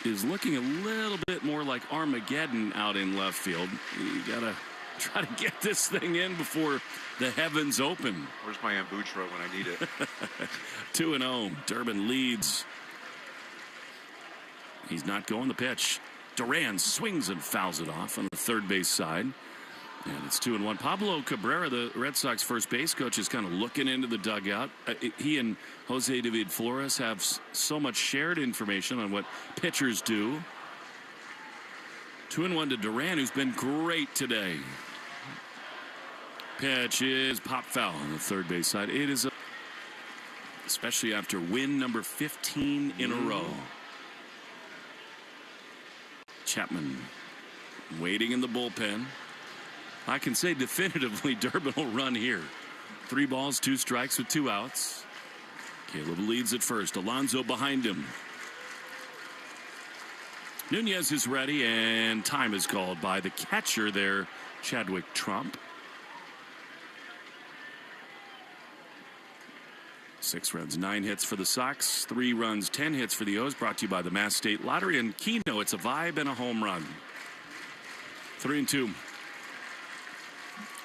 is looking a little bit more like Armageddon out in left field. You got to try to get this thing in before the heavens open. Where's my Ambutra when I need it? 2-0. Durbin leads. He's not going the pitch. Duran swings and fouls it off on the third base side. And it's 2-1. Pablo Cabrera, the Red Sox first base coach, is kind of looking into the dugout. He and Jose David Flores have so much shared information on what pitchers do. 2-1 to Duran, who's been great today. Pitch is pop foul on the third base side. It is, especially after win number 15 in a row. Chapman waiting in the bullpen. I can say definitively Durbin will run here. 3 balls, 2 strikes with 2 outs. Caleb leads at first. Alonso behind him. Nunez is ready, and time is called by the catcher there, Chadwick Trump. 6 runs, 9 hits for the Sox, 3 runs, 10 hits for the O's. Brought to you by the Mass State Lottery and Keno. It's a vibe and a home run. 3-2.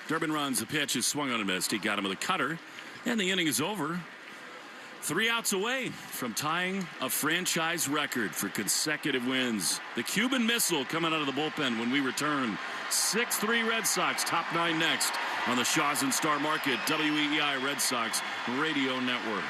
Durbin runs. The pitch is swung on and missed. He got him with a cutter, and the inning is over. 3 outs away from tying a franchise record for consecutive wins. The Cuban Missile coming out of the bullpen when we return. 6-3 Red Sox. Top 9 next on the Shaws and Star Market WEEI Red Sox Radio Network.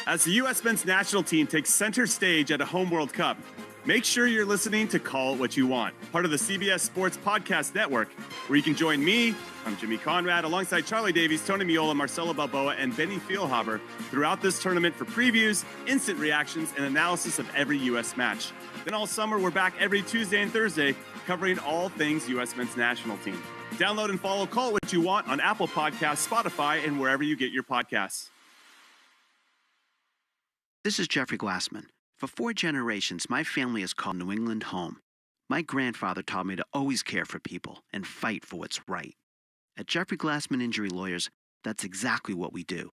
As the U.S. men's national team takes center stage at a home World Cup, make sure you're listening to Call It What You Want, part of the CBS Sports Podcast Network, where you can join me, I'm Jimmy Conrad, alongside Charlie Davies, Tony Miola, Marcelo Balboa, and Benny Feilhaber throughout this tournament for previews, instant reactions, and analysis of every U.S. match. Then all summer, we're back every Tuesday and Thursday, covering all things U.S. men's national team. Download and follow Call It What You Want on Apple Podcasts, Spotify, and wherever you get your podcasts. This is Jeffrey Glassman. For 4 generations, my family has called New England home. My grandfather taught me to always care for people and fight for what's right. At Jeffrey Glassman Injury Lawyers, that's exactly what we do.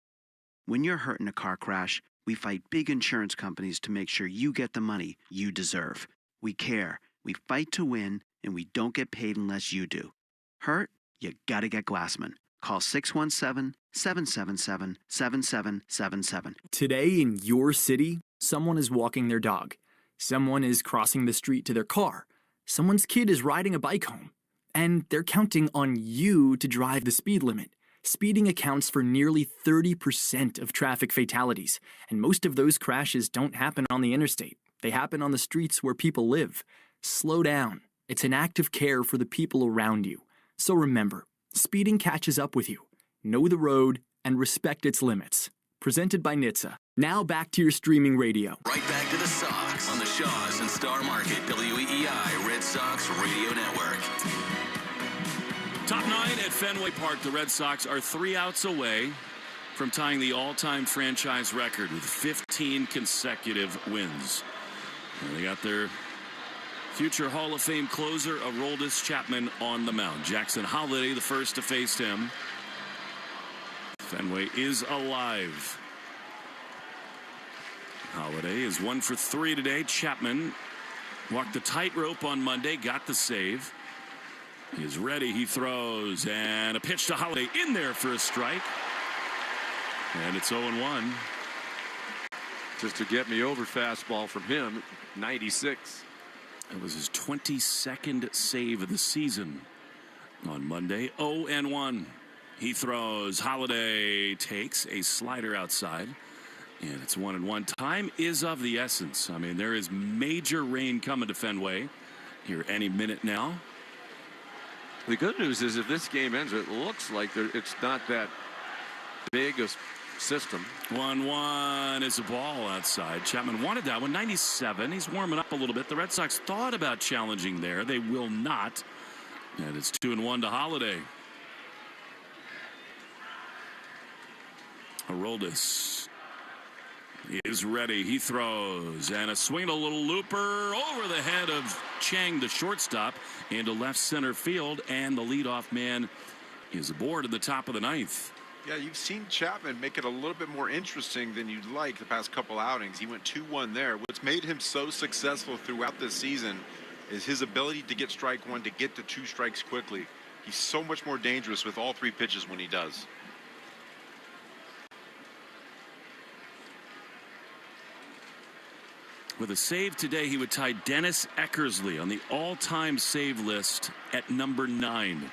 When you're hurt in a car crash, we fight big insurance companies to make sure you get the money you deserve. We care, we fight to win, and we don't get paid unless you do. Hurt? You gotta get Glassman. Call 617-777-7777. Today in your city, someone is walking their dog. Someone is crossing the street to their car. Someone's kid is riding a bike home. And they're counting on you to drive the speed limit. Speeding accounts for nearly 30% of traffic fatalities, and most of those crashes don't happen on the interstate. They happen on the streets where people live. Slow down. It's an act of care for the people around you. So remember, speeding catches up with you. Know the road and respect its limits. Presented by NHTSA. Now back to your streaming radio. Right back to the Sox on the Shaws and Star Market WEEI Red Sox Radio Network. Top 9 at Fenway Park. The Red Sox are 3 outs away from tying the all-time franchise record with 15 consecutive wins. And they got their future Hall of Fame closer, Aroldis Chapman, on the mound. Jackson Holliday, the first to face him. Fenway is alive. Holliday is 1 for 3 today. Chapman walked the tightrope on Monday, got the save. He is ready. He throws, and a pitch to Holliday in there for a strike. And it's 0-1. Just to get me over fastball from him, 96. It was his 22nd save of the season on Monday. 0-1. He throws. Holliday takes a slider outside. And it's 1-1. Time is of the essence. I mean, there is major rain coming to Fenway here any minute now. The good news is if this game ends, it looks like it's not that big a system. 1-1 is a ball outside. Chapman wanted that one. 97. He's warming up a little bit. The Red Sox thought about challenging there. They will not. And it's 2-1 to Holliday. Aroldis is ready. He throws, and a swing, a little looper over the head of Chang, the shortstop, into left center field, and the leadoff man is aboard at the top of the 9th. Yeah, you've seen Chapman make it a little bit more interesting than you'd like the past couple outings. He went 2-1 there. What's made him so successful throughout this season is his ability to get strike one, to get to 2 strikes quickly. He's so much more dangerous with all 3 pitches when he does. With a save today, he would tie Dennis Eckersley on the all-time save list at number 9.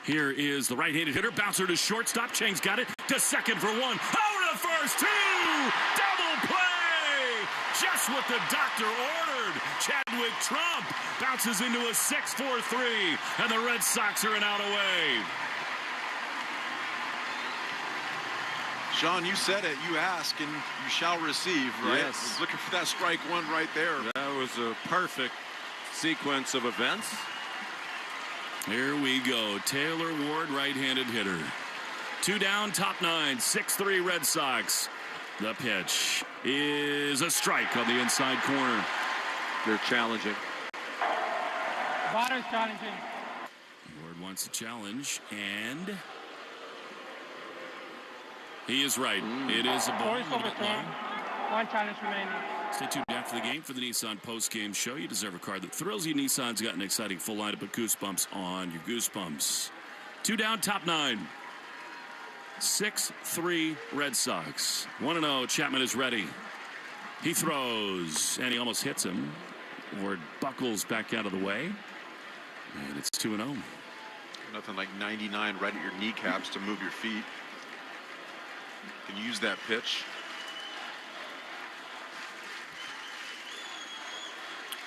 Here is the right-handed hitter. Bouncer to shortstop. Chang's got it to second for 1. Over to first. 2. Double play. Just what the doctor ordered. Chadwick Trump bounces into a 6-4-3. And the Red Sox are an out away. Sean, you said it. You ask and you shall receive, right? Yes. I was looking for that strike one right there. That was a perfect sequence of events. Here we go. Taylor Ward, right-handed hitter. 2 down, top 9, 6-3 Red Sox. The pitch is a strike on the inside corner. They're challenging. Batter's challenging. Ward wants a challenge, and he is right. It is a ball. 1 challenge remaining. Stay tuned after the game for the Nissan post-game show. You deserve a car that thrills you. Nissan's got an exciting full lineup of Goosebumps on your Goosebumps. 2 down, top 9. 6-3 Red Sox. 1-0. Chapman is ready. He throws, and he almost hits him. Ward buckles back out of the way. And it's 2-0. Nothing like 99 right at your kneecaps to move your feet. You can use that pitch.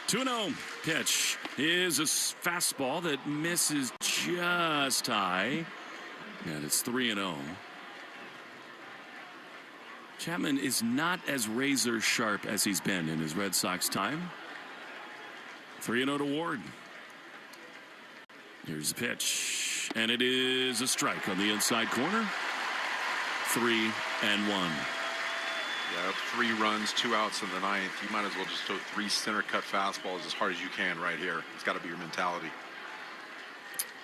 2-0 pitch is a fastball that misses just high. And it's 3-0. Chapman is not as razor sharp as he's been in his Red Sox time. 3-0 to Ward. Here's the pitch. And it is a strike on the inside corner. 3-1. Yeah, 3 runs, 2 outs in the 9th. You might as well just throw 3 center cut fastballs as hard as you can right here. It's got to be your mentality.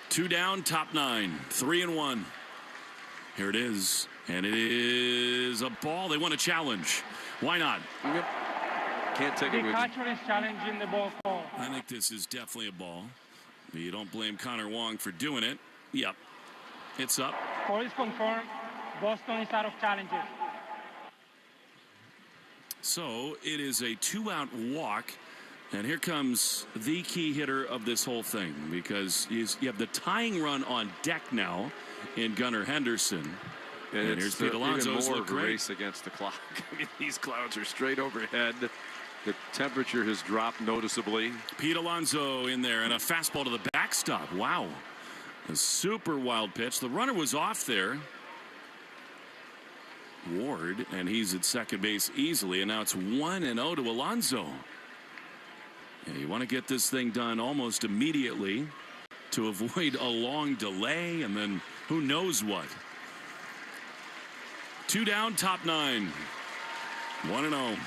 2 down, top 9, 3-1. Here it is, and it is a ball. They want a challenge. Why not? Yep. Can't take it with The catcher is challenging the ball call. I think this is definitely a ball. You don't blame Connor Wong for doing it. Yep. It's up. Call is confirmed. Boston is out of challenges. So it is a 2-out walk. And here comes the key hitter of this whole thing, because you have the tying run on deck now in Gunnar Henderson. And here's Pete Alonso. Even more of a race against the clock. I mean, these clouds are straight overhead. The temperature has dropped noticeably. Pete Alonso in there, and a fastball to the backstop. Wow. A super wild pitch. The runner was off there. Ward, and he's at second base easily, and now it's 1-0 to Alonso. Yeah, you want to get this thing done almost immediately to avoid a long delay, and then who knows what. 2 down, top 9. 1-0.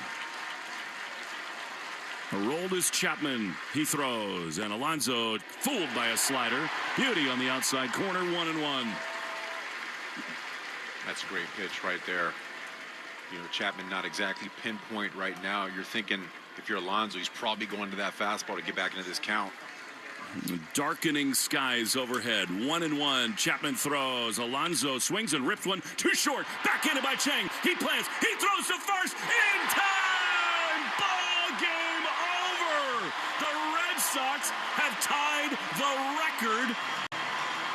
A rolled is Chapman. He throws, and Alonso fooled by a slider. Beauty on the outside corner, 1-1. That's a great pitch right there. You know, Chapman not exactly pinpoint right now. You're thinking if you're Alonso, he's probably going to that fastball to get back into this count. Darkening skies overhead. 1-1. Chapman throws. Alonso swings and rips one. Too short. Backhanded by Chang. He plants. He throws to first. In time. Ball game over. The Red Sox have tied the record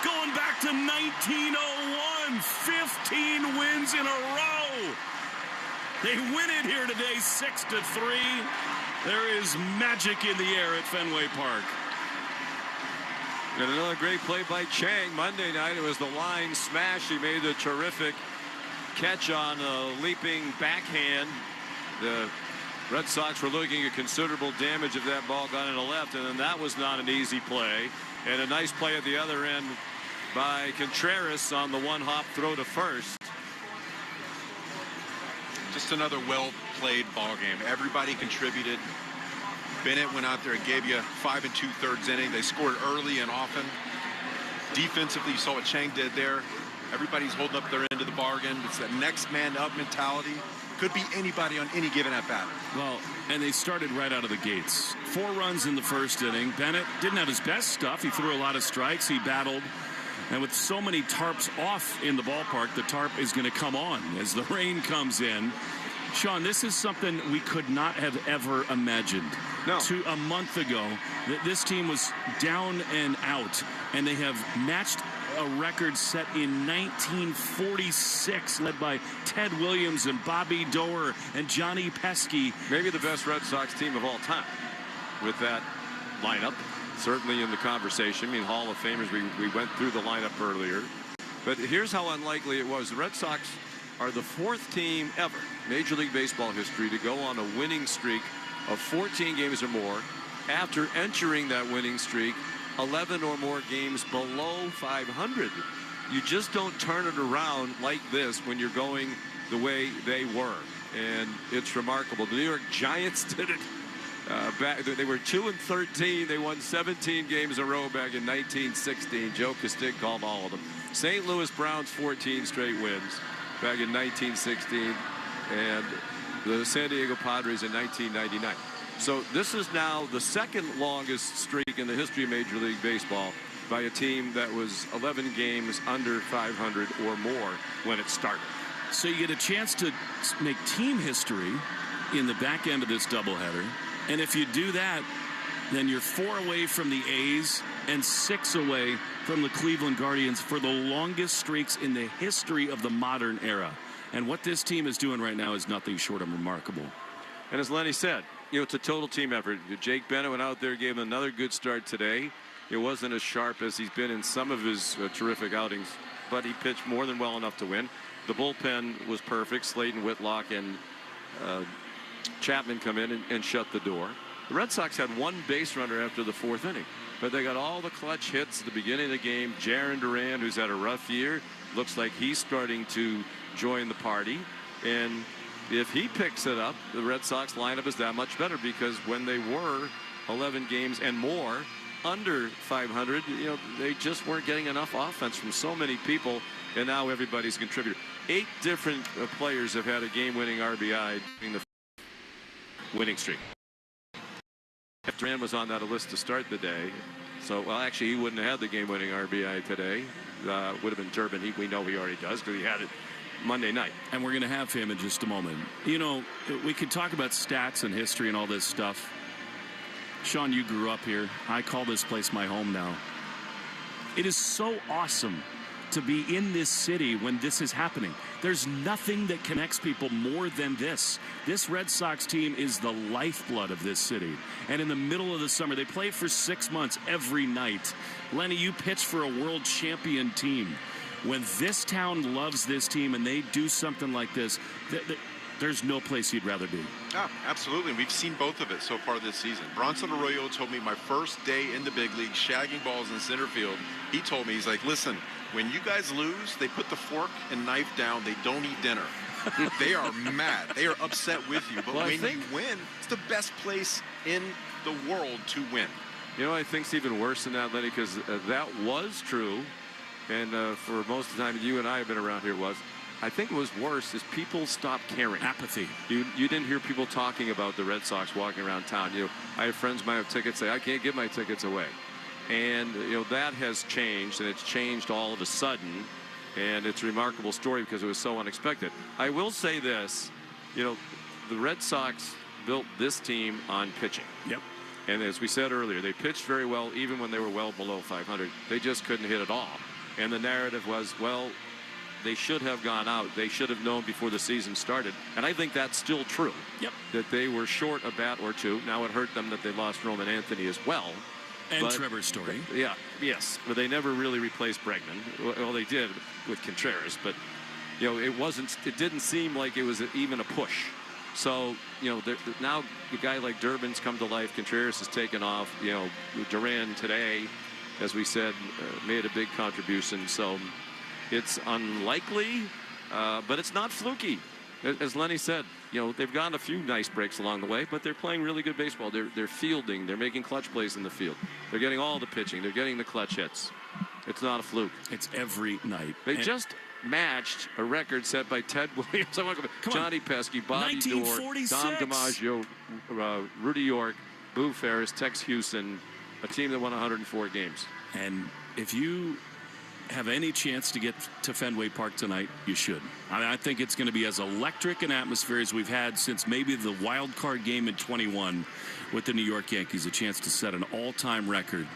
going back to 1901. 15 wins in a row. They win it here today 6-3. There is magic in the air at Fenway Park. And another great play by Chang. Monday night, it was the line smash. He made a terrific catch on a leaping backhand. The Red Sox were looking at considerable damage if that ball got in the left, and then that was not an easy play. And a nice play at the other end by Contreras on the one-hop throw to first. Just another well-played ball game. Everybody contributed. Bennett went out there and gave you 5 2/3 inning. They scored early and often. Defensively, you saw what Chang did there. Everybody's holding up their end of the bargain. It's that next man up mentality. Could be anybody on any given at-bat. Well, and they started right out of the gates. 4 runs in the first inning. Bennett didn't have his best stuff. He threw a lot of strikes. He battled. And with so many tarps off in the ballpark, the tarp is going to come on as the rain comes in. Sean, this is something we could not have ever imagined. No. A month ago, this team was down and out, and they have matched a record set in 1946, led by Ted Williams and Bobby Doerr and Johnny Pesky. Maybe the best Red Sox team of all time with that lineup. Certainly in the conversation. I mean, Hall of Famers, we went through the lineup earlier. But here's how unlikely it was. The Red Sox are the 4th team ever, Major League Baseball history, to go on a winning streak of 14 games or more after entering that winning streak 11 or more games below 500. You just don't turn it around like this when you're going the way they were. And it's remarkable. The New York Giants did it. They were 2-13. They won 17 games in a row back in 1916. Joe Castig called all of them. St. Louis Browns 14 straight wins back in 1916, and the San Diego Padres in 1999. So this is now the 2nd longest streak in the history of Major League Baseball by a team that was 11 games under 500 or more when it started. So you get a chance to make team history in the back end of this doubleheader. And if you do that, then you're 4 away from the A's and 6 away from the Cleveland Guardians for the longest streaks in the history of the modern era. And what this team is doing right now is nothing short of remarkable. And as Lenny said, you know, it's a total team effort. Jake Bennett went out there, gave him another good start today. It wasn't as sharp as he's been in some of his terrific outings, but he pitched more than well enough to win. The bullpen was perfect. Slayton, Whitlock, and Chapman come in and shut the door. The Red Sox had 1 base runner after the 4th inning, but they got all the clutch hits at the beginning of the game. Jarren Duran, who's had a rough year, looks like he's starting to join the party. And if he picks it up, the Red Sox lineup is that much better, because when they were 11 games and more under 500, they just weren't getting enough offense from so many people, and now everybody's contributed. 8 different players have had a game-winning RBI during the winning streak. Duran was on that list to start the day. So, well, actually, he wouldn't have had the game-winning RBI today. Would have been Durbin. We know he already does because he had it Monday night. And we're going to have him in just a moment. We could talk about stats and history and all this stuff. Sean, you grew up here. I call this place my home now. It is so awesome to be in this city when this is happening. There's nothing that connects people more than this. This Red Sox team is the lifeblood of this city. And in the middle of the summer, they play for 6 months every night. Lenny, you pitch for a world champion team. When this town loves this team and they do something like this, there's no place you'd rather be. Yeah, absolutely. We've seen both of it so far this season. Bronson Arroyo told me my first day in the big league, shagging balls in center field, he told me, he's like, listen, when you guys lose, they put the fork and knife down. They don't eat dinner. They are mad. They are upset with you. But when you win, it's the best place in the world to win. I think it's even worse than that, Lenny, because that was true. And for most of the time you and I have been around here, I think what was worse is people stopped caring. Apathy. You didn't hear people talking about the Red Sox walking around town. I have friends might have tickets say, I can't give my tickets away. And, that has changed, and it's changed all of a sudden. And it's a remarkable story because it was so unexpected. I will say this, the Red Sox built this team on pitching. Yep. And as we said earlier, they pitched very well even when they were well below 500. They just couldn't hit at all. And the narrative was, well, they should have gone out. They should have known before the season started. And I think that's still true. Yep. That they were short a bat or two. Now it hurt them that they lost Roman Anthony as well. And Trevor Story. Yeah, yes. But they never really replaced Bregman. Well, they did with Contreras. But, it didn't seem like it was even a push. So, now a guy like Durbin's come to life. Contreras has taken off. Duran today, as we said, made a big contribution. So it's unlikely, but it's not fluky. As Lenny said, they've gotten a few nice breaks along the way, but they're playing really good baseball. They're fielding. They're making clutch plays in the field. They're getting all the pitching. They're getting the clutch hits. It's not a fluke. It's every night. They just matched a record set by Ted Williams, Johnny Pesky, Bobby Doerr, Dom DiMaggio, Rudy York, Boo Ferris, Tex Houston, a team that won 104 games. And if you have any chance to get to Fenway Park tonight, you should. I think it's going to be as electric an atmosphere as we've had since maybe the wild card game in 21 with the New York Yankees, a chance to set an all-time record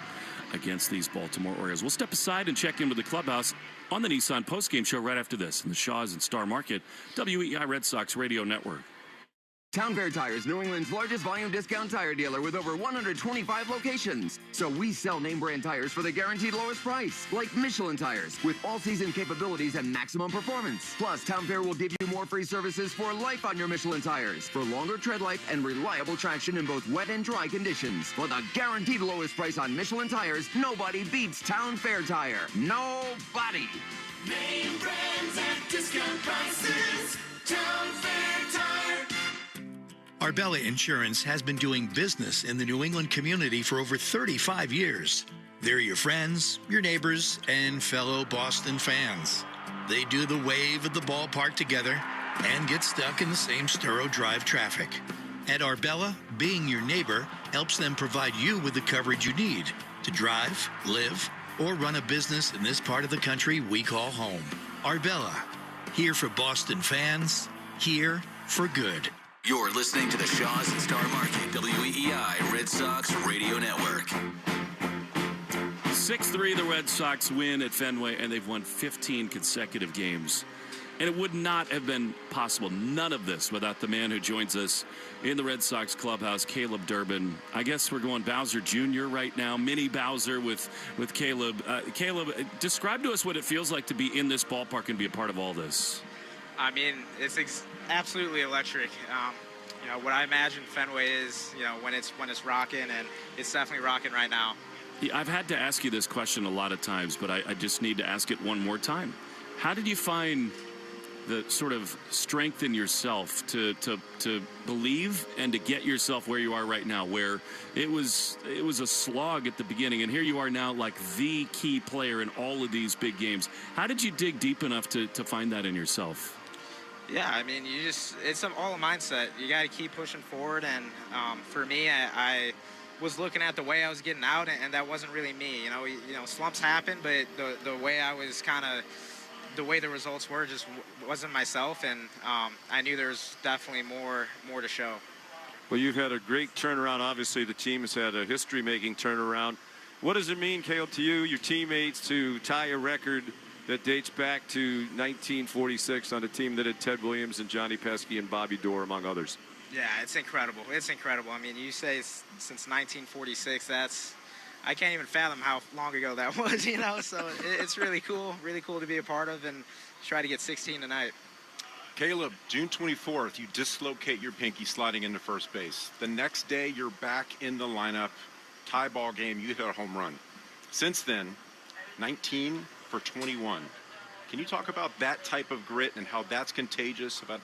against these Baltimore Orioles. We'll step aside and check in with the clubhouse on the Nissan postgame show right after this in the Shaw's and Star Market, WEI Red Sox Radio Network. Town Fair Tires, New England's largest volume discount tire dealer with over 125 locations. So we sell name brand tires for the guaranteed lowest price, like Michelin tires, with all-season capabilities and maximum performance. Plus, Town Fair will give you more free services for life on your Michelin tires, for longer tread life and reliable traction in both wet and dry conditions. For the guaranteed lowest price on Michelin tires, nobody beats Town Fair Tire. Nobody. Name brands at discount prices. Town Fair Tire. Arbella Insurance has been doing business in the New England community for over 35 years. They're your friends, your neighbors, and fellow Boston fans. They do the wave at the ballpark together and get stuck in the same Sturo Drive traffic. At Arbella, being your neighbor helps them provide you with the coverage you need to drive, live, or run a business in this part of the country we call home. Arbella, here for Boston fans, here for good. You're listening to the Shaw's and Star Market, WEEI Red Sox Radio Network. 6-3, the Red Sox win at Fenway, and they've won 15 consecutive games. And it would not have been possible, none of this, without the man who joins us in the Red Sox clubhouse, Caleb Durbin. I guess we're going Bowser Jr. right now, mini Bowser with Caleb. Caleb, describe to us what it feels like to be in this ballpark and be a part of all this. I mean, it's absolutely electric. What I imagine Fenway is, when it's rocking, and it's definitely rocking right now. Yeah, I've had to ask you this question a lot of times, but I just need to ask it one more time. How did you find the sort of strength in yourself to believe and to get yourself where you are right now, where it was a slog at the beginning, and here you are now like the key player in all of these big games. How did you dig deep enough to find that in yourself? Yeah, I mean, it's all a mindset. You got to keep pushing forward, and for me, I was looking at the way I was getting out, and that wasn't really me. You know, slumps happen, but the way I was the way the results were just wasn't myself, and I knew there was definitely more to show. Well, you've had a great turnaround. Obviously, the team has had a history-making turnaround. What does it mean, Caleb, to you, your teammates, to tie a record that dates back to 1946 on a team that had Ted Williams and Johnny Pesky and Bobby Dorr, among others? Yeah, it's incredible. It's incredible. I mean, you say since 1946, I can't even fathom how long ago that was, you know, so it's really cool to be a part of and try to get 16 tonight. Caleb, June 24th, you dislocate your pinky sliding into first base. The next day, you're back in the lineup, tie ball game, you hit a home run. Since then, 19 for 21. Can you talk about that type of grit and how that's contagious, about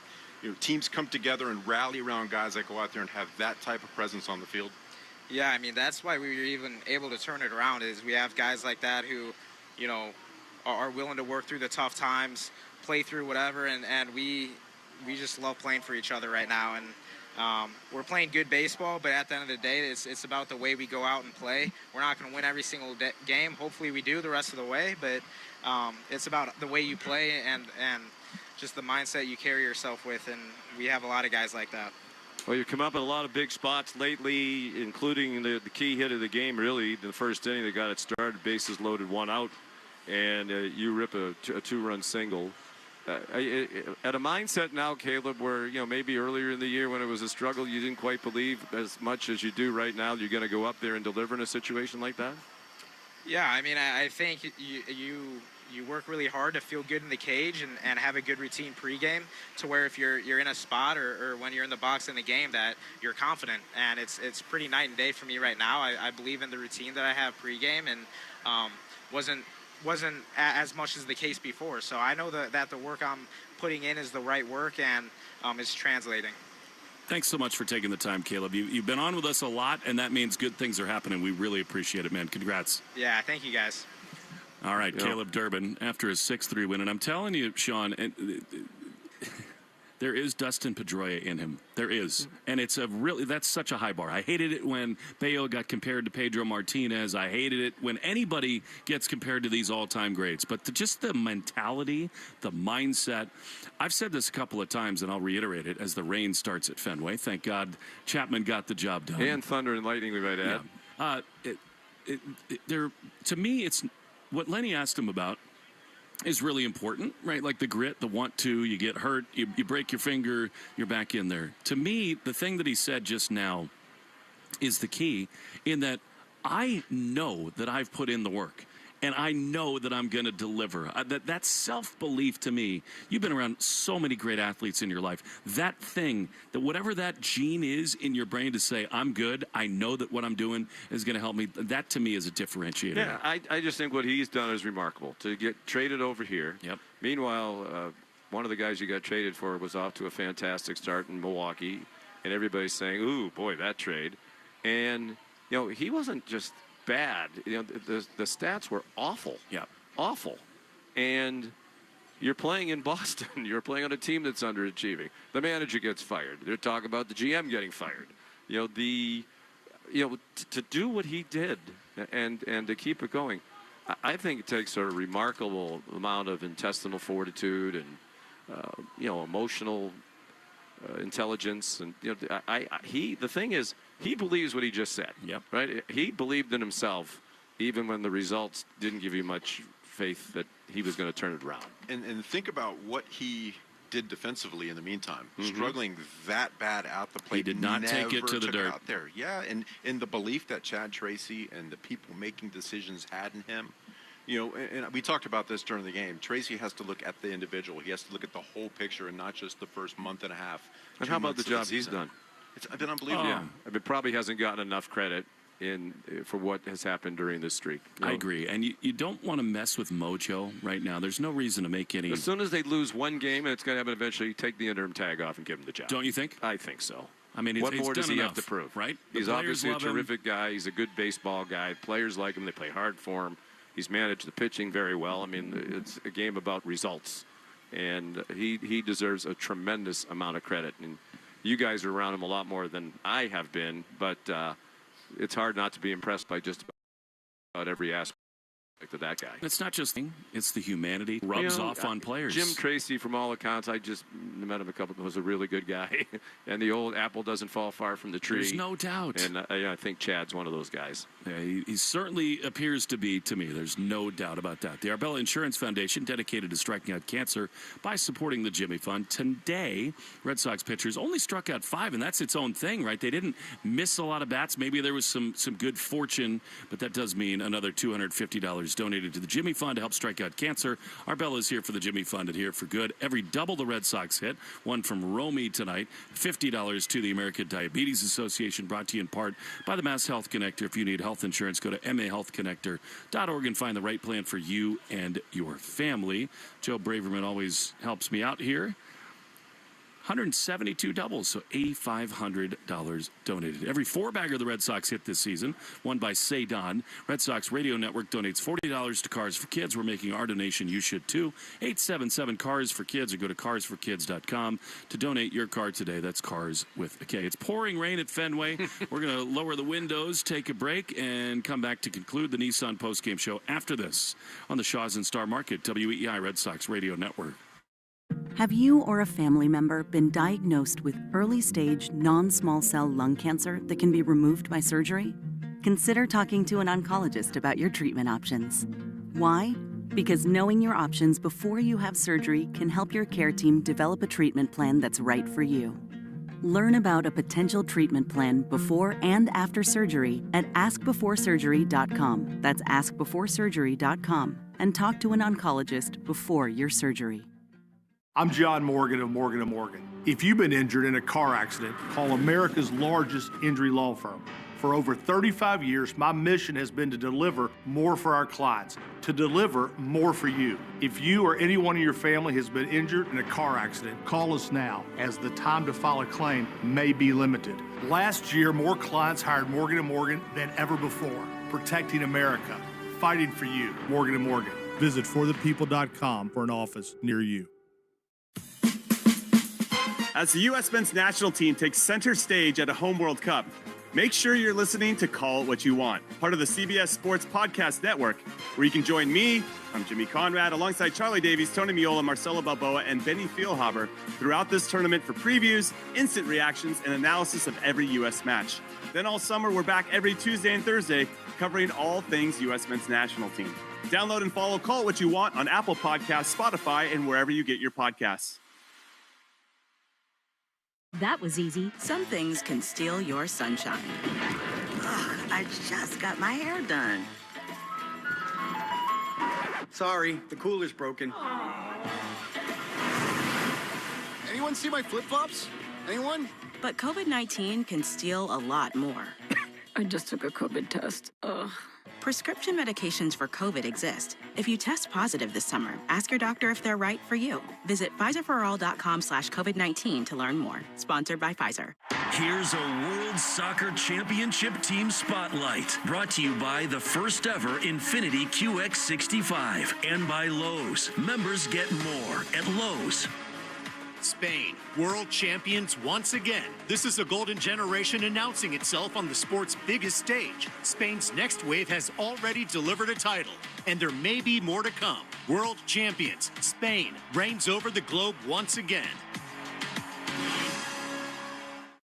teams come together and rally around guys that go out there and have that type of presence on the field? Yeah, I mean, that's why we were even able to turn it around, is we have guys like that who, are willing to work through the tough times, play through whatever, and we just love playing for each other right now. And we're playing good baseball, but at the end of the day, it's about the way we go out and play. We're not going to win every single game. Hopefully we do the rest of the way, but it's about the way you play and just the mindset you carry yourself with, and we have a lot of guys like that. Well, you've come up in a lot of big spots lately, including the key hit of the game, really, the first inning that got it started, bases loaded, 1 out, and you rip a 2-run single. At a mindset now, Caleb, where, maybe earlier in the year when it was a struggle, you didn't quite believe as much as you do right now, you're going to go up there and deliver in a situation like that? Yeah, I mean, I think you work really hard to feel good in the cage and have a good routine pregame, to where if you're in a spot or when you're in the box in the game, that you're confident. And it's pretty night and day for me right now. I believe in the routine that I have pregame, and wasn't as much as the case before. So I know that the work I'm putting in is the right work, and is translating. Thanks so much for taking the time, Caleb. You've been on with us a lot, and that means good things are happening. We really appreciate it, man. Congrats. Yeah, thank you, guys. All right, Caleb Durbin, after his 6-3 win. And I'm telling you, Sean, there is Dustin Pedroia in him. There is. And that's such a high bar. I hated it when Bayo got compared to Pedro Martinez. I hated it when anybody gets compared to these all-time greats. But just the mentality, the mindset. I've said this a couple of times, and I'll reiterate it as the rain starts at Fenway. Thank God Chapman got the job done. And thunder and lightning, we might add. Yeah. To me, it's what Lenny asked him about is really important, right? Like the grit, the want to, you get hurt, you break your finger, you're back in there. To me, the thing that he said just now is the key, in that I know that I've put in the work, and I know that I'm going to deliver. That self-belief, to me, you've been around so many great athletes in your life. That thing, that whatever that gene is in your brain to say, I'm good, I know that what I'm doing is going to help me, that to me is a differentiator. Yeah, I just think what he's done is remarkable. To get traded over here. Yep. Meanwhile, one of the guys you got traded for was off to a fantastic start in Milwaukee, and everybody's saying, ooh, boy, that trade. And, he wasn't just bad. The stats were awful. Yeah. Awful. And you're playing in Boston. You're playing on a team that's underachieving. The manager gets fired. They're talking about the GM getting fired. To do what he did and to keep it going, I think it takes a remarkable amount of intestinal fortitude and emotional intelligence. And the thing is, he believes what he just said. Yep. Right? He believed in himself, even when the results didn't give you much faith that he was going to turn it around. And think about what he did defensively in the meantime. Struggling that bad at the plate. He did not take it to the dirt. Out there. Yeah, and in the belief that Chad Tracy and the people making decisions had in him. And we talked about this during the game. Tracy has to look at the individual. He has to look at the whole picture and not just the first month and a half. And how about the job he's done? It's been unbelievable. Yeah, it probably hasn't gotten enough credit. for what has happened during this streak. I agree. And you don't want to mess with mojo right now. There's no reason to make any... As soon as they lose one game, and it's going to happen eventually, take the interim tag off and give him the job. Don't you think? I think so. I mean, what it's more does done he enough, have to prove? Right? He's obviously a terrific guy. He's a good baseball guy. Players like him. They play hard for him. He's managed the pitching very well. I mean, it's a game about results. And he deserves a tremendous amount of credit. And you guys are around him a lot more than I have been, but it's hard not to be impressed by just about every aspect of that guy. It's not just it's the humanity rubs off on players. Jim Tracy, from all accounts, I just met him was a really good guy. And the old apple doesn't fall far from the tree. There's no doubt. And I think Chad's one of those guys. Yeah, he certainly appears to be to me. There's no doubt about that. The Arbella Insurance Foundation, dedicated to striking out cancer by supporting the Jimmy Fund. Today, Red Sox pitchers only struck out 5, and that's its own thing, right? They didn't miss a lot of bats. Maybe there was some good fortune, but that does mean another $250 donated to the Jimmy Fund to help strike out cancer. Arbella is here for the Jimmy Fund and here for good. Every double the Red Sox hit, one from Romy tonight, $50 to the American Diabetes Association, brought to you in part by the Mass Health Connector. If you need health insurance, go to mahealthconnector.org and find the right plan for you and your family. Joe Braverman always helps me out here. 172 doubles, so $8,500 donated. Every 4-bagger the Red Sox hit this season, won by Say Don. Red Sox Radio Network donates $40 to Cars for Kids. We're making our donation. You should too. 877-CARS-FOR-KIDS, or go to carsforkids.com to donate your car today. That's Cars with a K. It's pouring rain at Fenway. We're going to lower the windows, take a break, and come back to conclude the Nissan postgame show after this on the Shaw's and Star Market, WEEI Red Sox Radio Network. Have you or a family member been diagnosed with early-stage non-small cell lung cancer that can be removed by surgery? Consider talking to an oncologist about your treatment options. Why? Because knowing your options before you have surgery can help your care team develop a treatment plan that's right for you. Learn about a potential treatment plan before and after surgery at askbeforesurgery.com. That's askbeforesurgery.com. And talk to an oncologist before your surgery. I'm John Morgan of Morgan & Morgan. If you've been injured in a car accident, call America's largest injury law firm. For over 35 years, my mission has been to deliver more for our clients, to deliver more for you. If you or anyone in your family has been injured in a car accident, call us now, as the time to file a claim may be limited. Last year, more clients hired Morgan & Morgan than ever before, protecting America, fighting for you. Morgan & Morgan. Visit forthepeople.com for an office near you. As the U.S. men's national team takes center stage at a home World Cup, make sure you're listening to Call It What You Want, part of the CBS Sports Podcast Network, where you can join me, I'm Jimmy Conrad, alongside Charlie Davies, Tony Miola, Marcelo Balboa, and Benny Feilhaber throughout this tournament for previews, instant reactions, and analysis of every U.S. match. Then all summer, we're back every Tuesday and Thursday, covering all things U.S. men's national team. Download and follow Call It What You Want on Apple Podcasts, Spotify, and wherever you get your podcasts. That was easy. Some things can steal your sunshine. Ugh, I just got my hair done. Sorry, the cooler's broken. Anyone see my flip-flops? Anyone? But COVID-19 can steal a lot more. I just took a COVID test. Ugh. Prescription medications for COVID exist. If you test positive this summer, ask your doctor if they're right for you. Visit PfizerForAll.com/COVID-19 to learn more. Sponsored by Pfizer. Here's a World Soccer Championship Team Spotlight, brought to you by the first ever Infiniti QX65 and by Lowe's. Members get more at Lowe's. Spain, world champions once again. This is a golden generation announcing itself on the sport's biggest stage. Spain's next wave has already delivered a title, and there may be more to come. World champions, Spain reigns over the globe once again.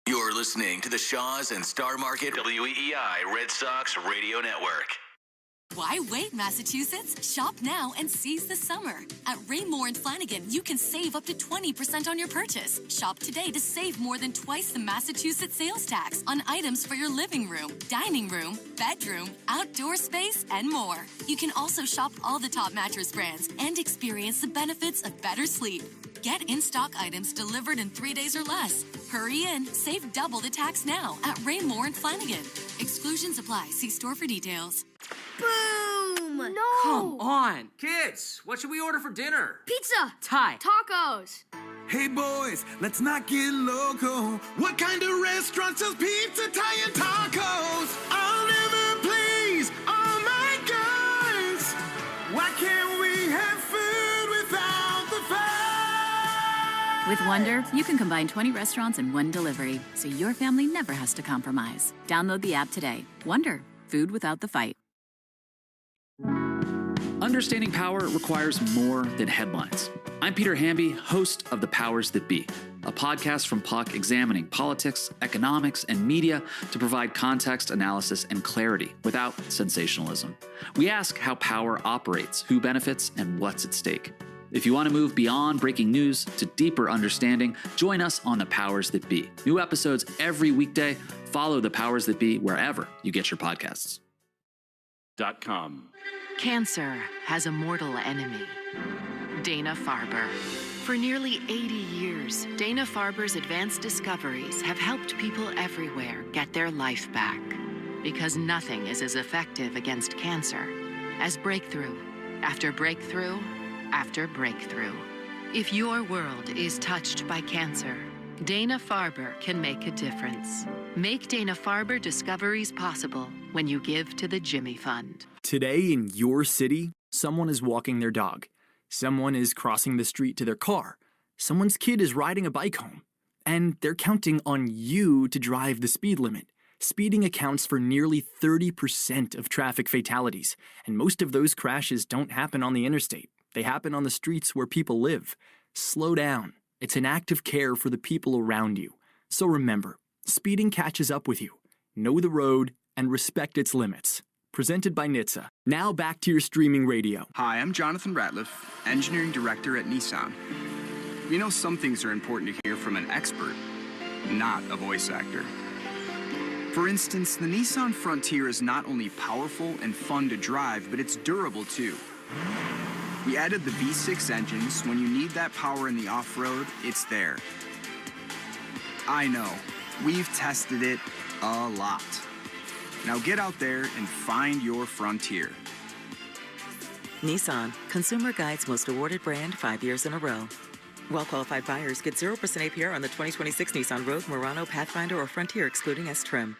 You're listening to the Shaw's and Star Market WEEI Red Sox Radio Network. Why wait, Massachusetts? Shop now and seize the summer. At Raymore and Flanigan, you can save up to 20% on your purchase. Shop today to save more than twice the Massachusetts sales tax on items for your living room, dining room, bedroom, outdoor space, and more. You can also shop all the top mattress brands and experience the benefits of better sleep. Get in-stock items delivered in 3 days or less. Hurry in, save double the tax now at Raymore and Flanagan. Exclusions apply. See store for details. Boom! No! Come on. Kids, what should we order for dinner? Pizza! Thai. Tacos! Hey boys, let's not get loco. What kind of restaurant sells pizza, Thai, and tacos? I'll never please all my guys. Why can't we have food without the fight? With Wonder, you can combine 20 restaurants in one delivery, so your family never has to compromise. Download the app today. Wonder, food without the fight. Understanding power requires more than headlines. I'm Peter Hamby, host of The Powers That Be, a podcast from Puck examining politics, economics, and media to provide context, analysis, and clarity without sensationalism. We ask how power operates, who benefits, and what's at stake. If you want to move beyond breaking news to deeper understanding, join us on The Powers That Be. New episodes every weekday. Follow The Powers That Be wherever you get your podcasts. .com. Cancer has a mortal enemy, Dana-Farber. For nearly 80 years, Dana-Farber's advanced discoveries have helped people everywhere get their life back. Because nothing is as effective against cancer as breakthrough after breakthrough after breakthrough. If your world is touched by cancer, Dana-Farber can make a difference. Make Dana-Farber discoveries possible when you give to the Jimmy Fund. Today in your city, someone is walking their dog. Someone is crossing the street to their car. Someone's kid is riding a bike home. And they're counting on you to drive the speed limit. Speeding accounts for nearly 30% of traffic fatalities, and most of those crashes don't happen on the interstate. They happen on the streets where people live. Slow down. It's an act of care for the people around you. So remember, speeding catches up with you. Know the road and respect its limits. Presented by NHTSA. Now back to your streaming radio. Hi, I'm Jonathan Ratliff, Engineering Director at Nissan. We know some things are important to hear from an expert, not a voice actor. For instance, the Nissan Frontier is not only powerful and fun to drive, but it's durable too. We added the V6 engines. When you need that power in the off-road, it's there. I know, we've tested it a lot. Now get out there and find your Frontier. Nissan, Consumer Guide's most awarded brand 5 years in a row. Well-qualified buyers get 0% APR on the 2026 Nissan Rogue, Murano, Pathfinder, or Frontier, excluding S-Trim.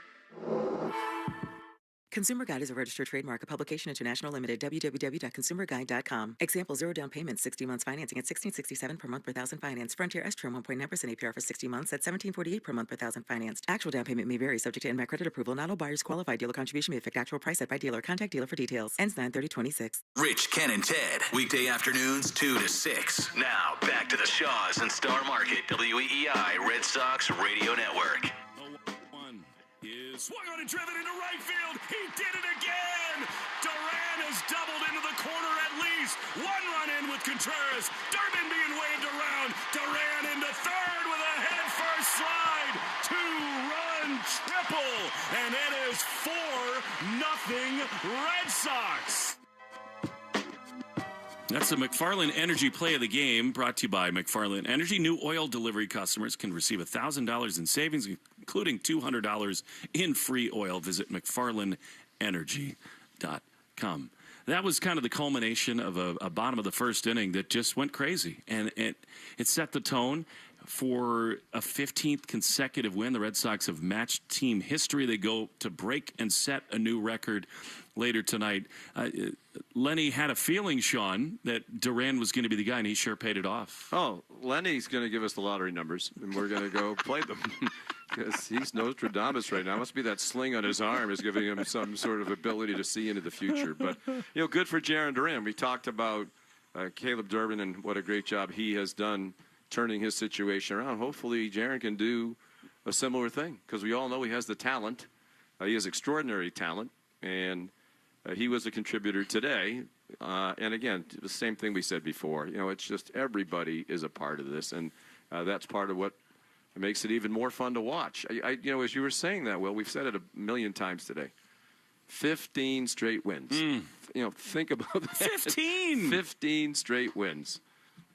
Consumer Guide is a registered trademark, a publication international limited, www.consumerguide.com. Example, 0 down payment, 60 months financing at $1,667 per month per thousand financed. Frontier S-Trim 1.9% APR for 60 months at $1,748 per month per thousand financed. Actual down payment may vary, subject to NMAC credit approval. Not all buyers qualify. Dealer contribution may affect actual price set by dealer. Contact dealer for details. Ends 9/30/26. Rich, Ken, and Ted. Weekday afternoons, 2 to 6. Now, back to the Shaws and Star Market, WEEI Red Sox Radio Network. Swung on and driven into right field. He did it again. Duran has doubled into the corner at least. One run in with Contreras. Durbin being waved around. Duran into third with a head-first slide. 2-run triple. And it is 4-0 Red Sox. That's the McFarland Energy Play of the Game, brought to you by McFarland Energy. New oil delivery customers can receive $1,000 in savings, including $200 in free oil. Visit McFarlandEnergy.com. That was kind of the culmination of a bottom of the first inning that just went crazy. And it set the tone for a 15th consecutive win. The Red Sox have matched team history. They go to break and set a new record later tonight. Lenny had a feeling, Sean, that Duran was going to be the guy, and he sure paid it off. Oh, Lenny's going to give us the lottery numbers, and we're going to go play them. Because he's Nostradamus right now. Must be that sling on his arm is giving him some sort of ability to see into the future. But, good for Jarren Duran. We talked about Caleb Durbin and what a great job he has done turning his situation around. Hopefully, Jarren can do a similar thing, because we all know he has the talent. He has extraordinary talent, and he was a contributor today. And again, the same thing we said before. It's just everybody is a part of this, and that's part of what makes it even more fun to watch. As you were saying that, Will, we've said it a million times today. 15 straight wins. Think about that. 15! 15 straight wins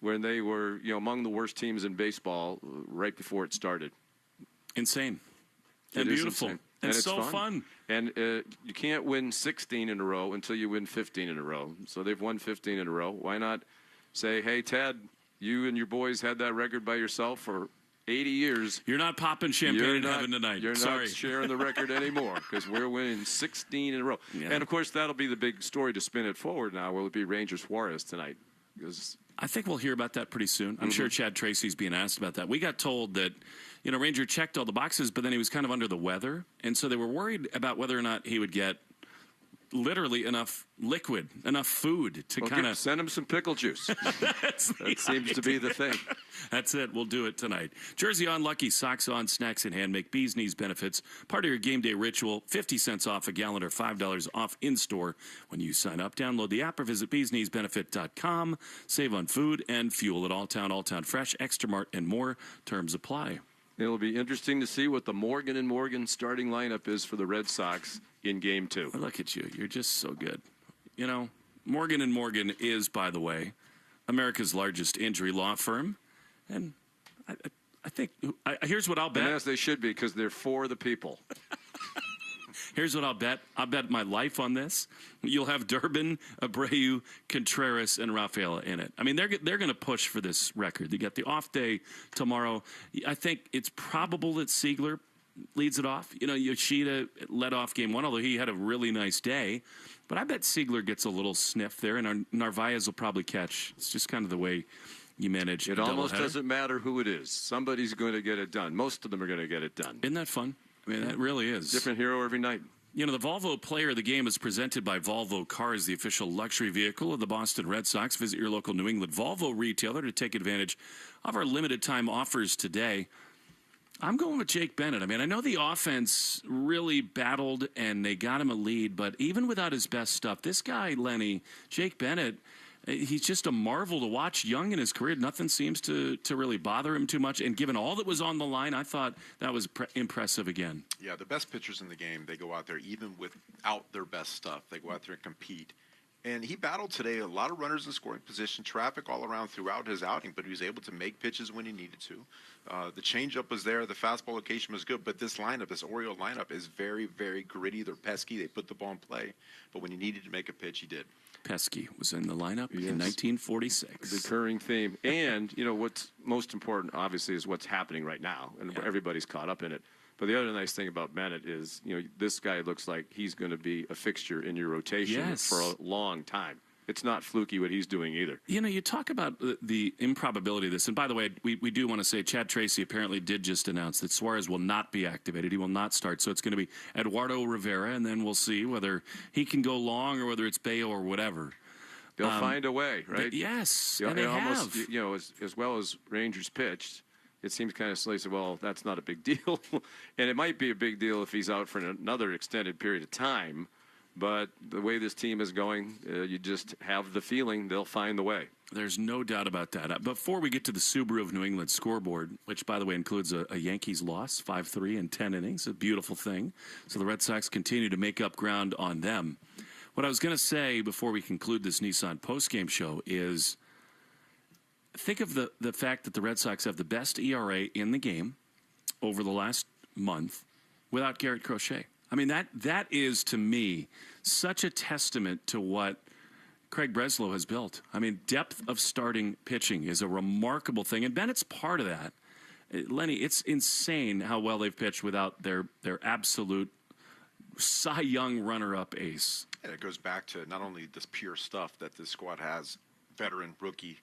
when they were, among the worst teams in baseball right before it started. Insane. It And is beautiful. insane. And it's so fun. And you can't win 16 in a row until you win 15 in a row. So they've won 15 in a row. Why not say, hey, Ted, you and your boys had that record by yourself for 80 years. You're not popping champagne in heaven tonight. You're Sorry. not sharing the record anymore because we're winning 16 in a row. Yeah. And, of course, that'll be the big story to spin it forward now. Will it be Rangers Juarez tonight? Because I think we'll hear about that pretty soon. I'm sure Chad Tracy's being asked about that. We got told that, Ranger checked all the boxes, but then he was kind of under the weather. And so they were worried about whether or not he would get literally enough liquid, enough food to kind of send him some pickle juice. That seems to be the thing. That's it. We'll do it tonight. Jersey on, Lucky, socks on, snacks in hand. Make Bees Knees benefits part of your game day ritual. 50 cents off a gallon or $5 off in-store when you sign up. Download the app or visit beeskneesbenefit.com. Save on food and fuel at Alltown Fresh, Extra Mart, and more. Terms apply. It'll be interesting to see what the Morgan & Morgan starting lineup is for the Red Sox in Game 2. Look at you. You're just so good. Morgan & Morgan is, by the way, America's largest injury law firm. And I think here's what I'll bet. And as they should be, because they're for the people. Here's what I'll bet. I'll bet my life on this. You'll have Durbin, Abreu, Contreras, and Rafaela in it. I mean, they're going to push for this record. They got the off day tomorrow. I think it's probable that Siegler leads it off. Yoshida led off game 1, although he had a really nice day. But I bet Siegler gets a little sniff there, and Narvaez will probably catch. It's just kind of the way you manage It almost doesn't matter who it is. Somebody's going to get it done. Most of them are going to get it done. Isn't that fun? I mean, that really is. Different hero every night. The Volvo Player of the Game is presented by Volvo Cars, the official luxury vehicle of the Boston Red Sox. Visit your local New England Volvo retailer to take advantage of our limited time offers today. I'm going with Jake Bennett. I mean, I know the offense really battled and they got him a lead, but even without his best stuff, this guy, Lenny, Jake Bennett, he's just a marvel to watch. Young in his career, nothing seems to really bother him too much. And given all that was on the line, I thought that was impressive again. Yeah, the best pitchers in the game, they go out there even without their best stuff. They go out there and compete. And he battled today a lot of runners in scoring position, traffic all around throughout his outing, but he was able to make pitches when he needed to. The changeup was there. The fastball location was good. But this lineup, this Oriole lineup, is very, very gritty. They're pesky. They put the ball in play. But when he needed to make a pitch, he did. Pesky was in the lineup in 1946. Recurring theme. And, what's most important, obviously, is what's happening right now. And everybody's caught up in it. But the other nice thing about Bennett is, this guy looks like he's going to be a fixture in your rotation for a long time. It's not fluky what he's doing either. You talk about the improbability of this. And by the way, we do want to say Chad Tracy apparently did just announce that Suarez will not be activated. He will not start. So it's going to be Eduardo Rivera, and then we'll see whether he can go long or whether it's Bayo or whatever. They'll find a way, right? Yes, and they almost, have. As well as Rangers pitched, it seems kind of silly. So, well, that's not a big deal. And it might be a big deal if he's out for another extended period of time. But the way this team is going, you just have the feeling they'll find the way. There's no doubt about that. Before we get to the Subaru of New England scoreboard, which, by the way, includes a Yankees loss, 5-3 in 10 innings, a beautiful thing. So the Red Sox continue to make up ground on them. What I was going to say before we conclude this Nissan postgame show is think of the fact that the Red Sox have the best ERA in the game over the last month without Garrett Crochet. I mean, that is, to me, such a testament to what Craig Breslow has built. I mean, depth of starting pitching is a remarkable thing, and Bennett's part of that. Lenny, it's insane how well they've pitched without their absolute Cy Young runner-up ace. And it goes back to not only this pure stuff that this squad has, veteran, rookie,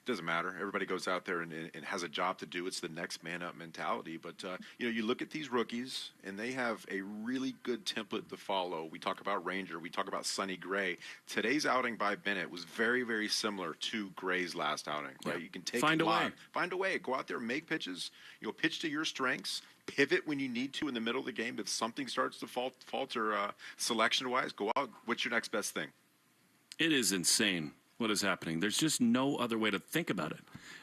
doesn't matter. Everybody goes out there and has a job to do. It's the next man up mentality. But, you look at these rookies, and they have a really good template to follow. We talk about Ranger. We talk about Sonny Gray. Today's outing by Bennett was very, very similar to Gray's last outing, right? You can Find a way. Find a way. Go out there, make pitches. Pitch to your strengths. Pivot when you need to in the middle of the game. If something starts to falter selection-wise, go out. What's your next best thing? It is insane what is happening. There's just no other way to think about it.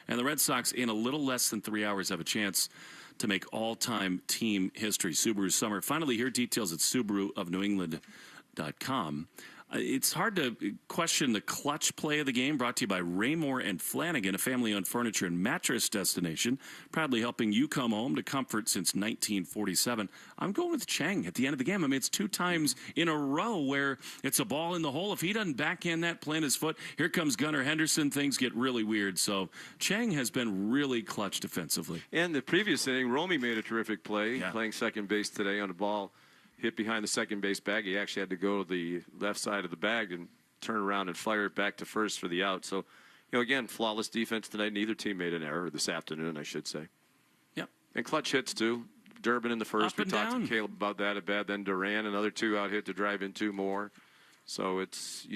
And the Red Sox, in a little less than 3 hours, have a chance to make all-time team history. Subaru Summer. Finally, here details at SubaruofNewEngland.com. It's hard to question the clutch play of the game, brought to you by Raymore and Flanagan, a family-owned furniture and mattress destination, proudly helping you come home to comfort since 1947. I'm going with Chang at the end of the game. I mean, it's 2 times in a row where it's a ball in the hole. If he doesn't backhand that, plant his foot, here comes Gunnar Henderson. Things get really weird. So Chang has been really clutch defensively. And the previous inning, Romy made a terrific play, playing second base today on a ball hit behind the second base bag. He actually had to go to the left side of the bag and turn around and fire it back to first for the out. So, again, flawless defense tonight. Neither team made an error this afternoon, I should say. Yep. And clutch hits, too. Durbin in the first. We talked to Caleb about that at bat. Then Duran, another 2 out hit to drive in 2 more. So it's,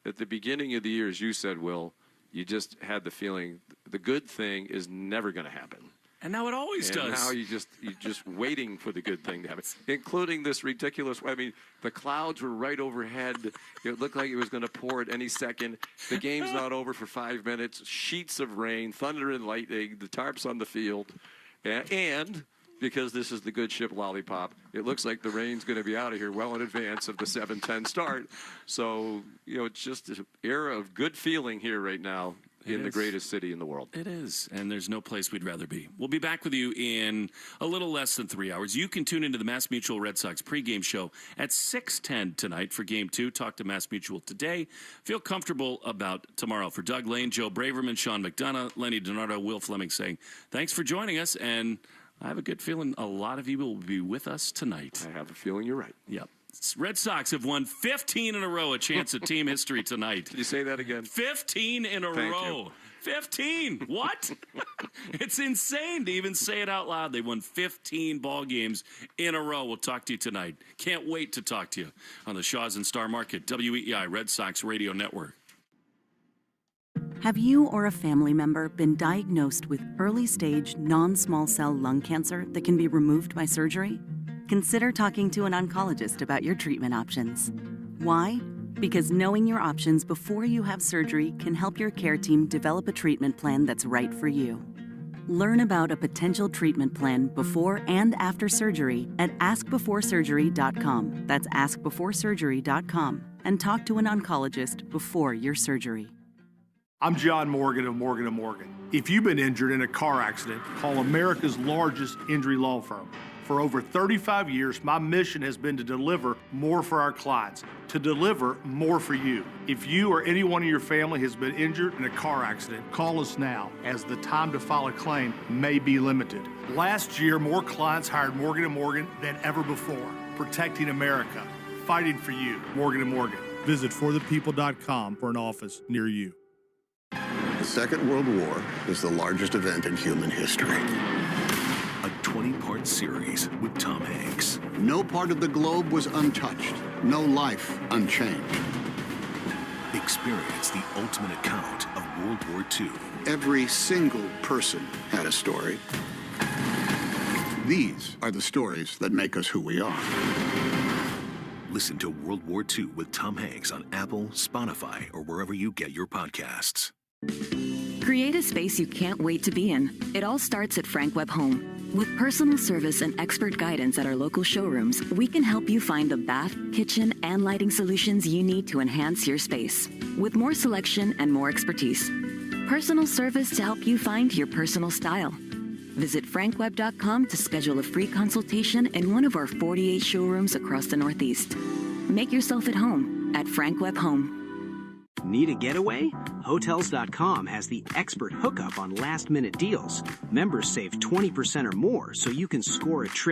at the beginning of the year, as you said, Will, you just had the feeling the good thing is never going to happen. And now it always does. Now you're just waiting for the good thing to happen, including this ridiculous. I mean, the clouds were right overhead. It looked like it was going to pour at any second. The game's not over for 5 minutes. Sheets of rain, thunder and lightning. The tarps on the field, and because this is the good ship Lollipop, it looks like the rain's going to be out of here well in advance of the 7:10 start. So it's just an era of good feeling here right now. In the greatest city in the world. It is, and there's no place we'd rather be. We'll be back with you in a little less than 3 hours. You can tune into the Mass Mutual Red Sox pregame show at 6:10 tonight for Game 2. Talk to Mass Mutual today. Feel comfortable about tomorrow. For Doug Lane, Joe Braverman, Sean McDonough, Lenny Donato, Will Fleming saying thanks for joining us, and I have a good feeling a lot of you will be with us tonight. I have a feeling you're right. Yep. Red Sox have won 15 in a row, a chance at team history tonight. Can you say that again? 15 in a Thank row. You. 15. What? It's insane to even say it out loud. They won 15 ball games in a row. We'll talk to you tonight. Can't wait to talk to you on the Shaws and Star Market, WEEI Red Sox Radio Network. Have you or a family member been diagnosed with early-stage non-small cell lung cancer that can be removed by surgery? Consider talking to an oncologist about your treatment options. Why? Because knowing your options before you have surgery can help your care team develop a treatment plan that's right for you. Learn about a potential treatment plan before and after surgery at askbeforesurgery.com. That's askbeforesurgery.com. And talk to an oncologist before your surgery. I'm John Morgan of Morgan & Morgan. If you've been injured in a car accident, call America's largest injury law firm. For over 35 years, my mission has been to deliver more for our clients, to deliver more for you. If you or anyone in your family has been injured in a car accident, call us now, as the time to file a claim may be limited. Last year, more clients hired Morgan & Morgan than ever before, protecting America, fighting for you. Morgan & Morgan. Visit forthepeople.com for an office near you. The Second World War is the largest event in human history. A 20-part series with Tom Hanks. No part of the globe was untouched. No life unchanged. Experience the ultimate account of World War II. Every single person had a story. These are the stories that make us who we are. Listen to World War II with Tom Hanks on Apple, Spotify, or wherever you get your podcasts. Create a space you can't wait to be in. It all starts at Frank Webb Home. With personal service and expert guidance at our local showrooms, we can help you find the bath, kitchen, and lighting solutions you need to enhance your space. With more selection and more expertise. Personal service to help you find your personal style. Visit frankwebb.com to schedule a free consultation in one of our 48 showrooms across the Northeast. Make yourself at home at Frank Webb Home. Need a getaway? Hotels.com has the expert hookup on last-minute deals. Members save 20% or more, so you can score a trip